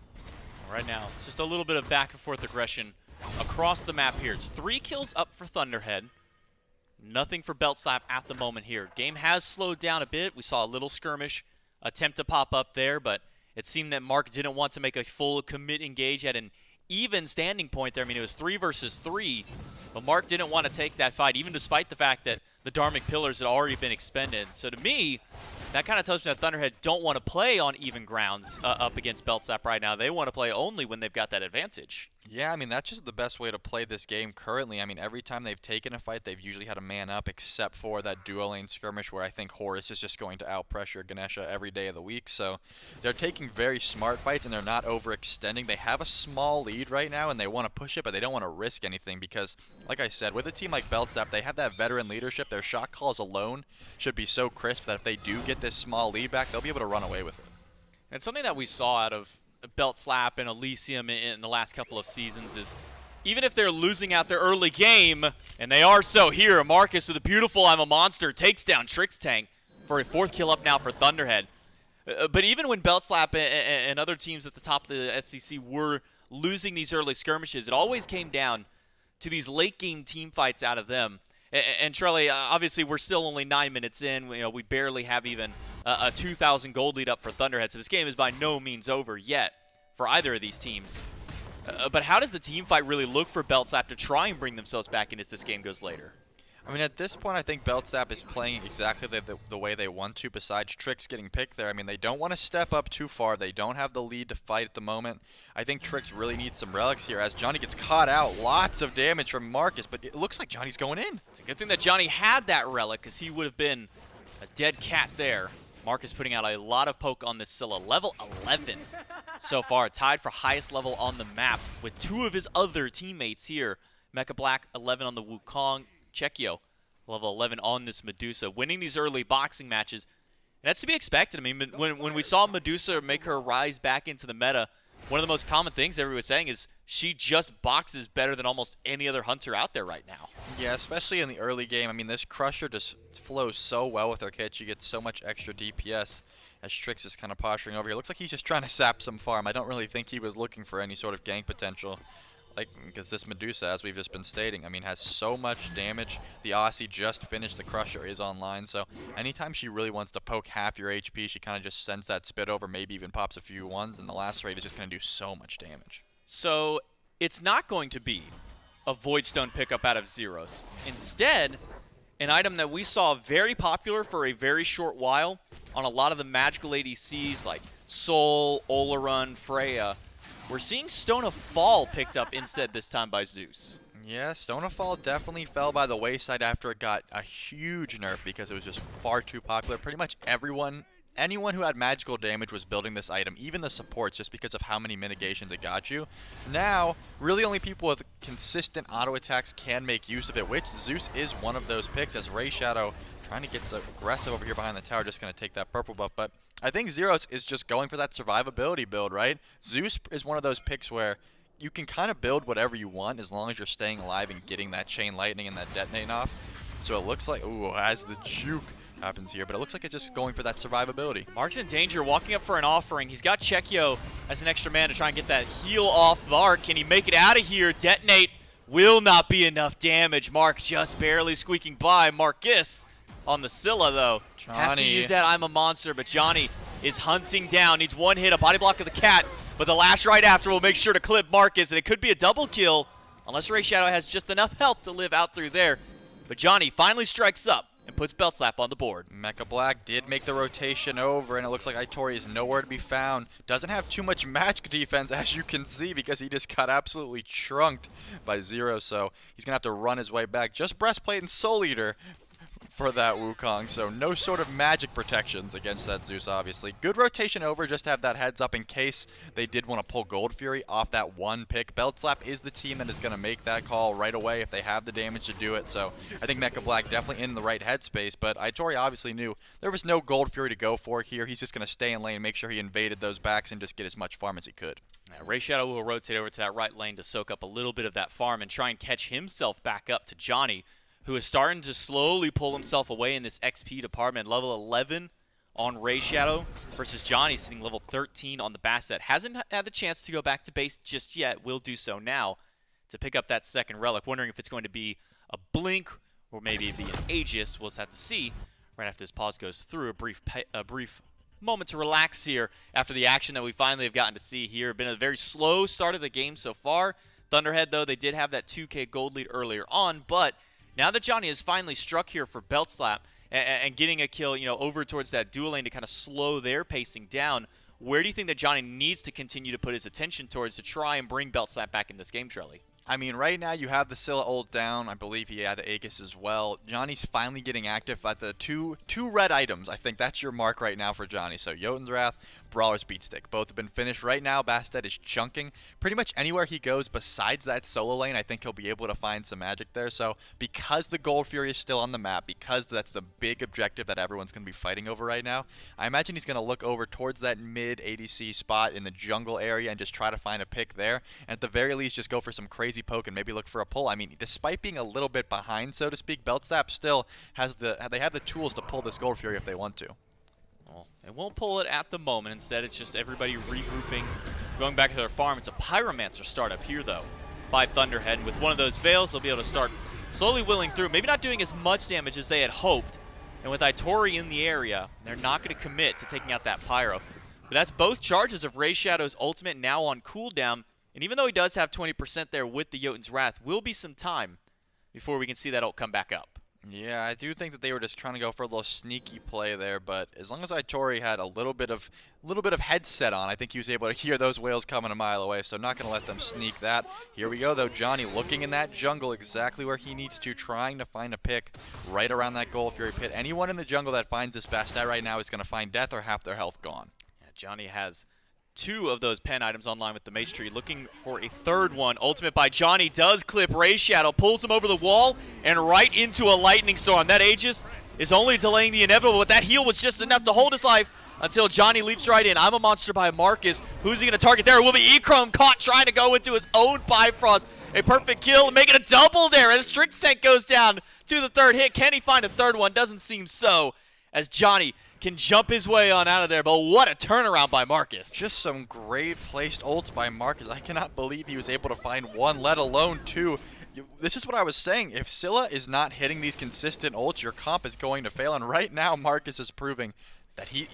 J: Right now, just a little bit of back and forth aggression across the map here. It's 3 kills up for Thunderhead. Nothing for Belt Slap at the moment here. Game has slowed down a bit. We saw a little skirmish attempt to pop up there, but it seemed that Mark didn't want to make a full commit engage at an even standing point there. I mean, it was 3 versus 3, but Mark didn't want to take that fight, even despite the fact that the Dharmic Pillars had already been expended. So to me, that kind of tells me that Thunderhead don't want to play on even grounds up against Belt Slap right now. They want to play only when they've got that advantage.
F: Yeah, I mean, that's just the best way to play this game currently. I mean, every time they've taken a fight, they've usually had a man up, except for that duo lane skirmish where I think Horus is just going to outpressure Ganesha every day of the week. So they're taking very smart fights, and they're not overextending. They have a small lead right now, and they want to push it, but they don't want to risk anything because, like I said, with a team like Beltstap, they have that veteran leadership. Their shot calls alone should be so crisp that if they do get this small lead back, they'll be able to run away with it.
J: And something that we saw out of Belt Slap and Elysium in the last couple of seasons is even if they're losing out their early game, and they are so here, Marcus with a beautiful I'm a Monster takes down Trixtank for a 4th kill up now for Thunderhead. But even when Belt Slap and other teams at the top of the SCC were losing these early skirmishes, it always came down to these late game team fights out of them. And Trelly, obviously we're still only 9 minutes in. We barely have even a 2,000 gold lead up for Thunderhead, so this game is by no means over yet for either of these teams. But how does the team fight really look for Belt Slap to try and bring themselves back in as this game goes later?
F: I mean, at this point, I think Beltstap is playing exactly the way they want to, besides Trix getting picked there. I mean, they don't want to step up too far. They don't have the lead to fight at the moment. I think Trix really needs some relics here as Johnny gets caught out. Lots of damage from Marcus, but it looks like Johnny's going in.
J: It's a good thing that Johnny had that relic, because he would have been a dead cat there. Marcus putting out a lot of poke on this Scylla. Level 11 so far, tied for highest level on the map with 2 of his other teammates here. Mecha Black 11 on the Wukong, Chekio level 11 on this Medusa, winning these early boxing matches. And that's to be expected. I mean, when we saw Medusa make her rise back into the meta, one of the most common things everyone was saying is she just boxes better than almost any other hunter out there right now.
F: Yeah, especially in the early game. I mean, this Crusher just flows so well with her kit. She gets so much extra DPS as Trix is kind of posturing over here. Looks like he's just trying to sap some farm. I don't really think he was looking for any sort of gank potential. Because this Medusa, as we've just been stating, I mean, has so much damage. The Aussie just finished. The Crusher is online, so anytime she really wants to poke half your HP, she kind of just sends that spit over, maybe even pops a few ones, and the last raid is just going to do so much damage.
J: So it's not going to be a Voidstone pickup out of Zeros. Instead, an item that we saw very popular for a very short while on a lot of the magical ADCs like Sol, Olorun, Freya. We're seeing Stone of Fall picked up instead this time by Zeus.
F: Yeah, Stone of Fall definitely fell by the wayside after it got a huge nerf because it was just far too popular. Pretty much anyone who had magical damage was building this item, even the supports, just because of how many mitigations it got you. Now, really only people with consistent auto attacks can make use of it, which Zeus is one of those picks, as Ray Shadow trying to get so aggressive over here behind the tower, just going to take that purple buff. But I think Zeros is just going for that survivability build, right? Zeus is one of those picks where you can kind of build whatever you want as long as you're staying alive and getting that chain lightning and that detonating off. So it looks like, ooh, as the juke happens here, but it looks like it's just going for that survivability.
J: Mark's in danger, walking up for an offering. He's got Chekio as an extra man to try and get that heal off Mark. Can he make it out of here? Detonate will not be enough damage. Mark just barely squeaking by. Marcus on the Scylla, though. Has to use that I'm a monster, but Johnny is hunting down. Needs one hit, a body block of the cat, but the last right after will make sure to clip Marcus, and it could be a double kill, unless Ray Shadow has just enough health to live out through there. But Johnny finally strikes up and puts Beltslap on the board.
F: Mecha Black did make the rotation over, and it looks like Itori is nowhere to be found. Doesn't have too much magic defense, as you can see, because he just got absolutely trunked by Zero, so he's going to have to run his way back. Just Breastplate and Soul Eater for that Wukong, so no sort of magic protections against that Zeus, obviously. Good rotation over, just to have that heads up in case they did want to pull Gold Fury off that one pick. Beltslap is the team that is going to make that call right away if they have the damage to do it, so I think Mecha Black definitely in the right headspace, but Itori obviously knew there was no Gold Fury to go for here. He's just going to stay in lane, make sure he invaded those backs, and just get as much farm as he could.
J: Ray Shadow will rotate over to that right lane to soak up a little bit of that farm and try and catch himself back up to Johnny, who is starting to slowly pull himself away in this XP department. Level 11 on Ray Shadow versus Johnny sitting level 13 on the Bastet. Hasn't had the chance to go back to base just yet. Will do so now to pick up that second relic. Wondering if it's going to be a Blink or maybe be an Aegis. We'll just have to see right after this pause goes through. A brief moment to relax here after the action that we finally have gotten to see here. Been a very slow start of the game so far. Thunderhead, though, they did have that 2K gold lead earlier on, but now that Johnny has finally struck here for Beltslap and getting a kill, over towards that dual lane to kind of slow their pacing down, where do you think that Johnny needs to continue to put his attention towards to try and bring Beltslap back in this game, Trelly?
F: I mean, right now you have the Scylla ult down. I believe he had Aegis as well. Johnny's finally getting active at the two red items. I think that's your mark right now for Johnny. So Jotun's Wrath, Brawler's Beatstick. Both have been finished right now. Bastet is chunking. Pretty much anywhere he goes besides that solo lane, I think he'll be able to find some magic there. So because the Gold Fury is still on the map, because that's the big objective that everyone's going to be fighting over right now, I imagine he's going to look over towards that mid ADC spot in the jungle area and just try to find a pick there. And at the very least, just go for some crazy poke and maybe look for a pull. I mean, despite being a little bit behind, so to speak, Beltslap still has they have the tools to pull this Gold Fury if they want to.
J: Well, they won't pull it at the moment. Instead, it's just everybody regrouping, going back to their farm. It's a Pyromancer startup here, though, by Thunderhead. With one of those Veils, they'll be able to start slowly willing through. Maybe not doing as much damage as they had hoped. And with Itori in the area, they're not going to commit to taking out that Pyro. But that's both charges of Ray Shadow's ultimate now on cooldown. And even though he does have 20% there with the Jotun's Wrath, will be some time before we can see that ult come back up.
F: Yeah, I do think that they were just trying to go for a little sneaky play there, but as long as Itori had a little bit of headset on, I think he was able to hear those whales coming a mile away, so not going to let them sneak that. Here we go, though. Johnny looking in that jungle exactly where he needs to, trying to find a pick right around that Gold Fury pit. Anyone in the jungle that finds this Bastet right now is going to find death or half their health gone.
J: Yeah, Johnny has 2 of those pen items online with the Mace Tree, looking for a third one. Ultimate by Johnny does clip Ray Shadow, pulls him over the wall and right into a lightning storm. That Aegis is only delaying the inevitable, but that heal was just enough to hold his life until Johnny leaps right in. I'm a monster by Marcus. Who's he going to target there? It will be Echrome, caught trying to go into his own Bifrost. A perfect kill and make it a double there as Strix Tank goes down to the third hit. Can he find a third one? Doesn't seem so, as Johnny can jump his way on out of there, but what a turnaround by Marcus.
F: Just some great placed ults by Marcus. I cannot believe he was able to find 1, let alone 2. This is what I was saying. If Scylla is not hitting these consistent ults, your comp is going to fail, and right now Marcus is proving that he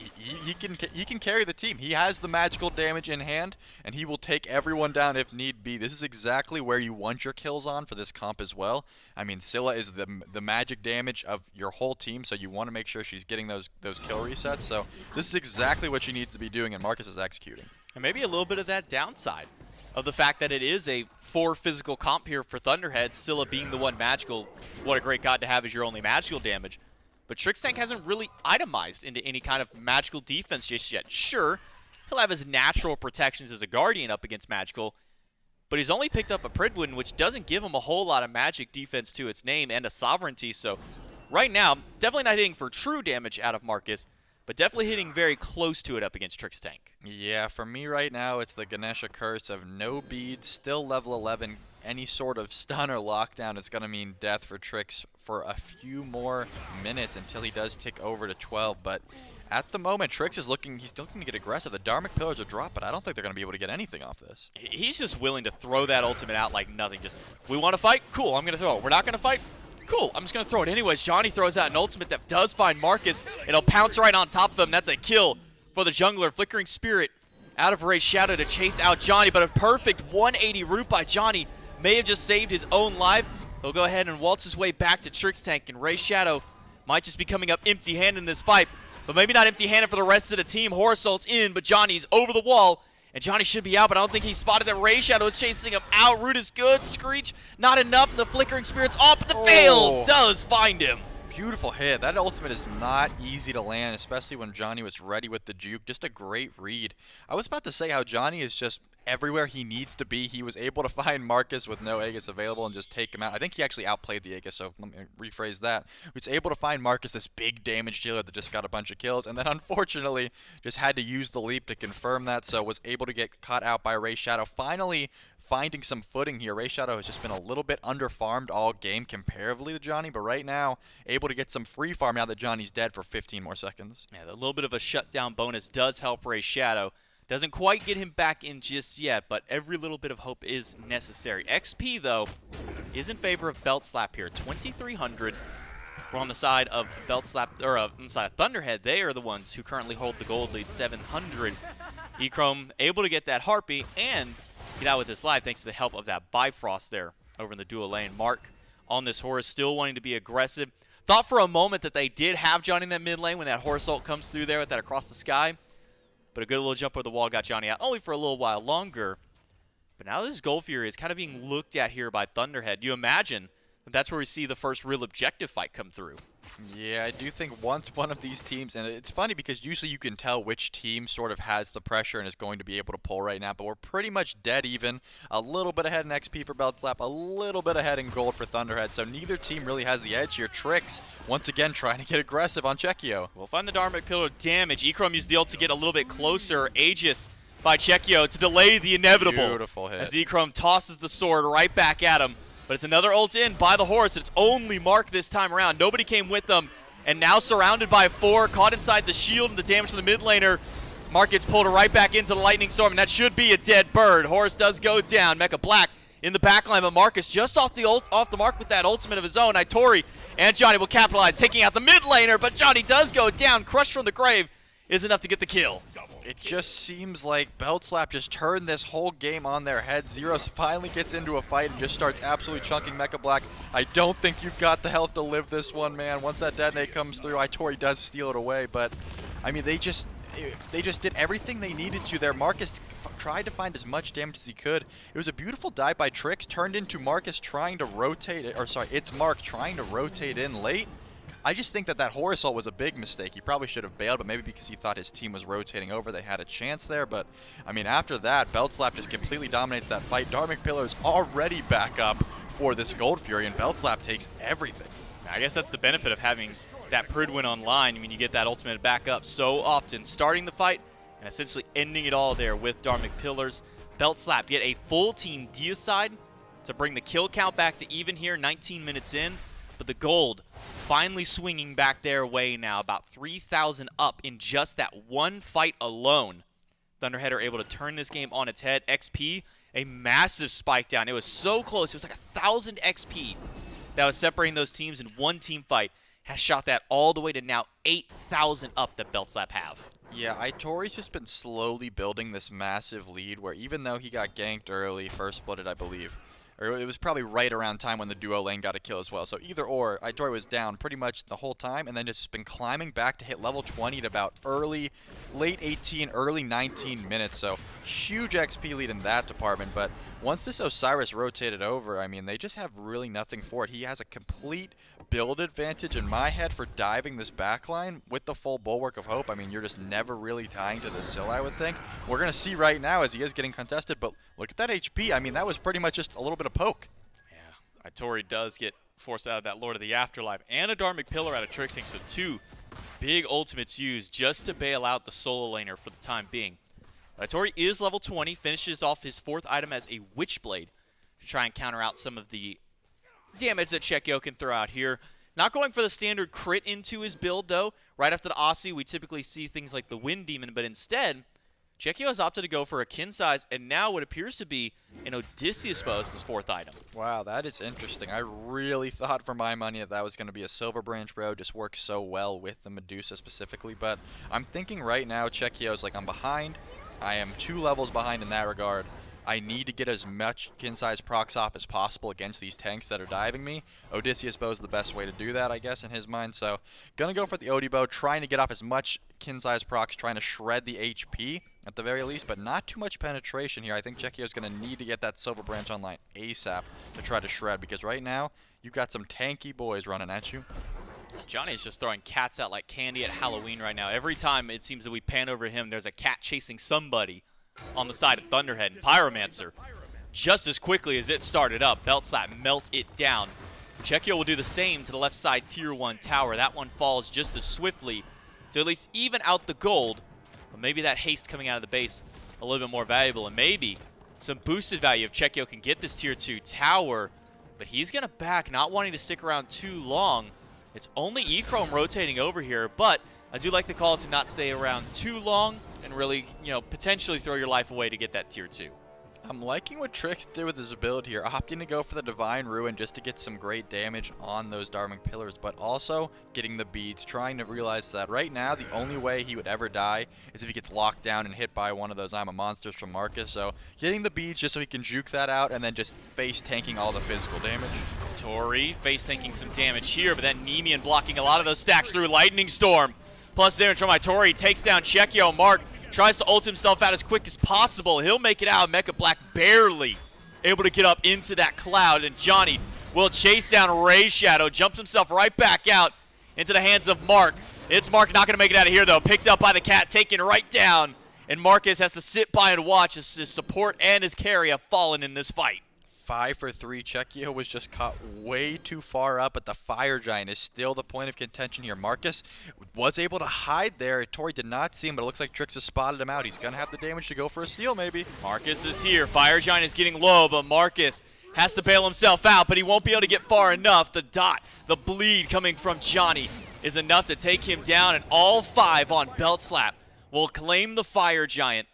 F: can carry the team. He has the magical damage in hand, and he will take everyone down if need be. This is exactly where you want your kills on for this comp as well. I mean, Scylla is the magic damage of your whole team, so you want to make sure she's getting those kill resets. So this is exactly what she needs to be doing, and Marcus is executing.
J: And maybe a little bit of that downside of the fact that it is a 4 physical comp here for Thunderhead, Scylla being the one magical. What a great god to have as your only magical damage. But Strix Tank hasn't really itemized into any kind of magical defense just yet. Sure, he'll have his natural protections as a Guardian up against magical, but he's only picked up a Pridwin, which doesn't give him a whole lot of magic defense to its name and a sovereignty. So right now, definitely not hitting for true damage out of Marcus, but definitely hitting very close to it up against Strix Tank.
F: Yeah, for me right now, it's the Ganesha curse of no beads, still level 11. Any sort of stun or lockdown is going to mean death for Trix for a few more minutes until he does tick over to 12. But at the moment, Trix is looking to get aggressive. The Dharmic Pillars are dropped, but I don't think they're going to be able to get anything off this.
J: He's just willing to throw that ultimate out like nothing. Just, we want to fight? Cool, I'm going to throw it. We're not going to fight? Cool, I'm just going to throw it anyways. Johnny throws out an ultimate that does find Marcus. It'll pounce right on top of him. That's a kill for the jungler. Flickering Spirit out of Ray's Shadow to chase out Johnny, but a perfect 180 root by Johnny may have just saved his own life. He'll go ahead and waltz his way back to Trix Tank, and Ray's Shadow might just be coming up empty-handed in this fight, but maybe not empty-handed for the rest of the team. Horus ult's in, but Johnny's over the wall, and Johnny should be out, but I don't think he spotted that Ray's Shadow is chasing him out. Root is good, Screech not enough, the Flickering Spirit's off, but the fail does find him.
F: Beautiful hit. That ultimate is not easy to land, especially when Johnny was ready with the juke. Just a great read. I was about to say how Johnny is just everywhere he needs to be. He was able to find Marcus with no Aegis available and just take him out. I think he actually outplayed the Aegis, so let me rephrase that. He was able to find Marcus, this big damage dealer that just got a bunch of kills, and then unfortunately just had to use the leap to confirm that, so was able to get caught out by Ray's Shadow. Finally finding some footing here. Ray's Shadow has just been a little bit under-farmed all game comparatively to Johnny, but right now able to get some free farm now that Johnny's dead for 15 more seconds.
J: Yeah, a little bit of a shutdown bonus does help Ray's Shadow. Doesn't quite get him back in just yet, but every little bit of hope is necessary. XP, though, is in favor of Belt Slap here. 2,300. We're on the side of Belt Slap, or on the side of Thunderhead. They are the ones who currently hold the gold lead, 700. Echrome able to get that Harpy and get out with his life thanks to the help of that Bifrost there over in the dual lane. Mark on this Horus still wanting to be aggressive. Thought for a moment that they did have Johnny in that mid lane when that Horus ult comes through there with that across the sky. But a good little jump over the wall got Johnny out, only for a little while longer. But now this Gold Fury is kind of being looked at here by Thunderhead. You imagine that that's where we see the first real objective fight come through.
F: Yeah, I do think once one of these teams, and it's funny because usually you can tell which team sort of has the pressure and is going to be able to pull right now, but we're pretty much dead even. A little bit ahead in XP for Belt Slap, a little bit ahead in gold for Thunderhead, so neither team really has the edge here. Trix, once again, trying to get aggressive on Chekio.
J: We'll find the Dharmic Pillar damage. Echrome used the ult to get a little bit closer. Aegis by Chekio to delay the inevitable.
F: Beautiful hit.
J: As Echrome tosses the sword right back at him. But it's another ult in by the Horus. It's only Mark this time around. Nobody came with them. And now surrounded by 4, caught inside the shield and the damage from the mid laner. Mark gets pulled right back into the lightning storm, and that should be a dead bird. Horus does go down. Mecha Black in the backline, but Marcus just off the mark with that ultimate of his own. Itori and Johnny will capitalize, taking out the mid laner, but Johnny does go down. Crushed from the grave is enough to get the kill.
F: It just seems like Belt Slap just turned this whole game on their head. Zeros finally gets into a fight and just starts absolutely chunking Mecha Black. I don't think you've got the health to live this one, man. Once that detonate comes through, Itori does steal it away, but I mean, they just did everything they needed to there. Marcus tried to find as much damage as he could. It was a beautiful dive by Trix, turned into Marcus trying to rotate it, or sorry, it's Mark trying to rotate in late. I just think that Horus ult was a big mistake. He probably should have bailed, but maybe because he thought his team was rotating over, they had a chance there. But, I mean, after that, Belt Slap just completely dominates that fight. Dharmic Pillar is already back up for this Gold Fury, and Belt Slap takes everything.
J: I guess that's the benefit of having that Pridwin online. I mean, you get that ultimate back up so often, starting the fight and essentially ending it all there with Dharmic Pillars. Belt Slap get a full team deicide to bring the kill count back to even here, 19 minutes in. But the gold finally swinging back their way now, about 3,000 up in just that one fight alone. Thunderhead are able to turn this game on its head. XP, a massive spike down. It was so close. It was like 1,000 XP that was separating those teams in one team fight. Has shot that all the way to now 8,000 up that Belt Slap have.
F: Yeah, Itori's just been slowly building this massive lead where even though he got ganked early, first blooded I believe, or it was probably right around time when the duo lane got a kill as well. So either or, Itori was down pretty much the whole time and then just been climbing back to hit level 20 at about late 18, early 19 minutes. So huge XP lead in that department. But once this Osiris rotated over, I mean, they just have really nothing for it. He has a complete build advantage in my head for diving this backline with the full Bulwark of Hope. I mean, you're just never really tying to the Sill, I would think. We're going to see right now as he is getting contested, but look at that HP. I mean, that was pretty much just a little bit of poke.
J: Yeah, Itori does get forced out of that Lord of the Afterlife and a Dharmic Pillar out of Trixing, so two big ultimates used just to bail out the solo laner for the time being. Itori is level 20, finishes off his fourth item as a Witchblade to try and counter out some of the damage that Chekio can throw out here. Not going for the standard crit into his build, though. Right after the Aussie, we typically see things like the Wind Demon, but instead, Chekio has opted to go for a kin size, and now what appears to be an Odysseus bow as his fourth item.
F: Wow, that is interesting. I really thought for my money that was going to be a Silver Branch bow. Just works so well with the Medusa specifically, but I'm thinking right now Chekio's like, I'm behind. I am 2 levels behind in that regard. I need to get as much kin size procs off as possible against these tanks that are diving me. Odysseus bow is the best way to do that, I guess, in his mind. So, gonna go for the Odie bow, trying to get off as much kin size procs, trying to shred the HP at the very least, but not too much penetration here. I think Chekio's gonna need to get that Silver Branch online ASAP to try to shred, because right now, you've got some tanky boys running at you.
J: Johnny's just throwing cats out like candy at Halloween right now. Every time it seems that we pan over him, there's a cat chasing somebody on the side of Thunderhead. And Pyromancer, just as quickly as it started up, Belt Slap melt it down. Chekio will do the same to the left side tier 1 tower. That one falls just as swiftly to at least even out the gold. But maybe that haste coming out of the base a little bit more valuable, and maybe some boosted value if Chekio can get this tier 2 tower. But he's going to back, not wanting to stick around too long. It's only E-Chrome rotating over here, but I do like the call to not stay around too long and really, potentially throw your life away to get that tier 2.
F: I'm liking what Trix did with his ability here, opting to go for the Divine Ruin just to get some great damage on those Dharmic Pillars, but also getting the beads, trying to realize that right now the only way he would ever die is if he gets locked down and hit by one of those I'm a Monsters from Marcus. So getting the beads just so he can juke that out and then just face tanking all the physical damage.
J: Tori face tanking some damage here, but then Nemean blocking a lot of those stacks through Lightning Storm. Plus damage from Itori, takes down Chekio. Mark tries to ult himself out as quick as possible. He'll make it out. Mecha Black barely able to get up into that cloud, and Johnny will chase down Ray Shadow, jumps himself right back out into the hands of Mark. It's Mark not going to make it out of here, though. Picked up by the cat, taken right down, and Marcus has to sit by and watch as his support and his carry have fallen in this fight.
F: 5 for 3. Chekio was just caught way too far up, but the Fire Giant is still the point of contention here. Marcus was able to hide there. Tori did not see him, but it looks like Trix has spotted him out. He's going to have the damage to go for a steal, maybe.
J: Marcus is here. Fire Giant is getting low, but Marcus has to bail himself out, but he won't be able to get far enough. The dot, the bleed coming from Johnny is enough to take him down, and all 5 on Belt Slap will claim the Fire Giant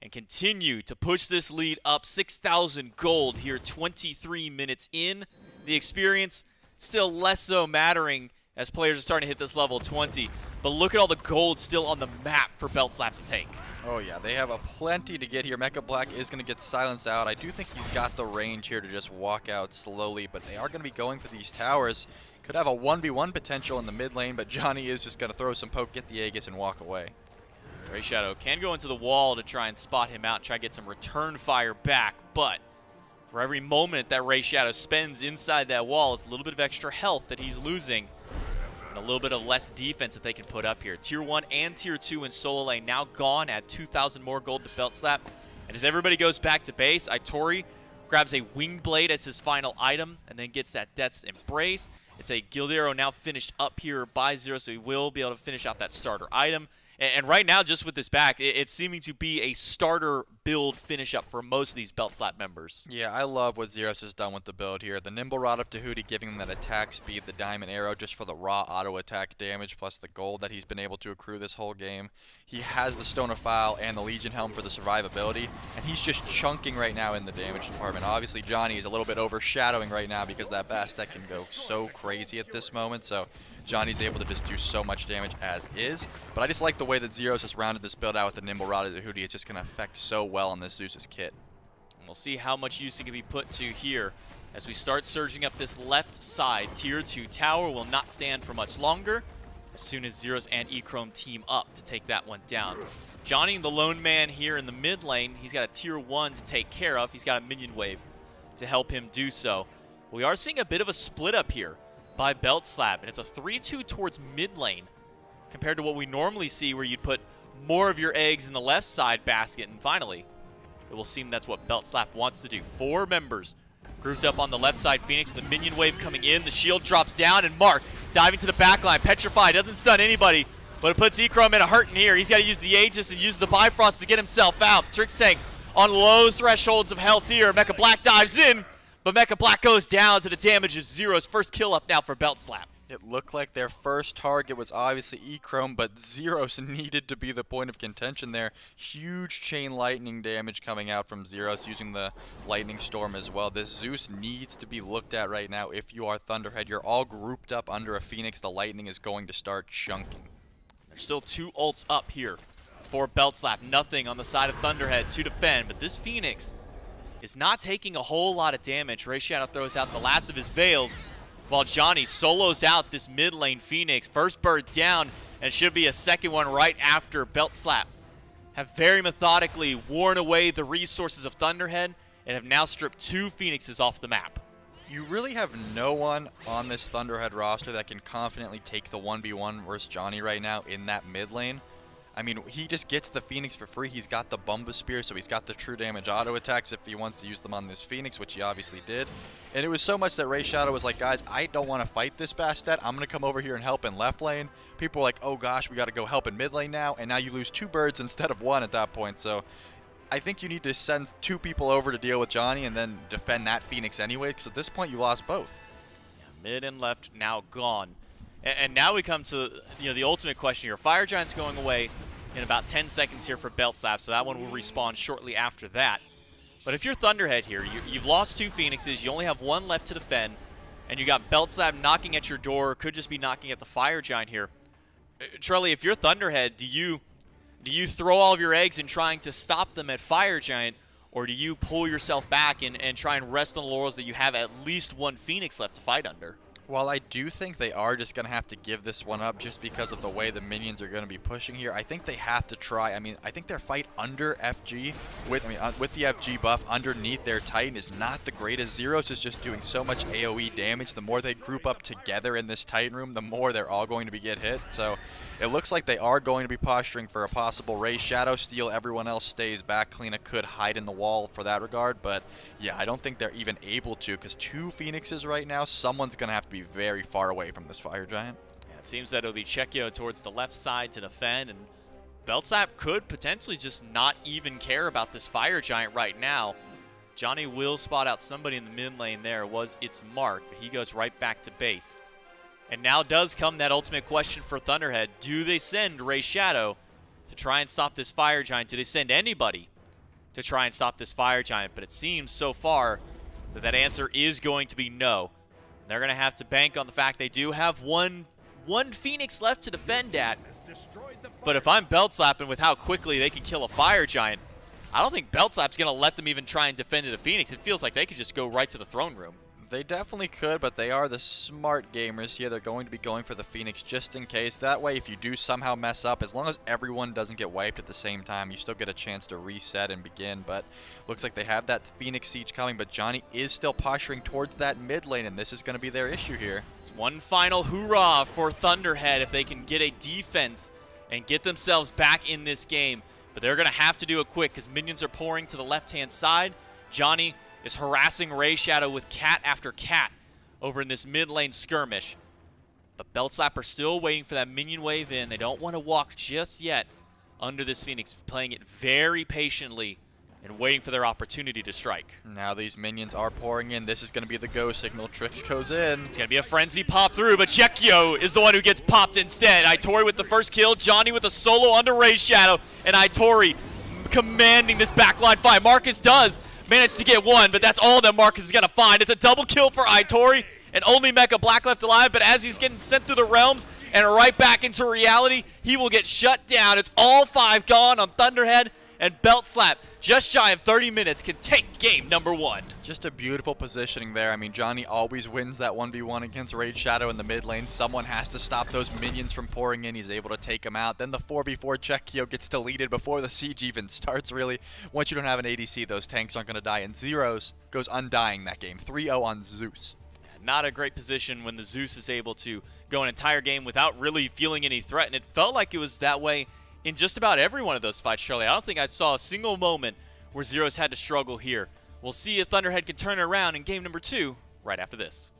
J: and continue to push this lead up. 6,000 gold here, 23 minutes in. The experience still less so mattering as players are starting to hit this level 20. but look at all the gold still on the map for Beltslap to take.
F: Oh yeah, they have a plenty to get here. Mecha Black is going to get silenced out. I do think he's got the range here to just walk out slowly, but they are going to be going for these towers. Could have a 1v1 potential in the mid lane, but Johnny is just going to throw some poke, get the Aegis, and walk away.
J: Ray Shadow can go into the wall to try and spot him out, try to get some return fire back, but for every moment that Ray Shadow spends inside that wall, it's a little bit of extra health that he's losing, and a little bit of less defense that they can put up here. Tier 1 and Tier 2 in solo lane now gone at 2,000 more gold to Beltslap. And as everybody goes back to base, Itori grabs a Wing Blade as his final item and then gets that Death's Embrace. It's a Guild Arrow now finished up here by Zero, so he will be able to finish out that starter item. And right now, just with this back, it's seeming to be a starter build finish up for most of these Beltslap members.
F: Yeah, I love what Zeros has done with the build here. The Nimble Rod of Tahuti giving him that attack speed, the Diamond Arrow just for the raw auto attack damage, plus the gold that he's been able to accrue this whole game. He has the Stone of File and the Legion Helm for the survivability, and he's just chunking right now in the damage department. Obviously, Johnny is a little bit overshadowing right now because that Bastet can go so crazy at this moment, so Johnny's able to just do so much damage as is. But I just like the way that Zeros has rounded this build out with the Nimble Rod of Tahuti. It's just going to affect so well on this Zeus's kit.
J: And we'll see how much use it can be put to here as we start surging up this left side. Tier 2 tower will not stand for much longer as soon as Zeros and E-Chrome team up to take that one down. Johnny, the lone man here in the mid lane, he's got a Tier 1 to take care of. He's got a minion wave to help him do so. We are seeing a bit of a split up here by Beltslap, and it's a 3-2 towards mid lane compared to what we normally see where you'd put more of your eggs in the left side basket, and finally it will seem that's what Beltslap wants to do. 4 members grouped up on the left side. Phoenix, the minion wave coming in, the shield drops down, and Mark diving to the back line. Petrify doesn't stun anybody, but it puts E-Chrome in a hurting here. He's got to use the Aegis and use the Bifrost to get himself out. Trixang on low thresholds of health here. Mecha Black dives in, but Mecha Black goes down to the damage of Zero's first kill up now for Beltslap.
F: It looked like their first target was obviously E-Chrome, but Zeros needed to be the point of contention there. Huge chain lightning damage coming out from Zeros using the lightning storm as well. This Zeus needs to be looked at right now if you are Thunderhead. You're all grouped up under a Phoenix. The lightning is going to start chunking.
J: There's still 2 ults up here for Beltslap. Nothing on the side of Thunderhead to defend, but this Phoenix is not taking a whole lot of damage. Ray Shadow throws out the last of his Veils, while Johnny solos out this mid lane Phoenix. First bird down, and should be a second one right after. Beltslap have very methodically worn away the resources of Thunderhead and have now stripped 2 Phoenixes off the map.
F: You really have no one on this Thunderhead roster that can confidently take the 1v1 versus Johnny right now in that mid lane. I mean, he just gets the Phoenix for free. He's got the Bumba Spear, so he's got the true damage auto attacks if he wants to use them on this Phoenix, which he obviously did. And it was so much that Ray Shadow was like, guys, I don't want to fight this Bastet. I'm going to come over here and help in left lane. People were like, oh gosh, we got to go help in mid lane now. And now you lose 2 birds instead of 1 at that point. So I think you need to send 2 people over to deal with Johnny and then defend that Phoenix anyway, because at this point you lost both.
J: Yeah, mid and left now gone. And now we come to the ultimate question here. Fire Giant's going away in about 10 seconds here for Beltslap, so that one will respawn shortly after that. But if you're Thunderhead here, you've lost 2 Phoenixes, you only have 1 left to defend, and you got Beltslap knocking at your door, could just be knocking at the Fire Giant here. Charlie, if you're Thunderhead, do you throw all of your eggs in trying to stop them at Fire Giant, or do you pull yourself back and try and rest on the laurels that you have at least 1 Phoenix left to fight under?
F: While I do think they are just going to have to give this one up just because of the way the minions are going to be pushing here, I think they have to try. I mean, I think their fight under FG, with the FG buff underneath their Titan is not the greatest. Zeros is just doing so much AoE damage. The more they group up together in this Titan room, the more they're all going to get hit. So it looks like they are going to be posturing for a possible Ray Shadow steal. Everyone else stays back. Kleena could hide in the wall for that regard, but yeah, I don't think they're even able to, because 2 Phoenixes right now, someone's going to have to be very far away from this Fire Giant.
J: Yeah, it seems that it'll be Chekio towards the left side to defend, and Beltslap could potentially just not even care about this Fire Giant right now. Johnny will spot out somebody in the mid lane there. It's Mark, but he goes right back to base. And now does come that ultimate question for Thunderhead. Do they send Ray Shadow to try and stop this Fire Giant? Do they send anybody to try and stop this Fire Giant? But it seems so far that answer is going to be no. They're going to have to bank on the fact they do have one Phoenix left to defend at. But if I'm belt slapping with how quickly they can kill a fire giant, I don't think belt slap's going to let them even try and defend the Phoenix. It feels like they could just go right to the throne room.
F: They definitely could, but they are the smart gamers here. They're going to be going for the Phoenix just in case. That way, if you do somehow mess up, as long as everyone doesn't get wiped at the same time, you still get a chance to reset and begin. But looks like they have that Phoenix siege coming, but Johnny is still posturing towards that mid lane, and this is going to be their issue here.
J: One final hoorah for Thunderhead if they can get a defense and get themselves back in this game. But they're going to have to do it quick because minions are pouring to the left-hand side. Johnny is harassing Ray Shadow with cat after cat over in this mid lane skirmish. But Belt Slapper still waiting for that minion wave in. They don't want to walk just yet under this Phoenix, playing it very patiently and waiting for their opportunity to strike.
F: Now these minions are pouring in. This is going to be the go signal. Trix goes in.
J: It's going to be a frenzy pop through, but Chekio is the one who gets popped instead. Itori with the first kill, Johnny with a solo under Ray Shadow, and Itori commanding this backline fight. Marcus does manage to get one, but that's all that Marcus is going to find. It's a double kill for Itori, and only Mecha Black left alive, but as he's getting sent through the realms and right back into reality, he will get shut down. It's all 5 gone on Thunderhead, and Belt Slap, just shy of 30 minutes, can take game number 1.
F: Just a beautiful positioning there. I mean, Johnny always wins that 1v1 against Raid Shadow in the mid lane. Someone has to stop those minions from pouring in. He's able to take them out. Then the 4v4 Chekio gets deleted before the siege even starts, really. Once you don't have an ADC, those tanks aren't going to die. And Zeros goes undying that game. 3-0 on Zeus.
J: Not a great position when the Zeus is able to go an entire game without really feeling any threat, and it felt like it was that way in just about every one of those fights, Charlie. I don't think I saw a single moment where Zeros had to struggle here. We'll see if Thunderhead can turn it around in game number 2 right after this.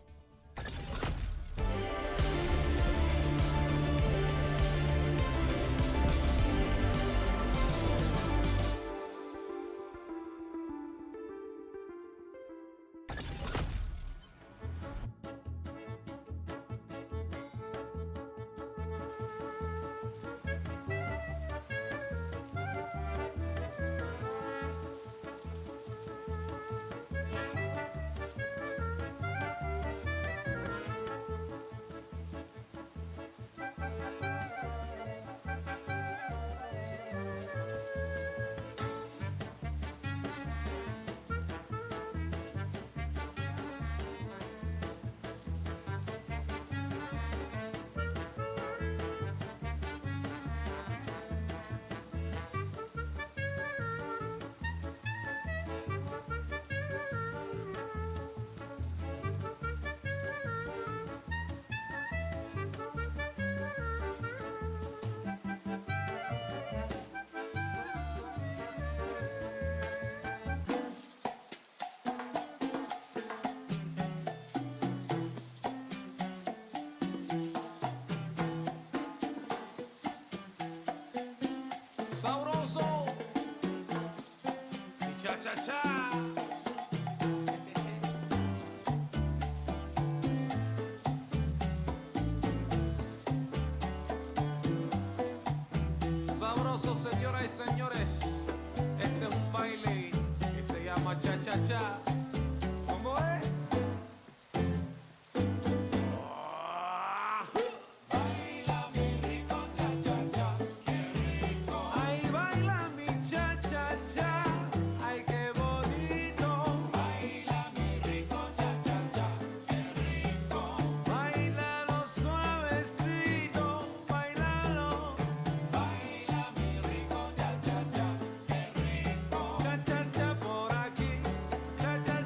A: Sabroso, y cha cha cha. Sabroso, señoras y señores, este es un baile que se llama cha cha cha. ¿Cómo es? Cha cha cha por aquí, cha cha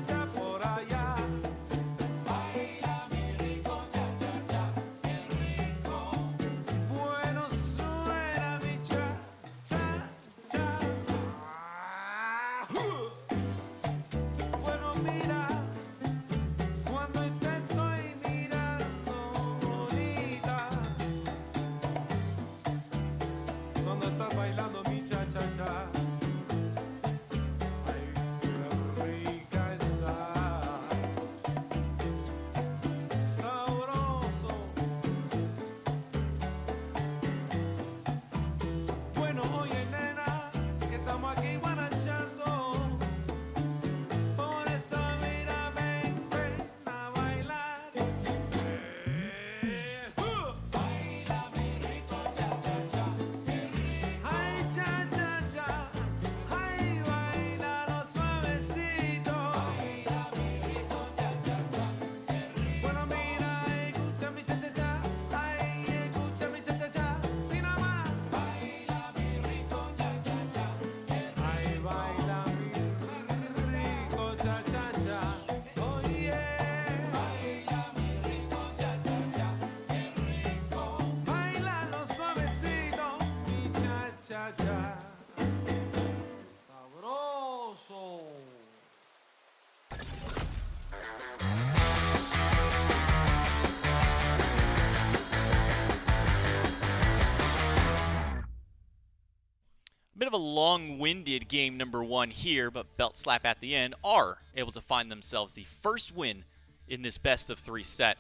J: of a long-winded game number 1 here, but Belt Slap at the end are able to find themselves the first win in this best-of-3 set.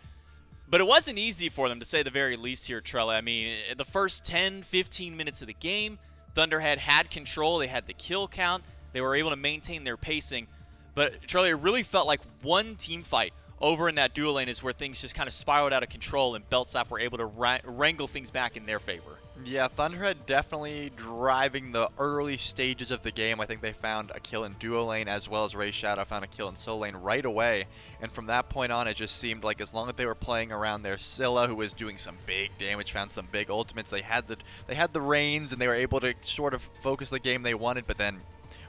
J: But it wasn't easy for them, to say the very least here, Trella. I mean, the first 10, 15 minutes of the game, Thunderhead had control. They had the kill count. They were able to maintain their pacing. But, Trella, it really felt like one team fight over in that dual lane is where things just kind of spiraled out of control, and Belt Slap were able to wrangle things back in their favor.
F: Yeah, Thunderhead definitely driving the early stages of the game. I think they found a kill in duo lane, as well as Ray Shadow found a kill in solo lane right away. And from that point on, it just seemed like as long as they were playing around their Scylla, who was doing some big damage, found some big ultimates, they had the reins, and they were able to sort of focus the game they wanted. But then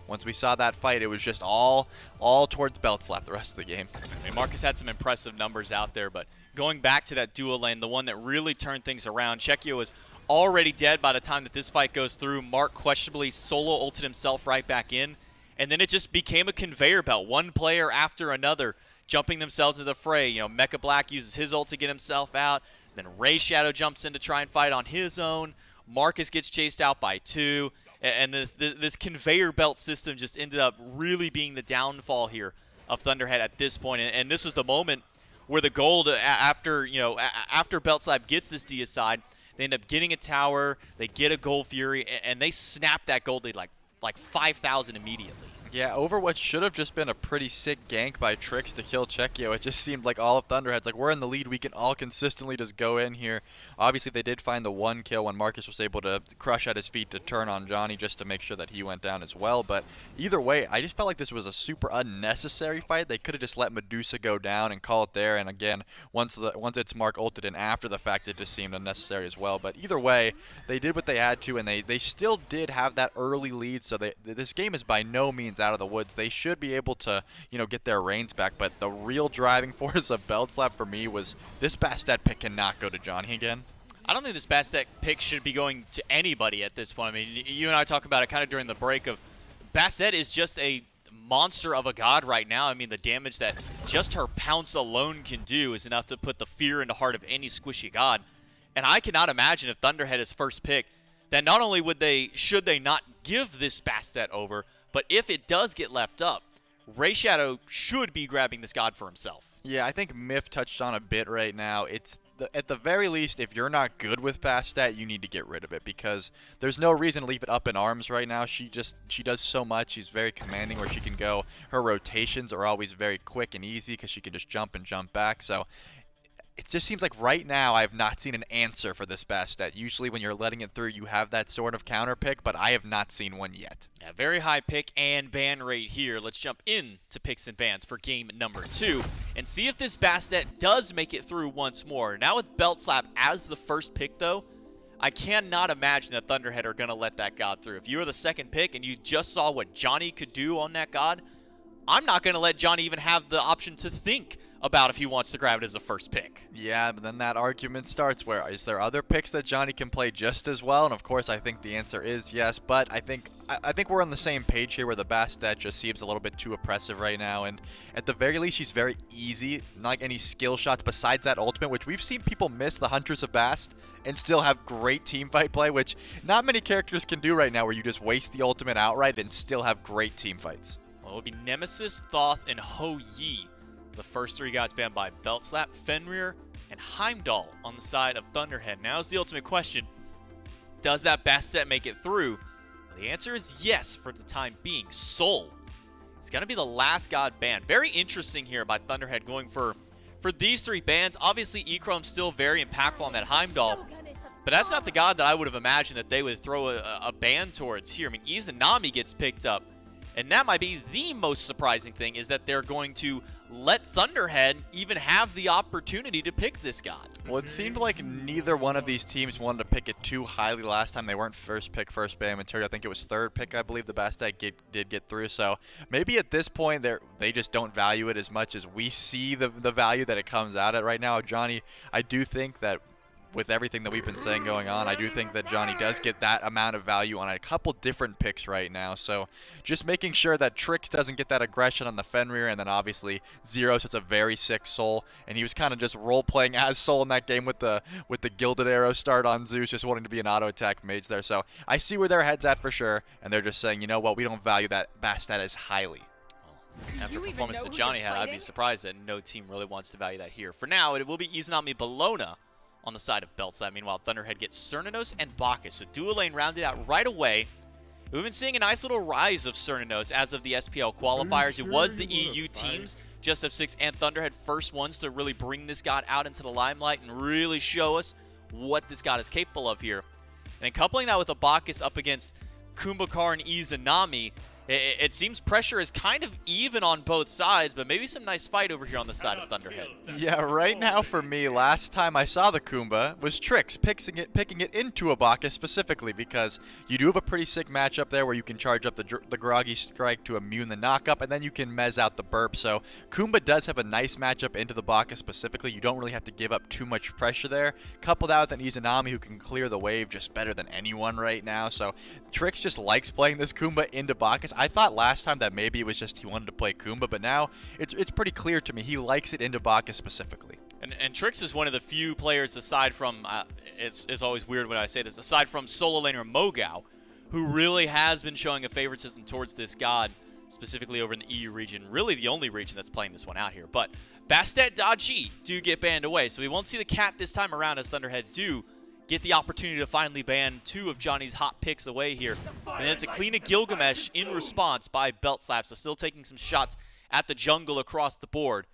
F: once we saw that fight, it was just all towards Belt Slap the rest of the game.
J: I mean, Marcus had some impressive numbers out there, but going back to that dual lane, the one that really turned things around, Chekio was already dead by the time that this fight goes through. Mark questionably solo ulted himself right back in, and then it just became a conveyor belt. One player after another jumping themselves into the fray. You know, Mecha Black uses his ult to get himself out, then Ray Shadow jumps in to try and fight on his own. Marcus gets chased out by 2, and this conveyor belt system just ended up really being the downfall here of Thunderhead at this point. And this was the moment where the gold, after Belt Slap gets this deicide, they end up getting a tower, they get a Gold Fury, and they snap that gold lead like 5,000 immediately.
F: Yeah, over what should have just been a pretty sick gank by Trix to kill Chekio. It just seemed like all of Thunderhead's like, we're in the lead, we can all consistently just go in here. Obviously, they did find the one kill when Marcus was able to crush at his feet to turn on Johnny just to make sure that he went down as well. But either way, I just felt like this was a super unnecessary fight. They could have just let Medusa go down and call it there. And again, once it's Mark ulted in after the fact, it just seemed unnecessary as well. But either way, they did what they had to, and they still did have that early lead. So this game is by no means out of the woods. They should be able to, get their reins back. But the real driving force of Belt Slap for me was this Bastet pick cannot go to Johnny again.
J: I don't think this Bastet pick should be going to anybody at this point. I mean, you and I talk about it kind of during the break of Bastet is just a monster of a god right now. I mean, the damage that just her pounce alone can do is enough to put the fear in the heart of any squishy god. And I cannot imagine if Thunderhead is first pick, that not only should they not give this Bastet over, but if it does get left up, Ray Shadow should be grabbing this god for himself.
F: Yeah, I think Myth touched on a bit right now. At the very least, if you're not good with Bastet, you need to get rid of it, because there's no reason to leave it up in arms right now. She does so much. She's very commanding where she can go. Her rotations are always very quick and easy because she can just jump and jump back. So it just seems like right now I have not seen an answer for this Bastet. Usually when you're letting it through, you have that sort of counter pick, but I have not seen one yet.
J: Yeah, very high pick and ban rate here. Let's jump in to picks and bans for game number 2 and see if this Bastet does make it through once more. Now with Belt Slap as the first pick, though, I cannot imagine that Thunderhead are going to let that god through. If you were the second pick and you just saw what Johnny could do on that god, I'm not going to let Johnny even have the option to think about if he wants to grab it as a first pick.
F: Yeah, but then that argument starts where is there other picks that Johnny can play just as well? And of course, I think the answer is yes, but I think we're on the same page here where the Bastet just seems a little bit too oppressive right now, and at the very least, she's very easy, not like any skill shots besides that ultimate, which we've seen people miss the Huntress of Bast and still have great team fight play, which not many characters can do right now, where you just waste the ultimate outright and still have great team fights.
J: Well, it will be Nemesis, Thoth, and Ho Yi. The first 3 gods banned by Belt Slap, Fenrir, and Heimdall on the side of Thunderhead. Now is the ultimate question. Does that Bastet make it through? Well, the answer is yes for the time being. Soul. It's going to be the last god banned. Very interesting here by Thunderhead going for these 3 bans. Obviously, Echrome's still very impactful on that Heimdall, but that's not the god that I would have imagined that they would throw a ban towards here. I mean, Izanami gets picked up, and that might be the most surprising thing, is that they're going to let Thunderhead even have the opportunity to pick this god.
F: Well, it seemed like neither one of these teams wanted to pick it too highly last time. They weren't first pick, first ban material. I think it was third pick, I believe, the Bastet did get through. So maybe at this point, they just don't value it as much as we see the value that it comes out at right now. Johnny, I do think that with everything that we've been saying going on, I do think that Johnny does get that amount of value on a couple different picks right now. So just making sure that Trix doesn't get that aggression on the Fenrir, and then obviously Zeros hits a very sick Soul, and he was kind of just role-playing as Soul in that game with the Gilded Arrow start on Zeus, just wanting to be an auto-attack mage there. So I see where their head's at for sure, and they're just saying, you know what, we don't value that Bastet as highly.
J: After the performance that Johnny had, I'd be surprised that no team really wants to value that here. For now, it will be Izanami Bologna on the side of Beltslab. Meanwhile, Thunderhead gets Cernanos and Bacchus. So dual lane rounded out right away. We've been seeing a nice little rise of Cernanos as of the SPL qualifiers. It was the EU teams, Just F6 and Thunderhead, first ones to really bring this god out into the limelight and really show us what this god is capable of here. And coupling that with a Bacchus up against Kumbhakar and Izanami, it seems pressure is kind of even on both sides, but maybe some nice fight over here on the side of Thunderhead.
F: Yeah, right now for me, last time I saw the Kumba was Trix picking it into a Bacchus specifically, because you do have a pretty sick matchup there where you can charge up the Groggy Strike to immune the knockup, and then you can mez out the burp. So Kumba does have a nice matchup into the Bacchus specifically. You don't really have to give up too much pressure there. Couple that with an Izanami who can clear the wave just better than anyone right now. So Trix just likes playing this Kumba into Bacchus. I thought last time that maybe it was just he wanted to play Kumba, but now it's pretty clear to me he likes it into Bacchus specifically.
J: And Trix is one of the few players aside from, it's always weird when I say this, aside from solo laner Mogao, who really has been showing a favoritism towards this god, specifically over in the EU region, really the only region that's playing this one out here. But Bastet Daji do get banned away, so we won't see the cat this time around as Thunderhead do get the opportunity to finally ban two of Johnny's hot picks away here. And it's a clean Gilgamesh in response by Beltslab, so still taking some shots at the jungle across the board.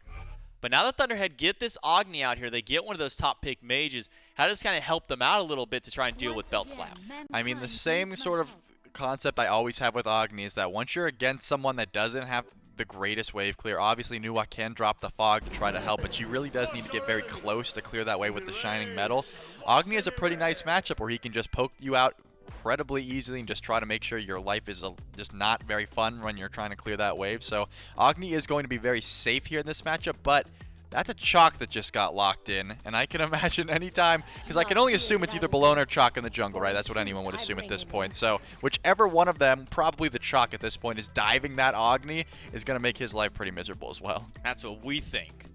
J: But now that Thunderhead get this Agni out here, they get one of those top pick mages, how does this kind of help them out a little bit to try and deal with Beltslab?
F: I mean, the same sort of concept I always have with Agni is that once you're against someone that doesn't have the greatest wave clear, obviously Nuwa can drop the fog to try to help, but she really does need to get very close to clear that wave with the Shining Metal. Agni is a pretty nice matchup where he can just poke you out incredibly easily and just try to make sure your life is just not very fun when you're trying to clear that wave. So Agni is going to be very safe here in this matchup, but that's a Chalk that just got locked in, and I can imagine anytime, because I can only assume it's either Bologna or Chalk in the jungle, right? That's what anyone would assume at this point. So whichever one of them, probably the Chalk at this point, is diving that Agni, is going to make his life pretty miserable as well.
J: That's what we think.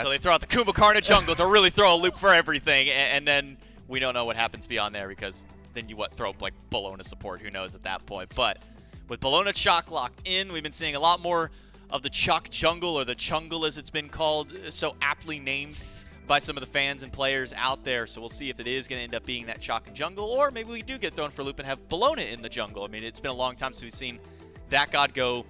J: So they throw out the Kumbhakar in the jungle to really throw a loop for everything, and then we don't know what happens beyond there, because then you throw up like Bologna support, who knows at that point. But with Bologna Chalk locked in, we've been seeing a lot more of the Chalk jungle, or the Chungle as it's been called, so aptly named by some of the fans and players out there. So we'll see if it is going to end up being that Chalk and jungle, or maybe we do get thrown for a loop and have Bologna in the jungle. I mean, it's been a long time since we've seen that god go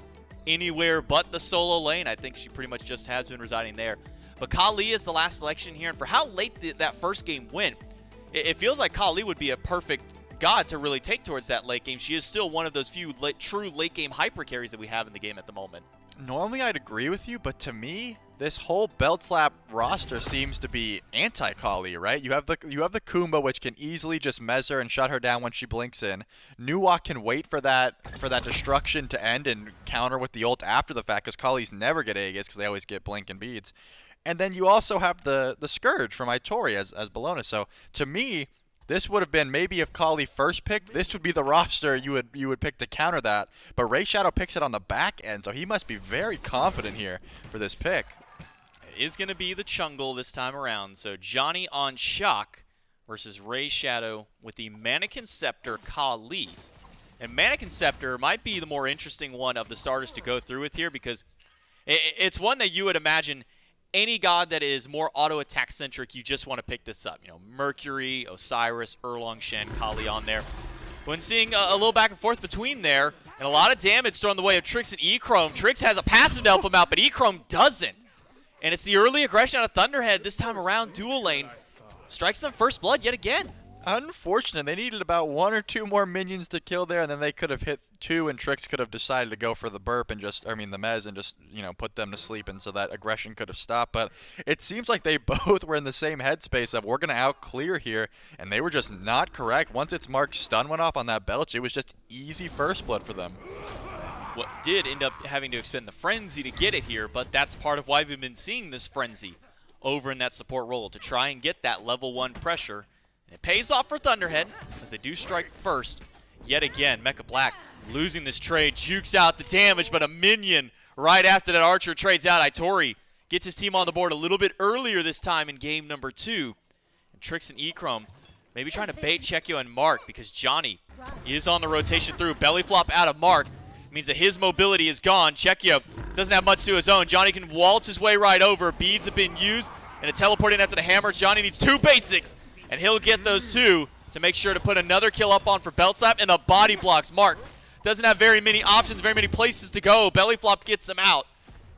J: anywhere but the solo lane. I think she pretty much just has been residing there. But Kali is the last selection here, and for how late that first game went, it feels like Kali would be a perfect god to really take towards that late game. She is still one of those few true late game hyper carries that we have in the game at the moment.
F: Normally I'd agree with you, but to me, this whole Beltslab roster seems to be anti-Kali, right? You have the Kumba, which can easily just mez her and shut her down when she blinks in. Nuwa can wait for that destruction to end and counter with the ult after the fact, because Kali's never get Aegis because they always get blink and beads. And then you also have the Scourge from Itori as Bologna. So to me, this would have been, maybe if Kali first picked, this would be the roster you would pick to counter that. But Ray Shadow picks it on the back end, so he must be very confident here for this pick.
J: It is going to be the Chungle this time around. So Johnny on Shock versus Ray Shadow with the Mannequin Scepter Kali. And Mannequin Scepter might be the more interesting one of the starters to go through with here, because it's one that you would imagine any god that is more auto-attack centric, you just want to pick this up. You know, Mercury, Osiris, Erlong Shen, Kali on there. When seeing a little back and forth between there, and a lot of damage thrown the way of Trix and E-Chrome. Trix has a passive to help him out, but E-Chrome doesn't. And it's the early aggression out of Thunderhead this time around. Dual lane strikes them first blood yet again.
F: Unfortunate. They needed about 1 or 2 more minions to kill there, and then they could have hit 2, and Trix could have decided to go for the burp and the mez, and just, put them to sleep, and so that aggression could have stopped. But it seems like they both were in the same headspace of, we're going to out-clear here, and they were just not correct. Once its Mark's stun went off on that Belch, it was just easy first blood for them.
J: What did end up having to expend the Frenzy to get it here, but that's part of why we've been seeing this Frenzy over in that support role, to try and get that level 1 pressure And it pays off for Thunderhead as they do strike first. Yet again, Mecha Black losing this trade, jukes out the damage, but a minion right after that Archer trades out. Itori gets his team on the board a little bit earlier this time in game number 2. And Trix and Echrome maybe trying to bait Chekio and Mark because Johnny is on the rotation through. Belly flop out of Mark means that his mobility is gone. Chekio doesn't have much to his own. Johnny can waltz his way right over. Beads have been used and a teleporting after the hammer. Johnny needs 2 basics and he'll get those 2 to make sure to put another kill up on for Belt Slap, and the body blocks. Mark doesn't have very many options, very many places to go. Belly flop gets him out,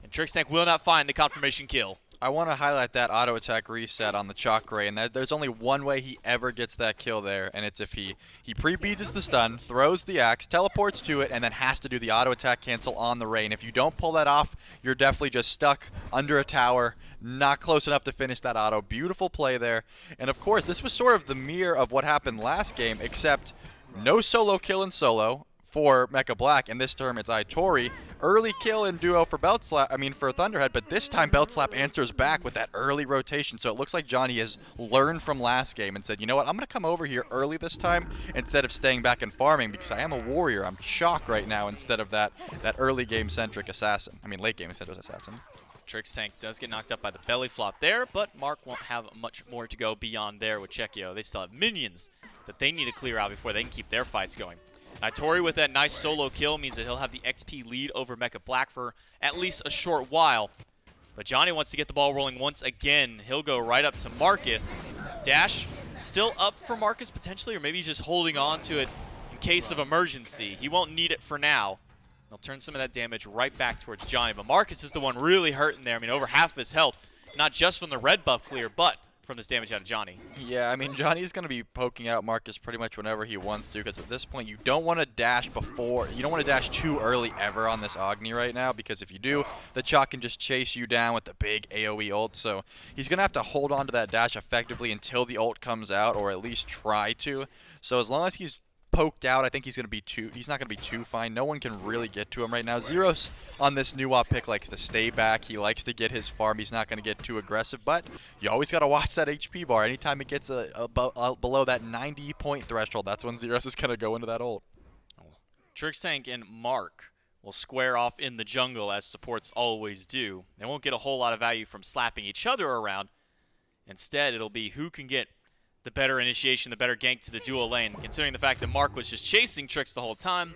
J: and Trixtank will not find the confirmation kill.
F: I want to highlight that auto attack reset on the Chalk Ray, and there's only one way he ever gets that kill there, and it's if he pre-beads the stun, throws the axe, teleports to it, and then has to do the auto attack cancel on the Ray. And if you don't pull that off, you're definitely just stuck under a tower, not close enough to finish that auto. Beautiful play there. And of course, this was sort of the mirror of what happened last game, except no solo kill in solo for Mecha Black, and this term it's Itori. Early kill in duo for for Thunderhead, but this time Belt Slap answers back with that early rotation. So it looks like Johnny has learned from last game and said, you know what, I'm going to come over here early this time instead of staying back and farming because I am a warrior. I'm Chalk right now instead of that early game centric assassin. Late game centric assassin.
J: Trixtank does get knocked up by the belly flop there, but Mark won't have much more to go beyond there with Chekio. They still have minions that they need to clear out before they can keep their fights going. Itori with that nice solo kill means that he'll have the XP lead over Mecha Black for at least a short while. But Johnny wants to get the ball rolling once again. He'll go right up to Marcus. Dash still up for Marcus potentially, or maybe he's just holding on to it in case of emergency. He won't need it for now. He'll turn some of that damage right back towards Johnny. But Marcus is the one really hurting there. Over half of his health, not just from the red buff clear, but from this damage out of Johnny.
F: Yeah, Johnny's going to be poking out Marcus pretty much whenever he wants to, because at this point you don't want to dash you don't want to dash too early ever on this Agni right now, because if you do, the Chalk can just chase you down with the big AoE ult. So he's going to have to hold on to that dash effectively until the ult comes out, or at least try to. So as long as he's poked out, I think he's not going to be too fine. No one can really get to him right now. Zeros on this new op pick likes to stay back. He likes to get his farm. He's not going to get too aggressive, but you always got to watch that HP bar. Anytime it gets below that 90-point threshold, that's when Zeros is going to go into that ult.
J: Trixtank and Mark will square off in the jungle as supports always do. They won't get a whole lot of value from slapping each other around. Instead, it'll be who can get the better initiation, the better gank to the dual lane. Considering the fact that Mark was just chasing Trix the whole time,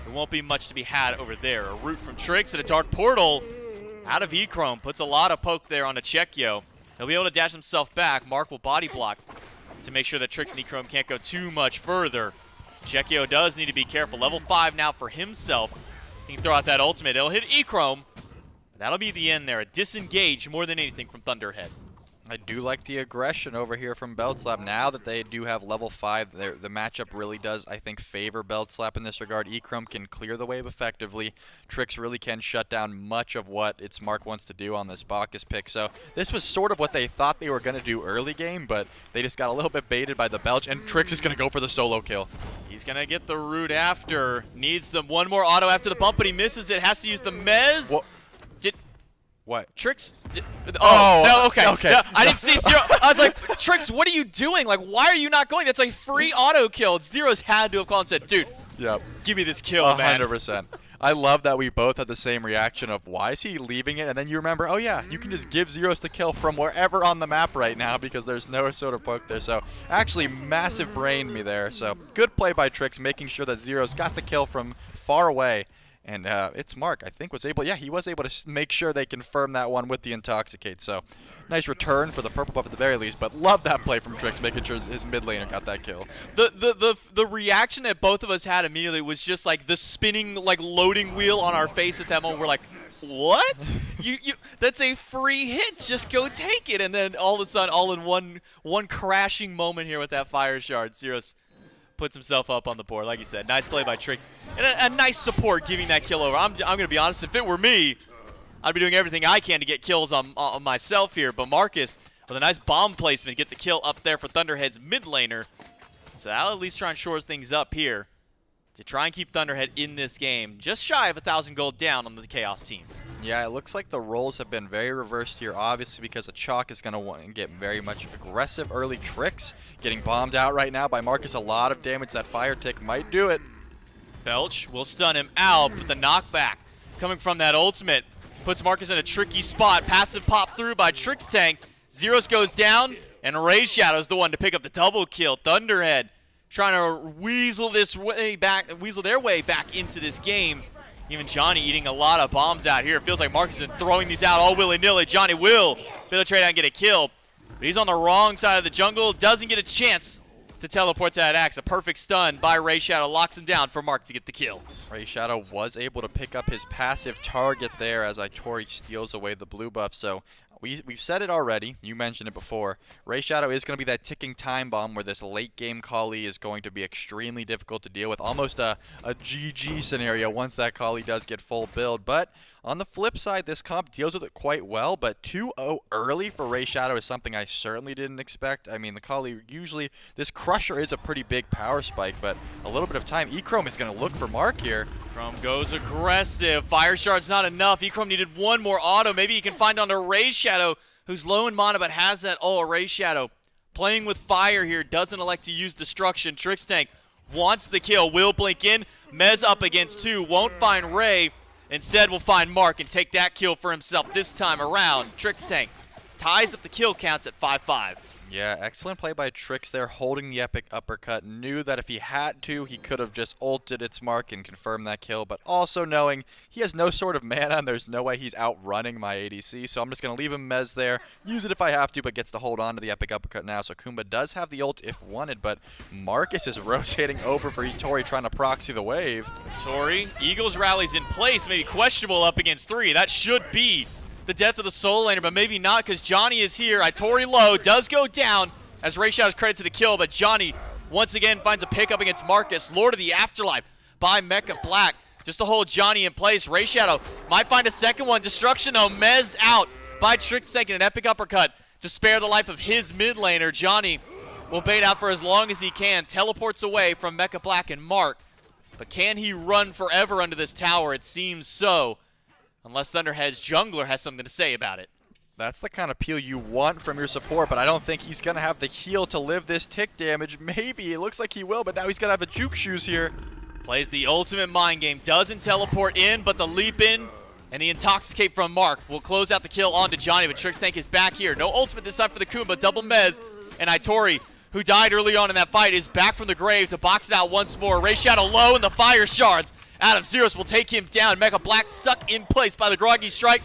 J: there won't be much to be had over there. A root from Trix and a dark portal out of Echrome. Puts a lot of poke there on a Chekio. He'll be able to dash himself back. Mark will body block to make sure that Trix and Echrome can't go too much further. Chekio does need to be careful. Level 5 now for himself. He can throw out that ultimate. It'll hit Echrome. That'll be the end there. A disengage more than anything from Thunderhead.
F: I do like the aggression over here from Belt Slap. Now that they do have level 5, the matchup really does, I think, favor Belt Slap in this regard. Echrome can clear the wave effectively. Trix really can shut down much of what its Mark wants to do on this Bacchus pick. So this was sort of what they thought they were going to do early game, but they just got a little bit baited by the Belch, and Trix is going to go for the solo kill.
J: He's going to get the root after. Needs the one more auto after the bump, but he misses it. Has to use the Mez.
F: What? What?
J: Trix? No, okay.
F: Okay.
J: No, I didn't see Zero. I was like, Trix, what are you doing? Like, why are you not going? That's a free auto kill. Zero's had to have called and said, dude, give me this kill, man.
F: 100%. I love that we both had the same reaction of, why is he leaving it? And then you remember, oh yeah, you can just give Zeros the kill from wherever on the map right now because there's no sort of poke there. So actually massive brained me there. So good play by Trix, making sure that Zeros got the kill from far away. And it's Mark, I think, he was able to make sure they confirm that one with the Intoxicate. So nice return for the purple buff at the very least, but love that play from Trix, making sure his mid laner got that kill.
J: The reaction that both of us had immediately was just like the spinning loading wheel on our face at that moment. We're like, what? you that's a free hit, just go take it. And then all of a sudden, all in one crashing moment here with that fire shard, Zeros puts himself up on the board. Like you said, nice play by Trix. And a nice support giving that kill over. I'm going to be honest, if it were me, I'd be doing everything I can to get kills on myself here. But Marcus, with a nice bomb placement, gets a kill up there for Thunderhead's mid laner. So that'll at least try and shore things up here to try and keep Thunderhead in this game. Just shy of 1,000 gold down on the Chaos team.
F: Yeah, it looks like the roles have been very reversed here, obviously because the Chalk is going to want to get very much aggressive early tricks. Getting bombed out right now by Marcus, a lot of damage. That fire tick might do it.
J: Belch will stun him out, but the knockback coming from that ultimate puts Marcus in a tricky spot. Passive pop through by Trixtank. Zeros goes down, and Ray Shadow's the one to pick up the double kill. Thunderhead trying to weasel their way back into this game. Even Johnny eating a lot of bombs out here. It feels like Marcus has been throwing these out all willy-nilly. Johnny will be able to trade out and get a kill, but he's on the wrong side of the jungle. Doesn't get a chance to teleport to that axe. A perfect stun by Ray Shadow locks him down for Mark to get the kill.
F: Ray Shadow was able to pick up his passive target there as Itori steals away the blue buff. So we've said it already. You mentioned it before. Ray Shadow is going to be that ticking time bomb where this late game Kali is going to be extremely difficult to deal with. Almost a GG scenario once that Kali does get full build. But on the flip side, this comp deals with it quite well, but 2-0 early for Ray Shadow is something I certainly didn't expect. I mean, the Kali usually, this Crusher is a pretty big power spike, but a little bit of time. Echrome is going to look for Mark here.
J: Chrome goes aggressive. Fire Shard's not enough. Echrome needed one more auto. Maybe he can find onto Ray Shadow, who's low in mana but has that ult. Ray Shadow playing with fire here, doesn't elect to use Destruction. Trixtank wants the kill, will blink in. Mez up against two, won't find Ray. Instead, will find Mark and take that kill for himself this time around. Trixtank ties up the kill counts at 5-5.
F: Yeah, excellent play by Trix there, holding the epic uppercut. Knew that if he had to, he could have just ulted its Mark and confirmed that kill, but also knowing he has no sort of mana and there's no way he's outrunning my ADC, so I'm just going to leave him Mez there, use it if I have to, but gets to hold on to the epic uppercut now. So Kumba does have the ult if wanted, but Marcus is rotating over for Itori trying to proxy the wave.
J: Itori, Eagles rallies in place, maybe questionable up against three. That should be the death of the soul laner, but maybe not because Johnny is here. Itori low, does go down as Ray Shadow's credit to the kill, but Johnny once again finds a pickup against Marcus. Lord of the Afterlife by Mecha Black just to hold Johnny in place. Ray Shadow might find a second one. Destruction though, Mez out by Trixtank in an epic uppercut to spare the life of his mid laner. Johnny will bait out for as long as he can, teleports away from Mecha Black and Mark, but can he run forever under this tower? It seems so. Unless Thunderhead's jungler has something to say about it.
F: That's the kind of peel you want from your support, but I don't think he's going to have the heal to live this tick damage. Maybe, it looks like he will, but now he's going to have a juke shoes here.
J: Plays the ultimate mind game, doesn't teleport in, but the leap in and the intoxicate from Mark will close out the kill onto Johnny, but Trixtank is back here. No ultimate this time for the Kumba, double Mez, and Itori, who died early on in that fight, is back from the grave to box it out once more. Ray Shadow low, and the fire shards out of Zeros will take him down. Mecha Black stuck in place by the Groggy Strike.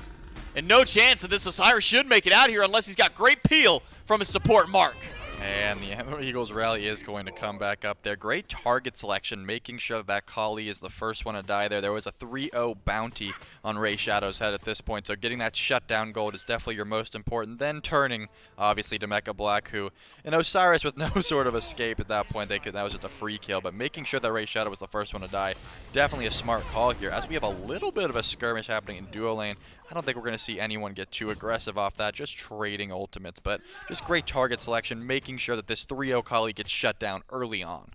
J: And no chance that this Osiris should make it out here unless he's got great peel from his support Mark.
F: And the Emerald Eagles rally is going to come back up there. Great target selection, making sure that Kali is the first one to die there. There was a 3-0 bounty on Ray Shadow's head at this point, so getting that shutdown gold is definitely your most important. Then turning, obviously, to Mecha Black, who, and Osiris with no sort of escape at that point, that was just a free kill. But making sure that Ray Shadow was the first one to die, definitely a smart call here. As we have a little bit of a skirmish happening in duo lane, I don't think we're going to see anyone get too aggressive off that, just trading ultimates. But just great target selection, making sure that this 3-0 Kali gets shut down early on.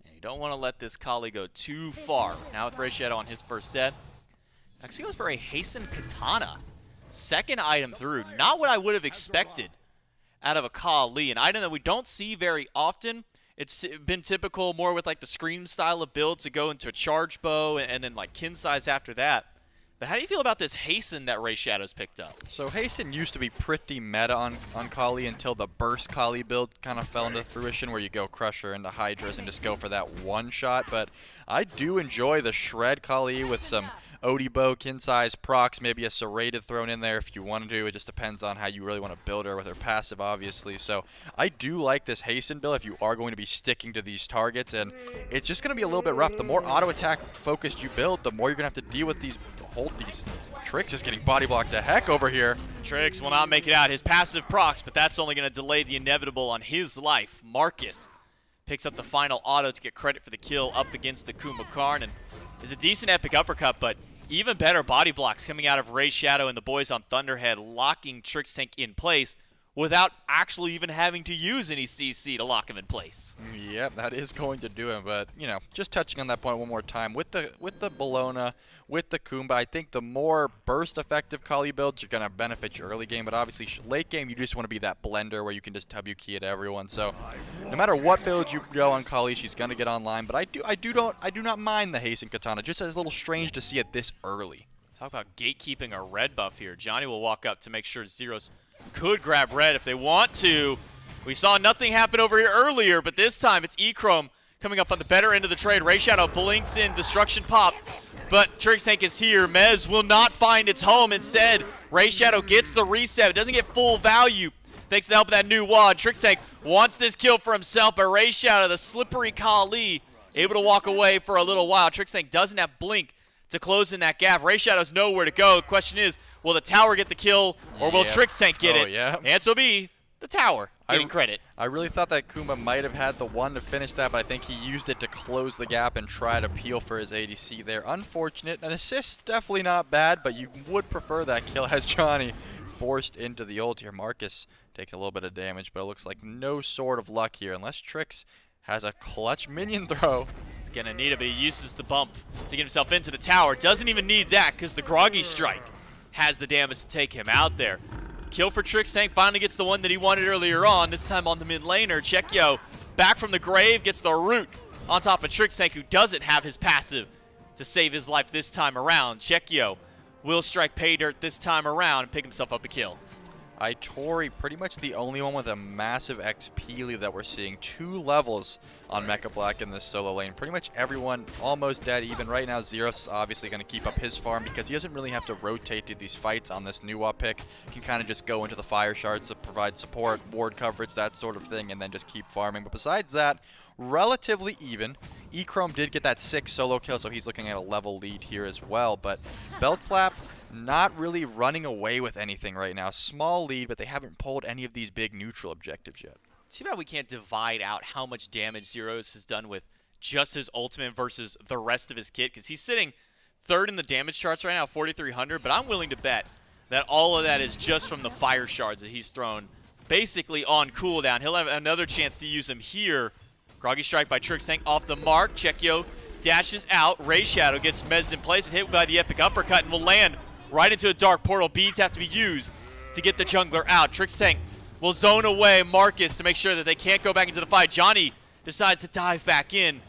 J: Yeah, you don't want to let this Kali go too far. Now with Ray Shadow on his first death. Actually goes for a Hasten Katana. Second item through. Not what I would have expected out of a Kali. An item that we don't see very often. It's been typical more with like the Scream style of build to go into a charge bow and then like kin size after that. But how do you feel about this Hasten that Ray Shadow's picked up?
F: So Hasten used to be pretty meta on Kali until the burst Kali build kind of fell into fruition, where you go Crusher into Hi-Rez and just go for that one shot. But I do enjoy the Shred Kali with some Odie Bow, kin size procs, maybe a Serrated thrown in there if you want to. It just depends on how you really want to build her with her passive, obviously. So I do like this Hasten build if you are going to be sticking to these targets, and it's just going to be a little bit rough. The more auto attack focused you build, the more you're going to have to deal with these. Hold these. Trix is getting body blocked to heck over here.
J: Trix will not make it out. His passive procs, but that's only going to delay the inevitable on his life. Marcus picks up the final auto to get credit for the kill up against the Kumbhakarn, and is a decent epic uppercut, but even better body blocks coming out of Ray Shadow and the boys on Thunderhead, locking Trixtank in place without actually even having to use any CC to lock him in place.
F: Yep, that is going to do him. But, you know, just touching on that point one more time, with the Bologna, with the Kumba, I think the more burst effective Kali builds are going to benefit your early game. But obviously, late game, you just want to be that blender where you can just W key at everyone. So no matter what build you go on Kali, she's going to get online. But I do not mind the Hasten Katana. Just as a little strange to see it this early.
J: Talk about gatekeeping a red buff here. Johnny will walk up to make sure Zeros could grab red if they want to. We saw nothing happen over here earlier, but this time it's E-Chrome coming up on the better end of the trade. Ray Shadow blinks in, destruction pop, but Trix Tank is here. Mez will not find its home. Instead, Ray Shadow gets the reset. It doesn't get full value thanks to the help of that new wad. Trix Tank wants this kill for himself, but Ray Shadow, the slippery Kali, able to walk away for a little while. Trix Tank doesn't have blink to close in that gap. Ray Shadow's nowhere to go. The question is, will the tower get the kill, or will Trix Tank get it?
F: Yeah.
J: The answer will be the tower getting credit.
F: I really thought that Kumba might have had the one to finish that, but I think he used it to close the gap and try to peel for his ADC there. Unfortunate. An assist, definitely not bad, but you would prefer that kill as Johnny forced into the ult here. Marcus takes a little bit of damage, but it looks like no sort of luck here, unless Trix has a clutch minion throw.
J: He's going to need it, but he uses the bump to get himself into the tower. Doesn't even need that because the Groggy Strike has the damage to take him out there. Kill for Trix Tank, finally gets the one that he wanted earlier on, this time on the mid laner. Chekyo back from the grave, gets the root on top of Trix Tank, who doesn't have his passive to save his life this time around. Chekyo will strike pay dirt this time around and pick himself up a kill.
F: Itori, pretty much the only one with a massive XP lead that we're seeing. 2 levels on Mecha Black in this solo lane. Pretty much everyone almost dead even. Right now, Zeros is obviously going to keep up his farm because he doesn't really have to rotate to these fights on this Nuwa pick. He can kind of just go into the fire shards to provide support, ward coverage, that sort of thing, and then just keep farming. But besides that, relatively even. E-Chrome did get that 6 solo kill, so he's looking at a level lead here as well. But Belt Slap, not really running away with anything right now. Small lead, but they haven't pulled any of these big neutral objectives yet.
J: Too bad we can't divide out how much damage Zeros has done with just his ultimate versus the rest of his kit, because he's sitting 3rd in the damage charts right now, 4,300, but I'm willing to bet that all of that is just from the fire shards that he's thrown basically on cooldown. He'll have another chance to use them here. Groggy Strike by Trix Tank off the mark. Chekyo dashes out. Ray Shadow gets mezzed in place and hit by the epic uppercut and will land right into a dark portal. Beads have to be used to get the jungler out. Trix Tank will zone away Marcus to make sure that they can't go back into the fight. Johnny decides to dive back in,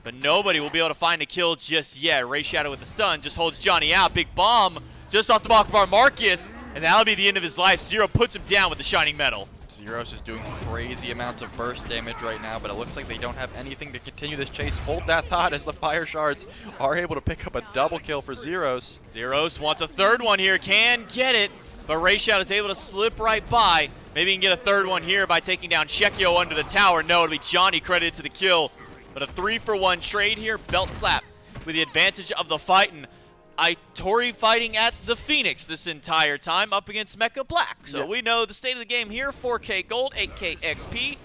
J: but nobody will be able to find a kill just yet. Ray Shadow with the stun just holds Johnny out. Big bomb just off the block bar Marcus, and that'll be the end of his life. Zero puts him down with the Shining Metal.
F: Zeros is doing crazy amounts of burst damage right now, but it looks like they don't have anything to continue this chase. Hold that thought as the fire shards are able to pick up a double kill for Zeros.
J: Zeros wants a 3rd one here, can get it, but Ray Shadow is able to slip right by. Maybe he can get a 3rd one here by taking down Chekyo under the tower. No, it'll be Johnny credited to the kill, but a 3-for-1 trade here. Belt Slap with the advantage of the fight, and Itori fighting at the Phoenix this entire time up against Mecha Black. So we know the state of the game here, 4K gold, 8K XP,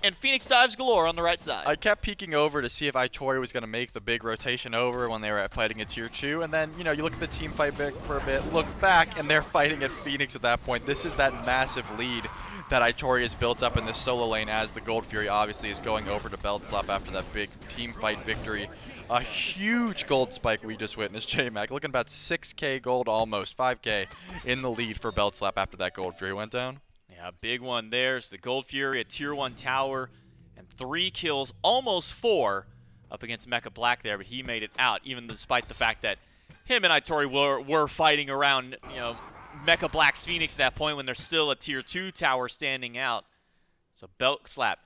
J: and Phoenix dives galore on the right side.
F: I kept peeking over to see if Itori was going to make the big rotation over when they were fighting at Tier 2, and then, you know, you look at the team fight for a bit, look back, and they're fighting at Phoenix at that point. This is that massive lead that Itori has built up in this solo lane as the Gold Fury obviously is going over to Belt Slap after that big team fight victory. A huge gold spike we just witnessed, J-Mac. Looking about 6K gold, almost 5K in the lead for Belt Slap after that Gold Fury went down.
J: Yeah, big one there. It's the Gold Fury, a Tier 1 tower, and 3 kills, almost 4, up against Mecha Black there, but he made it out, even despite the fact that him and Itori were fighting around, you know, Mecha Black's Phoenix at that point when there's still a Tier 2 tower standing out. So Belt Slap,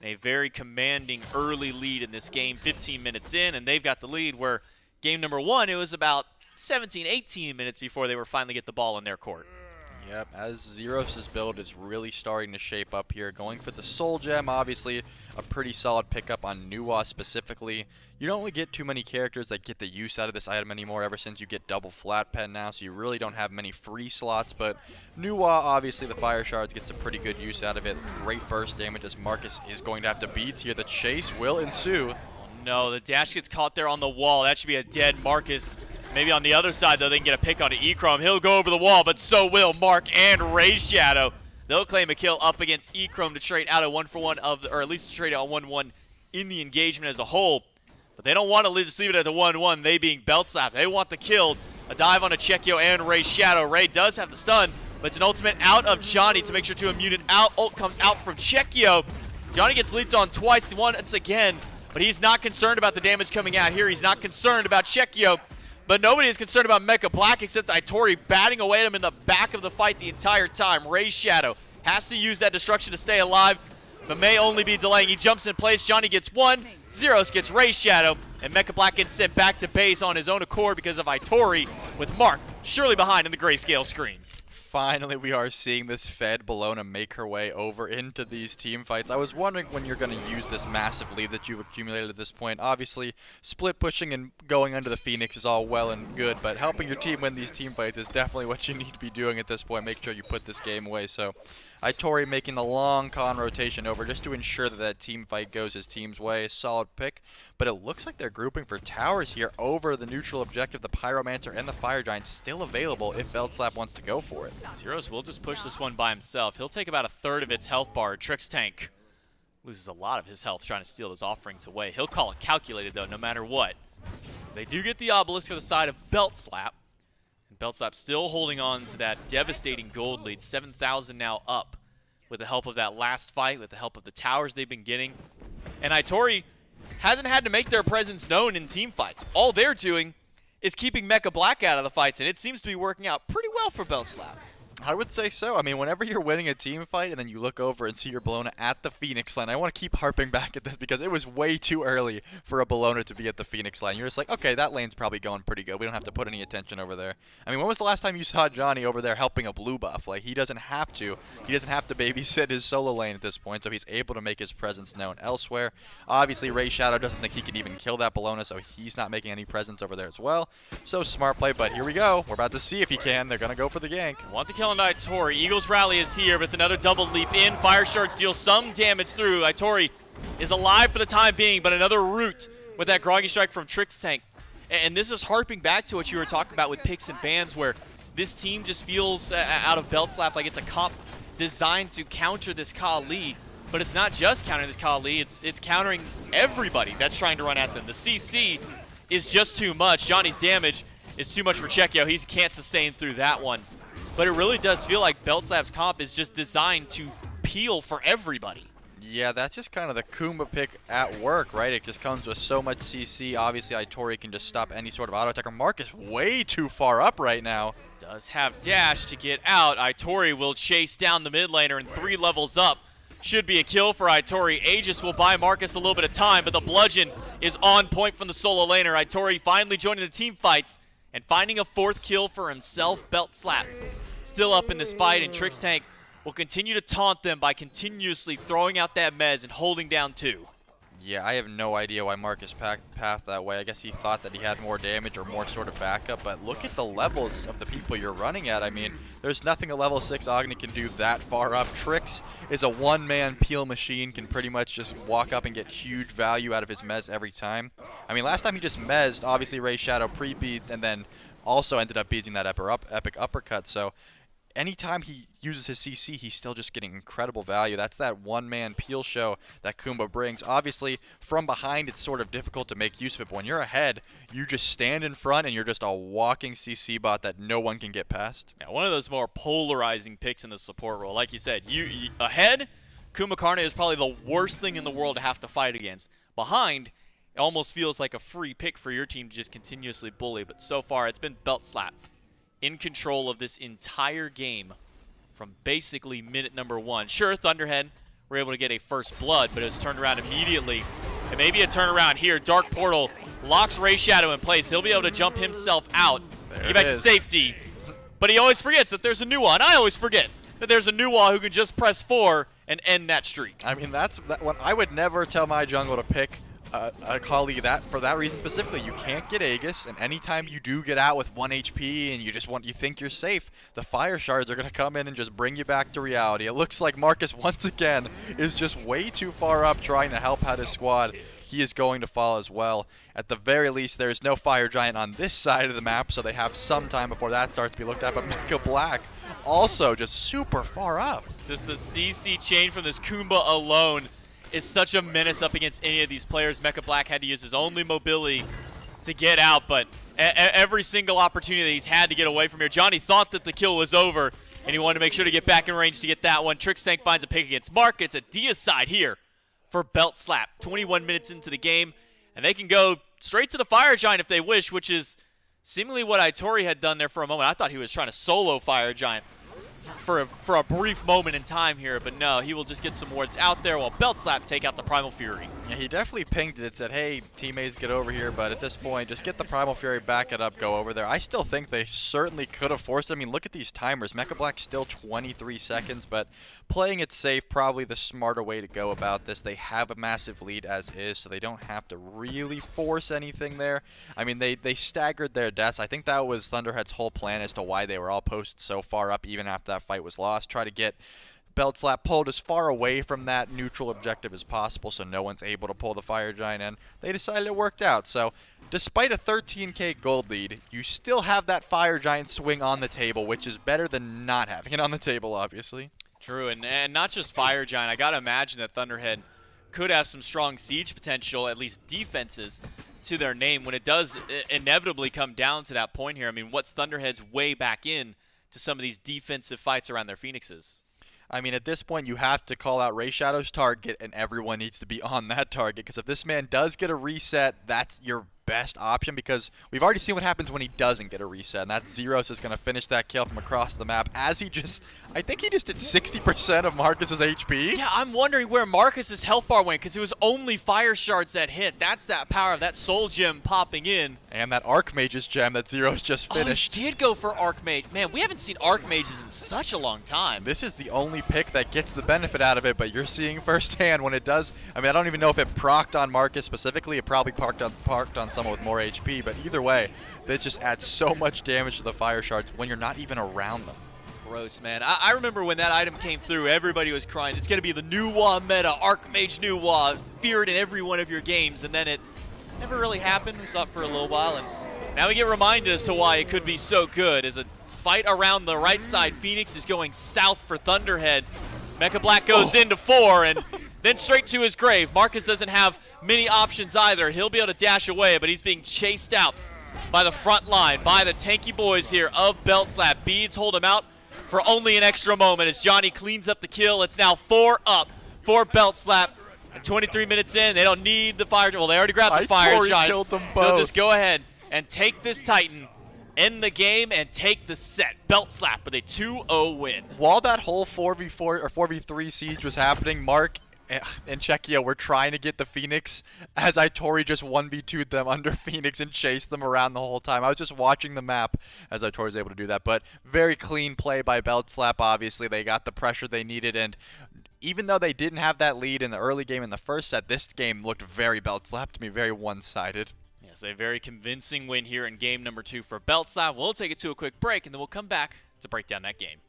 J: a very commanding early lead in this game, 15 minutes in, and they've got the lead where game number 1, it was about 17, 18 minutes before they were finally get the ball in their court.
F: Yep, as Zeros' build is really starting to shape up here. Going for the Soul Gem, obviously a pretty solid pickup on Nuwa specifically. You don't really get too many characters that get the use out of this item anymore ever since you get double flat pen now, so you really don't have many free slots, but Nuwa, obviously the Fire Shards gets a pretty good use out of it. Great burst damage as Marcus is going to have to beat here. The chase will ensue.
J: Oh no, the dash gets caught there on the wall. That should be a dead Marcus. Maybe on the other side, though, they can get a pick on E-Chrome. He'll go over the wall, but so will Mark and Ray Shadow. They'll claim a kill up against E-Chrome to trade out a 1-for-1 or at least to trade out 1-1 in the engagement as a whole. But they don't want to just leave it at the 1-1, they being belt slap. They want the kill. A dive on a Chekio and Ray's Shadow. Ray does have the stun, but it's an ultimate out of Johnny to make sure to immune it out. Ult comes out from Chekio. Johnny gets leaped on twice, once again, but he's not concerned about the damage coming out here. He's not concerned about Chekio, but nobody is concerned about Mecha Black except Itori batting away at him in the back of the fight the entire time. Ray's Shadow has to use that destruction to stay alive, but may only be delaying. He jumps in place. Johnny gets one. Zeros gets Ray's Shadow, and Mecha Black gets sent back to base on his own accord because of Itori, with Mark surely behind in the grayscale screen.
F: Finally, we are seeing this Fed Bologna make her way over into these team fights. I was wondering when you're going to use this massive lead that you've accumulated at this point. Obviously, split pushing and going under the Phoenix is all well and good, but helping your team win these team fights is definitely what you need to be doing at this point. Make sure you put this game away. So, Itori making the long con rotation over just to ensure that that team fight goes his team's way. Solid pick, but it looks like they're grouping for towers here over the neutral objective. The Pyromancer and the Fire Giant still available if Belt Slap wants to go for it.
J: Zeros will just push this one by himself. He'll take about a third of its health bar. Trix Tank loses a lot of his health trying to steal those offerings away. He'll call it calculated, though, no matter what. As they do get the obelisk to the side of Belt Slap. Belt Slap still holding on to that devastating gold lead. 7,000 now up with the help of that last fight, with the help of the towers they've been getting. And Itori hasn't had to make their presence known in team fights. All they're doing is keeping Mecha Black out of the fights, and it seems to be working out pretty well for Belt Slap.
F: I would say so. I mean, whenever you're winning a team fight and then you look over and see your Bologna at the Phoenix line, I want to keep harping back at this because it was way too early for a Bologna to be at the Phoenix line. You're just like, okay, that lane's probably going pretty good. We don't have to put any attention over there. I mean, when was the last time you saw Johnny over there helping a blue buff? Like, he doesn't have to. He doesn't have to babysit his solo lane at this point, so he's able to make his presence known elsewhere. Obviously, Ray's Shadow doesn't think he can even kill that Bologna, so he's not making any presence over there as well. So smart play, but here we go. We're about to see if he can. They're going to go for the gank.
J: Want the kill on Itori. Eagles Rally is here, but it's another double leap in. Fire Shards deal some damage through. Itori is alive for the time being, but another root with that Groggy Strike from Trix Tank. And this is harping back to what you were talking about with picks and bans, where this team just feels out of Belt Slap like it's a comp designed to counter this Kali. But it's not just countering this Kali, it's countering everybody that's trying to run at them. The CC is just too much. Johnny's damage is too much for Chekio. He can't sustain through that one. But it really does feel like Belt Slap's comp is just designed to peel for everybody.
F: Yeah, that's just kind of the Kumba pick at work, right? It just comes with so much CC. Obviously, Itori can just stop any sort of auto attacker. Mark is way too far up right now.
J: Does have dash to get out. Itori will chase down the mid laner and 3 levels up. Should be a kill for Itori. Aegis will buy Marcus a little bit of time, but the bludgeon is on point from the solo laner. Itori finally joining the team fights and finding a 4th kill for himself. Belt Slap still up in this fight, and Trix Tank will continue to taunt them by continuously throwing out that mez and holding down 2.
F: Yeah, I have no idea why Marcus path that way. I guess he thought that he had more damage or more sort of backup, but look at the levels of the people you're running at. I mean, there's nothing a level 6 Agni can do that far up. Trix is a one-man peel machine, can pretty much just walk up and get huge value out of his mez every time. I mean, last time he just mezzed, obviously Ray's Shadow pre-beads, and then also ended up beating that epic uppercut, so anytime he uses his CC, he's still just getting incredible value. That's that one-man peel show that Kumba brings. Obviously, from behind, it's sort of difficult to make use of it, but when you're ahead, you just stand in front and you're just a walking CC bot that no one can get past.
J: Yeah, one of those more polarizing picks in the support role. Like you said, you ahead, Kuma Karna is probably the worst thing in the world to have to fight against. Behind, it almost feels like a free pick for your team to just continuously bully, but so far, it's been Belt Slap in control of this entire game from basically minute number 1. Sure, Thunderhead were able to get a first blood, but it was turned around immediately. And maybe a turnaround here. Dark Portal locks Ray's Shadow in place. He'll be able to jump himself out, get back to safety. But he always forgets that there's a Nuwa, and I always forget that there's a Nuwa who can just press 4 and end that streak.
F: I mean, that's what I would never tell my jungle to pick a Kali that for that reason specifically. You can't get Aegis, and anytime you do get out with 1 HP and you think you're safe, the Fire Shards are going to come in and just bring you back to reality. It looks like Marcus once again is just way too far up trying to help out his squad. He is going to fall as well. At the very least, there is no Fire Giant on this side of the map, so they have some time before that starts to be looked at, but Mecha Black also just super far up.
J: Just the CC chain from this Kumba alone is such a menace up against any of these players. Mecha Black had to use his only mobility to get out, but every single opportunity that he's had to get away from here. Johnny thought that the kill was over, and he wanted to make sure to get back in range to get that one. Trickstank finds a pick against Mark. It's a deicide here for Belt Slap. 21 minutes into the game, and they can go straight to the Fire Giant if they wish, which is seemingly what Itori had done there for a moment. I thought he was trying to solo Fire Giant for a brief moment in time here, but no, he will just get some wards out there while Belt Slap take out the Primal Fury.
F: Yeah, he definitely pinged it. It said, hey, teammates, get over here, but at this point, just get the Primal Fury, back it up, go over there. I still think they certainly could have forced it. I mean, look at these timers. Mecha Black's still 23 seconds, but playing it safe, probably the smarter way to go about this. They have a massive lead as is, so they don't have to really force anything there. I mean, they staggered their deaths. I think that was Thunderhead's whole plan as to why they were all posted so far up, even after that fight was lost. Try to get Belt Slap pulled as far away from that neutral objective as possible so no one's able to pull the Fire Giant in. They decided it worked out. So despite a 13k gold lead, you still have that Fire Giant swing on the table, which is better than not having it on the table, obviously.
J: True, and not just Fire Giant. I gotta imagine that Thunderhead could have some strong siege potential, at least defenses, to their name when it does inevitably come down to that point here. I mean, what's Thunderhead's way back in to some of these defensive fights around their Phoenixes?
F: I mean, at this point, you have to call out Ray Shadow's target, and everyone needs to be on that target, because if this man does get a reset, that's your best option, because we've already seen what happens when he doesn't get a reset, and that's Zeros is going to finish that kill from across the map as he just, I think he just did 60% of Marcus's HP.
J: Yeah, I'm wondering where Marcus's health bar went, because it was only fire shards that hit. That's that power of that soul gem popping in.
F: And that Archmage's gem that Zeros just finished.
J: Oh, he did go for Archmage. Man, we haven't seen Archmages in such a long time.
F: This is the only pick that gets the benefit out of it, but you're seeing firsthand when it does. I mean, I don't even know if it procced on Marcus specifically. It probably parked on someone with more HP, but either way, that just adds so much damage to the fire shards when you're not even around them.
J: Gross, man. I remember when that item came through, everybody was crying. It's going to be the new WoW meta, Archmage new WoW, feared in every one of your games, and then it never really happened. We saw it for a little while, and now we get reminded as to why it could be so good. As a fight around the right side, Phoenix is going south for Thunderhead. Mecha Black goes into 4, and then straight to his grave. Marcus doesn't have many options either. He'll be able to dash away, but he's being chased out by the front line, by the tanky boys here of Belt Slap. Beads hold him out for only an extra moment as Johnny cleans up the kill. It's now 4 up for Belt Slap. And 23 minutes in, they don't need the fire. Well, they already grabbed the fire shot.
F: Killed them both.
J: They'll just go ahead and take this Titan, end the game, and take the set. Belt Slap with a 2-0 win.
F: While that whole 4v4 or 4v3 siege was happening, Mark and Czechia were trying to get the Phoenix as Itori just 1v2'd them under Phoenix and chased them around the whole time. I was just watching the map as Itori was able to do that, but very clean play by Belt Slap. Obviously, they got the pressure they needed, and even though they didn't have that lead in the early game in the first set, this game looked very Belt Slap to me, very one-sided.
J: Yes, a very convincing win here in game number 2 for Belt Slap. We'll take it to a quick break, and then we'll come back to break down that game.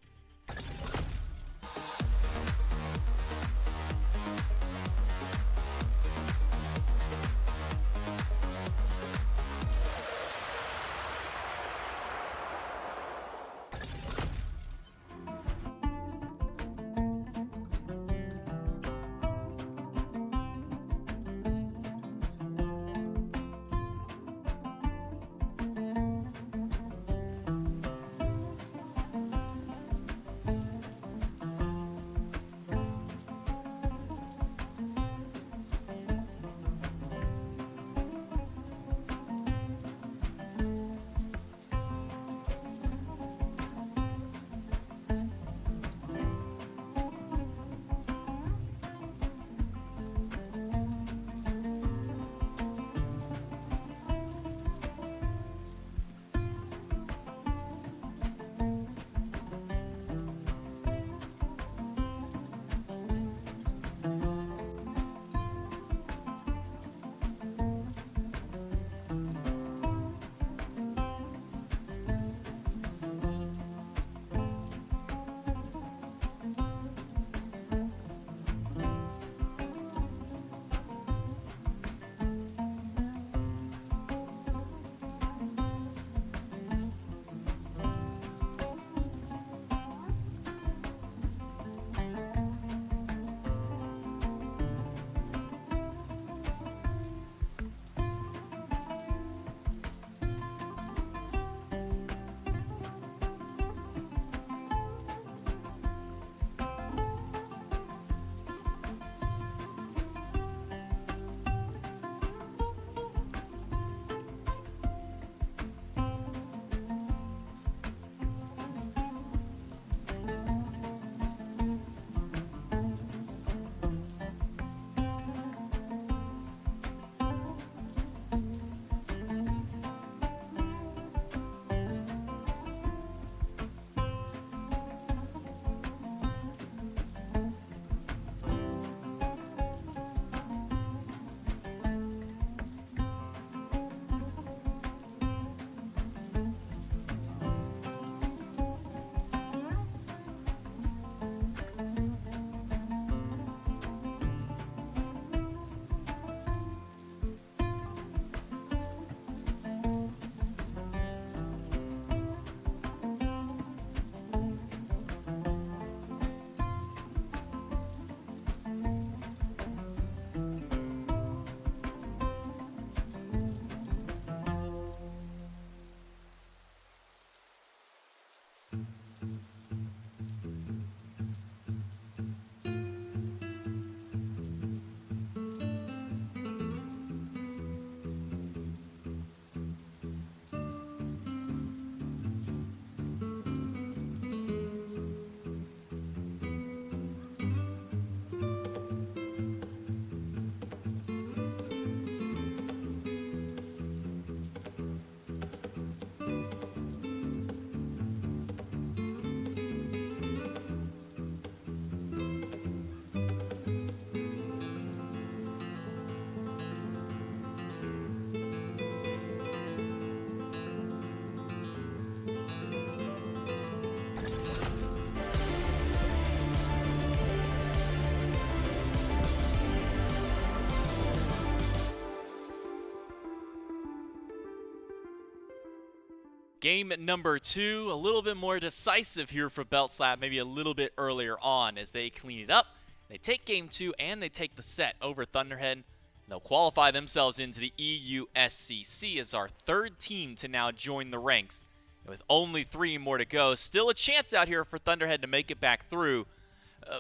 J: Game number 2, a little bit more decisive here for Belt Slap, maybe a little bit earlier on as they clean it up. They take game 2 and they take the set over Thunderhead. They'll qualify themselves into the EUSCC as our 3rd team to now join the ranks. And with only 3 more to go, still a chance out here for Thunderhead to make it back through.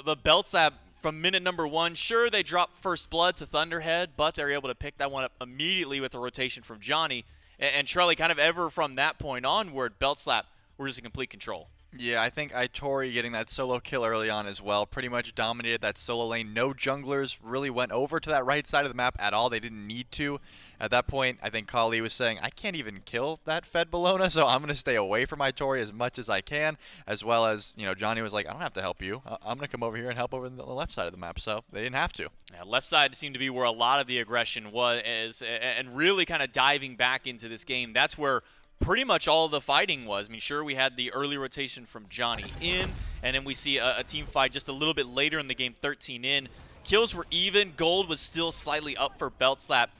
J: But Belt Slap, from minute number 1, sure, they dropped first blood to Thunderhead, but they're able to pick that one up immediately with a rotation from Johnny. And Trelly, kind of ever from that point onward, Belt Slap were just in complete control.
F: Yeah, I think Itori getting that solo kill early on as well pretty much dominated that solo lane. No junglers really went over to that right side of the map at all. They didn't need to. At that point, I think Kali was saying, I can't even kill that Fed Bologna, so I'm going to stay away from Itori as much as I can, as well as, you know, Johnny was like, I don't have to help you. I'm going to come over here and help over on the left side of the map, so they didn't have to.
J: Yeah, left side seemed to be where a lot of the aggression was, and really kind of diving back into this game. That's where pretty much all the fighting was. I mean, sure, we had the early rotation from Johnny in, and then we see a team fight just a little bit later in the game, 13 in. Kills were even. Gold was still slightly up for Belt Slap.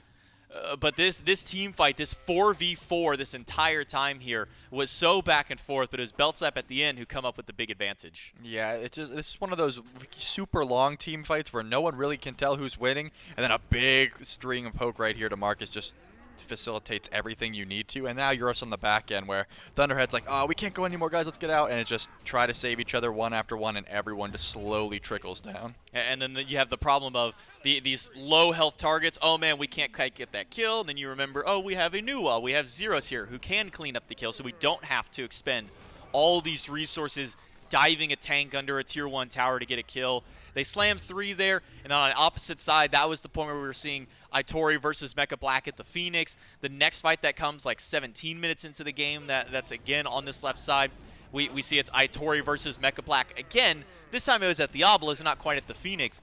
J: But this team fight, this 4v4 this entire time here was so back and forth, but it was Belt Slap at the end who come up with the big advantage.
F: Yeah, this is one of those super long team fights where no one really can tell who's winning, and then a big string of poke right here to Marcus just facilitates everything you need to. And now you're us on the back end where Thunderhead's like, oh, we can't go anymore, guys, let's get out, and it's just try to save each other one after one, and everyone just slowly trickles down.
J: And then you have the problem of these low health targets. Oh man, we can't quite get that kill. And then you remember, oh, we have a new wall, we have Zeros here who can clean up the kill, so we don't have to expend all these resources diving a tank under a tier 1 tower to get a kill. They slammed 3 there, and on the opposite side, that was the point where we were seeing Itori versus Mecha Black at the Phoenix. The next fight that comes like 17 minutes into the game, that's again on this left side. We see it's Itori versus Mecha Black again. This time it was at the Obelisk, not quite at the Phoenix.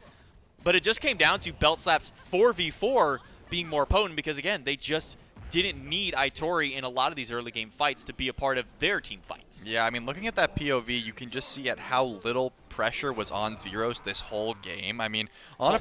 J: But it just came down to Belt Slap's 4v4 being more potent because, again, they just didn't need Itori in a lot of these early game fights to be a part of their team fights.
F: Yeah, I mean, looking at that POV, you can just see at how little pressure was on Zeros this whole game. I mean, on a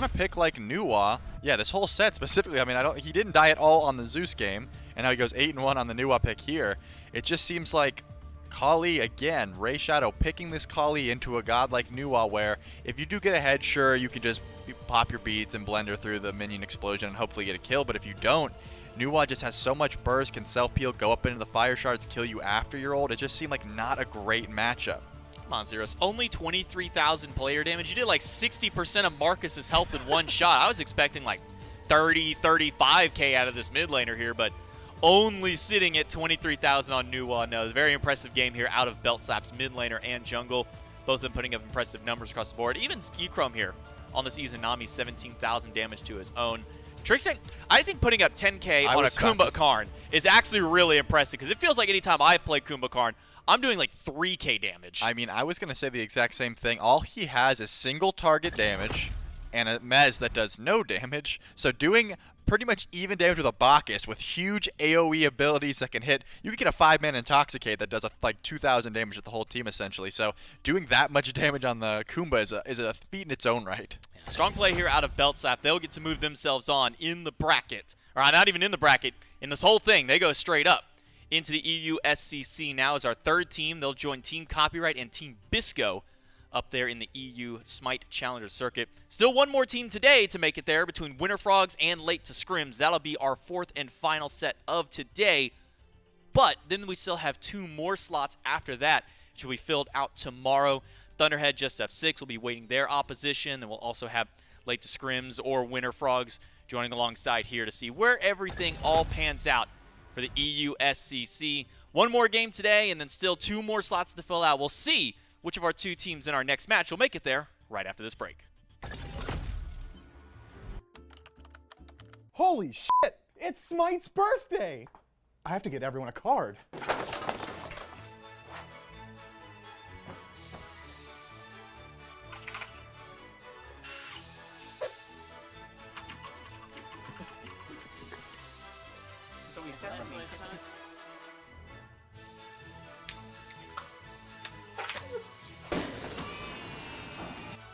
F: pick like Nuwa, yeah, this whole set specifically, I mean, he didn't die at all on the Zeus game, and now he goes 8-1 on the Nuwa pick here. It just seems like Kali, again, Ray Shadow picking this Kali into a god like Nuwa, where if you do get ahead, sure, you can just pop your beads and blender through the minion explosion and hopefully get a kill, but if you don't, Nuwa just has so much burst, can self-peel, go up into the fire shards, kill you after your ult. It just seemed like not a great matchup.
J: Come on, Zeros. Only 23,000 player damage. You did like 60% of Marcus's health in one shot. I was expecting like 30, 35k out of this mid laner here, but only sitting at 23,000 on Nuwa. No, very impressive game here out of Belt Slap's mid laner and jungle. Both of them putting up impressive numbers across the board. Even Echrome here on this Izanami, 17,000 damage to his own. Trixie, I think putting up 10k on a Kumba Karn is actually really impressive because it feels like anytime I play Kumba Karn, I'm doing like 3k damage.
F: I mean, I was going to say the exact same thing. All he has is single target damage and a Mez that does no damage. So doing pretty much even damage with a Bacchus with huge AoE abilities that can hit. You can get a 5-man Intoxicate that does like 2,000 damage with the whole team essentially. So doing that much damage on the Kumba is a feat in its own right.
J: Strong play here out of Belt Slap. They'll get to move themselves on in the bracket. Or not even in the bracket. In this whole thing, they go straight up into the EUSCC now as our 3rd team. They'll join Team Copyright and Team Bisco up there in the EU Smite Challenger Circuit. Still one more team today to make it there between Winter Frogs and Late to Scrims. That'll be our 4th and final set of today. But then we still have 2 more slots after that, which will be filled out tomorrow. Thunderhead, Just F6 will be waiting their opposition, and we'll also have Late to Scrims or Winter Frogs joining alongside here to see where everything all pans out for the EUSCC. One more game today, and then still 2 more slots to fill out. We'll see which of our 2 teams in our next match will make it there right after this break.
K: Holy shit! It's Smite's birthday! I have to get everyone a card.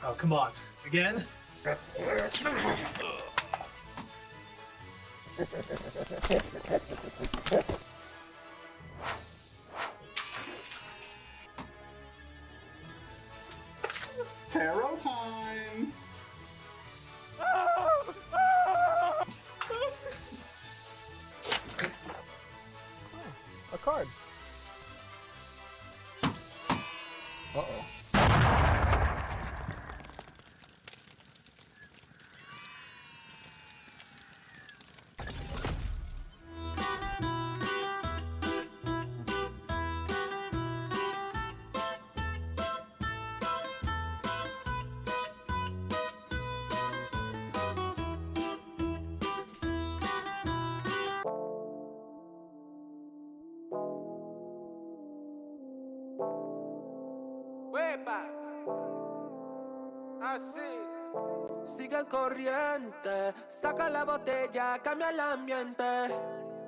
D: Oh, come on. Again?
K: Tarot time! A card. Uh-oh.
C: Huepa. Así. Sigue el corriente, saca la botella, cambia el ambiente.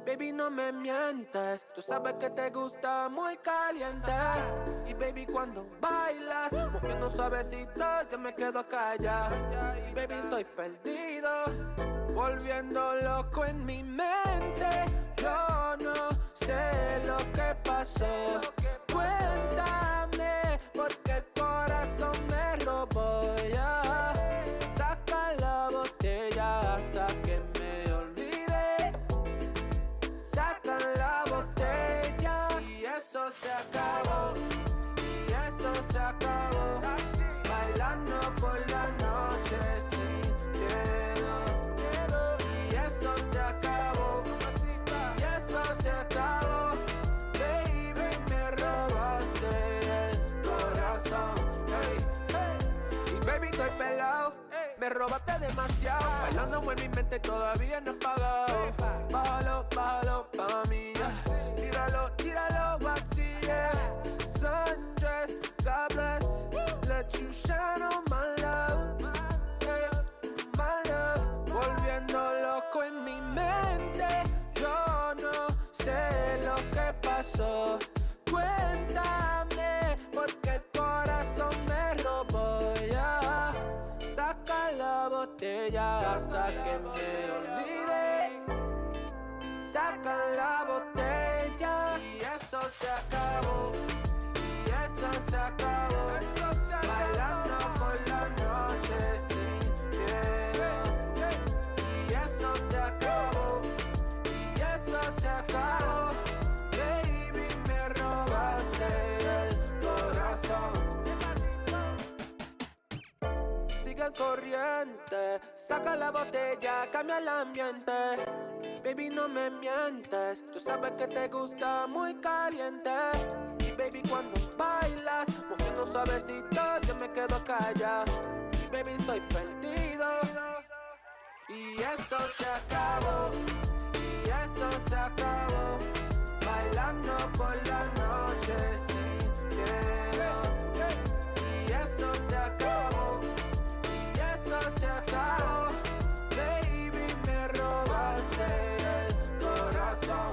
C: Baby, no me mientes, tú sabes que te gusta muy caliente. Y baby, cuando bailas, moviendo suavecito, yo me quedo callado. Y baby, estoy perdido, volviendo loco en mi mente. Yo no sé lo que pasó. Cuéntame, porque el corazón me robó ya. Saca la botella hasta que me olvide. Saca la botella y eso se acabó. Y eso se acabó. Bailando por la noche sin miedo. Y eso se acabó. Y eso se acabó. Baby, me robaste el corazón. Y baby, estoy pelado. Me robaste demasiado. Bailando en mi mente todavía no he pagado. Bájalo, bájalo pa' mí. Tíralo, tíralo así. Sundress, God bless. Let you shine on my love. My love. Volviendo loco en mi mente. Yo no sé lo que pasó. Cuéntame, porque el corazón me robó ya. Saca la botella hasta que me olvide. Saca la botella y eso se acabó. Y eso se acabó. Bailando por la noche sin miedo. Y eso se acabó. Y eso se acabó. Baby, me robaste el corazón. Sigue el corriente, saca la botella, cambia el ambiente. Baby, no me mientes, tú sabes que te gusta muy caliente. Y baby, cuando bailas, moviendo suavecito, yo me quedo callado. Y baby, estoy perdido. Y eso se acabó. Y eso se acabó. Bailando por la noche sin miedo. Y eso se acabó. Y eso se acabó. Baby, me robaste el corazón.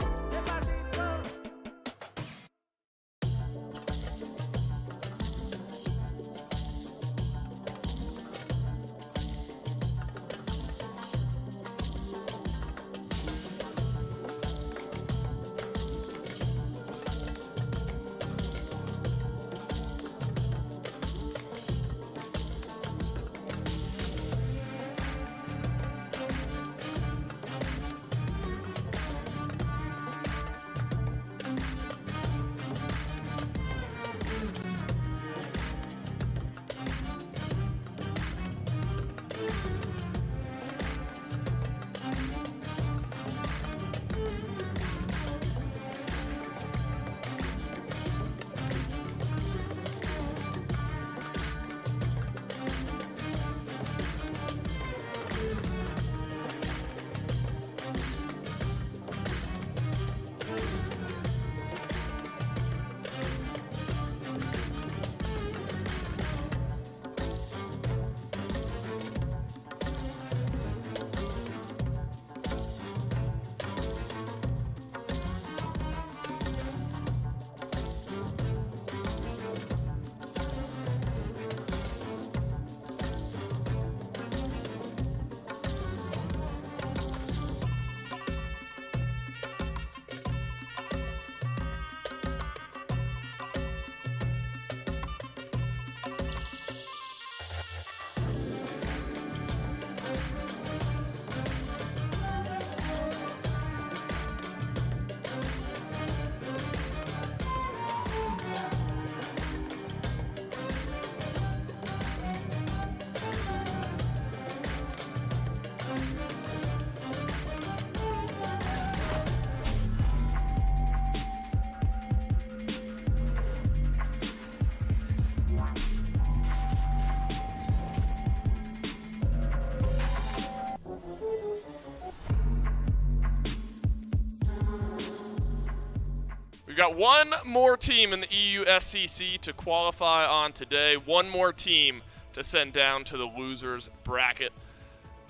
E: got one more team in the EU SCC to qualify on today. One more team to send down to the losers bracket.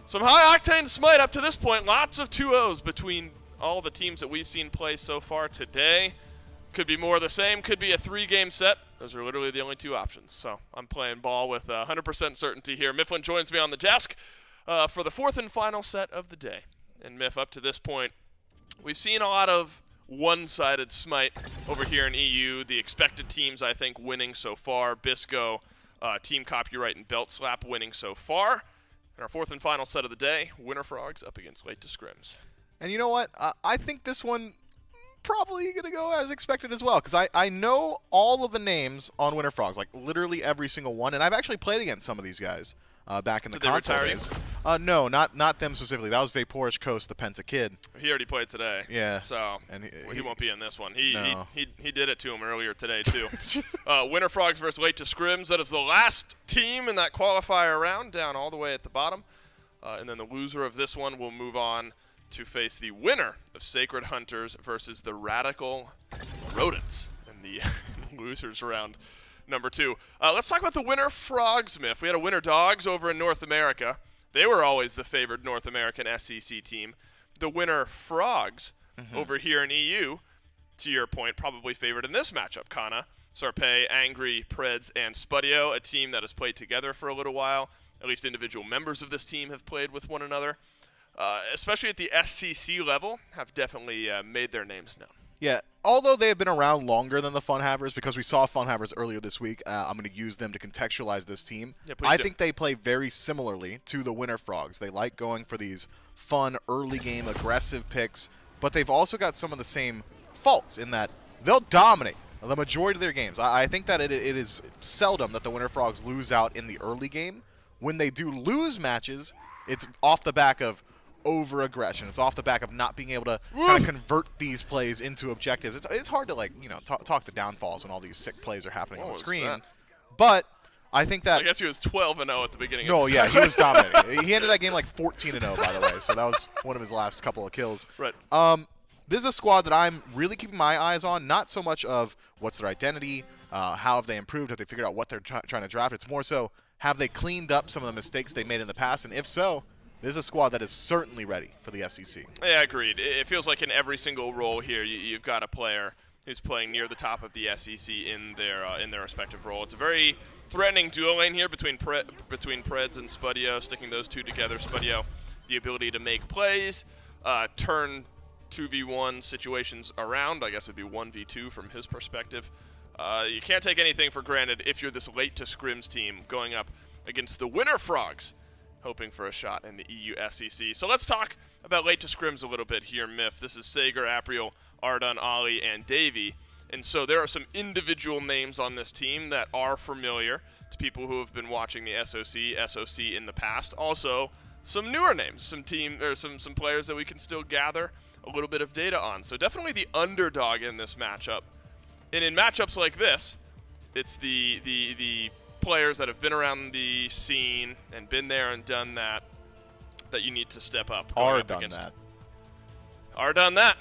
E: Some high-octane Smite up to this point. Lots of 2-0s between all the teams that we've seen play so far today. Could be more of the same. Could be a 3-game set. Those are literally the only 2 options. So I'm playing ball with 100% certainty here. Mifflin joins me on the desk for the 4th and final set of the day. And Miff, up to this point, we've seen a lot of one-sided Smite over here in EU. The expected teams, I think, winning so far. Bisco, Team Copyright, and Belt Slap winning so far. In our 4th and final set of the day, Winter Frogs up against Late to Scrims.
I: And you know what? I think this one probably going to go as expected as well, because I know all of the names on Winter Frogs, like literally every single one, and I've actually played against some of these guys back in the console days. No, not them specifically. That was Vaporish Coast, the Penta Kid.
E: He already played today.
I: Yeah.
E: So
I: and
E: he won't be in this one. He
I: No.
E: he did it to him earlier today, too. Winter Frogs versus Late to Scrims. That is the last team in that qualifier round, down all the way at the bottom. And then the loser of this one will move on to face the winner of Sacred Hunters versus the Radical Rodents in the losers round number 2. Let's talk about the Winter Frogs, Miff. We had a Winter Dogs over in North America. They were always the favored North American SCC team. The Winter Frogs over here in EU, to your point, probably favored in this matchup. Kana, Sarpei, Angry, Preds, and Spudio, a team that has played together for a little while. At least individual members of this team have played with one another. Especially at the SCC level, have definitely made their names known.
I: Yeah, although they have been around longer than the Fun Havers, because we saw Fun Havers earlier this week, I'm going to use them to contextualize this team.
E: Yeah,
I: I think they play very similarly to the Winter Frogs. They like going for these fun, early-game, aggressive picks, but they've also got some of the same faults in that they'll dominate the majority of their games. I think that it is seldom that the Winter Frogs lose out in the early game. When they do lose matches, it's off the back of over-aggression. It's off the back of not being able to kind of convert these plays into objectives. It's hard to, like, you know, talk the downfalls when all these sick plays are happening on the screen. But I think that...
E: I guess he was 12-0 at the beginning
I: No,
E: of the
I: yeah,
E: season.
I: he was dominating. He ended that game like 14-0, by the way, so that was one of his last couple of kills.
E: Right.
I: This is a squad that I'm really keeping my eyes on, not so much of what's their identity, how have they improved, have they figured out what they're trying to draft. It's more so, have they cleaned up some of the mistakes they made in the past, and if so, this is a squad that is certainly ready for the SEC.
E: Yeah, agreed. It feels like in every single role here, you've got a player who's playing near the top of the SEC in their respective role. It's a very threatening duo lane here between Preds and Spudio, sticking those two together. Spudio, the ability to make plays, turn 2v1 situations around. I guess it would be 1v2 from his perspective. You can't take anything for granted if you're this Late to Scrims team going up against the Winter Frogs, hoping for a shot in the EU SEC. So let's talk about Late to Scrims a little bit here, Miff. This is Sager, Apriel, Ardun, Ali, and Davey. And so there are some individual names on this team that are familiar to people who have been watching the SOC in the past. Also, some newer names, some players that we can still gather a little bit of data on. So definitely the underdog in this matchup. And in matchups like this, it's the players that have been around the scene and been there and done that you need to step up.
I: Are done that.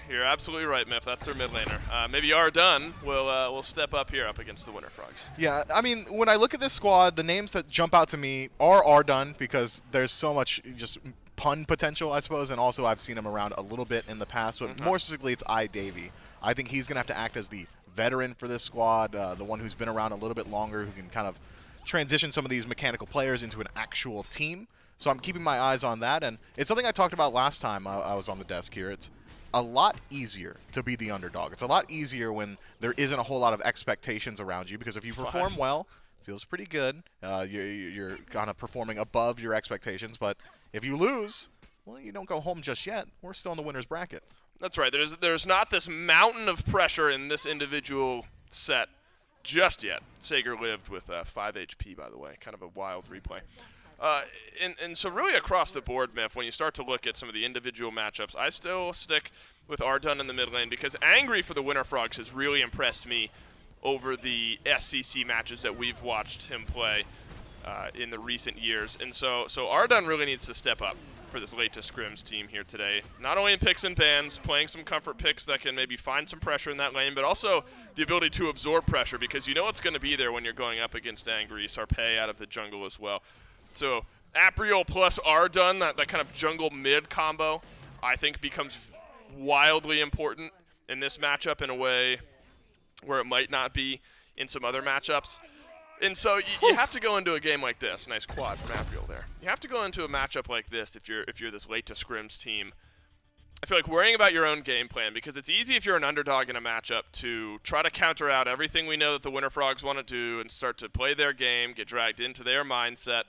E: You're absolutely right, Miff. That's their mid laner. Maybe Ardun will step up here up against the Winter Frogs.
I: Yeah, I mean, when I look at this squad, the names that jump out to me are Ardun, because there's so much just pun potential, I suppose, and also I've seen him around a little bit in the past, but more specifically it's Davey. I think he's going to have to act as the veteran for this squad, the one who's been around a little bit longer, who can kind of transition some of these mechanical players into an actual team. So I'm keeping my eyes on that, and it's something I talked about last time I was on the desk here. It's a lot easier to be the underdog. It's a lot easier when there isn't a whole lot of expectations around you, because if you perform well, it feels pretty good. You're kind of performing above your expectations, but if you lose, well, you don't go home just yet. We're still in the winner's bracket.
E: That's right. There's not this mountain of pressure in this individual set just yet. Sager lived with 5 HP, by the way. Kind of a wild replay. And so really across the board, Miff, when you start to look at some of the individual matchups, I still stick with Ardun in the mid lane, because Angry for the Winter Frogs has really impressed me over the SCC matches that we've watched him play in the recent years. And so Ardun really needs to step up for this late to scrims team here today. Not only in picks and bans, playing some comfort picks that can maybe find some pressure in that lane, but also the ability to absorb pressure because you know it's going to be there when you're going up against Angry, Sarpei out of the jungle as well. So Apriel plus Ardun, that kind of jungle mid combo, I think becomes wildly important in this matchup in a way where it might not be in some other matchups. And so you have to go into a game like this. Nice quad from Apriel there. You have to go into a matchup like this if you're this late to scrims team. I feel like worrying about your own game plan because it's easy if you're an underdog in a matchup to try to counter out everything we know that the Winter Frogs want to do and start to play their game, get dragged into their mindset.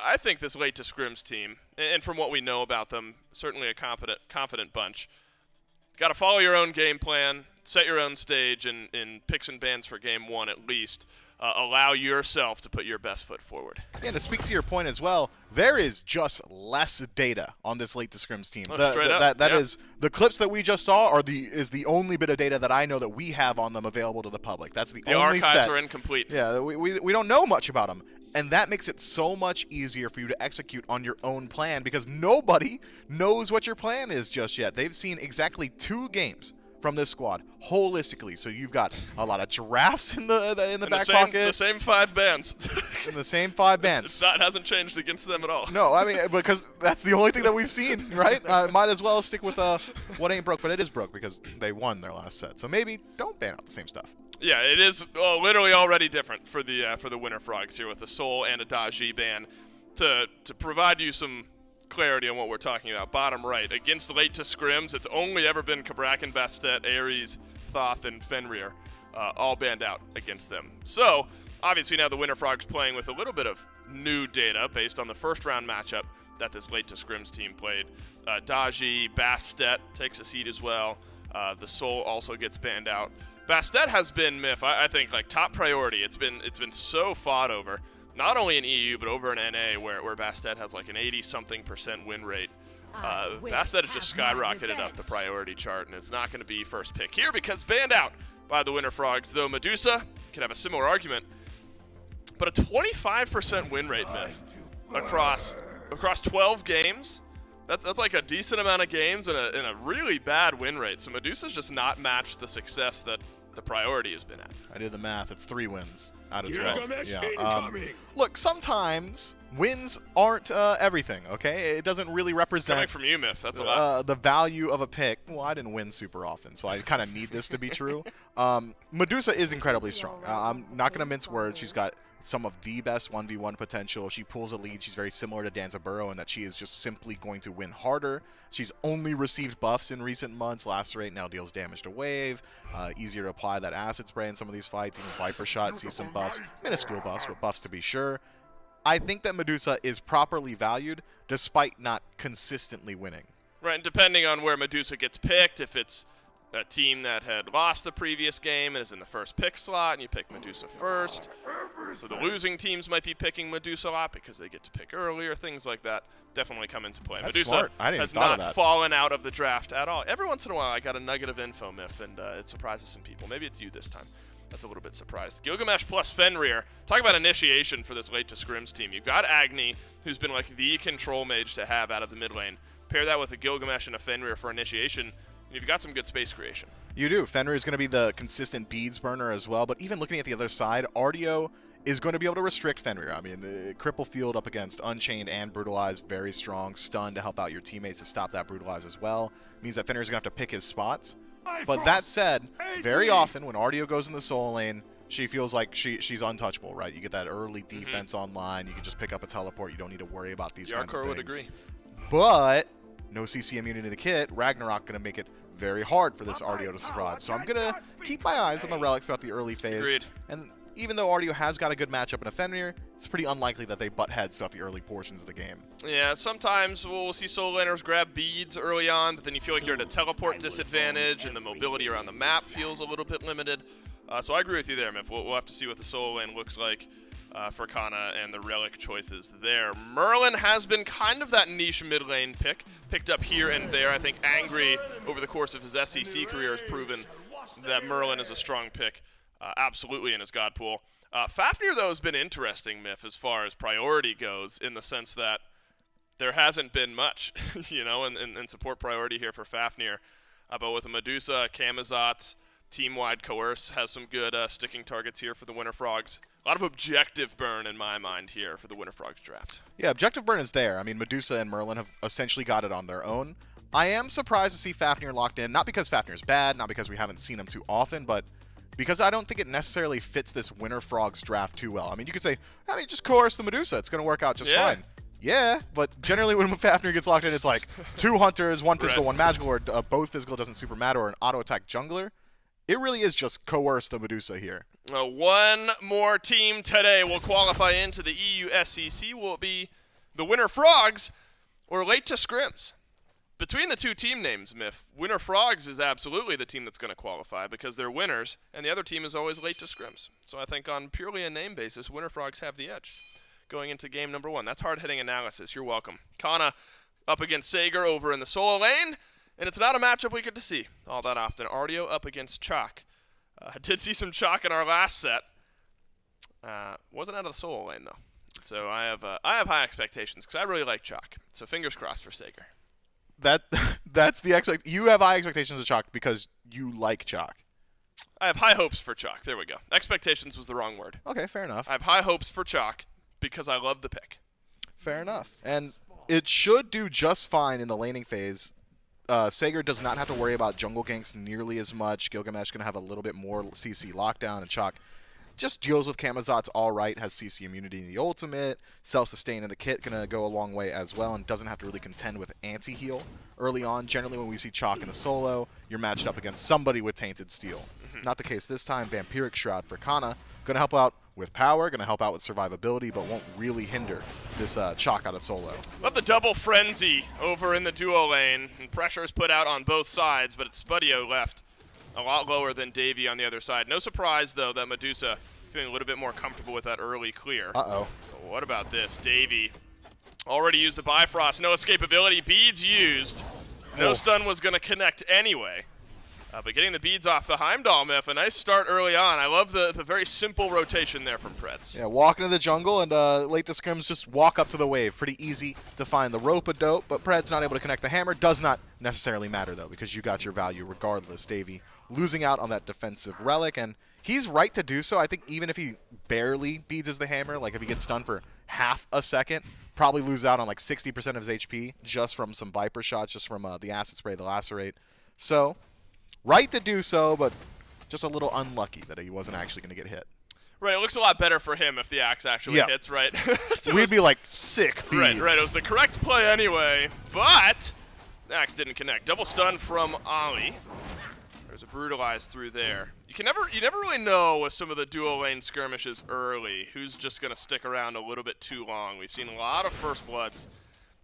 E: I think this late to scrims team, and from what we know about them, certainly a confident bunch. Got to follow your own game plan, set your own stage in picks and bans for game one at least. Allow yourself to put your best foot forward.
I: Yeah, to speak to your point as well, there is just less data on this late to scrims team.
E: That
I: is the clips that we just saw is the only bit of data that I know that we have on them available to the public. That's the only set.
E: The archives are incomplete.
I: Yeah, we don't know much about them. And that makes it so much easier for you to execute on your own plan because nobody knows what your plan is just yet. They've seen exactly 2 games from this squad holistically. So you've got a lot of giraffes in the back pocket.
E: The same 5 bands.
I: In the same 5 bands.
E: That hasn't changed against them at all.
I: No, I mean, because that's the only thing that we've seen, right? Might as well stick with what ain't broke, but it is broke because they won their last set. So maybe don't ban out the same stuff.
E: Yeah, it is literally already different for the Winter Frogs here with a Soul and a Daji ban to provide you some clarity on what we're talking about. Bottom right, against late to scrims, it's only ever been Kabrakan, Bastet, Ares, Thoth, and Fenrir all banned out against them. So, obviously now the Winter Frogs playing with a little bit of new data based on the first round matchup that this late to scrims team played. Daji, Bastet takes a seat as well. The Soul also gets banned out. Bastet has been, Myth, I think, like top priority. It's been so fought over, not only in EU but over in NA, where Bastet has like an 80-something% win rate. Bastet has just skyrocketed up the priority chart, and it's not going to be first pick here because banned out by the Winter Frogs. Though Medusa can have a similar argument, but a 25% win rate, Myth, across 12 games. That's like a decent amount of games and a really bad win rate. So Medusa's just not matched the success that the priority has been at.
I: I did the math. It's 3 wins out of 12. Yeah. Look, sometimes wins aren't everything, okay? It doesn't really represent...
E: Coming from you, Myth. That's a lot.
I: The value of a pick. Well, I didn't win super often, so I kind of need this to be true. Medusa is incredibly strong. I'm not going to mince words. She's got some of the best 1v1 potential. She pulls a lead. She's very similar to Danzaburo in that she is just simply going to win harder. She's only received buffs in recent months. Lacerate now deals damage to wave. Easier to apply that acid spray in some of these fights. Even Viper Shot sees some buffs. Minuscule buffs, but buffs to be sure. I think that Medusa is properly valued despite not consistently winning.
E: Right, and depending on where Medusa gets picked, if it's a team that had lost the previous game and is in the first pick slot, and you pick Medusa first. So the losing teams might be picking Medusa a lot because they get to pick earlier. Things like that definitely come into play.
I: That's
E: Medusa
I: smart. I didn't
E: has
I: thought
E: not
I: of that.
E: fallen out of the draft at all. Every once in a while, I got a nugget of info, Myth, and it surprises some people. Maybe it's you this time. That's a little bit surprised. Gilgamesh plus Fenrir. Talk about initiation for this late to scrims team. You've got Agni, who's been like the control mage to have out of the mid lane. Pair that with a Gilgamesh and a Fenrir for initiation, and you've got some good space creation.
I: You do. Fenrir is going to be the consistent beads burner as well, but even looking at the other side, Ardio is going to be able to restrict Fenrir. I mean, the Cripple Field up against Unchained and Brutalize, very strong. Stun to help out your teammates to stop that Brutalize as well. Means that Fenrir is going to have to pick his spots. But that said, very often when Ardio goes in the soul lane, she feels like she's untouchable, right? You get that early defense online. You can just pick up a teleport. You don't need to worry about these kinds of things.
E: Yarkor would agree.
I: But no CC immunity to the kit. Ragnarok going to make it very hard for this Ardio to survive. So I'm going to keep my eyes on the relics throughout the early phase.
E: Agreed.
I: And even though Ardio has got a good matchup in a Fenrir, it's pretty unlikely that they butt heads throughout the early portions of the game.
E: Yeah, sometimes we'll see solo laners grab beads early on, but then you feel like you're at a teleport disadvantage, and the mobility around the map feels a little bit limited. So I agree with you there, Myth. We'll have to see what the solo lane looks like for Kana and the relic choices there. Merlin has been kind of that niche mid lane picked up here and there. I think Angry, over the course of his SEC career, has proven that Merlin is a strong pick. Absolutely in his god pool. Fafnir, though, has been interesting, Myth, as far as priority goes, in the sense that there hasn't been much, you know, in support priority here for Fafnir. But with a Medusa, Camazotz, team-wide Coerce has some good sticking targets here for the Winter Frogs. A lot of objective burn in my mind here for the Winter Frogs draft.
I: Yeah, objective burn is there. I mean, Medusa and Merlin have essentially got it on their own. I am surprised to see Fafnir locked in, not because Fafnir's bad, not because we haven't seen him too often, but because I don't think it necessarily fits this Winter Frogs draft too well. I mean, you could say, just coerce the Medusa. It's going to work out just fine. Yeah, but generally when Fafnir gets locked in, it's like 2 hunters, 1 physical, 1 magical, or both physical, doesn't super matter, or an auto-attack jungler. It really is just coerce the Medusa here.
E: One more team today will qualify into the EU SEC. Will it be the Winter Frogs or late to scrims? Between the two team names, Miff, Winter Frogs is absolutely the team that's going to qualify because they're winners, and the other team is always late to scrims. So I think on purely a name basis, Winter Frogs have the edge going into game number 1. That's hard-hitting analysis. You're welcome. Kana up against Sager over in the solo lane, and it's not a matchup we get to see all that often. Artio up against Chalk. I did see some Chalk in our last set. Wasn't out of the solo lane, though. So I have high expectations because I really like Chalk. So fingers crossed for Sager.
I: That's the you have high expectations of Chalk because you like Chalk.
E: I have high hopes for Chalk. There we go. Expectations was the wrong word.
I: Okay, fair enough.
E: I have high hopes for Chalk because I love the pick.
I: Fair enough. And it should do just fine in the laning phase. Sager does not have to worry about jungle ganks nearly as much. Gilgamesh going to have a little bit more CC lockdown, and Chalk just deals with Camazotz all right, has CC immunity in the ultimate, self-sustain in the kit, going to go a long way as well, and doesn't have to really contend with anti-heal early on. Generally, when we see Chalk in a solo, you're matched up against somebody with Tainted Steel. Not the case this time. Vampiric Shroud for Kana, going to help out with power, going to help out with survivability, but won't really hinder this Chalk out of solo.
E: Love the double frenzy over in the duo lane, and pressure is put out on both sides, but it's Spudio left a lot lower than Davey on the other side. No surprise, though, that Medusa feeling a little bit more comfortable with that early clear.
I: Uh-oh.
E: But what about this? Davey already used the Bifrost. No escapability. Beads used. No stun was going to connect anyway. But getting the beads off the Heimdall myth, a nice start early on. I love the very simple rotation there from Preds.
I: Yeah, walk into the jungle and late to scrims just walk up to the wave. Pretty easy to find the rope a dope, but Preds not able to connect the hammer. Does not necessarily matter, though, because you got your value regardless. Davey losing out on that defensive relic, and he's right to do so. I think even if he barely beads the hammer, like if he gets stunned for half a second, probably lose out on like 60% of his HP just from some Viper shots, just from the acid spray, the lacerate. So right to do so, but just a little unlucky that he wasn't actually going to get hit.
E: Right, it looks a lot better for him if the axe actually hits, right?
I: We'd be like, sick beads.
E: Right, it was the correct play anyway, but the axe didn't connect. Double stun from Ollie. There's a brutalize through there. You never really know with some of the duo lane skirmishes early who's just going to stick around a little bit too long. We've seen a lot of first bloods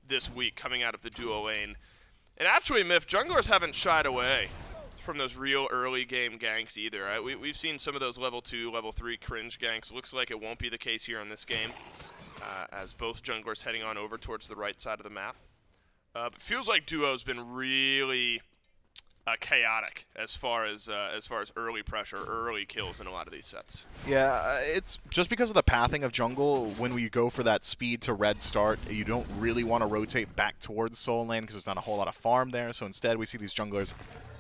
E: this week coming out of the duo lane. And actually, Miff, junglers haven't shied away from those real early game ganks either. Right? We've seen some of those level 2, level 3 cringe ganks. Looks like it won't be the case here in this game, as both junglers heading on over towards the right side of the map. But feels like duo's been really chaotic as far as early pressure, early kills in a lot of these sets.
I: Yeah, it's just because of the pathing of jungle. When we go for that speed to red start, you don't really want to rotate back towards solo lane because there's not a whole lot of farm there. So instead, we see these junglers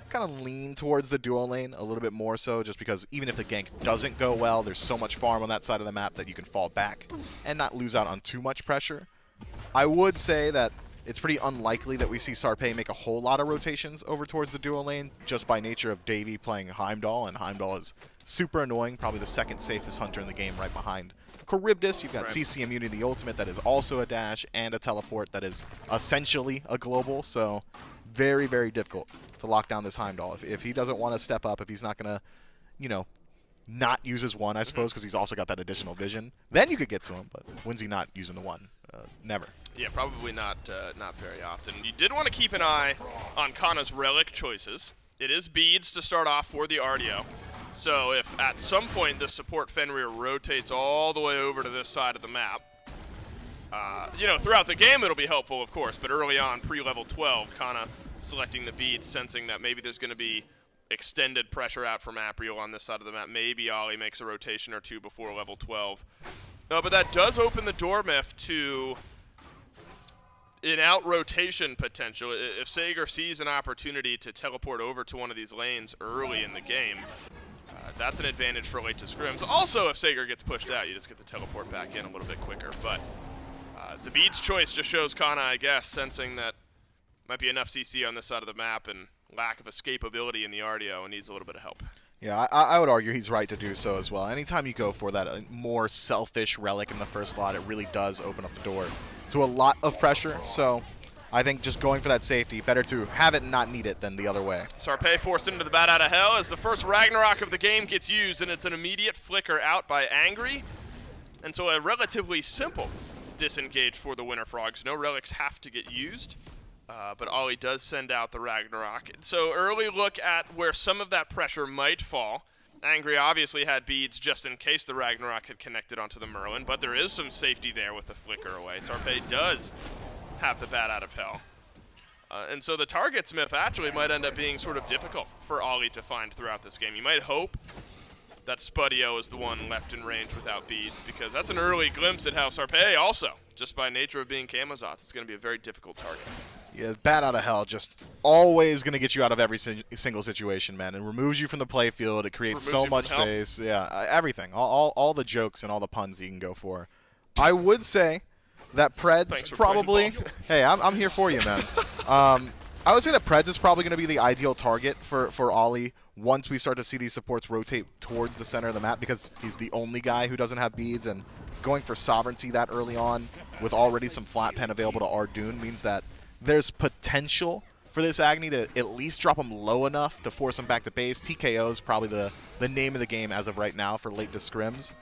I: kind of lean towards the duo lane a little bit more so, just because even if the gank doesn't go well, there's so much farm on that side of the map that you can fall back and not lose out on too much pressure. I would say that it's pretty unlikely that we see Sarpei make a whole lot of rotations over towards the duo lane, just by nature of Davey playing Heimdall, and Heimdall is super annoying, probably the second safest hunter in the game right behind Charybdis. You've got CC immunity, the ultimate, that is also a dash, and a teleport that is essentially a global, so very, very difficult to lock down this Heimdall. If he doesn't want to step up, if he's not going to, you know, not use his one, I suppose, because he's also got that additional vision, then you could get to him, but when's he not using the one? Never.
E: Yeah, probably not very often. You did want to keep an eye on Kana's relic choices. It is beads to start off for the Artio. So if at some point the support Fenrir rotates all the way over to this side of the map, you know, throughout the game it'll be helpful, of course, but early on, pre-level 12, Kana selecting the beads, sensing that maybe there's going to be extended pressure out from Apriel on this side of the map. Maybe Ollie makes a rotation or two before level 12. But that does open the door, Miff, to in-out rotation potential. If Sager sees an opportunity to teleport over to one of these lanes early in the game, that's an advantage for late to scrims. Also, if Sager gets pushed out, you just get to teleport back in a little bit quicker. But the beads choice just shows Kana, I guess, sensing that might be enough CC on this side of the map and lack of escapability in the RDO and needs a little bit of help.
I: Yeah, I would argue he's right to do so as well. Anytime you go for that more selfish relic in the first slot, it really does open up the door to a lot of pressure. So I think just going for that safety, better to have it and not need it than the other way.
E: Sarpé forced into the bat out of hell as the first Ragnarok of the game gets used, and it's an immediate flicker out by Angry. And so a relatively simple disengage for the Winter Frogs. No relics have to get used. But Ollie does send out the Ragnarok. So early look at where some of that pressure might fall. Angry obviously had beads just in case the Ragnarok had connected onto the Merlin, but there is some safety there with the flicker away. Sarpé does have the bat out of hell. And so the targets myth actually might end up being sort of difficult for Ollie to find throughout this game. You might hope that Spudio is the one left in range without beads, because that's an early glimpse at how Sarpé also, just by nature of being Camozoth, it's going to be a very difficult target.
I: Yeah, bat out of hell, just always going to get you out of every single situation, man. It removes you from the playfield. It creates so much space. Yeah, everything. All the jokes and all the puns you can go for. I would say that Preds probably... Hey, I'm here for you, man. I would say that Preds is probably going to be the ideal target for Ollie once we start to see these supports rotate towards the center of the map, because he's the only guy who doesn't have beads, and going for sovereignty that early on with already some flat pen available to Ardoon means that there's potential for this Agni to at least drop him low enough to force him back to base. TKO is probably the name of the game as of right now for late to scrims.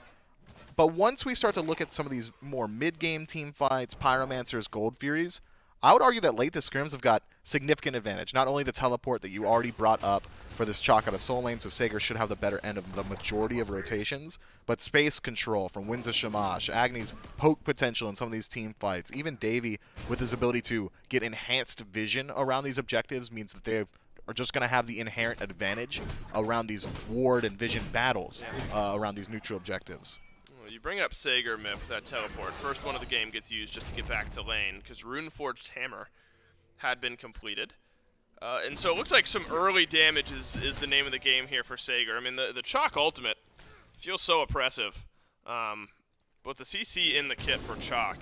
I: But once we start to look at some of these more mid-game team fights, Pyromancers, Gold Furies, I would argue that late to scrims have got significant advantage. Not only the teleport that you already brought up for this chalk out of soul lane, so Sager should have the better end of the majority of rotations, but space control from Winds of Shamash, Agni's poke potential in some of these team fights, even Davey with his ability to get enhanced vision around these objectives means that they are just going to have the inherent advantage around these ward and vision battles around these neutral objectives.
E: You bring up Sager, Myth, with that teleport. First one of the game gets used just to get back to lane, because Runeforged Hammer had been completed. And so it looks like some early damage is the name of the game here for Sager. I mean, the Chalk Ultimate feels so oppressive. But the CC in the kit for Chalk,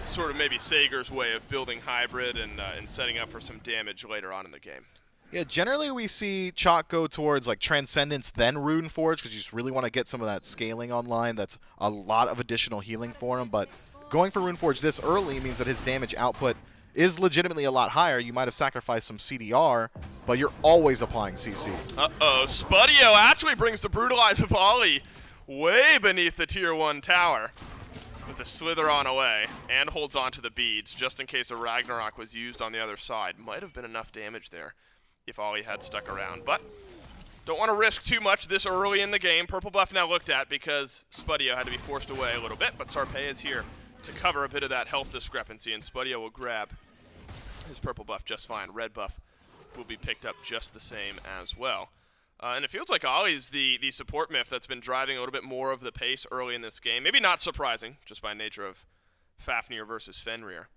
E: sort of maybe Sager's way of building hybrid and setting up for some damage later on in the game.
I: Yeah, generally we see Chalk go towards like Transcendence, then Runeforge, because you just really want to get some of that scaling online. That's a lot of additional healing for him, but going for Runeforge this early means that his damage output is legitimately a lot higher. You might have sacrificed some CDR, but you're always applying CC.
E: Uh-oh, Spudio actually brings the Brutalize of Ollie way beneath the Tier 1 tower with the Slither on away, and holds on to the beads just in case a Ragnarok was used on the other side. Might have been enough damage there if Ollie had stuck around, but don't want to risk too much this early in the game. Purple buff now looked at because Spudio had to be forced away a little bit, but Sarpé is here to cover a bit of that health discrepancy, and Spudio will grab his purple buff just fine. Red buff will be picked up just the same as well. And it feels like Ollie's the support myth that's been driving a little bit more of the pace early in this game. Maybe not surprising, just by nature of Fafnir versus Fenrir.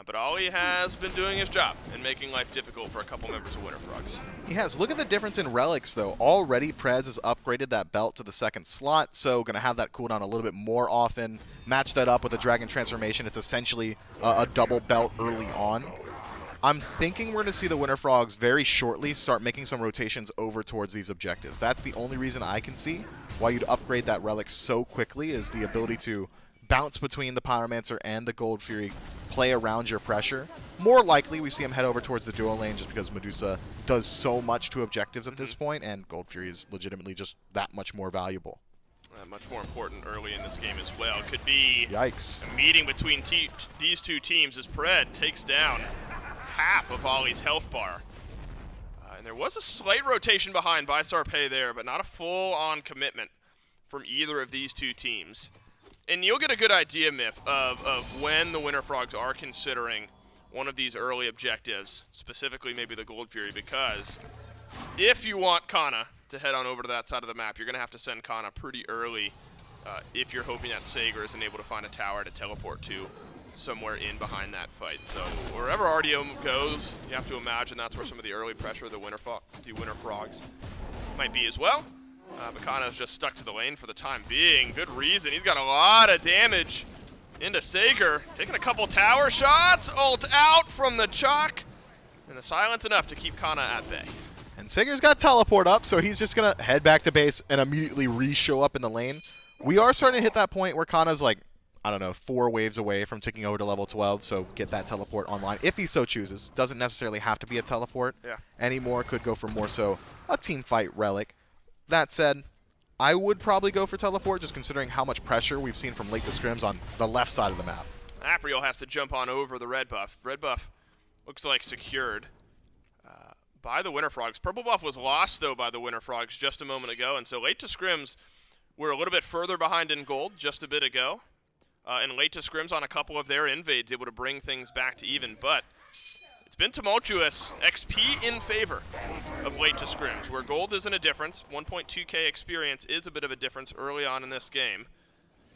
E: But Ollie has been doing his job and making life difficult for a couple members of Winter Frogs.
I: He has. Look at the difference in relics, though. Already, Preds has upgraded that belt to the second slot, so going to have that cooldown a little bit more often. Match that up with the Dragon Transformation. It's essentially a double belt early on. I'm thinking we're going to see the Winter Frogs very shortly start making some rotations over towards these objectives. That's the only reason I can see why you'd upgrade that relic so quickly, is the ability to bounce between the Pyromancer and the Gold Fury, play around your pressure. More likely we see him head over towards the duo lane just because Medusa does so much to objectives at this point, and Gold Fury is legitimately just that much more valuable.
E: Much more important early in this game as well. Could be
I: Yikes.
E: A meeting between these two teams as Pred takes down half of Ollie's health bar. And there was a slight rotation behind by Sarpé there, but not a full-on commitment from either of these two teams. And you'll get a good idea, Myth, of when the Winter Frogs are considering one of these early objectives, specifically maybe the Gold Fury, because if you want Kana to head on over to that side of the map, you're going to have to send Kana pretty early if you're hoping that Sager isn't able to find a tower to teleport to somewhere in behind that fight. So wherever RDO goes, you have to imagine that's where some of the early pressure of the Winter Frogs might be as well. But Kana's just stuck to the lane for the time being. Good reason. He's got a lot of damage into Sager. Taking a couple tower shots. Ult out from the Chalk. And the silence enough to keep Kana at bay.
I: And Sager's got teleport up, so he's just going to head back to base and immediately re-show up in the lane. We are starting to hit that point where Kana's like, I don't know, 4 waves away from ticking over to level 12, so get that teleport online if he so chooses. Doesn't necessarily have to be a teleport anymore. Could go for more so a team fight relic. That said, I would probably go for teleport, just considering how much pressure we've seen from late to scrims on the left side of the map.
E: Apriel has to jump on over the red buff. Red buff looks like secured by the Winter Frogs. Purple buff was lost, though, by the Winter Frogs just a moment ago, and so late to scrims, we're a little bit further behind in gold just a bit ago. And late to scrims on a couple of their invades able to bring things back to even, but it's been tumultuous. XP in favor of late to scrims, where gold isn't a difference. 1.2k experience is a bit of a difference early on in this game.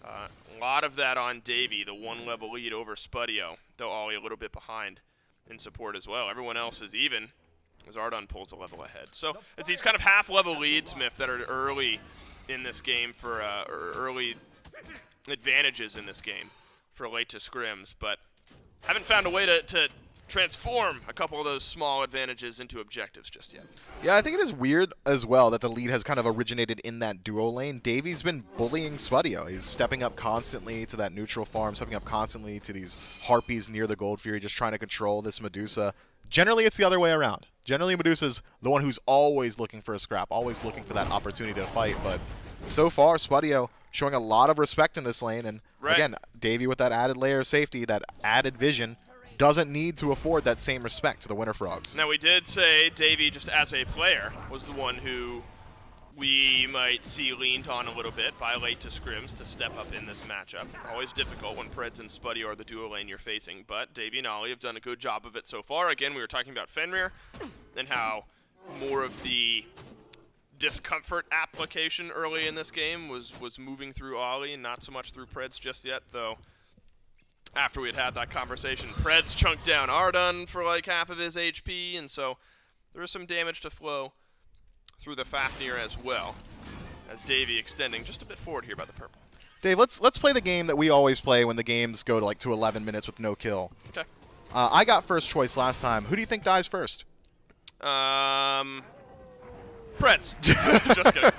E: A lot of that on Davey, the 1 level lead over Spudio, though Ollie a little bit behind in support as well. Everyone else is even as Ardun pulls a level ahead. So it's these kind of half-level leads, Myth, that are early in this game for early advantages in this game for late to scrims, but haven't found a way to transform a couple of those small advantages into objectives just yet.
I: Yeah, I think it is weird as well that the lead has kind of originated in that duo lane. Davey's been bullying Spudio. He's stepping up constantly to that neutral farm, stepping up constantly to these Harpies near the Gold Fury, just trying to control this Medusa. Generally, it's the other way around. Generally, Medusa's the one who's always looking for a scrap, always looking for that opportunity to fight, but so far, Spudio showing a lot of respect in this lane, and again, Davey with that added layer of safety, that added vision, doesn't need to afford that same respect to the Winter Frogs.
E: Now, we did say Davey, just as a player, was the one who we might see leaned on a little bit by late to scrims to step up in this matchup. Always difficult when Preds and Spudio are the duo lane you're facing, but Davey and Ollie have done a good job of it so far. Again, we were talking about Fenrir and how more of the discomfort application early in this game was moving through Ollie and not so much through Preds just yet, though after we had that conversation, Preds chunked down Ardun for like half of his HP, and so there was some damage to flow through the Fafnir as well, as Davey extending just a bit forward here by the purple.
I: Dave, let's play the game that we always play when the games go to 11 minutes with no kill.
E: Okay.
I: I got first choice last time. Who do you think dies first?
E: Preds. Just kidding.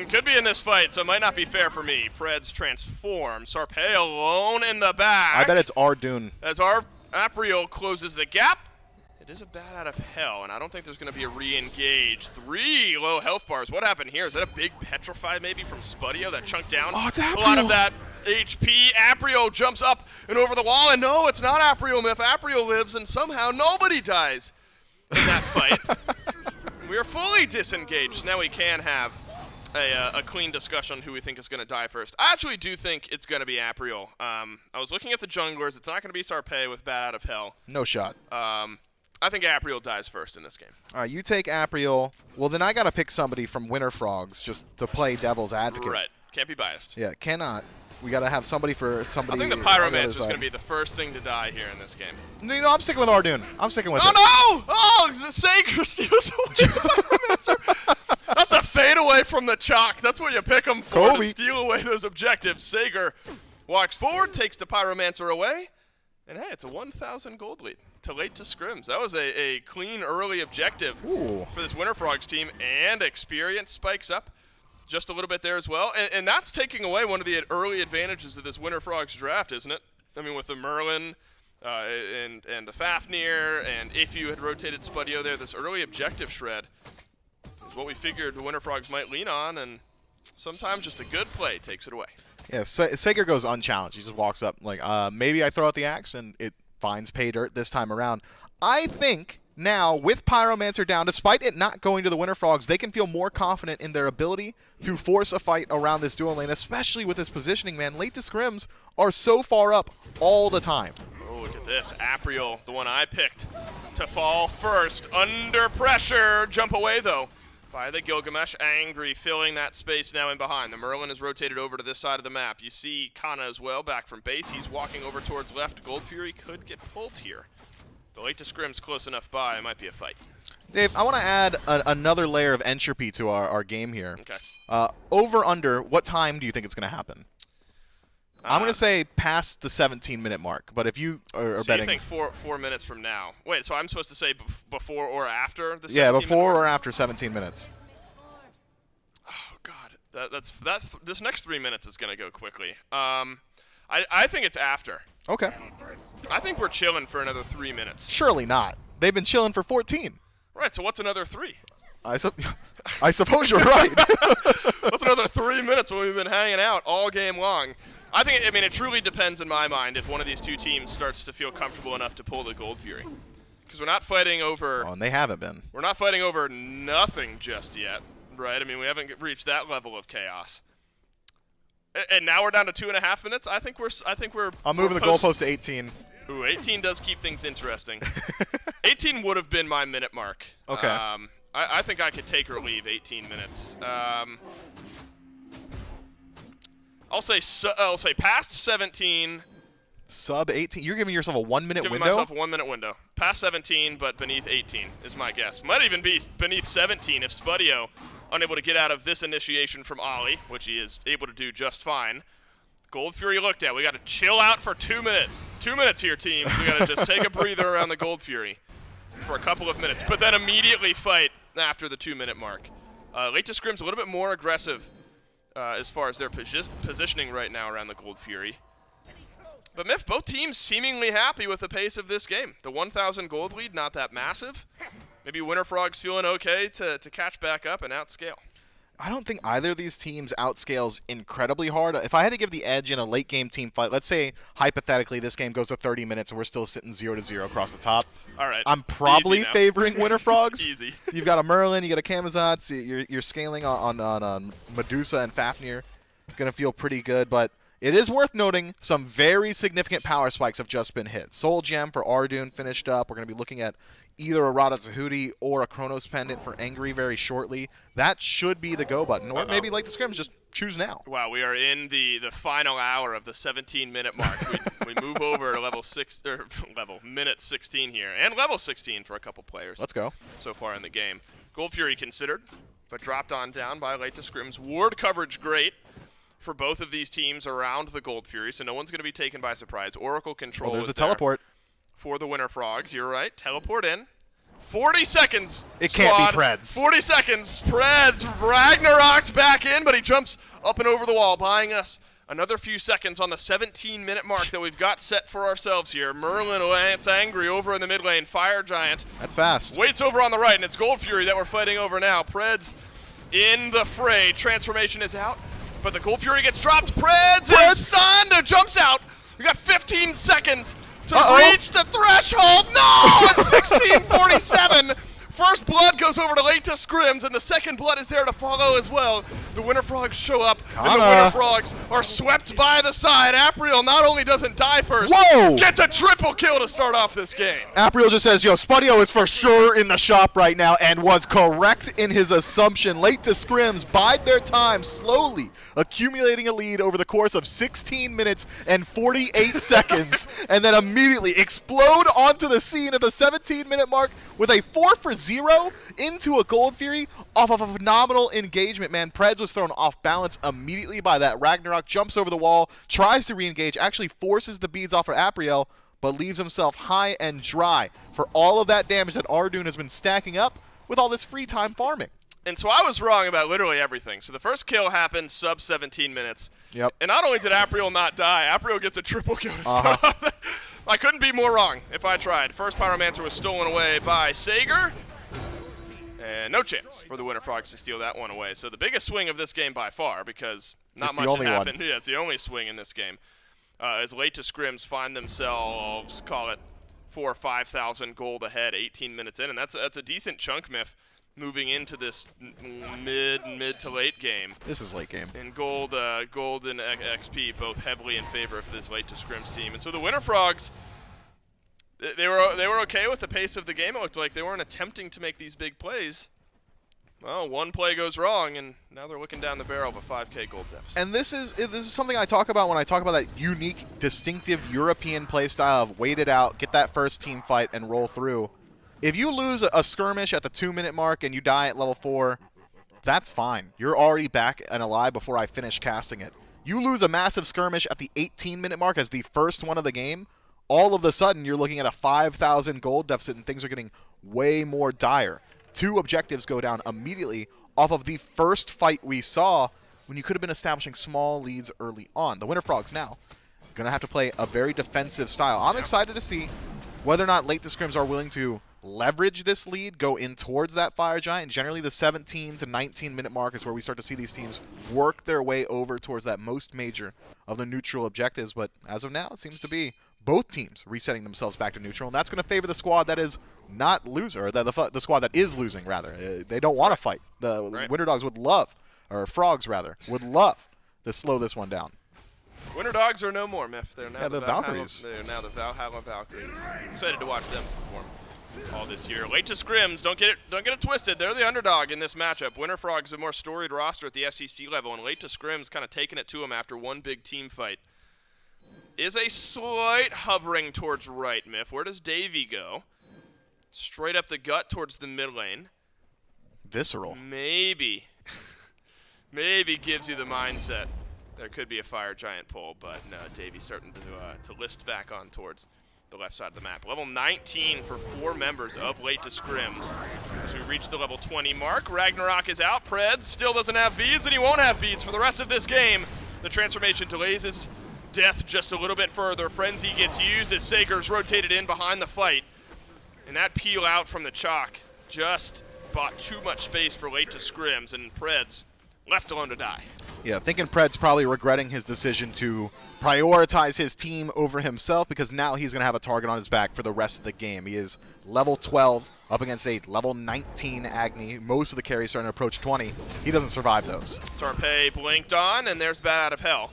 E: Could be in this fight, so it might not be fair for me. Preds transform. Sarpei alone in the back.
I: I bet it's Ardun.
E: As our Apriel closes the gap. It is a bat out of hell, and I don't think there's going to be a re-engage. 3 low health bars. What happened here? Is that a big petrify maybe from Spudio that chunked down?
I: Oh, it's Apriel.
E: A lot of that HP. Apriel jumps up and over the wall, and no, it's not Apriel, Myth. Apriel lives, and somehow nobody dies in that fight. We are fully disengaged. Now we can have a clean discussion on who we think is going to die first. I actually do think it's going to be Apriel. I was looking at the junglers. It's not going to be Sarpei with bat out of hell.
I: No shot.
E: I think Apriel dies first in this game.
I: All right, you take Apriel. Well, then I got to pick somebody from Winter Frogs just to play devil's advocate.
E: Right. Can't be biased.
I: Yeah, cannot. We got to have somebody for somebody.
E: I think the Pyromancer is going to be the first thing to die here in this game.
I: No, I'm sticking with Ardun. I'm sticking with it.
E: Oh, no! Oh, Sager steals away Pyromancer. That's a fadeaway from the chalk. That's what you pick him for, to steal away those objectives. Sager walks forward, takes the Pyromancer away, and hey, it's a 1,000 gold lead to late to scrims. That was a clean early objective for this Winter Frogs team, and experience spikes up just a little bit there as well. And that's taking away one of the early advantages of this Winter Frogs draft, isn't it? I mean, with the Merlin and the Fafnir, and if you had rotated Spudio there, this early objective shred is what we figured the Winter Frogs might lean on, and sometimes just a good play takes it away.
I: Yeah, Sager goes unchallenged. He just walks up like, maybe I throw out the axe, and it finds pay dirt this time around. I think now, with Pyromancer down, despite it not going to the Winter Frogs, they can feel more confident in their ability to force a fight around this dual lane, especially with this positioning, man. Late to scrims are so far up all the time.
E: Oh, look at this. Apriel, the one I picked to fall first. Under pressure. Jump away, though, by the Gilgamesh. Angry filling that space now in behind. The Merlin is rotated over to this side of the map. You see Kana as well, back from base. He's walking over towards left. Gold Fury could get pulled here. The late to scrim's close enough by. It might be a fight.
I: Dave, I want to add another layer of entropy to our game here.
E: Okay.
I: Over, under, what time do you think it's going to happen? I'm going to say past the 17-minute mark, but if you are
E: so
I: betting...
E: you think 4 minutes from now. Wait, so I'm supposed to say before or after the 17
I: Yeah, before
E: minute
I: or after 17 minutes.
E: Oh, God. That's this next 3 minutes is going to go quickly. I think it's after.
I: Okay.
E: I think we're chilling for another 3 minutes.
I: Surely not. They've been chilling for 14.
E: Right, so what's another 3?
I: I suppose you're right.
E: What's another 3 minutes when we've been hanging out all game long? I mean, it truly depends in my mind if one of these two teams starts to feel comfortable enough to pull the Gold Fury. Because we're not fighting over...
I: Oh, and they haven't been.
E: We're not fighting over nothing just yet, right? I mean, we haven't reached that level of chaos. And now we're down to 2.5 minutes. I think we're.
I: I'm moving the goalpost to 18.
E: Ooh, 18 does keep things interesting. 18 would have been my minute mark.
I: Okay.
E: I think I could take or leave 18 minutes. I'll say past 17.
I: Sub 18. You're giving yourself a 1 minute window?
E: Giving myself a 1 minute window. Past 17, but beneath 18 is my guess. Might even be beneath 17 if Spudio, unable to get out of this initiation from Ollie, which he is able to do just fine. Gold Fury looked at. We got to chill out for 2 minutes. 2 minutes here, team. We got to just take a breather around the Gold Fury for a couple of minutes, but then immediately fight after the 2 minute mark. Late to Scrim's a little bit more aggressive as far as their positioning right now around the Gold Fury. But Myth, both teams seemingly happy with the pace of this game. The 1,000 gold lead, not that massive. Maybe Winter Frog's feeling okay to catch back up and outscale.
I: I don't think either of these teams outscales incredibly hard. If I had to give the edge in a late game team fight, let's say hypothetically this game goes to 30 minutes and we're still sitting 0-0 across the top.
E: All right.
I: I'm probably favoring Winter Frogs.
E: Easy.
I: You've got a Merlin, you got a Camazotz, you're scaling on Medusa and Fafnir. Gonna feel pretty good, but it is worth noting some very significant power spikes have just been hit. Soul Gem for Ardoon finished up. We're going to be looking at either a Rada Zahudi or a Chronos Pendant for Angry very shortly. That should be the go button. Or maybe like the scrims, just choose now.
E: Wow, we are in the final hour of the 17-minute mark. we move over to minute 16 here. And level 16 for a couple players.
I: Let's go.
E: So far in the game. Gold Fury considered, but dropped on down by late to scrims. Ward coverage great for both of these teams around the Gold Fury, so no one's going to be taken by surprise. Oracle control
I: there's
E: is
I: the teleport.
E: For the Winter Frogs. You're right. Teleport in. 40 seconds,
I: It
E: squad.
I: can't be Preds.
E: 40 seconds. Preds Ragnaroked back in, but he jumps up and over the wall, buying us another few seconds on the 17-minute mark that we've got set for ourselves here. Merlin Lance Angry over in the mid lane. Fire Giant.
I: That's fast.
E: Waits over on the right, and it's Gold Fury that we're fighting over now. Preds in the fray. Transformation is out. But the Gold Fury gets dropped. Preds is stunned. Jumps out. We got 15 seconds to reach the threshold. No! It's 16:47. First blood goes over to late to scrims, and the second blood is there to follow as well. The Winter Frogs show up, and the Winter Frogs are swept by the side. Apriel not only doesn't die first, gets a triple kill to start off this game.
I: Apriel just says, yo, Spudio is for sure in the shop right now, and was correct in his assumption. Late to scrims bide their time, slowly accumulating a lead over the course of 16 minutes and 48 seconds, and then immediately explode onto the scene at the 17-minute mark with a 4-for-0 into a Gold Fury off of a phenomenal engagement, man. Preds was thrown off balance immediately by that Ragnarok, jumps over the wall, tries to re-engage, actually forces the beads off of Apriel, but leaves himself high and dry for all of that damage that Ardoon has been stacking up with all this free time farming.
E: And so I was wrong about literally everything. So the first kill happened sub 17 minutes.
I: Yep.
E: And not only did Apriel not die, Apriel gets a triple kill to start off. I couldn't be more wrong if I tried. First Pyromancer was stolen away by Sager. And no chance for the Winter Frogs to steal that one away. So the biggest swing of this game by far, because not much happened. Yeah, it's the only swing in this game. As late to scrims find themselves, call it 4,000 or 5,000 gold ahead, 18 minutes in, and that's a decent chunk, Myth, moving into this mid to late game.
I: This is late game.
E: And gold and XP both heavily in favor of this late to scrims team. And so the Winter Frogs, they were okay with the pace of the game. It looked like they weren't attempting to make these big plays. Well, one play goes wrong, and now they're looking down the barrel of a 5K gold deficit.
I: And this is something I talk about when I talk about that unique, distinctive European play style of wait it out, get that first team fight, and roll through. If you lose a skirmish at the 2-minute mark and you die at level 4, that's fine. You're already back and alive before I finish casting it. You lose a massive skirmish at the 18-minute mark as the first one of the game, all of a sudden you're looking at a 5,000 gold deficit and things are getting way more dire. 2 objectives go down immediately off of the first fight we saw when you could have been establishing small leads early on. The Winter Frogs now going to have to play a very defensive style. I'm excited to see whether or not late to scrims are willing to leverage this lead, go in towards that Fire Giant. Generally, the 17 to 19-minute mark is where we start to see these teams work their way over towards that most major of the neutral objectives. But as of now, it seems to be both teams resetting themselves back to neutral, and that's going to favor the squad that is not loser, or the squad that is losing, rather. They don't want to fight. The Winter Dogs would love, or Frogs, rather, would love to slow this one down.
E: Winter Dogs are no more, Myth. They're now
I: the Valkyries.
E: They're now the Valhalla Valkyries. Excited to watch them perform all this year. Late to scrims, don't get it twisted. They're the underdog in this matchup. Winter Frogs, a more storied roster at the SEC level, and late to scrims kind of taking it to them after one big team fight. Is a slight hovering towards right, Myth. Where does Davey go? Straight up the gut towards the mid lane.
I: Visceral.
E: Maybe. Maybe gives you the mindset. There could be a Fire Giant pull, but no, Davey's starting to list back on towards the left side of the map. Level 19 for 4 members of late to scrims. As we reach the level 20 mark, Ragnarok is out. Preds still doesn't have beads, and he won't have beads for the rest of this game. The transformation delays his death just a little bit further. Frenzy gets used as Sager's rotated in behind the fight. And that peel out from the chalk just bought too much space for late to scrims, and Preds left alone to die.
I: Yeah, thinking Pred's probably regretting his decision to prioritize his team over himself, because now he's going to have a target on his back for the rest of the game. He is level 12 up against a level 19 Agni. Most of the carries starting to approach 20. He doesn't survive those.
E: Sarpei blinked on, and there's Bat Out of Hell.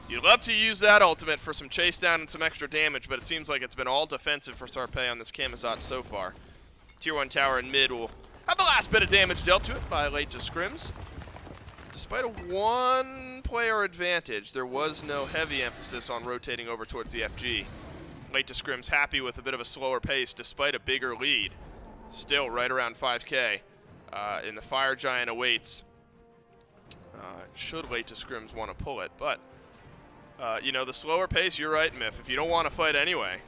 E: You'd love to use that ultimate for some chase down and some extra damage, but it seems like it's been all defensive for Sarpei on this Camazotz so far. Tier 1 tower in mid will have the last bit of damage dealt to it by late to scrims. Despite a 1-player advantage, there was no heavy emphasis on rotating over towards the FG. Late to scrims happy with a bit of a slower pace despite a bigger lead. Still right around 5K. And the Fire Giant awaits. Should late to scrims want to pull it, but you know, the slower pace, you're right, Myth. If you don't want to fight anyway,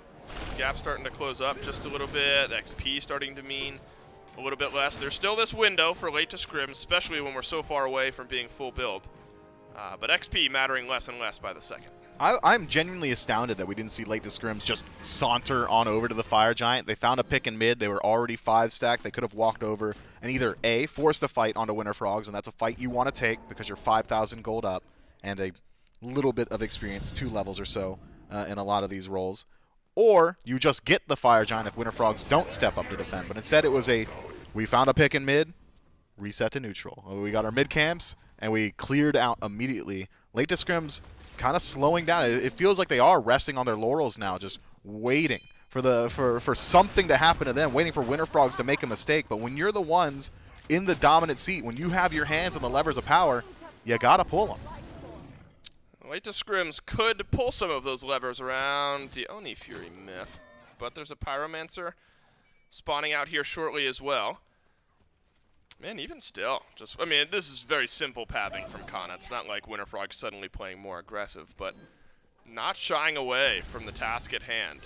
E: gap's starting to close up just a little bit. XP starting to mean a little bit less. There's still this window for late to scrims, especially when we're so far away from being full build. But XP mattering less and less by the second.
I: I'm genuinely astounded that we didn't see late to scrims just saunter on over to the Fire Giant. They found a pick in mid. They were already 5-stacked. They could have walked over and either A, forced a fight onto Winter Frogs, and that's a fight you want to take because you're 5,000 gold up and a little bit of experience, 2 levels or so in a lot of these roles. Or you just get the Fire Giant if Winter Frogs don't step up to defend. But instead it was we found a pick in mid, reset to neutral. We got our mid camps, and we cleared out immediately. Late to scrims kind of slowing down. It feels like they are resting on their laurels now, just waiting for something to happen to them, waiting for Winter Frogs to make a mistake. But when you're the ones in the dominant seat, when you have your hands on the levers of power, you got to pull them.
E: Late to scrims could pull some of those levers around the Oni Fury Myth, but there's a Pyromancer spawning out here shortly as well. Man, even still, I mean, this is very simple pathing from Kana. It's not like Winter Frog suddenly playing more aggressive, but not shying away from the task at hand.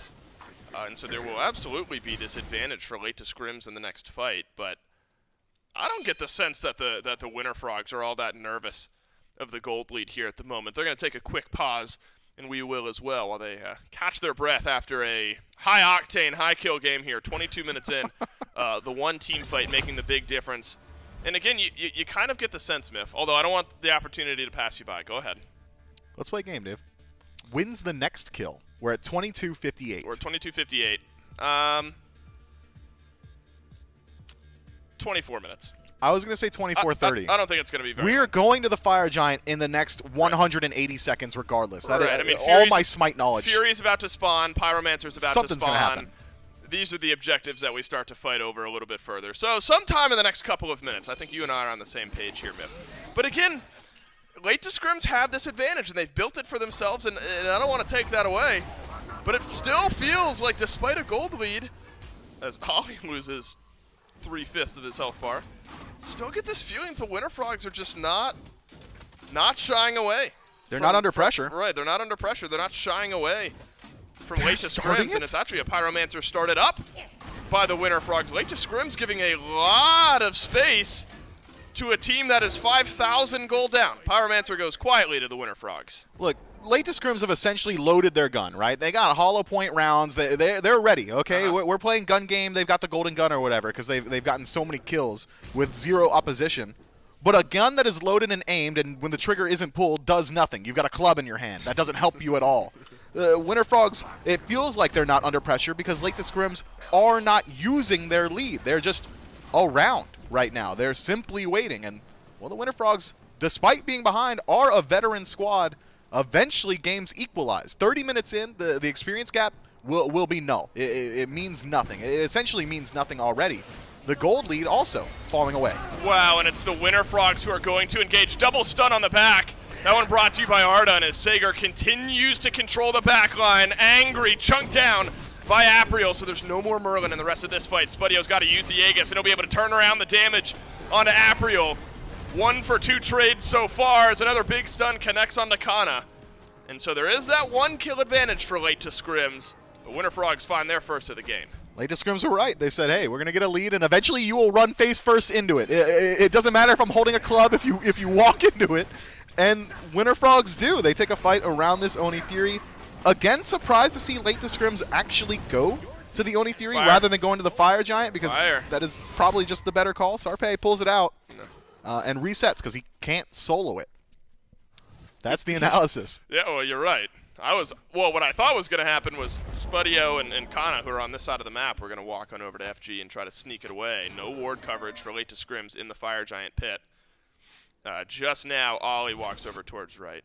E: And so there will absolutely be this advantage for late to scrims in the next fight, but I don't get the sense that the Winter Frogs are all that nervous of the gold lead here at the moment. They're going to take a quick pause, and we will as well, while they catch their breath after a high-octane, high-kill game here. 22 minutes in, the one team fight making the big difference. And again, you kind of get the sense, Myth, although I don't want the opportunity to pass you by. Go ahead.
I: Let's play a game, Dave. Wins the next kill. We're at 22:58.
E: We're at 22:58. 24 minutes.
I: I was going to say 24:30.
E: I don't think it's going to be very
I: We're
E: long.
I: going to the Fire Giant in the next 180 seconds regardless. That
E: Right.
I: is
E: I mean,
I: all my Smite knowledge.
E: Fury's about to spawn. Pyromancer's about
I: Something's
E: to spawn.
I: gonna happen.
E: these are the objectives that we start to fight over a little bit further. So sometime in the next couple of minutes, I think you and I are on the same page here, Myth. But again, late to scrims have this advantage, and they've built it for themselves, and I don't want to take that away. But it still feels like, despite a gold lead, as Ollie loses 3/5 of his health bar, still get this feeling the Winter Frogs are just not shying away.
I: They're not under pressure.
E: Right, they're not under pressure. They're not shying away from late to scrims, and it's actually a Pyromancer started up by the Winter Frogs. Late to scrims giving a lot of space to a team that is 5,000 gold down. Pyromancer goes quietly to the Winter Frogs.
I: Look, late to scrims have essentially loaded their gun, right? They got hollow point rounds. They're ready, okay? We're playing gun game. They've got the golden gun or whatever because they've gotten so many kills with 0 opposition. But a gun that is loaded and aimed, and when the trigger isn't pulled, does nothing. You've got a club in your hand. That doesn't help you at all. Winter Frogs, it feels like they're not under pressure because late to scrims are not using their lead. They're just around right now. They're simply waiting. And, well, the Winter Frogs, despite being behind, are a veteran squad. Eventually, games equalize. 30 minutes in, the experience gap will be null. It means nothing. It essentially means nothing already. The gold lead also falling away.
E: Wow, and it's the Winter Frogs who are going to engage. Double stun on the back. That one brought to you by Ardun as Sager continues to control the back line. Angry, chunked down by Apriel, so there's no more Merlin in the rest of this fight. Spudio's got to use the Aegis, and he'll be able to turn around the damage onto Apriel. 1 for 2 trades so far as another big stun connects onto Kana. And so there is that 1 kill advantage for late to scrims. The Winter Frogs find their first of the game.
I: Late to scrims were right. They said, hey, we're going to get a lead, and eventually you will run face first into it. It doesn't matter if I'm holding a club if you walk into it. And Winter Frogs do. They take a fight around this Oni Fury. Again, surprised to see late to scrims actually go to the Oni Fury rather than going to the Fire Giant because that is probably just the better call. Sarpe pulls it out and resets because he can't solo it. That's the analysis.
E: Yeah, well, you're right. What I thought was going to happen was Spudio and Kana, who are on this side of the map, were going to walk on over to FG and try to sneak it away. No ward coverage for late to scrims in the Fire Giant pit. Just now, Ollie walks over towards right.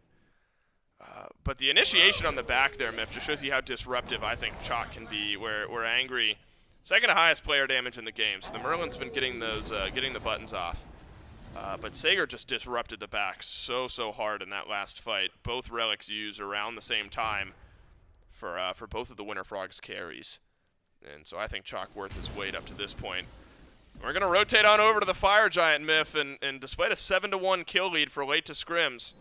E: But the initiation on the back there, Myth, just shows you how disruptive I think Chalk can be, where Angry, second highest player damage in the game. So the Merlin's been getting the buttons off. But Sager just disrupted the back so hard in that last fight. Both relics used around the same time for both of the Winter Frogs carries. And so I think Chalk worth his weight up to this point. We're going to rotate on over to the Fire Giant, Myth, and despite a 7-1 kill lead for late to scrims,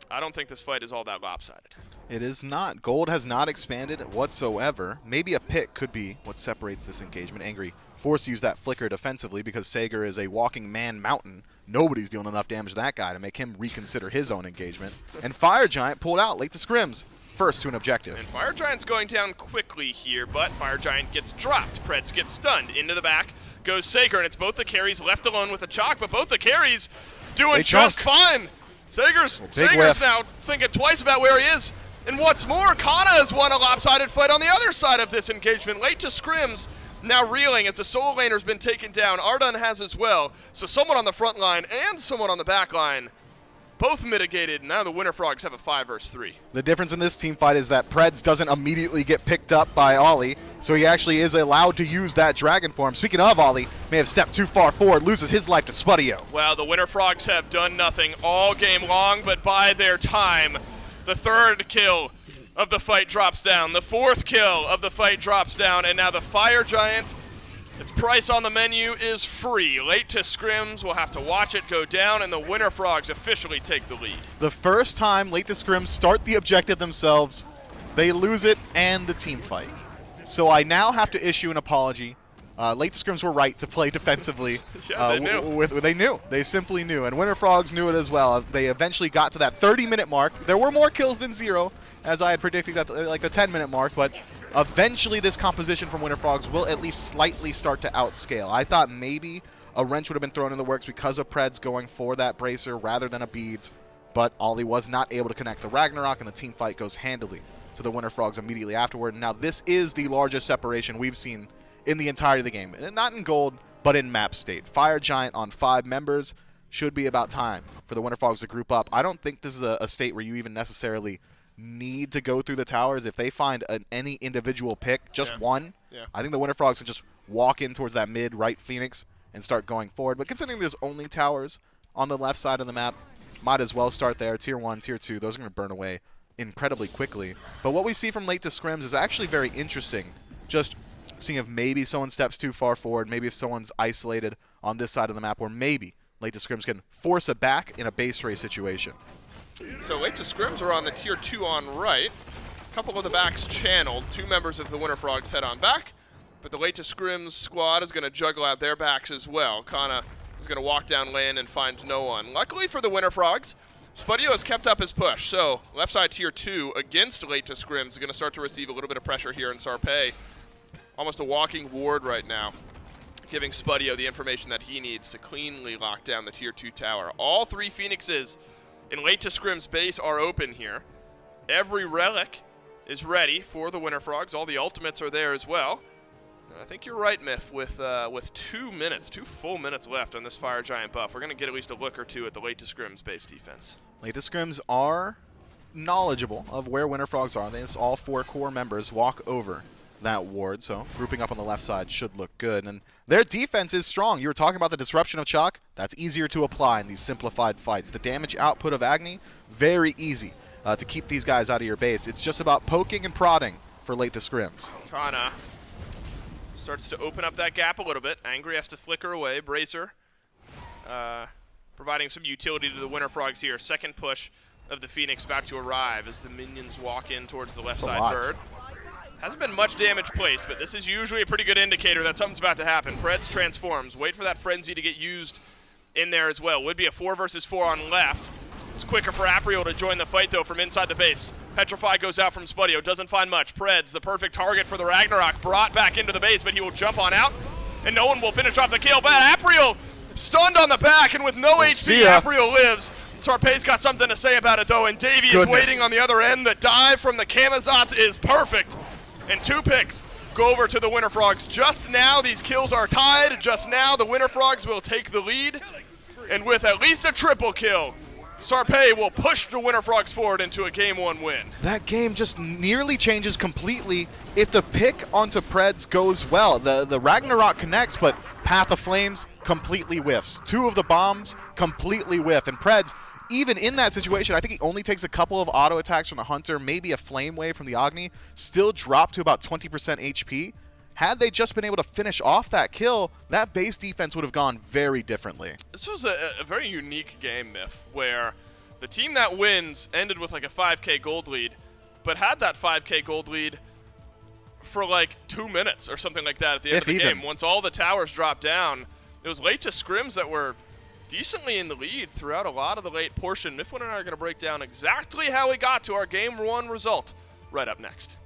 E: I don't think this fight is all that lopsided.
I: It is not. Gold has not expanded whatsoever. Maybe a pick could be what separates this engagement. Angry forced to use that flicker defensively because Sager is a walking man mountain. Nobody's dealing enough damage to that guy to make him reconsider his own engagement. And Fire Giant pulled out late to scrims. First to an objective.
E: And Fire Giant's going down quickly here, but Fire Giant gets dropped. Preds gets stunned. Into the back goes Sager, and it's both the carries left alone with the Chalk, but both the carries doing just fine. Sager's now thinking twice about where he is. And what's more, Kana has won a lopsided fight on the other side of this engagement. Late to scrims, now reeling as the solo laner's been taken down. Ardun has as well. So someone on the front line and someone on the back line, both mitigated. Now the Winter Frogs have a 5 versus 3.
I: The difference in this team fight is that Preds doesn't immediately get picked up by Ollie, so he actually is allowed to use that Dragon form. Speaking of Ollie, may have stepped too far forward, loses his life to Spudio.
E: Well, the Winter Frogs have done nothing all game long, but by their time, the 3rd kill of the fight drops down, the 4th kill of the fight drops down, and now the Fire Giant, its price on the menu is free. Late to scrims, we'll have to watch it go down, and the Winter Frogs officially take the lead.
I: The first time late to scrims start the objective themselves, they lose it and the team fight. So I now have to issue an apology. Late to scrims were right to play defensively.
E: Yeah, they knew.
I: They knew. They simply knew. And Winter Frogs knew it as well. They eventually got to that 30-minute mark. There were more kills than 0, as I had predicted at like the 10-minute mark, but eventually this composition from Winter Frogs will at least slightly start to outscale. I thought maybe a wrench would have been thrown in the works because of Preds going for that bracer rather than a beads, but Ollie was not able to connect the Ragnarok, and the team fight goes handily to the Winter Frogs immediately afterward. Now this is the largest separation we've seen in the entirety of the game. And not in gold, but in map state. Fire Giant on 5 members. Should be about time for the Winter Frogs to group up. I don't think this is a state where you even necessarily need to go through the towers. If they find any individual pick, just one,
E: Yeah.
I: I think the Winter Frogs can just walk in towards that mid-right Phoenix and start going forward. But considering there's only towers on the left side of the map, might as well start there. Tier 1, Tier 2, those are going to burn away incredibly quickly. But what we see from late to scrims is actually very interesting. Just seeing if maybe someone steps too far forward, maybe if someone's isolated on this side of the map, or maybe late to scrims can force it back in a base race situation.
E: So late to scrims are on the Tier 2 on right. A couple of the backs channeled. 2 members of the Winter Frogs head on back. But the late to scrims squad is going to juggle out their backs as well. Kana is going to walk down lane and find no one. Luckily for the Winter Frogs, Spudio has kept up his push. So left side Tier 2 against late to scrims is going to start to receive a little bit of pressure here in Sarpei. Almost a walking ward right now, giving Spudio the information that he needs to cleanly lock down the Tier 2 tower. All 3 Phoenixes in late to scrims base are open here. Every relic is ready for the Winter Frogs. All the ultimates are there as well. And I think you're right, Myth, with 2 minutes, 2 full minutes left on this Fire Giant buff. We're going to get at least a look or two at the late to scrims base defense.
I: Late to scrims are knowledgeable of where Winter Frogs are. They all 4 core members walk over that ward, so grouping up on the left side should look good. And their defense is strong. You were talking about the disruption of Chalk. That's easier to apply in these simplified fights. The damage output of Agni, very easy to keep these guys out of your base. It's just about poking and prodding for late to scrims.
E: Kana starts to open up that gap a little bit. Angry has to flicker away. Bracer providing some utility to the Winter Frogs here. Second push of the Phoenix about to arrive as the minions walk in towards the left side bird. Hasn't been much damage placed, but this is usually a pretty good indicator that something's about to happen. Preds transforms. Wait for that frenzy to get used in there as well. Would be a 4 versus 4 on left. It's quicker for Apriel to join the fight, though, from inside the base. Petrify goes out from Spudio. Doesn't find much. Preds, the perfect target for the Ragnarok, brought back into the base, but he will jump on out, and no one will finish off the kill. But Apriel stunned on the back, and with no HP, Apriel lives. Sarpei's got something to say about it, though, and Davey is waiting on the other end. The dive from the Kamazots is perfect. And 2 picks go over to the Winter Frogs. Just now, these kills are tied. Just now, the Winter Frogs will take the lead. And with at least a triple kill, Sarpei will push the Winter Frogs forward into a Game 1 win.
I: That game just nearly changes completely if the pick onto Preds goes well. The Ragnarok connects, but Path of Flames completely whiffs. 2 of the bombs completely whiff. And Preds, even in that situation, I think he only takes a couple of auto attacks from the Hunter, maybe a Flame Wave from the Agni, still dropped to about 20% HP. Had they just been able to finish off that kill, that base defense would have gone very differently.
E: This was a very unique game, Myth, where the team that wins ended with like a 5k gold lead, but had that 5k gold lead for like 2 minutes or something like that at the end of the game. Once all the towers dropped down, it was late to scrims that were decently in the lead throughout a lot of the late portion. Mifflin and I are going to break down exactly how we got to our Game 1 result right up next.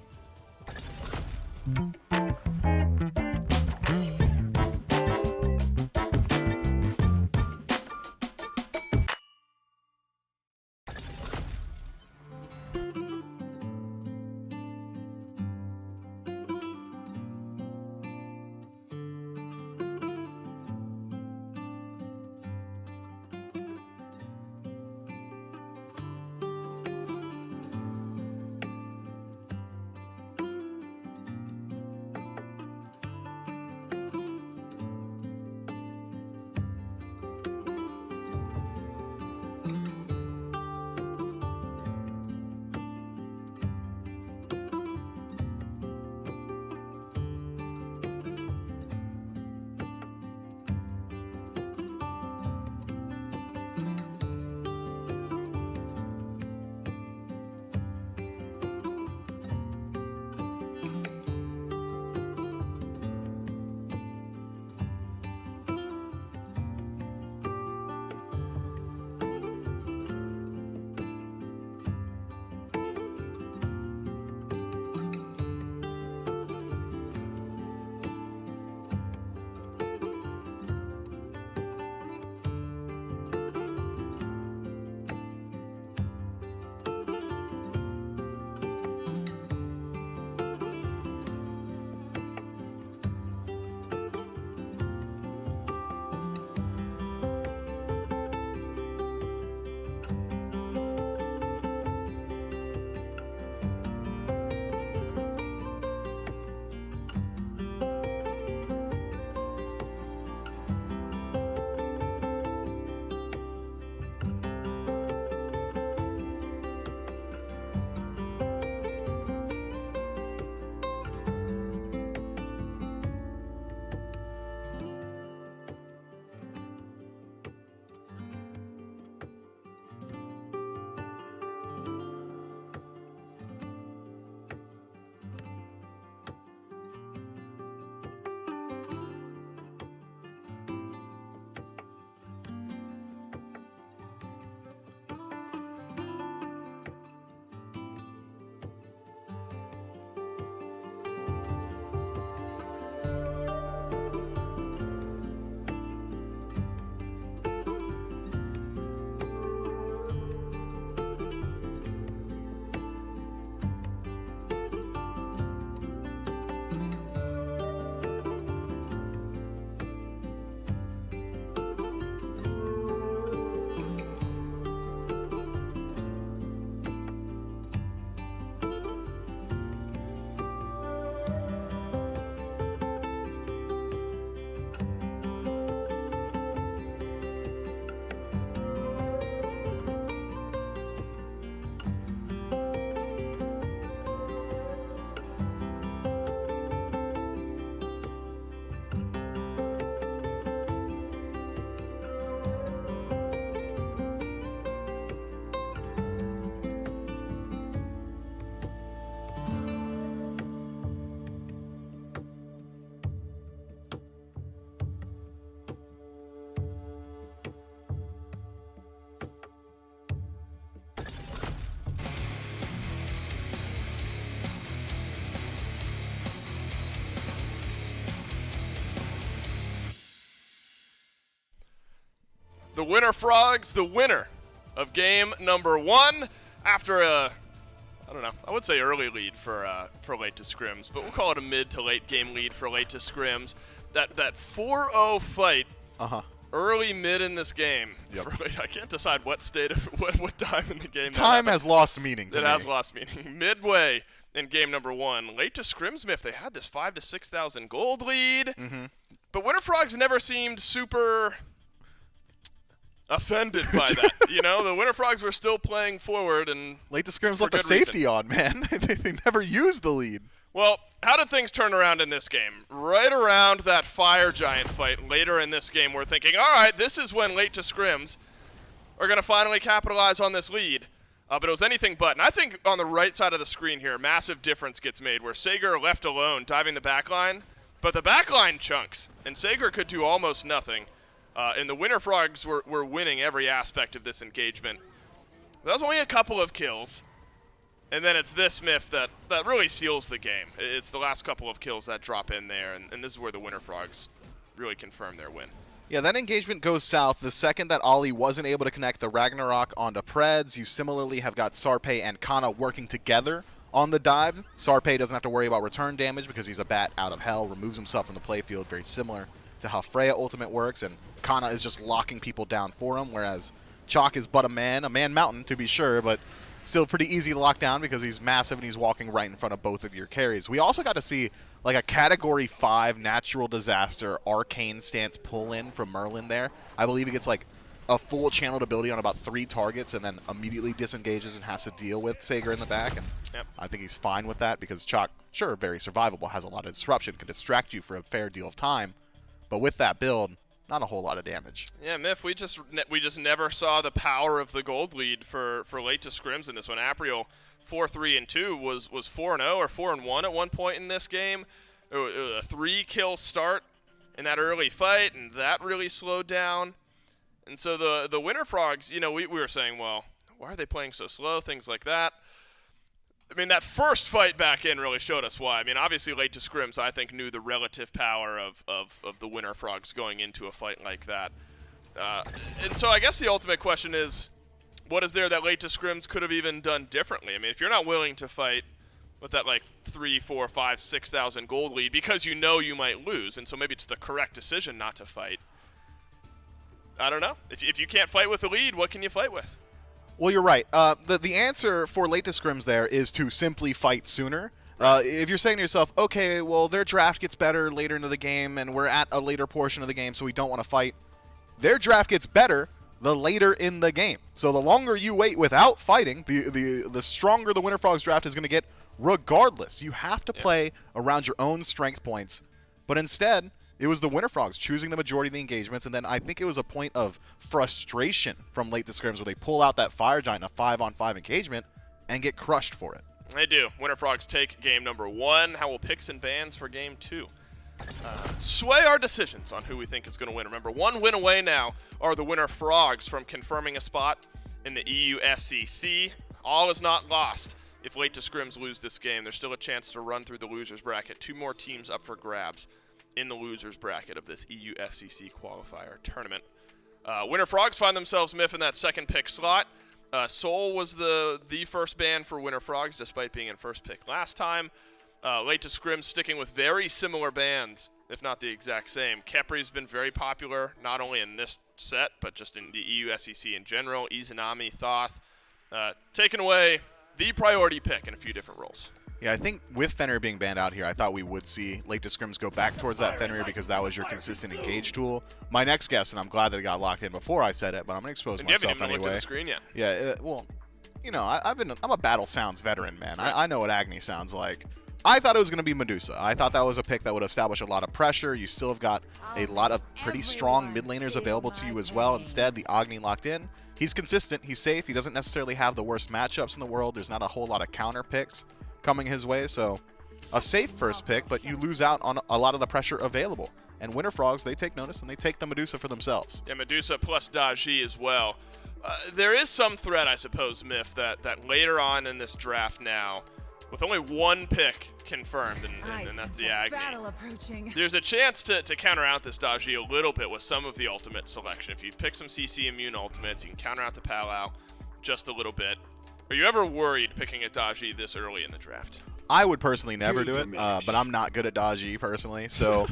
E: the Winter Frogs, the winner of game number 1 after a, I don't know, I would say early lead for late to scrims, but we'll call it a mid to late game lead for late to scrims. That 4-0 fight, early mid in this game.
I: Yep.
E: I can't decide what state of what time in the game.
I: Time has lost meaning to me.
E: It has lost meaning. Midway in game number 1, late to scrims, Miff, they had this 5,000 to 6,000 gold lead, but Winter Frogs never seemed super offended by that. You know, the Winter Frogs were still playing forward, and
I: late to scrims left the safety on, man. They never used the lead.
E: Well, how did things turn around in this game? Right around that Fire Giant fight later in this game, we're thinking, all right, this is when late to scrims are going to finally capitalize on this lead. But it was anything but. And I think on the right side of the screen here, a massive difference gets made where Sager left alone diving the backline, but the backline chunks, and Sager could do almost nothing. And the Winter Frogs were winning every aspect of this engagement. That was only a couple of kills. And then it's this Miff that really seals the game. It's the last couple of kills that drop in there, and this is where the Winter Frogs really confirm their win.
I: Yeah, that engagement goes south the second that Ollie wasn't able to connect the Ragnarok onto Preds. You similarly have got Sarpei and Kana working together on the dive. Sarpei doesn't have to worry about return damage because he's a bat out of hell, removes himself from the playfield, very similar to how Freya ultimate works, and Kana is just locking people down for him, whereas Chalk is but a man mountain to be sure, but still pretty easy to lock down because he's massive and he's walking right in front of both of your carries. We also got to see like a Category 5 Natural Disaster Arcane Stance pull-in from Merlin there. I believe he gets like a full channeled ability on about 3 targets and then immediately disengages and has to deal with Sager in the back. And I think he's fine with that because Chalk, sure, very survivable, has a lot of disruption, can distract you for a fair deal of time. But with that build, not a whole lot of damage.
E: Yeah, Miff, we just never saw the power of the gold lead for late to scrims in this one. Apriel 4-3-2 was 4-0 or 4-1 at one point in this game. It was a 3-kill start in that early fight, and that really slowed down. And so the Winter Frogs, you know, we were saying, well, why are they playing so slow? Things like that. I mean, that first fight back in really showed us why. I mean, obviously, late to scrims, I think, knew the relative power of the Winter Frogs going into a fight like that. And so I guess the ultimate question is, what is there that late to scrims could have even done differently? I mean, if you're not willing to fight with that, like, 3, 4, 5, 6,000 gold lead because you know you might lose, and so maybe it's the correct decision not to fight. I don't know. If you can't fight with the lead, what can you fight with?
I: Well, you're right. The answer for late to scrims there is to simply fight sooner. If you're saying to yourself, okay, well, their draft gets better later into the game, and we're at a later portion of the game, so we don't want to fight. Their draft gets better the later in the game. So the longer you wait without fighting, the stronger the Winter Frogs draft is going to get regardless. You have to play around your own strength points. But instead, it was the Winter Frogs choosing the majority of the engagements, and then I think it was a point of frustration from late to scrims where they pull out that Fire Giant in a 5-on-5 engagement and get crushed for it.
E: They do. Winter Frogs take game number 1. How will picks and bans for game 2 sway our decisions on who we think is going to win? Remember, 1 win away now are the Winter Frogs from confirming a spot in the EU SEC. All is not lost. If late to scrims lose this game, there's still a chance to run through the losers bracket. 2 more teams up for grabs in the losers bracket of this EU SEC qualifier tournament. Winter Frogs find themselves, Miff, in that second pick slot. Seoul was the first ban for Winter Frogs, despite being in first pick last time. Late to scrims sticking with very similar bans, if not the exact same. Kepri's been very popular, not only in this set, but just in the EU SEC in general. Izanami, Thoth, taking away the priority pick in a few different roles.
I: Yeah, I think with Fenrir being banned out here, I thought we would see late to scrims go back towards that Fenrir because that was your consistent engage tool. My next guess, and I'm glad that it got locked in before I said it, but I'm going to expose myself
E: you haven't even
I: anyway.
E: looked at the screen yet.
I: Yeah, well, you know, I'm a battle sounds veteran, man. I know what Agni sounds like. I thought it was going to be Medusa. I thought that was a pick that would establish a lot of pressure. You still have got a lot of pretty strong mid laners available to you as well. Instead, the Agni locked in. He's consistent. He's safe. He doesn't necessarily have the worst matchups in the world. There's not a whole lot of counter picks coming his way, so a safe first pick, but you lose out on a lot of the pressure available. And Winter Frogs, they take notice, and they take the Medusa for themselves.
E: Yeah, Medusa plus Daji as well. There is some threat, I suppose, Miff, that later on in this draft now, with only one pick confirmed, and that's the Agni. There's a chance to counter out this Daji a little bit with some of the ultimate selection. If you pick some CC immune ultimates, you can counter out the Palau just a little bit. Are you ever worried picking a Daji this early in the draft?
I: I would personally never do it, but I'm not good at Daji personally, so...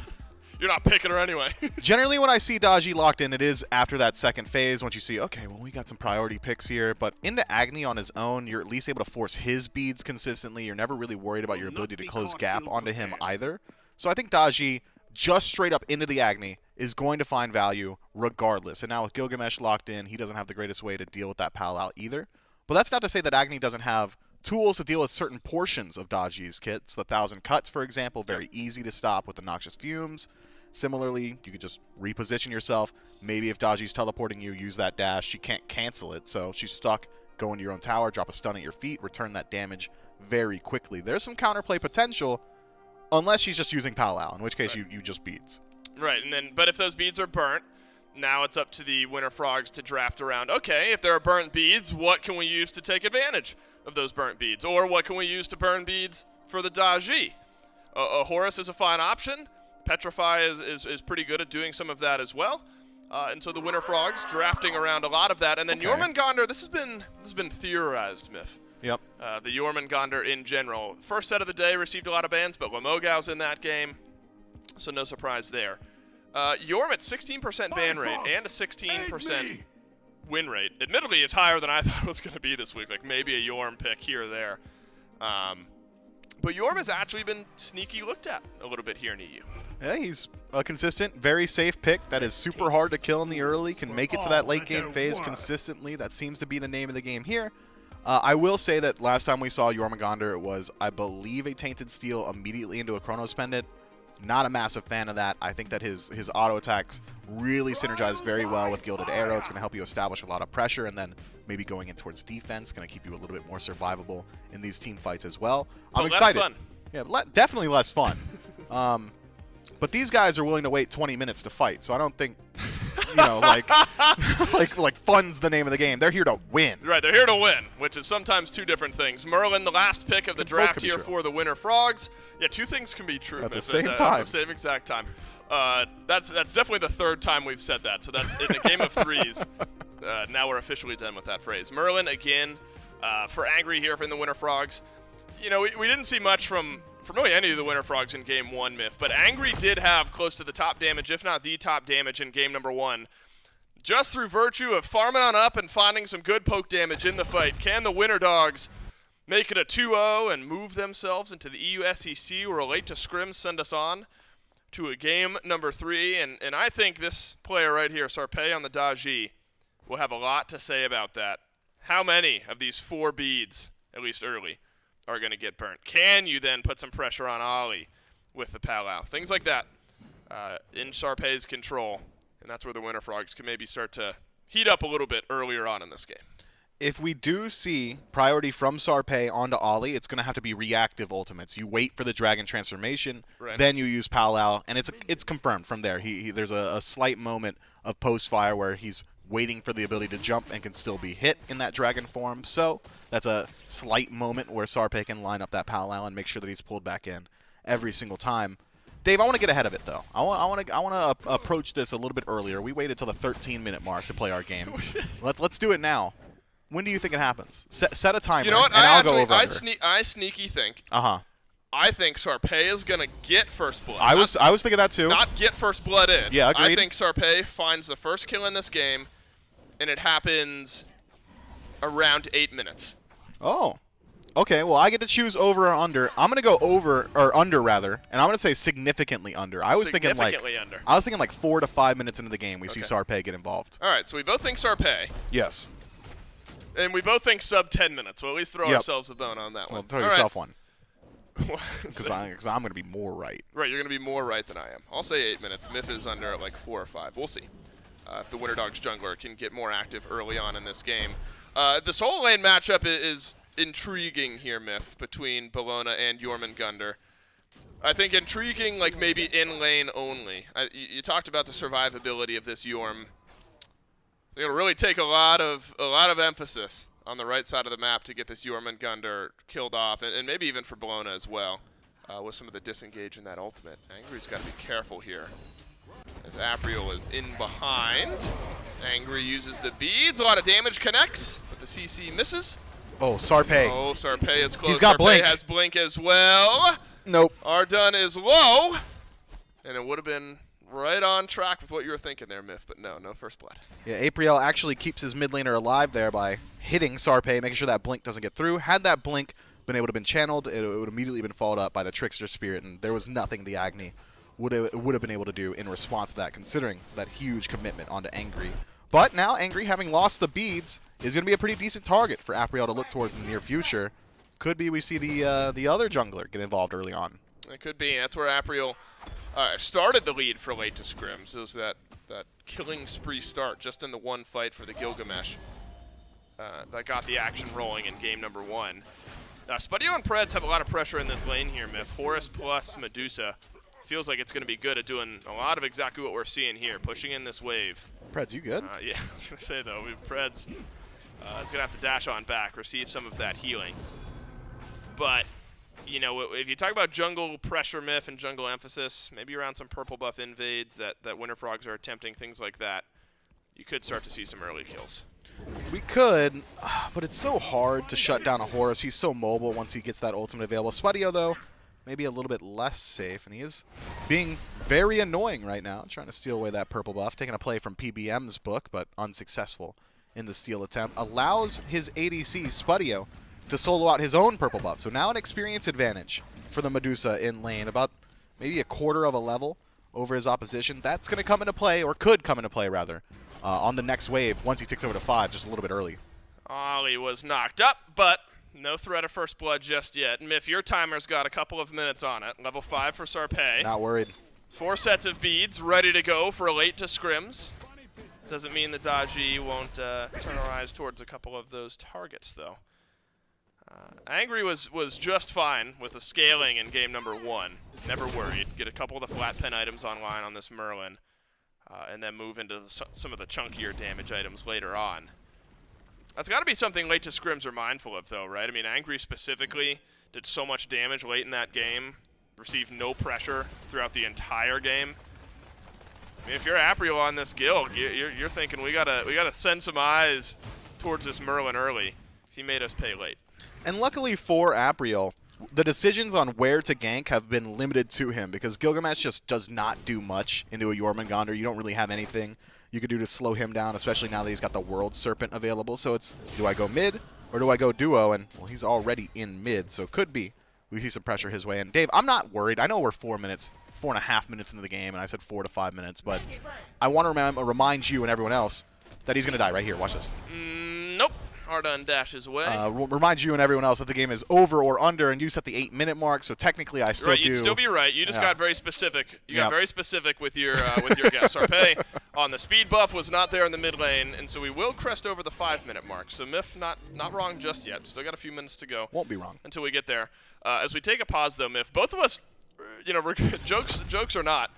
E: You're not picking her anyway.
I: Generally, when I see Daji locked in, it is after that second phase, once you see, okay, well, we got some priority picks here. But into Agni on his own, you're at least able to force his beads consistently. You're never really worried about your ability to close gap onto him either. So I think Daji, just straight up into the Agni, is going to find value regardless. And now with Gilgamesh locked in, he doesn't have the greatest way to deal with that Pal out either. But that's not to say that Agni doesn't have tools to deal with certain portions of Daji's kits. The 1,000 Cuts, for example, very easy to stop with the Noxious Fumes. Similarly, you could just reposition yourself. Maybe if Daji's teleporting you, use that dash. She can't cancel it, so she's stuck. Go into your own tower, drop a stun at your feet, return that damage very quickly. There's some counterplay potential, unless she's just using Palau, in which case you just beads.
E: Right, but if those beads are burnt, now it's up to the Winter Frogs to draft around, okay, if there are burnt beads, what can we use to take advantage of those burnt beads? Or what can we use to burn beads for the Daji? A Horus is a fine option. Petrify is pretty good at doing some of that as well. And so the Winter Frogs drafting around a lot of that. And then Jormungandr, this has been theorized, Myth.
I: Yep.
E: The Jormungandr in general. First set of the day received a lot of bans, but Lamogau's in that game, so no surprise there. Jorm at 16% ban rate and a 16% win rate. Admittedly, it's higher than I thought it was going to be this week, like maybe a Jorm pick here or there. But Jorm has actually been sneaky looked at a little bit here in EU.
I: Yeah, he's a consistent, very safe pick that is super hard to kill in the early, can make it to that late game phase consistently. That seems to be the name of the game here. I will say that last time we saw Jormungandr, it was, I believe, a Tainted Steel immediately into a Chronos Pendant. Not a massive fan of that. I think that his auto attacks really synergize very well with Gilded Arrow. It's going to help you establish a lot of pressure, and then maybe going in towards defense, going to keep you a little bit more survivable in these team fights as well. I'm excited.
E: Less fun.
I: Yeah, definitely less fun. But these guys are willing to wait 20 minutes to fight, so I don't think, you know, like fun's the name of the game. They're here to win.
E: Right, they're here to win, which is sometimes two different things. Merlin, the last pick of the draft here for the Winter Frogs. Yeah, two things can be true
I: at the same time.
E: At the same exact time. That's definitely the third time we've said that. So that's in a game of threes. Now we're officially done with that phrase. Merlin again for Angry here from the Winter Frogs. You know, we didn't see much from really any of the Winter Frogs in game one, Myth, but Angry did have close to the top damage, if not the top damage in game number one. Just through virtue of farming on up and finding some good poke damage in the fight, can the Winter Dogs make it a 2-0 and move themselves into the EU SEC? We're late to scrims, send us on to a game number 3, and I think this player right here, Sarpé on the Daji, will have a lot to say about that. How many of these 4 beads, at least early, are going to get burnt? Can you then put some pressure on Ollie with the Palau? Things like that in Sarpé's control, and that's where the Winter Frogs can maybe start to heat up a little bit earlier on in this game.
I: If we do see priority from Sarpé onto Ollie, it's going to have to be reactive ultimates. You wait for the Dragon Transformation, then you use Palau, and it's confirmed from there. There's a slight moment of post-fire where he's waiting for the ability to jump and can still be hit in that dragon form. So that's a slight moment where Sarpé can line up that Palau and make sure that he's pulled back in every single time. Dave, I want to get ahead of it, though. I want to approach this a little bit earlier. We waited till the 13-minute mark to play our game. Let's do it now. When do you think it happens? Set a timer.
E: You know what? I sneaky think. I think Sarpé is going to get first blood.
I: I was thinking that too.
E: Not get first blood in.
I: Yeah, agreed.
E: I think Sarpé finds the first kill in this game, and it happens around 8 minutes.
I: Oh. Okay, well, I get to choose over or under. I'm going to go over, or under, rather, and I'm going to say significantly under. I was thinking like 4 to 5 minutes into the game, we see Sarpé get involved.
E: All right, so we both think Sarpé.
I: Yes.
E: And we both think sub 10 minutes. We'll at least throw ourselves a bone on that one.
I: Well, throw yourself one. Because I'm going to be more right.
E: Right, you're going to be more right than I am. I'll say 8 minutes. Myth is under at like 4 or 5. We'll see if the Winter Dogs jungler can get more active early on in this game. The solo lane matchup is intriguing here, Myth, between Bologna and Jormungandr. I think intriguing, like maybe in lane only. You talked about the survivability of this Jorm. It'll really take a lot of emphasis on the right side of the map to get this Jormungandr killed off, and maybe even for Bologna as well, with some of the disengage in that ultimate. Angry's got to be careful here, as Apriel is in behind. Angry uses the beads, a lot of damage connects, but the CC misses.
I: Oh, Sarpe.
E: Oh, Sarpe is close.
I: He's got
E: Sarpe
I: blink.
E: has blink as well.
I: Nope.
E: Ardun is low, and it would have been right on track with what you were thinking there, Myth, but no first blood.
I: Yeah, Apriel actually keeps his mid laner alive there by hitting Sarpe, making sure that blink doesn't get through. Had that blink been able to been channeled, it would immediately been followed up by the Trickster Spirit, and there was nothing the Agni would have been able to do in response to that, considering that huge commitment onto Angry. But now Angry, having lost the beads, is going to be a pretty decent target for Apriel to look towards in the near future. Could be we see the other jungler get involved early on.
E: It could be. That's where Apriel started the lead for late to scrims. It was that killing spree start just in the one fight for the Gilgamesh that got the action rolling in game number 1. Spudio and Preds have a lot of pressure in this lane here, Myth. Horus plus Medusa feels like it's going to be good at doing a lot of exactly what we're seeing here, pushing in this wave.
I: Preds, you good?
E: Yeah, I was going to say, though, Preds is going to have to dash on back, receive some of that healing. But, you know, if you talk about jungle pressure, Myth, and jungle emphasis, maybe around some purple buff invades that Winter Frogs are attempting, things like that, you could start to see some early kills.
I: We could, but it's so hard to shut down a Horus. He's so mobile once he gets that ultimate available. Spudio, though, maybe a little bit less safe, and he is being very annoying right now, trying to steal away that purple buff, taking a play from PBM's book, but unsuccessful in the steal attempt. Allows his ADC, Spudio, to solo out his own purple buff. So now an experience advantage for the Medusa in lane, about maybe a quarter of a level over his opposition. That's going to come into play, or could come into play, rather, on the next wave once he ticks over to 5, just a little bit early.
E: Ollie was knocked up, but no threat of first blood just yet. Myth, your timer's got a couple of minutes on it. Level 5 for Sarpe.
I: Not worried.
E: 4 sets of beads ready to go for late to scrims. Doesn't mean the Daji won't turn our eyes towards a couple of those targets, though. Angry was just fine with the scaling in game number 1. Never worried. Get a couple of the flat pen items online on this Merlin, and then move into some of the chunkier damage items later on. That's got to be something late to scrims are mindful of, though, right? I mean, Angry specifically did so much damage late in that game, received no pressure throughout the entire game. I mean, if you're Apriel on this guild, you're thinking we gotta send some eyes towards this Merlin early, because he made us pay late.
I: And luckily for Apriel, the decisions on where to gank have been limited to him, because Gilgamesh just does not do much into a Jormungandr. You don't really have anything you could do to slow him down, especially now that he's got the World Serpent available. So it's, do I go mid or do I go duo? And, well, he's already in mid, so it could be we see some pressure his way. And Dave, I'm not worried. I know we're 4.5 minutes into the game, and I said 4 to 5 minutes, but I want to remind you and everyone else that he's going to die right here. Watch this.
E: Nope. Ardun dashes away.
I: Remind you and everyone else that the game is over or under, and you set the 8-minute mark, so technically I still
E: right,
I: do.
E: You'd still be right. You just got very specific. You got
I: Yeah.
E: very specific with your guess. Sarpe on the speed buff was not there in the mid lane, and so we will crest over the 5-minute mark. So Myth not wrong just yet. Still got a few minutes to go.
I: Won't be wrong
E: until we get there. As we take a pause, though, Myth, both of us, you know, jokes or not,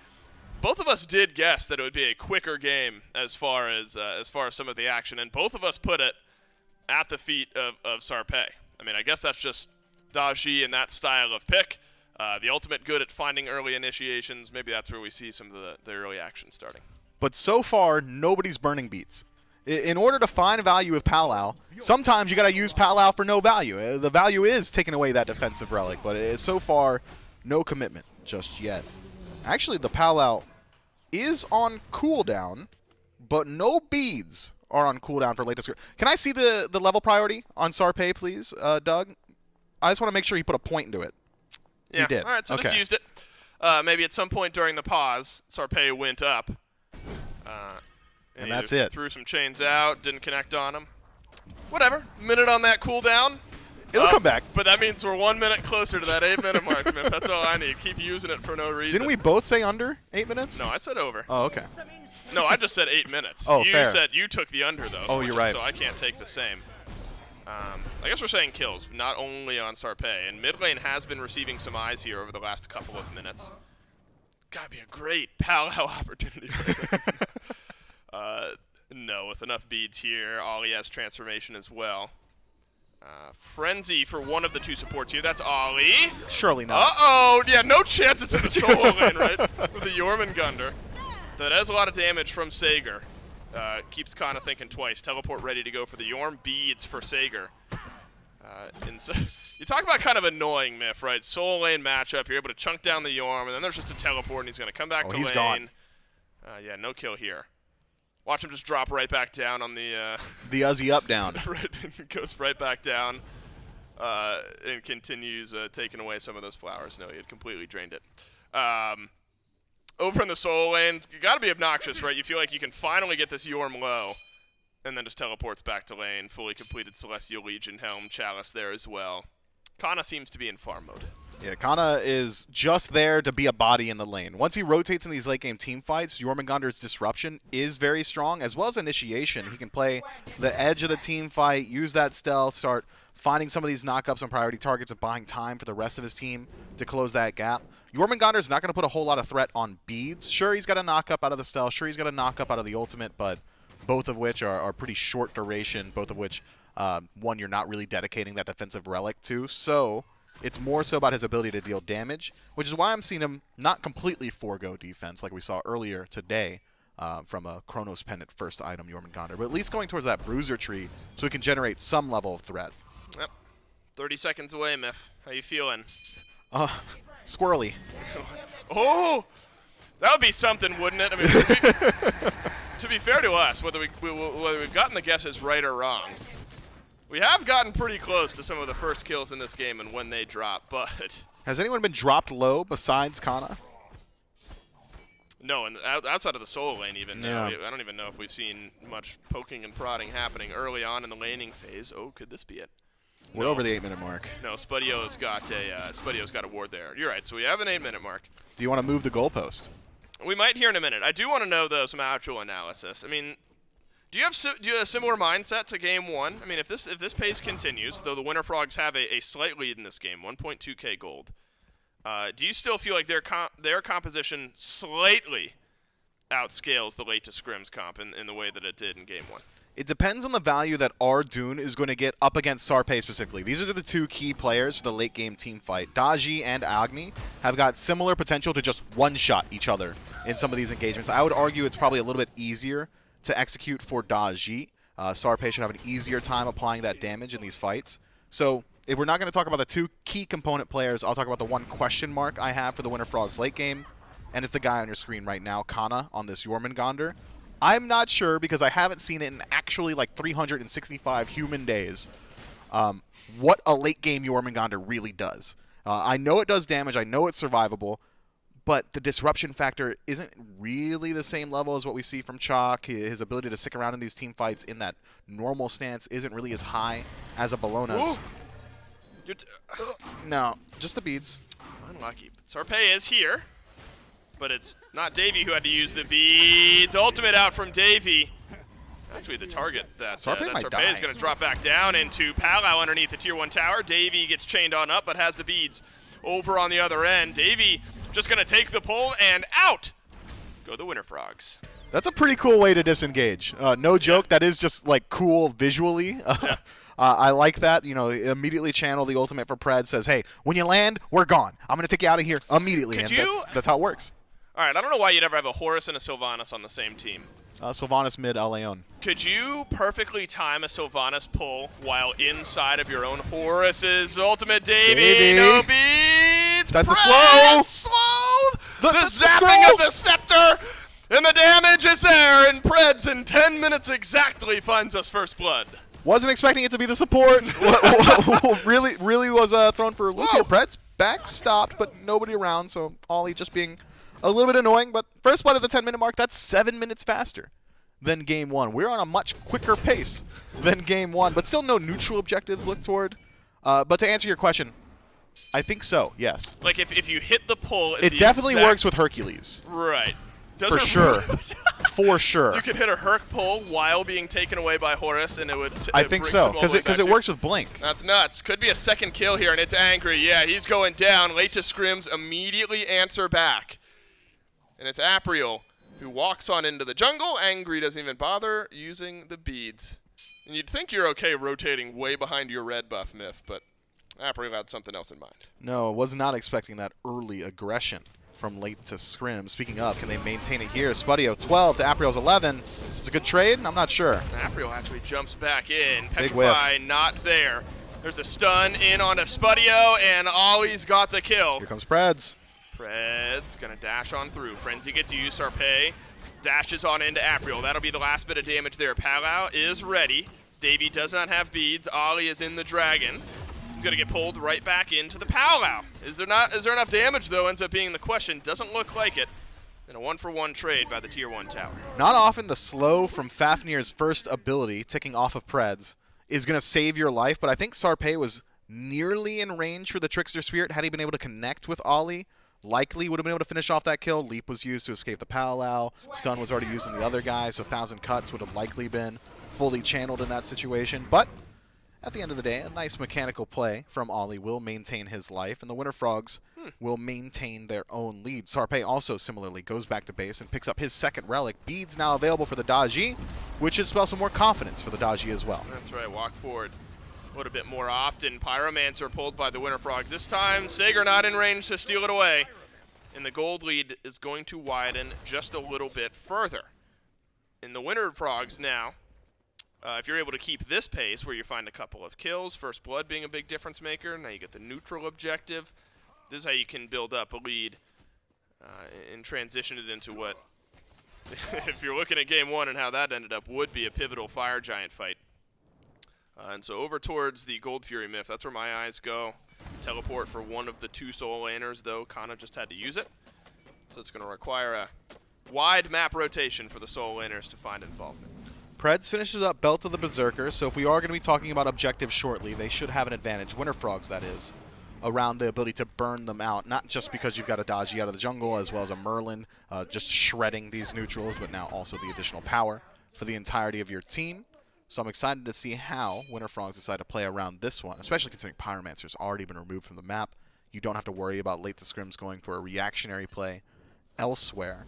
E: both of us did guess that it would be a quicker game as far as some of the action, and both of us put it at the feet of Sarpe. I mean, I guess that's just Daji and that style of pick. The ultimate good at finding early initiations. Maybe that's where we see some of the early action starting.
I: But so far, nobody's burning beats. In order to find value with Palau, sometimes you got to use Palau for no value. The value is taking away that defensive relic, but so far, no commitment just yet. Actually, the Palau is on cooldown, but no beads are on cooldown for latest. Can I see the level priority on Sarpe, please, Doug? I just want to make sure he put a point into it.
E: Yeah.
I: He did.
E: All right, so
I: okay.
E: just used it. Maybe at some point during the pause, Sarpe went up.
I: And that's it.
E: Threw some chains out, didn't connect on him. Whatever. Minute on that cooldown.
I: It'll come back.
E: But that means we're 1 minute closer to that 8-minute mark, man. That's all I need. Keep using it for no reason.
I: Didn't we both say under 8 minutes?
E: No, I said over.
I: Oh, okay.
E: No, I just said 8 minutes.
I: Oh,
E: you
I: fair.
E: said you took the under, though.
I: Oh, you're right.
E: So I can't take the same. I guess we're saying kills, not only on Sarpe. And mid lane has been receiving some eyes here over the last couple of minutes. Gotta be a great Palau opportunity. No, with enough beads here, Ollie has transformation as well. Frenzy for one of the two supports here. That's Ollie.
I: Surely not.
E: Uh-oh. Yeah, no chance it's in the solo lane, right? With the Jormungandr. That has a lot of damage from Sager. Keeps Kana thinking twice. Teleport ready to go for the Yorm. Beads for Sager. And so, you talk about kind of annoying, Myth, right? Solo lane matchup. You're able to chunk down the Yorm, and then there's just a teleport, and he's going to come back to
I: he's
E: lane.
I: Gone.
E: Yeah, no kill here. Watch him just drop right back down on the...
I: the Uzi up down.
E: Right, goes right back down and continues taking away some of those flowers. No, he had completely drained it. Over in the solo lane, you got to be obnoxious, right? You feel like you can finally get this Yorm low, and then just teleports back to lane. Fully completed Celestial Legion Helm Chalice there as well. Kana seems to be in farm mode.
I: Yeah, Kana is just there to be a body in the lane. Once he rotates in these late game team fights, Jormungandr's disruption is very strong, as well as initiation. He can play the edge of the team fight, use that stealth, start finding some of these knockups on priority targets and buying time for the rest of his team to close that gap. Jormungandr's not going to put a whole lot of threat on beads. Sure, he's got a knockup out of the stealth. Sure, he's got a knockup out of the ultimate, but both of which are pretty short duration, both of which, one, you're not really dedicating that defensive relic to. So it's more so about his ability to deal damage, which is why I'm seeing him not completely forego defense like we saw earlier today from a Chronos Pendant first item, Jormungandr, but at least going towards that Bruiser tree so he can generate some level of threat.
E: Yep. 30 seconds away, Myth. How you feeling?
I: Squirrely.
E: Oh! That would be something, wouldn't it? I mean, to be fair to us, whether we've gotten the guesses right or wrong, we have gotten pretty close to some of the first kills in this game and when they drop, but...
I: Has anyone been dropped low besides Kana?
E: No, and outside of the solo lane even.
I: Yeah.
E: I don't even know if we've seen much poking and prodding happening early on in the laning phase. Oh, could this be it?
I: We're over the 8-minute mark.
E: No, Spudio's got a ward there. You're right, so we have an 8-minute mark.
I: Do you want to move the goalpost?
E: We might here in a minute. I do want to know, though, some actual analysis. I mean, do you have a similar mindset to Game 1? I mean, if this pace continues, though the Winter Frogs have a slight lead in this game, 1.2k gold, do you still feel like their composition slightly outscales the late to scrims comp in the way that it did in Game 1?
I: It depends on the value that Ardoon is going to get up against Sarpe specifically. These are the two key players for the late game team fight. Daji and Agni have got similar potential to just one-shot each other in some of these engagements. I would argue it's probably a little bit easier to execute for Daji. Sarpe should have an easier time applying that damage in these fights. So if we're not going to talk about the two key component players, I'll talk about the one question mark I have for the Winter Frogs late game, and it's the guy on your screen right now, Kana, on this Jormungandr. I'm not sure, because I haven't seen it in actually like 365 human days, what a late game Jormungandr really does. I know it does damage, I know it's survivable, but the disruption factor isn't really the same level as what we see from Chalk. His ability to stick around in these team fights in that normal stance isn't really as high as a Bologna's. No, just the beads.
E: Unlucky. Sarpe is here, but it's not Davey who had to use the beads. Ultimate out from Davey. Actually, the target that Sarpe is going to drop back down into Palau underneath the Tier 1 tower. Davey gets chained on up, but has the beads over on the other end. Davey just going to take the pull, and out go the Winter Frogs.
I: That's a pretty cool way to disengage. No joke, that is just like cool visually. I like that. You know, immediately channel the ultimate for Pred, says, hey, when you land, we're gone. I'm going to take you out of here immediately. That's how it works.
E: All right, I don't know why you'd ever have a Horus and a Sylvanas on the same team.
I: Sylvanas mid, Leon.
E: Could you perfectly time a Sylvanas pull while inside of your own Horus's ultimate? Davey, no beads.
I: That's the slow.
E: The zapping of the scepter, and the damage is there, and Preds in 10 minutes exactly finds us first blood.
I: Wasn't expecting it to be the support. really was thrown for Lucia. Preds back stopped, but nobody around, so Ollie just being a little bit annoying, but first blood at the 10-minute mark, that's 7 minutes faster than Game 1. We're on a much quicker pace than Game 1, but still no neutral objectives look toward. But to answer your question, I think so, yes.
E: Like if you hit the pull...
I: It definitely works with Hercules.
E: Right.
I: For sure. For sure.
E: You could hit a Herc pull while being taken away by Horus, and it would...
I: I think so, because it works with Blink.
E: That's nuts. Could be a second kill here, and it's Angry. Yeah, he's going down. Late to scrims immediately answer back. And it's Apriel who walks on into the jungle. Angry doesn't even bother using the beads. And you'd think you're okay rotating way behind your red buff, Myth, but Apriel had something else in mind.
I: No, was not expecting that early aggression from late to scrim. Speaking of, can they maintain it here? Spudio 12 to Apriel's 11. Is this a good trade? I'm not sure.
E: Apriel actually jumps back in.
I: Big
E: Petrify
I: whiff.
E: not there. There's a stun in on a Spudio, and Ollie's got the kill.
I: Here comes Preds.
E: Pred's gonna dash on through. Frenzy gets used. Sarpei dashes on into Apriel. That'll be the last bit of damage there. Palau is ready. Davey does not have beads. Ollie is in the dragon. He's gonna get pulled right back into the Palau. Is there enough damage though? Ends up being the question. Doesn't look like it. In a 1-for-1 trade by the Tier 1 tower.
I: Not often the slow from Fafnir's first ability, ticking off of Preds, is going to save your life, but I think Sarpei was nearly in range for the Trickster Spirit. Had he been able to connect with Ollie, likely would have been able to finish off that kill. Leap was used to escape the Palau. Stun was already used on the other guy, so 1,000 cuts would have likely been fully channeled in that situation. But at the end of the day, a nice mechanical play from Ollie will maintain his life, and the Winter Frogs will maintain their own lead. Sarpei also similarly goes back to base and picks up his second relic. Beads now available for the Daji, which should spell some more confidence for the Daji as well.
E: That's right, walk forward a little bit more often. Pyromancer pulled by the Winter Frogs. This time, Sager not in range to steal it away. And the gold lead is going to widen just a little bit further. In the Winter Frogs now, if you're able to keep this pace where you find a couple of kills, First Blood being a big difference maker, now you get the neutral objective. This is how you can build up a lead and transition it into what, if you're looking at Game 1 and how that ended up, would be a pivotal Fire Giant fight. And so over towards the Gold Fury Myth, that's where my eyes go. Teleport for one of the 2 Soul Laners, though. Kana just had to use it. So it's going to require a wide map rotation for the Soul Laners to find involvement.
I: Preds finishes up Belt of the Berserker, so if we are going to be talking about objectives shortly, they should have an advantage, Winter Frogs that is, around the ability to burn them out. Not just because you've got a Daji out of the jungle, as well as a Merlin just shredding these neutrals, but now also the additional power for the entirety of your team. So I'm excited to see how Winter Frogs decide to play around this one, especially considering Pyromancer's already been removed from the map. You don't have to worry about late to scrims going for a reactionary play elsewhere.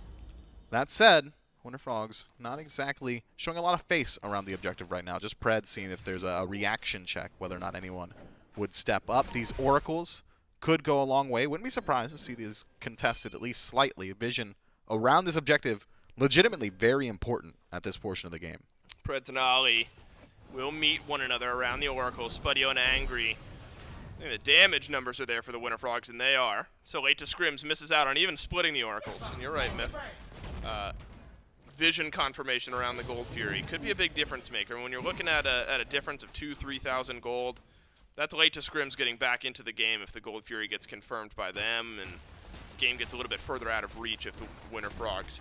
I: That said, Winter Frogs not exactly showing a lot of face around the objective right now. Just Pred seeing if there's a reaction check, whether or not anyone would step up. These Oracles could go a long way. Wouldn't be surprised to see these contested at least slightly. Vision around this objective legitimately very important at this portion of the game.
E: Preds and Ollie will meet one another around the Oracle. Spudio and Angry. I think the damage numbers are there for the Winter Frogs, and they are. So late to scrims misses out on even splitting the Oracles. And you're right, Myth. Vision confirmation around the Gold Fury could be a big difference maker. When you're looking at a difference of 2,000-3,000 gold, that's late to scrims getting back into the game if the Gold Fury gets confirmed by them, and the game gets a little bit further out of reach if the Winter Frogs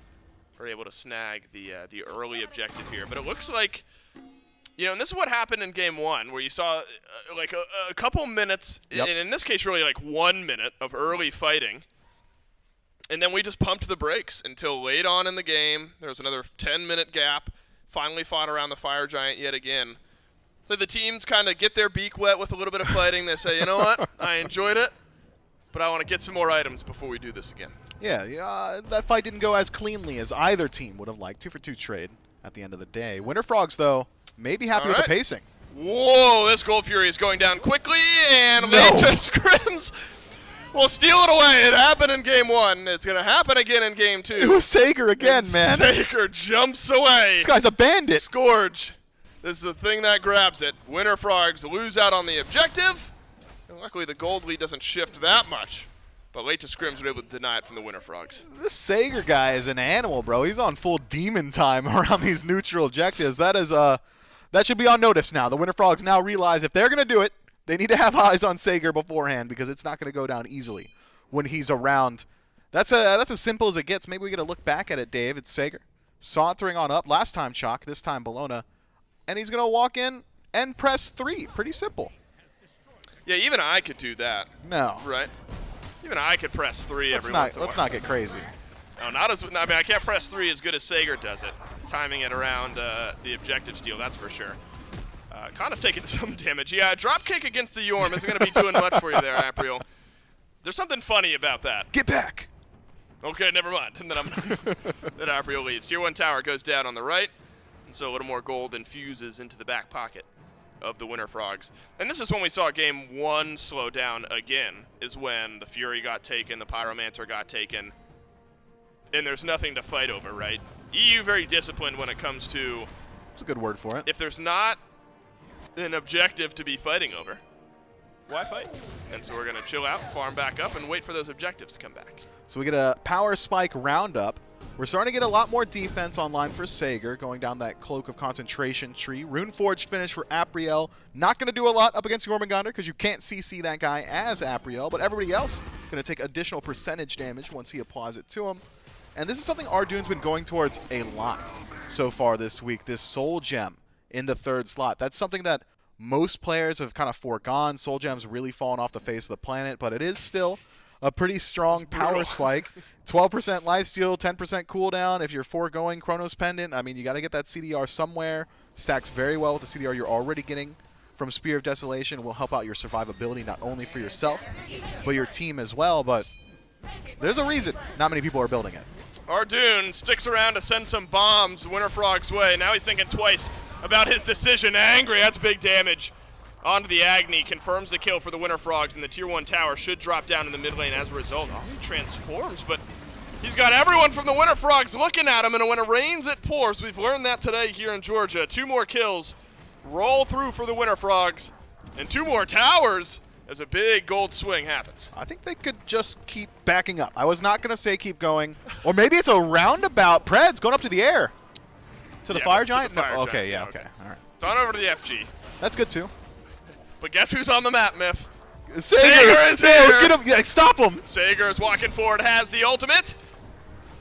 E: are able to snag the early objective here. But it looks like, you know, and this is what happened in Game 1, where you saw like a couple minutes, and in this case really like 1 minute of early fighting. And then we just pumped the brakes until late on in the game. There was another 10-minute gap. Finally fought around the Fire Giant yet again. So the teams kind of get their beak wet with a little bit of fighting. They say, you know what? I enjoyed it, but I want to get some more items before we do this again.
I: Yeah, that fight didn't go as cleanly as either team would have liked. 2-for-2 trade at the end of the day. Winter Frogs, though, may be happy with the pacing.
E: Whoa, this Gold Fury is going down quickly, and late to scrims. We'll steal it away. It happened in Game 1. It's going to happen again in Game 2.
I: It was Sager again, man.
E: Sager jumps away.
I: This guy's a bandit.
E: Scourge. This is the thing that grabs it. Winter Frogs lose out on the objective. And luckily, the gold lead doesn't shift that much. But late to scrims were able to deny it from the Winter Frogs.
I: This Sager guy is an animal, bro. He's on full demon time around these neutral objectives. That is that should be on notice now. The Winter Frogs now realize if they're going to do it, they need to have eyes on Sager beforehand because it's not going to go down easily when he's around. That's as simple as it gets. Maybe we get to look back at it, Dave. It's Sager sauntering on up. Last time Chalk, this time Bologna. And he's going to walk in and press 3. Pretty simple.
E: Yeah, even I could do that.
I: No.
E: Right? Even I could press 3 every once in a while.
I: Let's not get crazy.
E: No, not as. I mean, I can't press 3 as good as Sager does it. Timing it around the objective steal, that's for sure. Kana's taking some damage. Yeah, dropkick against the Yorm isn't going to be doing much for you there, Apriel. There's something funny about that.
I: Get back.
E: Okay, never mind. And then then Apriel leaves. Tier 1 tower goes down on the right. And so a little more gold infuses into the back pocket of the Winter Frogs. And this is when we saw game 1 slow down again, is when the Fury got taken, the Pyromancer got taken, and there's nothing to fight over, right? EU very disciplined when it comes to...
I: That's a good word for it.
E: If there's not an objective to be fighting over, why fight? And so we're going to chill out, farm back up, and wait for those objectives to come back.
I: So we get a Power Spike roundup. We're starting to get a lot more defense online for Sager, going down that Cloak of Concentration tree. Runeforged finish for Apriel. Not going to do a lot up against Jormungandr because you can't CC that guy as Apriel, but everybody else going to take additional percentage damage once he applies it to him. And this is something Ardune's been going towards a lot so far this week, this Soul Gem in the 3rd slot. That's something that most players have kind of foregone. Soul Gem's really fallen off the face of the planet, but it is still a pretty strong power spike. 12% lifesteal, 10% cooldown. If you're foregoing Chronos Pendant, I mean, you got to get that CDR somewhere. Stacks very well with the CDR you're already getting from Spear of Desolation. Will help out your survivability not only for yourself, but your team as well. But there's a reason not many people are building it.
E: Ardune sticks around to send some bombs Winter Frog's way. Now he's thinking twice about his decision. Angry, that's big damage. Onto the Agni, confirms the kill for the Winter Frogs, and the Tier 1 tower should drop down in the mid lane as a result. Oh, he transforms, but he's got everyone from the Winter Frogs looking at him, and when it rains, it pours. We've learned that today here in Georgia. 2 more kills roll through for the Winter Frogs, and 2 more towers as a big gold swing happens.
I: I think they could just keep backing up. I was not going to say keep going. Or maybe it's a roundabout. Pred's going up to the air. To the Fire Giant?
E: The Fire
I: no.
E: Giant.
I: Okay, yeah, okay. All right.
E: It's on over to the FG.
I: That's good, too.
E: But guess who's on the map, Myth?
I: Sager
E: is here!
I: Get him! Yeah, stop him!
E: Sager is walking forward, has the ultimate.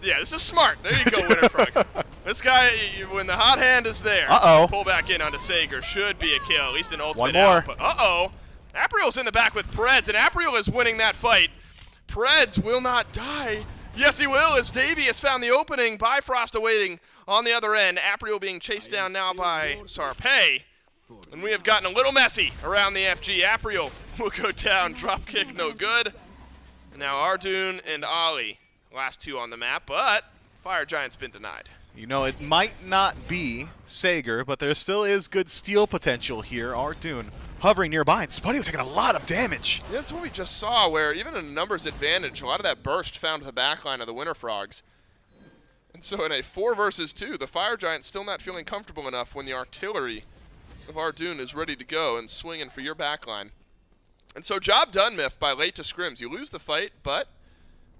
E: Yeah, this is smart. There you go, Winter Frog. This guy, when the hot hand is there, pull back in onto Sager. Should be a kill, at least an ultimate.
I: One more.
E: Output. Apriel's in the back with Preds, and Apriel is winning that fight. Preds will not die. Yes, he will, as Davey has found the opening. Bifrost awaiting on the other end. Apriel being chased down now by Sarpei. And we have gotten a little messy around the FG. Apriel will go down. Dropkick no good. And now Ardune and Ali, last 2 on the map, but Fire Giant's been denied.
I: You know, it might not be Sager, but there still is good steal potential here. Ardune hovering nearby, and Spuddy was taking a lot of damage.
E: Yeah, that's what we just saw, where even in a numbers advantage, a lot of that burst found the backline of the Winter Frogs. And so in a 4 versus 2, the Fire Giant's still not feeling comfortable enough when the artillery of Ardune is ready to go and swinging for your backline. And so job done, Myth, by late to scrims. You lose the fight, but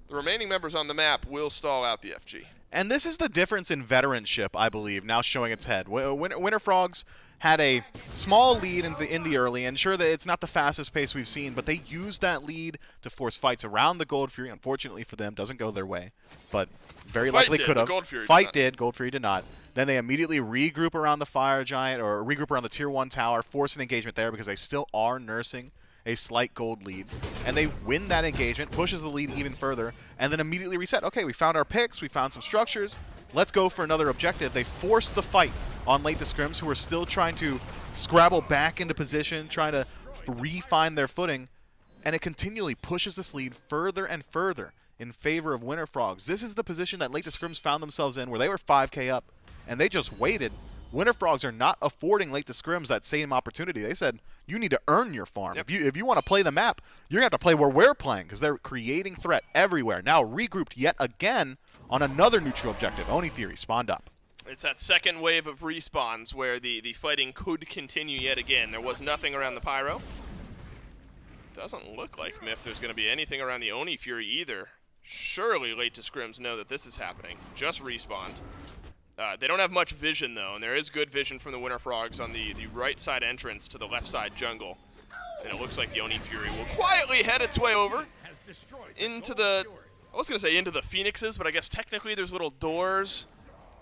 E: the remaining members on the map will stall out the FG.
I: And this is the difference in veteranship, I believe, now showing its head. Winter Frogs had a small lead in the early, and sure that it's not the fastest pace we've seen, but they used that lead to force fights around the Gold Fury. Unfortunately for them, doesn't go their way, but very likely could have. Fight did, Gold Fury did not. Then they immediately regroup around the Fire Giant, or regroup around the Tier 1 tower, force an engagement there because they still are nursing a slight gold lead. And they win that engagement, pushes the lead even further, and then immediately reset. Okay, we found our picks, we found some structures, let's go for another objective. They force the fight on late to scrims, who are still trying to scrabble back into position, trying to re-find their footing, and it continually pushes this lead further and further in favor of Winter Frogs. This is the position that late to scrims found themselves in, where they were 5k up, and they just waited. Winter Frogs are not affording late to scrims that same opportunity. They said, you need to earn your farm.
E: Yep.
I: If you want to play the map, you're going to have to play where we're playing, because they're creating threat everywhere. Now regrouped yet again on another neutral objective. Oni Fury spawned up.
E: It's that second wave of respawns where the fighting could continue yet again. There was nothing around the Pyro. Doesn't look like, Myth, there's going to be anything around the Oni Fury either. Surely late to scrims know that this is happening. Just respawned. They don't have much vision, though, and there is good vision from the Winter Frogs on the right side entrance to the left side jungle. And it looks like the Oni Fury will quietly head its way over into the, I was going to say into the Phoenixes, but I guess technically there's little doors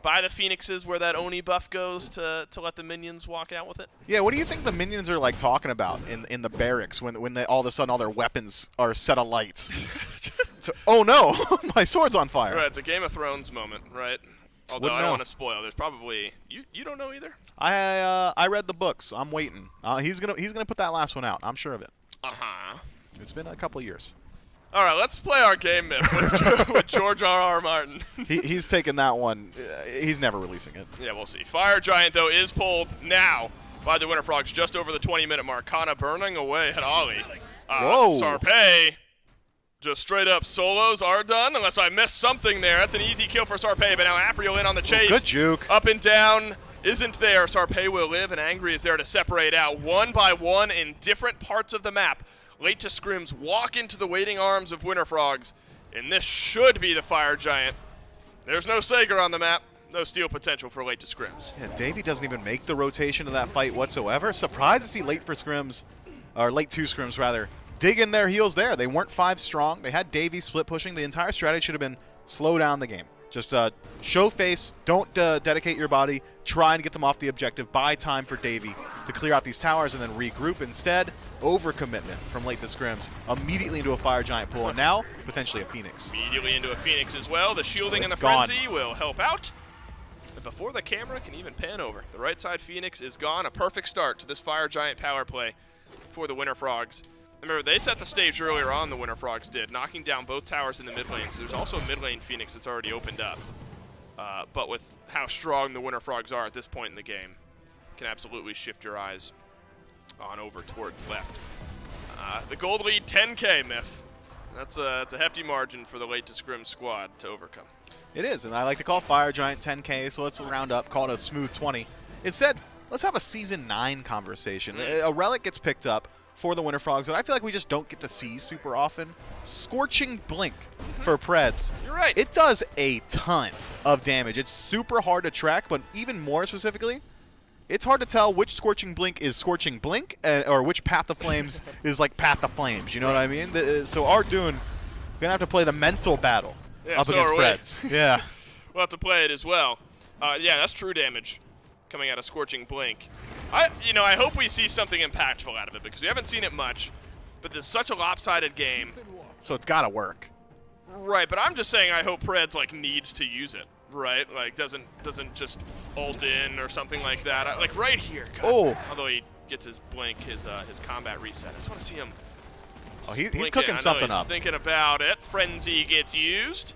E: by the Phoenixes where that Oni buff goes to let the minions walk out with it.
I: Yeah, what do you think the minions are like talking about in the barracks when they all of a sudden all their weapons are set alight? Oh no, my sword's on fire.
E: Right, it's a Game of Thrones moment, right? Although I don't want to spoil. There's probably you don't know either.
I: I read the books. I'm waiting. He's gonna put that last one out. I'm sure of it.
E: Uh-huh.
I: It's been a couple years.
E: All right, let's play our game myth with George R.R. Martin.
I: He's taking that one. He's never releasing it.
E: Yeah, we'll see. Fire Giant, though, is pulled now by the Winter Frogs just over the 20-minute mark. Kana burning away at Ollie.
I: Whoa.
E: Sarpei, just straight up solos are done, unless I missed something there. That's an easy kill for Sarpei, but now Apriel in on the chase.
I: Good juke.
E: Up and down isn't there. Sarpei will live, and Angry is there to separate out one by one in different parts of the map. Late to Scrims walk into the waiting arms of Winter Frogs, and this should be the Fire Giant. There's no Sager on the map. No steal potential for Late to Scrims.
I: Yeah, Davey doesn't even make the rotation of that fight whatsoever. Surprised to see Late for Scrims, or Late to Scrims rather, dig in their heels there. They weren't 5 strong. They had Davey split pushing. The entire strategy should have been slow down the game. Just show face, don't dedicate your body, try and get them off the objective, buy time for Davey to clear out these towers and then regroup. Instead, overcommitment from Late to Scrims, immediately into a Fire Giant pool, and now potentially a Phoenix.
E: Immediately into a Phoenix as well. The shielding and the
I: gone.
E: frenzy will help out. But before the camera can even pan over, the right side Phoenix is gone. A perfect start to this Fire Giant power play for the Winter Frogs. Remember, they set the stage earlier on, the Winter Frogs did, knocking down both towers in the mid lane. So there's also a mid lane Phoenix that's already opened up. But with how strong the Winter Frogs are at this point in the game, can absolutely shift your eyes on over towards left. The gold lead, 10K, Myth. That's a hefty margin for the Late to Scrim squad to overcome.
I: It is, and I like to call Fire Giant 10K, so let's round up, call it a smooth 20. Instead, let's have a Season 9 conversation. A relic gets picked up for the Winter Frogs that I feel like we just don't get to see super often. Scorching Blink for Preds.
E: You're right.
I: It does a ton of damage. It's super hard to track, but even more specifically, it's hard to tell which Scorching Blink is Scorching Blink or which Path of Flames is like Path of Flames. You know what I mean? So Ardoon going to have to play the mental battle up against Preds. Yeah.
E: We'll have to play it as well. Yeah, that's true damage coming out of Scorching Blink. I hope we see something impactful out of it because we haven't seen it much, but there's such a lopsided game.
I: So it's got to work.
E: Right, but I'm just saying I hope Preds needs to use it, right? Like doesn't just ult in or something like that. Like right here. God.
I: Oh.
E: Although he gets his blink, his combat reset. I just want to see him.
I: Oh, he's cooking something up.
E: Thinking about it. Frenzy gets used.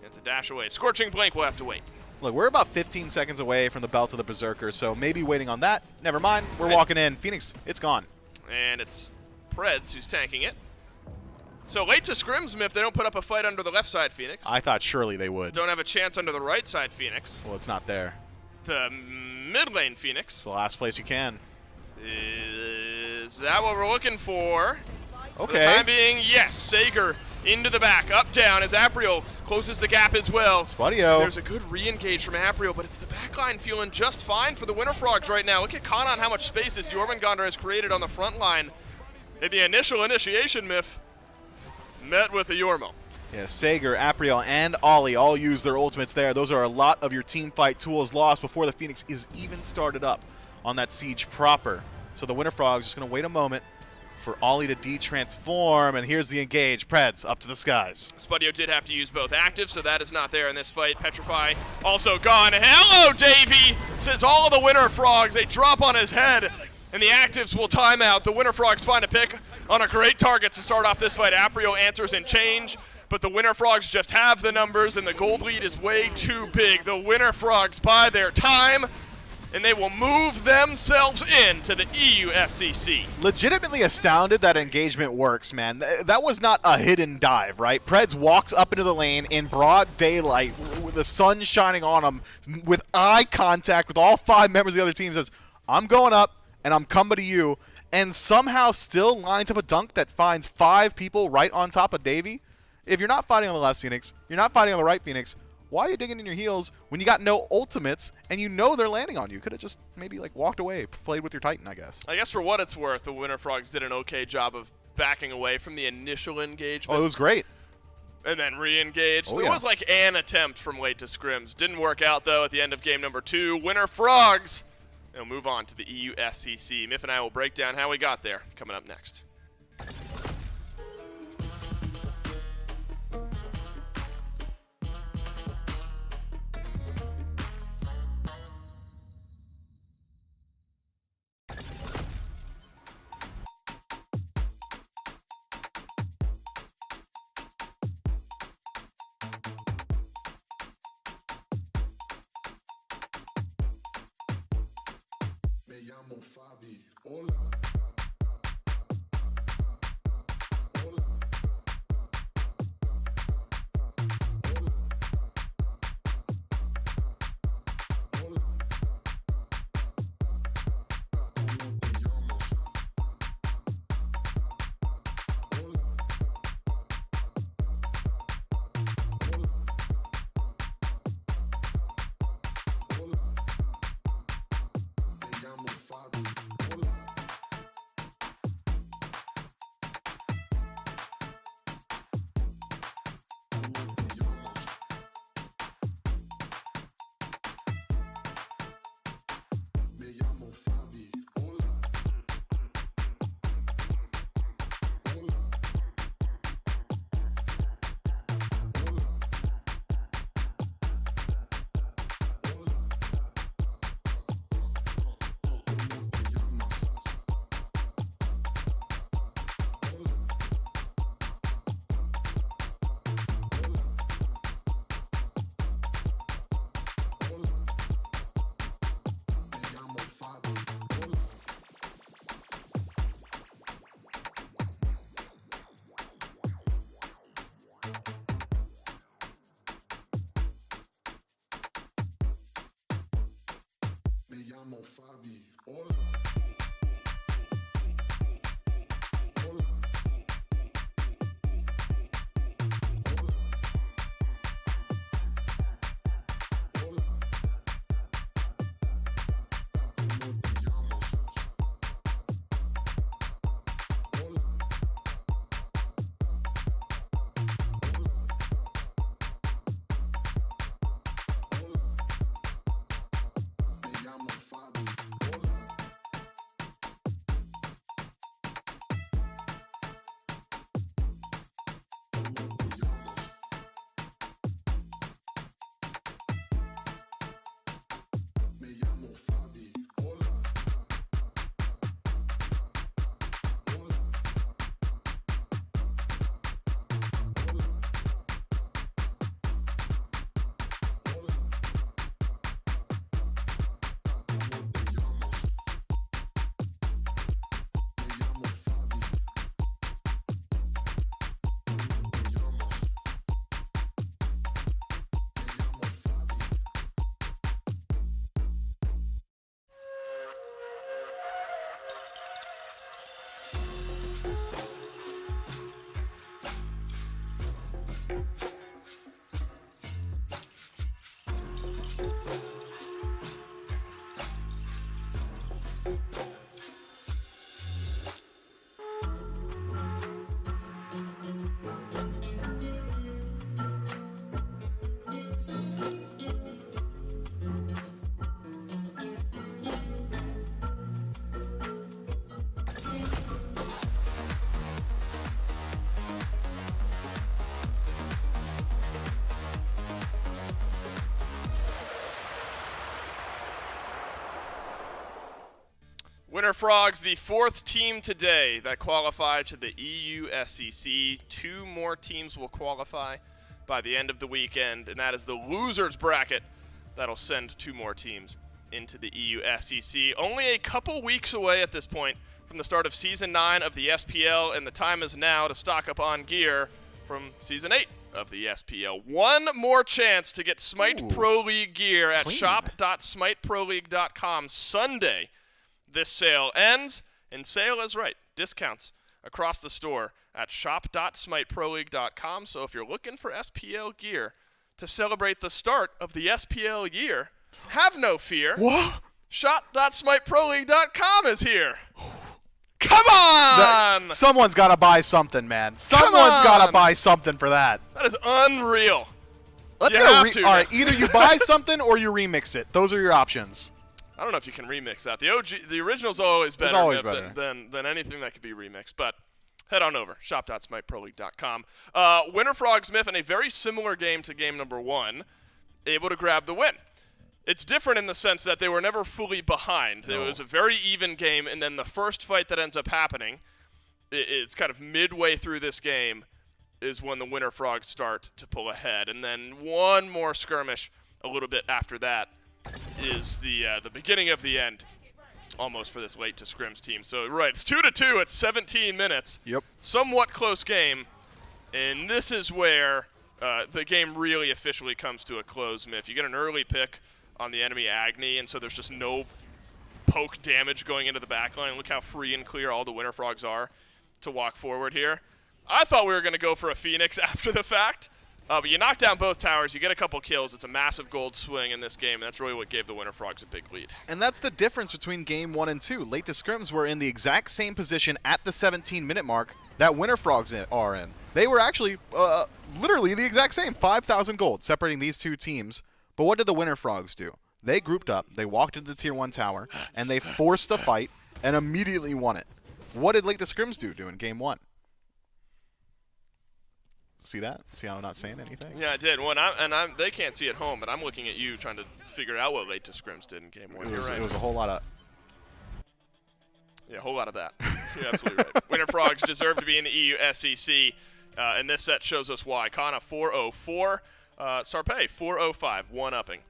E: It's a dash away. Scorching Blink, we'll have to wait.
I: Look, we're about 15 seconds away from the Belt of the Berserker, so maybe waiting on that. Never mind. We're walking in. Phoenix, it's gone.
E: And it's Preds who's tanking it. So Late to Scrims, if they don't put up a fight under the left side Phoenix.
I: I thought surely they would.
E: Don't have a chance under the right side Phoenix.
I: Well, it's not there.
E: The mid lane Phoenix.
I: It's the last place you can.
E: Is that what we're looking for?
I: Okay.
E: For the time being, yes. Sager into the back, up, down, as Apriel closes the gap as well.
I: Spadio.
E: There's a good re-engage from Apriel, but it's the backline feeling just fine for the Winter Frogs right now. Look at Kana on how much space this Jormungandr has created on the front line. In the initial initiation, Myth met with a Yormo.
I: Yeah, Sager, Apriel, and Ollie all use their ultimates there. Those are a lot of your team fight tools lost before the Phoenix is even started up on that siege proper. So the Winter Frogs just going to wait a moment for Ollie to de-transform, and here's the engage. Preds up to the skies.
E: Spadio did have to use both active, so that is not there in this fight. Petrify also gone. Hello, Davey! Says all of the Winter Frogs. They drop on his head, and the actives will time out. The Winter Frogs find a pick on a great target to start off this fight. Apriel answers and change, but the Winter Frogs just have the numbers, and the gold lead is way too big. The Winter Frogs buy their time, and they will move themselves into the EUSCC.
I: Legitimately astounded that engagement works, man. That was not a hidden dive, right? Preds walks up into the lane in broad daylight with the sun shining on him with eye contact with all 5 members of the other team, says, I'm going up and I'm coming to you, and somehow still lines up a dunk that finds 5 people right on top of Davey. If you're not fighting on the left Phoenix, you're not fighting on the right Phoenix, why are you digging in your heels when you got no ultimates and you know they're landing on you? Could have just maybe walked away, played with your Titan, I guess.
E: I guess for what it's worth, the Winter Frogs did an okay job of backing away from the initial engagement.
I: Oh, it was great.
E: And then re-engaged.
I: Oh,
E: there
I: yeah.
E: was an attempt from Late to Scrims. Didn't work out, though, at the end of game number 2. Winter Frogs. They'll move on to the EUSCC. Miff and I will break down how we got there coming up next. Winter Frogs, the fourth team today that qualified to the EU SEC. 2 more teams will qualify by the end of the weekend, and that is the losers bracket that'll send 2 more teams into the EU SEC. Only a couple weeks away at this point from the start of Season 9 of the SPL, and the time is now to stock up on gear from Season 8 of the SPL. One more chance to get Smite Pro League gear at shop.smiteproleague.com Sunday. This sale ends, and sale is right. Discounts across the store at shop.smiteproleague.com. So if you're looking for SPL gear to celebrate the start of the SPL year, have no fear.
I: What?
E: Shop.smiteproleague.com is here. Come on!
I: Someone's got to buy something, man. Someone's got to buy something for that.
E: That is unreal.
I: Let's
E: you
I: get
E: to.
I: All right, either you buy something or you remix it. Those are your options.
E: I don't know if you can remix that. The original's always better, than anything that could be remixed. But head on over, shop.smiteproleague.com. Winter Frogs Myth in a very similar game to game number 1, able to grab the win. It's different in the sense that they were never fully behind. No. It was a very even game, and then the first fight that ends up happening, it's kind of midway through this game, is when the Winter Frogs start to pull ahead. And then one more skirmish a little bit after that is the beginning of the end almost for this late to scrims team. So, right, it's 2-2 at 17 minutes.
I: Yep.
E: Somewhat close game. And this is where the game really officially comes to a close, Myth. You get an early pick on the enemy Agni, and so there's just no poke damage going into the backline. Look how free and clear all the Winter Frogs are to walk forward here. I thought we were going to go for a Phoenix after the fact, but you knock down both towers, you get a couple kills. It's a massive gold swing in this game, and that's really what gave the Winter Frogs a big lead.
I: And that's the difference between game 1 and 2. Late to scrims were in the exact same position at the 17-minute mark that Winter Frogs are in. They were actually literally the exact same, 5,000 gold separating these two teams. But what did the Winter Frogs do? They grouped up, they walked into the Tier 1 tower, and they forced a fight and immediately won it. What did Late to Scrims do in game 1? See that? See how I'm not saying anything?
E: Yeah, I did. They can't see at home, but I'm looking at you trying to figure out what Late to Scrims did in game 1.
I: It was a whole lot of...
E: Yeah, a whole lot of that. You're absolutely right. Winter Frogs deserve to be in the EU SEC, and this set shows us why. Kana 404, Sarpei 405, one-upping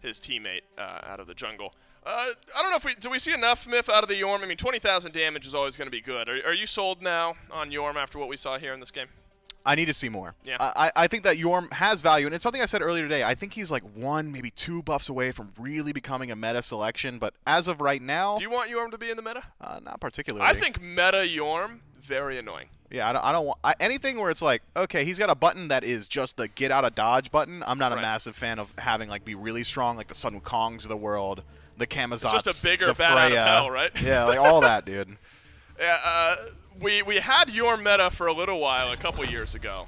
E: his teammate out of the jungle. I don't know if do we see enough Myth out of the Yorm? I mean, 20,000 damage is always going to be good. Are you sold now on Yorm after what we saw here in this game?
I: I need to see more.
E: Yeah.
I: I think that Yorm has value, and it's something I said earlier today. I think he's like 1, maybe 2 buffs away from really becoming a meta selection, but as of right now...
E: Do you want Yorm to be in the meta?
I: Not particularly.
E: I think meta Yorm, very annoying.
I: Yeah, I don't want... anything where it's like, okay, he's got a button that is just the get out of dodge button. I'm not a massive fan of having like be really strong, like the Sun Wukongs of the world, the Kamazots,
E: it's just a bigger
I: the
E: bat out
I: Freya.
E: of hell, right?
I: Yeah, like all that, dude.
E: Yeah, we had Yorm meta for a little while, a couple years ago.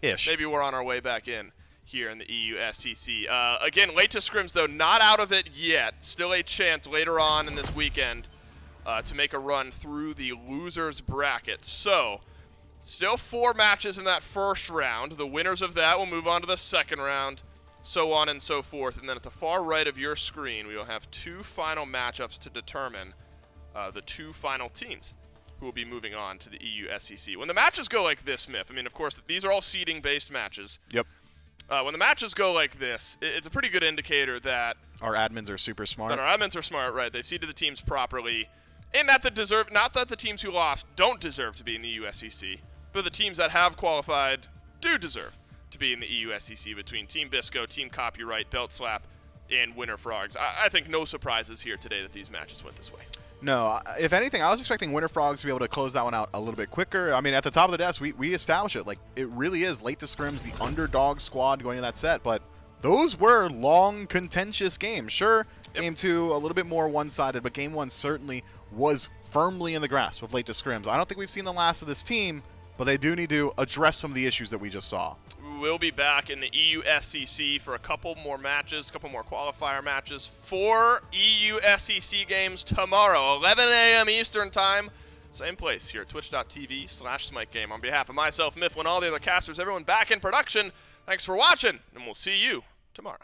I: Ish.
E: Maybe we're on our way back in here in the EU SEC. Again, Late to Scrims, though, not out of it yet. Still a chance later on in this weekend to make a run through the losers bracket. So, still 4 matches in that first round. The winners of that will move on to the second round, so on and so forth. And then at the far right of your screen, we will have 2 final matchups to determine the 2 final teams who will be moving on to the EU SEC. When the matches go like this, Myth, I mean, of course, these are all seeding-based matches.
I: Yep.
E: When the matches go like this, it's a pretty good indicator that
I: our admins are super smart.
E: That our admins are smart, right? They've seeded the teams properly, and that not that the teams who lost don't deserve to be in the EU SEC, but the teams that have qualified do deserve to be in the EU SEC between Team Bisco, Team Copyright, Belt Slap, and Winter Frogs. I think no surprises here today that these matches went this way.
I: No, if anything, I was expecting Winter Frogs to be able to close that one out a little bit quicker. I mean, at the top of the desk, we established it. Like, it really is Late to Scrims, the underdog squad going into that set. But those were long, contentious games. Sure, Game 2, a little bit more one-sided, but Game 1 certainly was firmly in the grasp of Late to Scrims. I don't think we've seen the last of this team, but they do need to address some of the issues that we just saw.
E: We'll be back in the EU SEC for a couple more matches, a couple more qualifier matches. 4 EU SEC games tomorrow, 11 a.m. Eastern Time. Same place here at twitch.tv/SmiteGame. On behalf of myself, Myth, and all the other casters, everyone back in production, thanks for watching, and we'll see you tomorrow.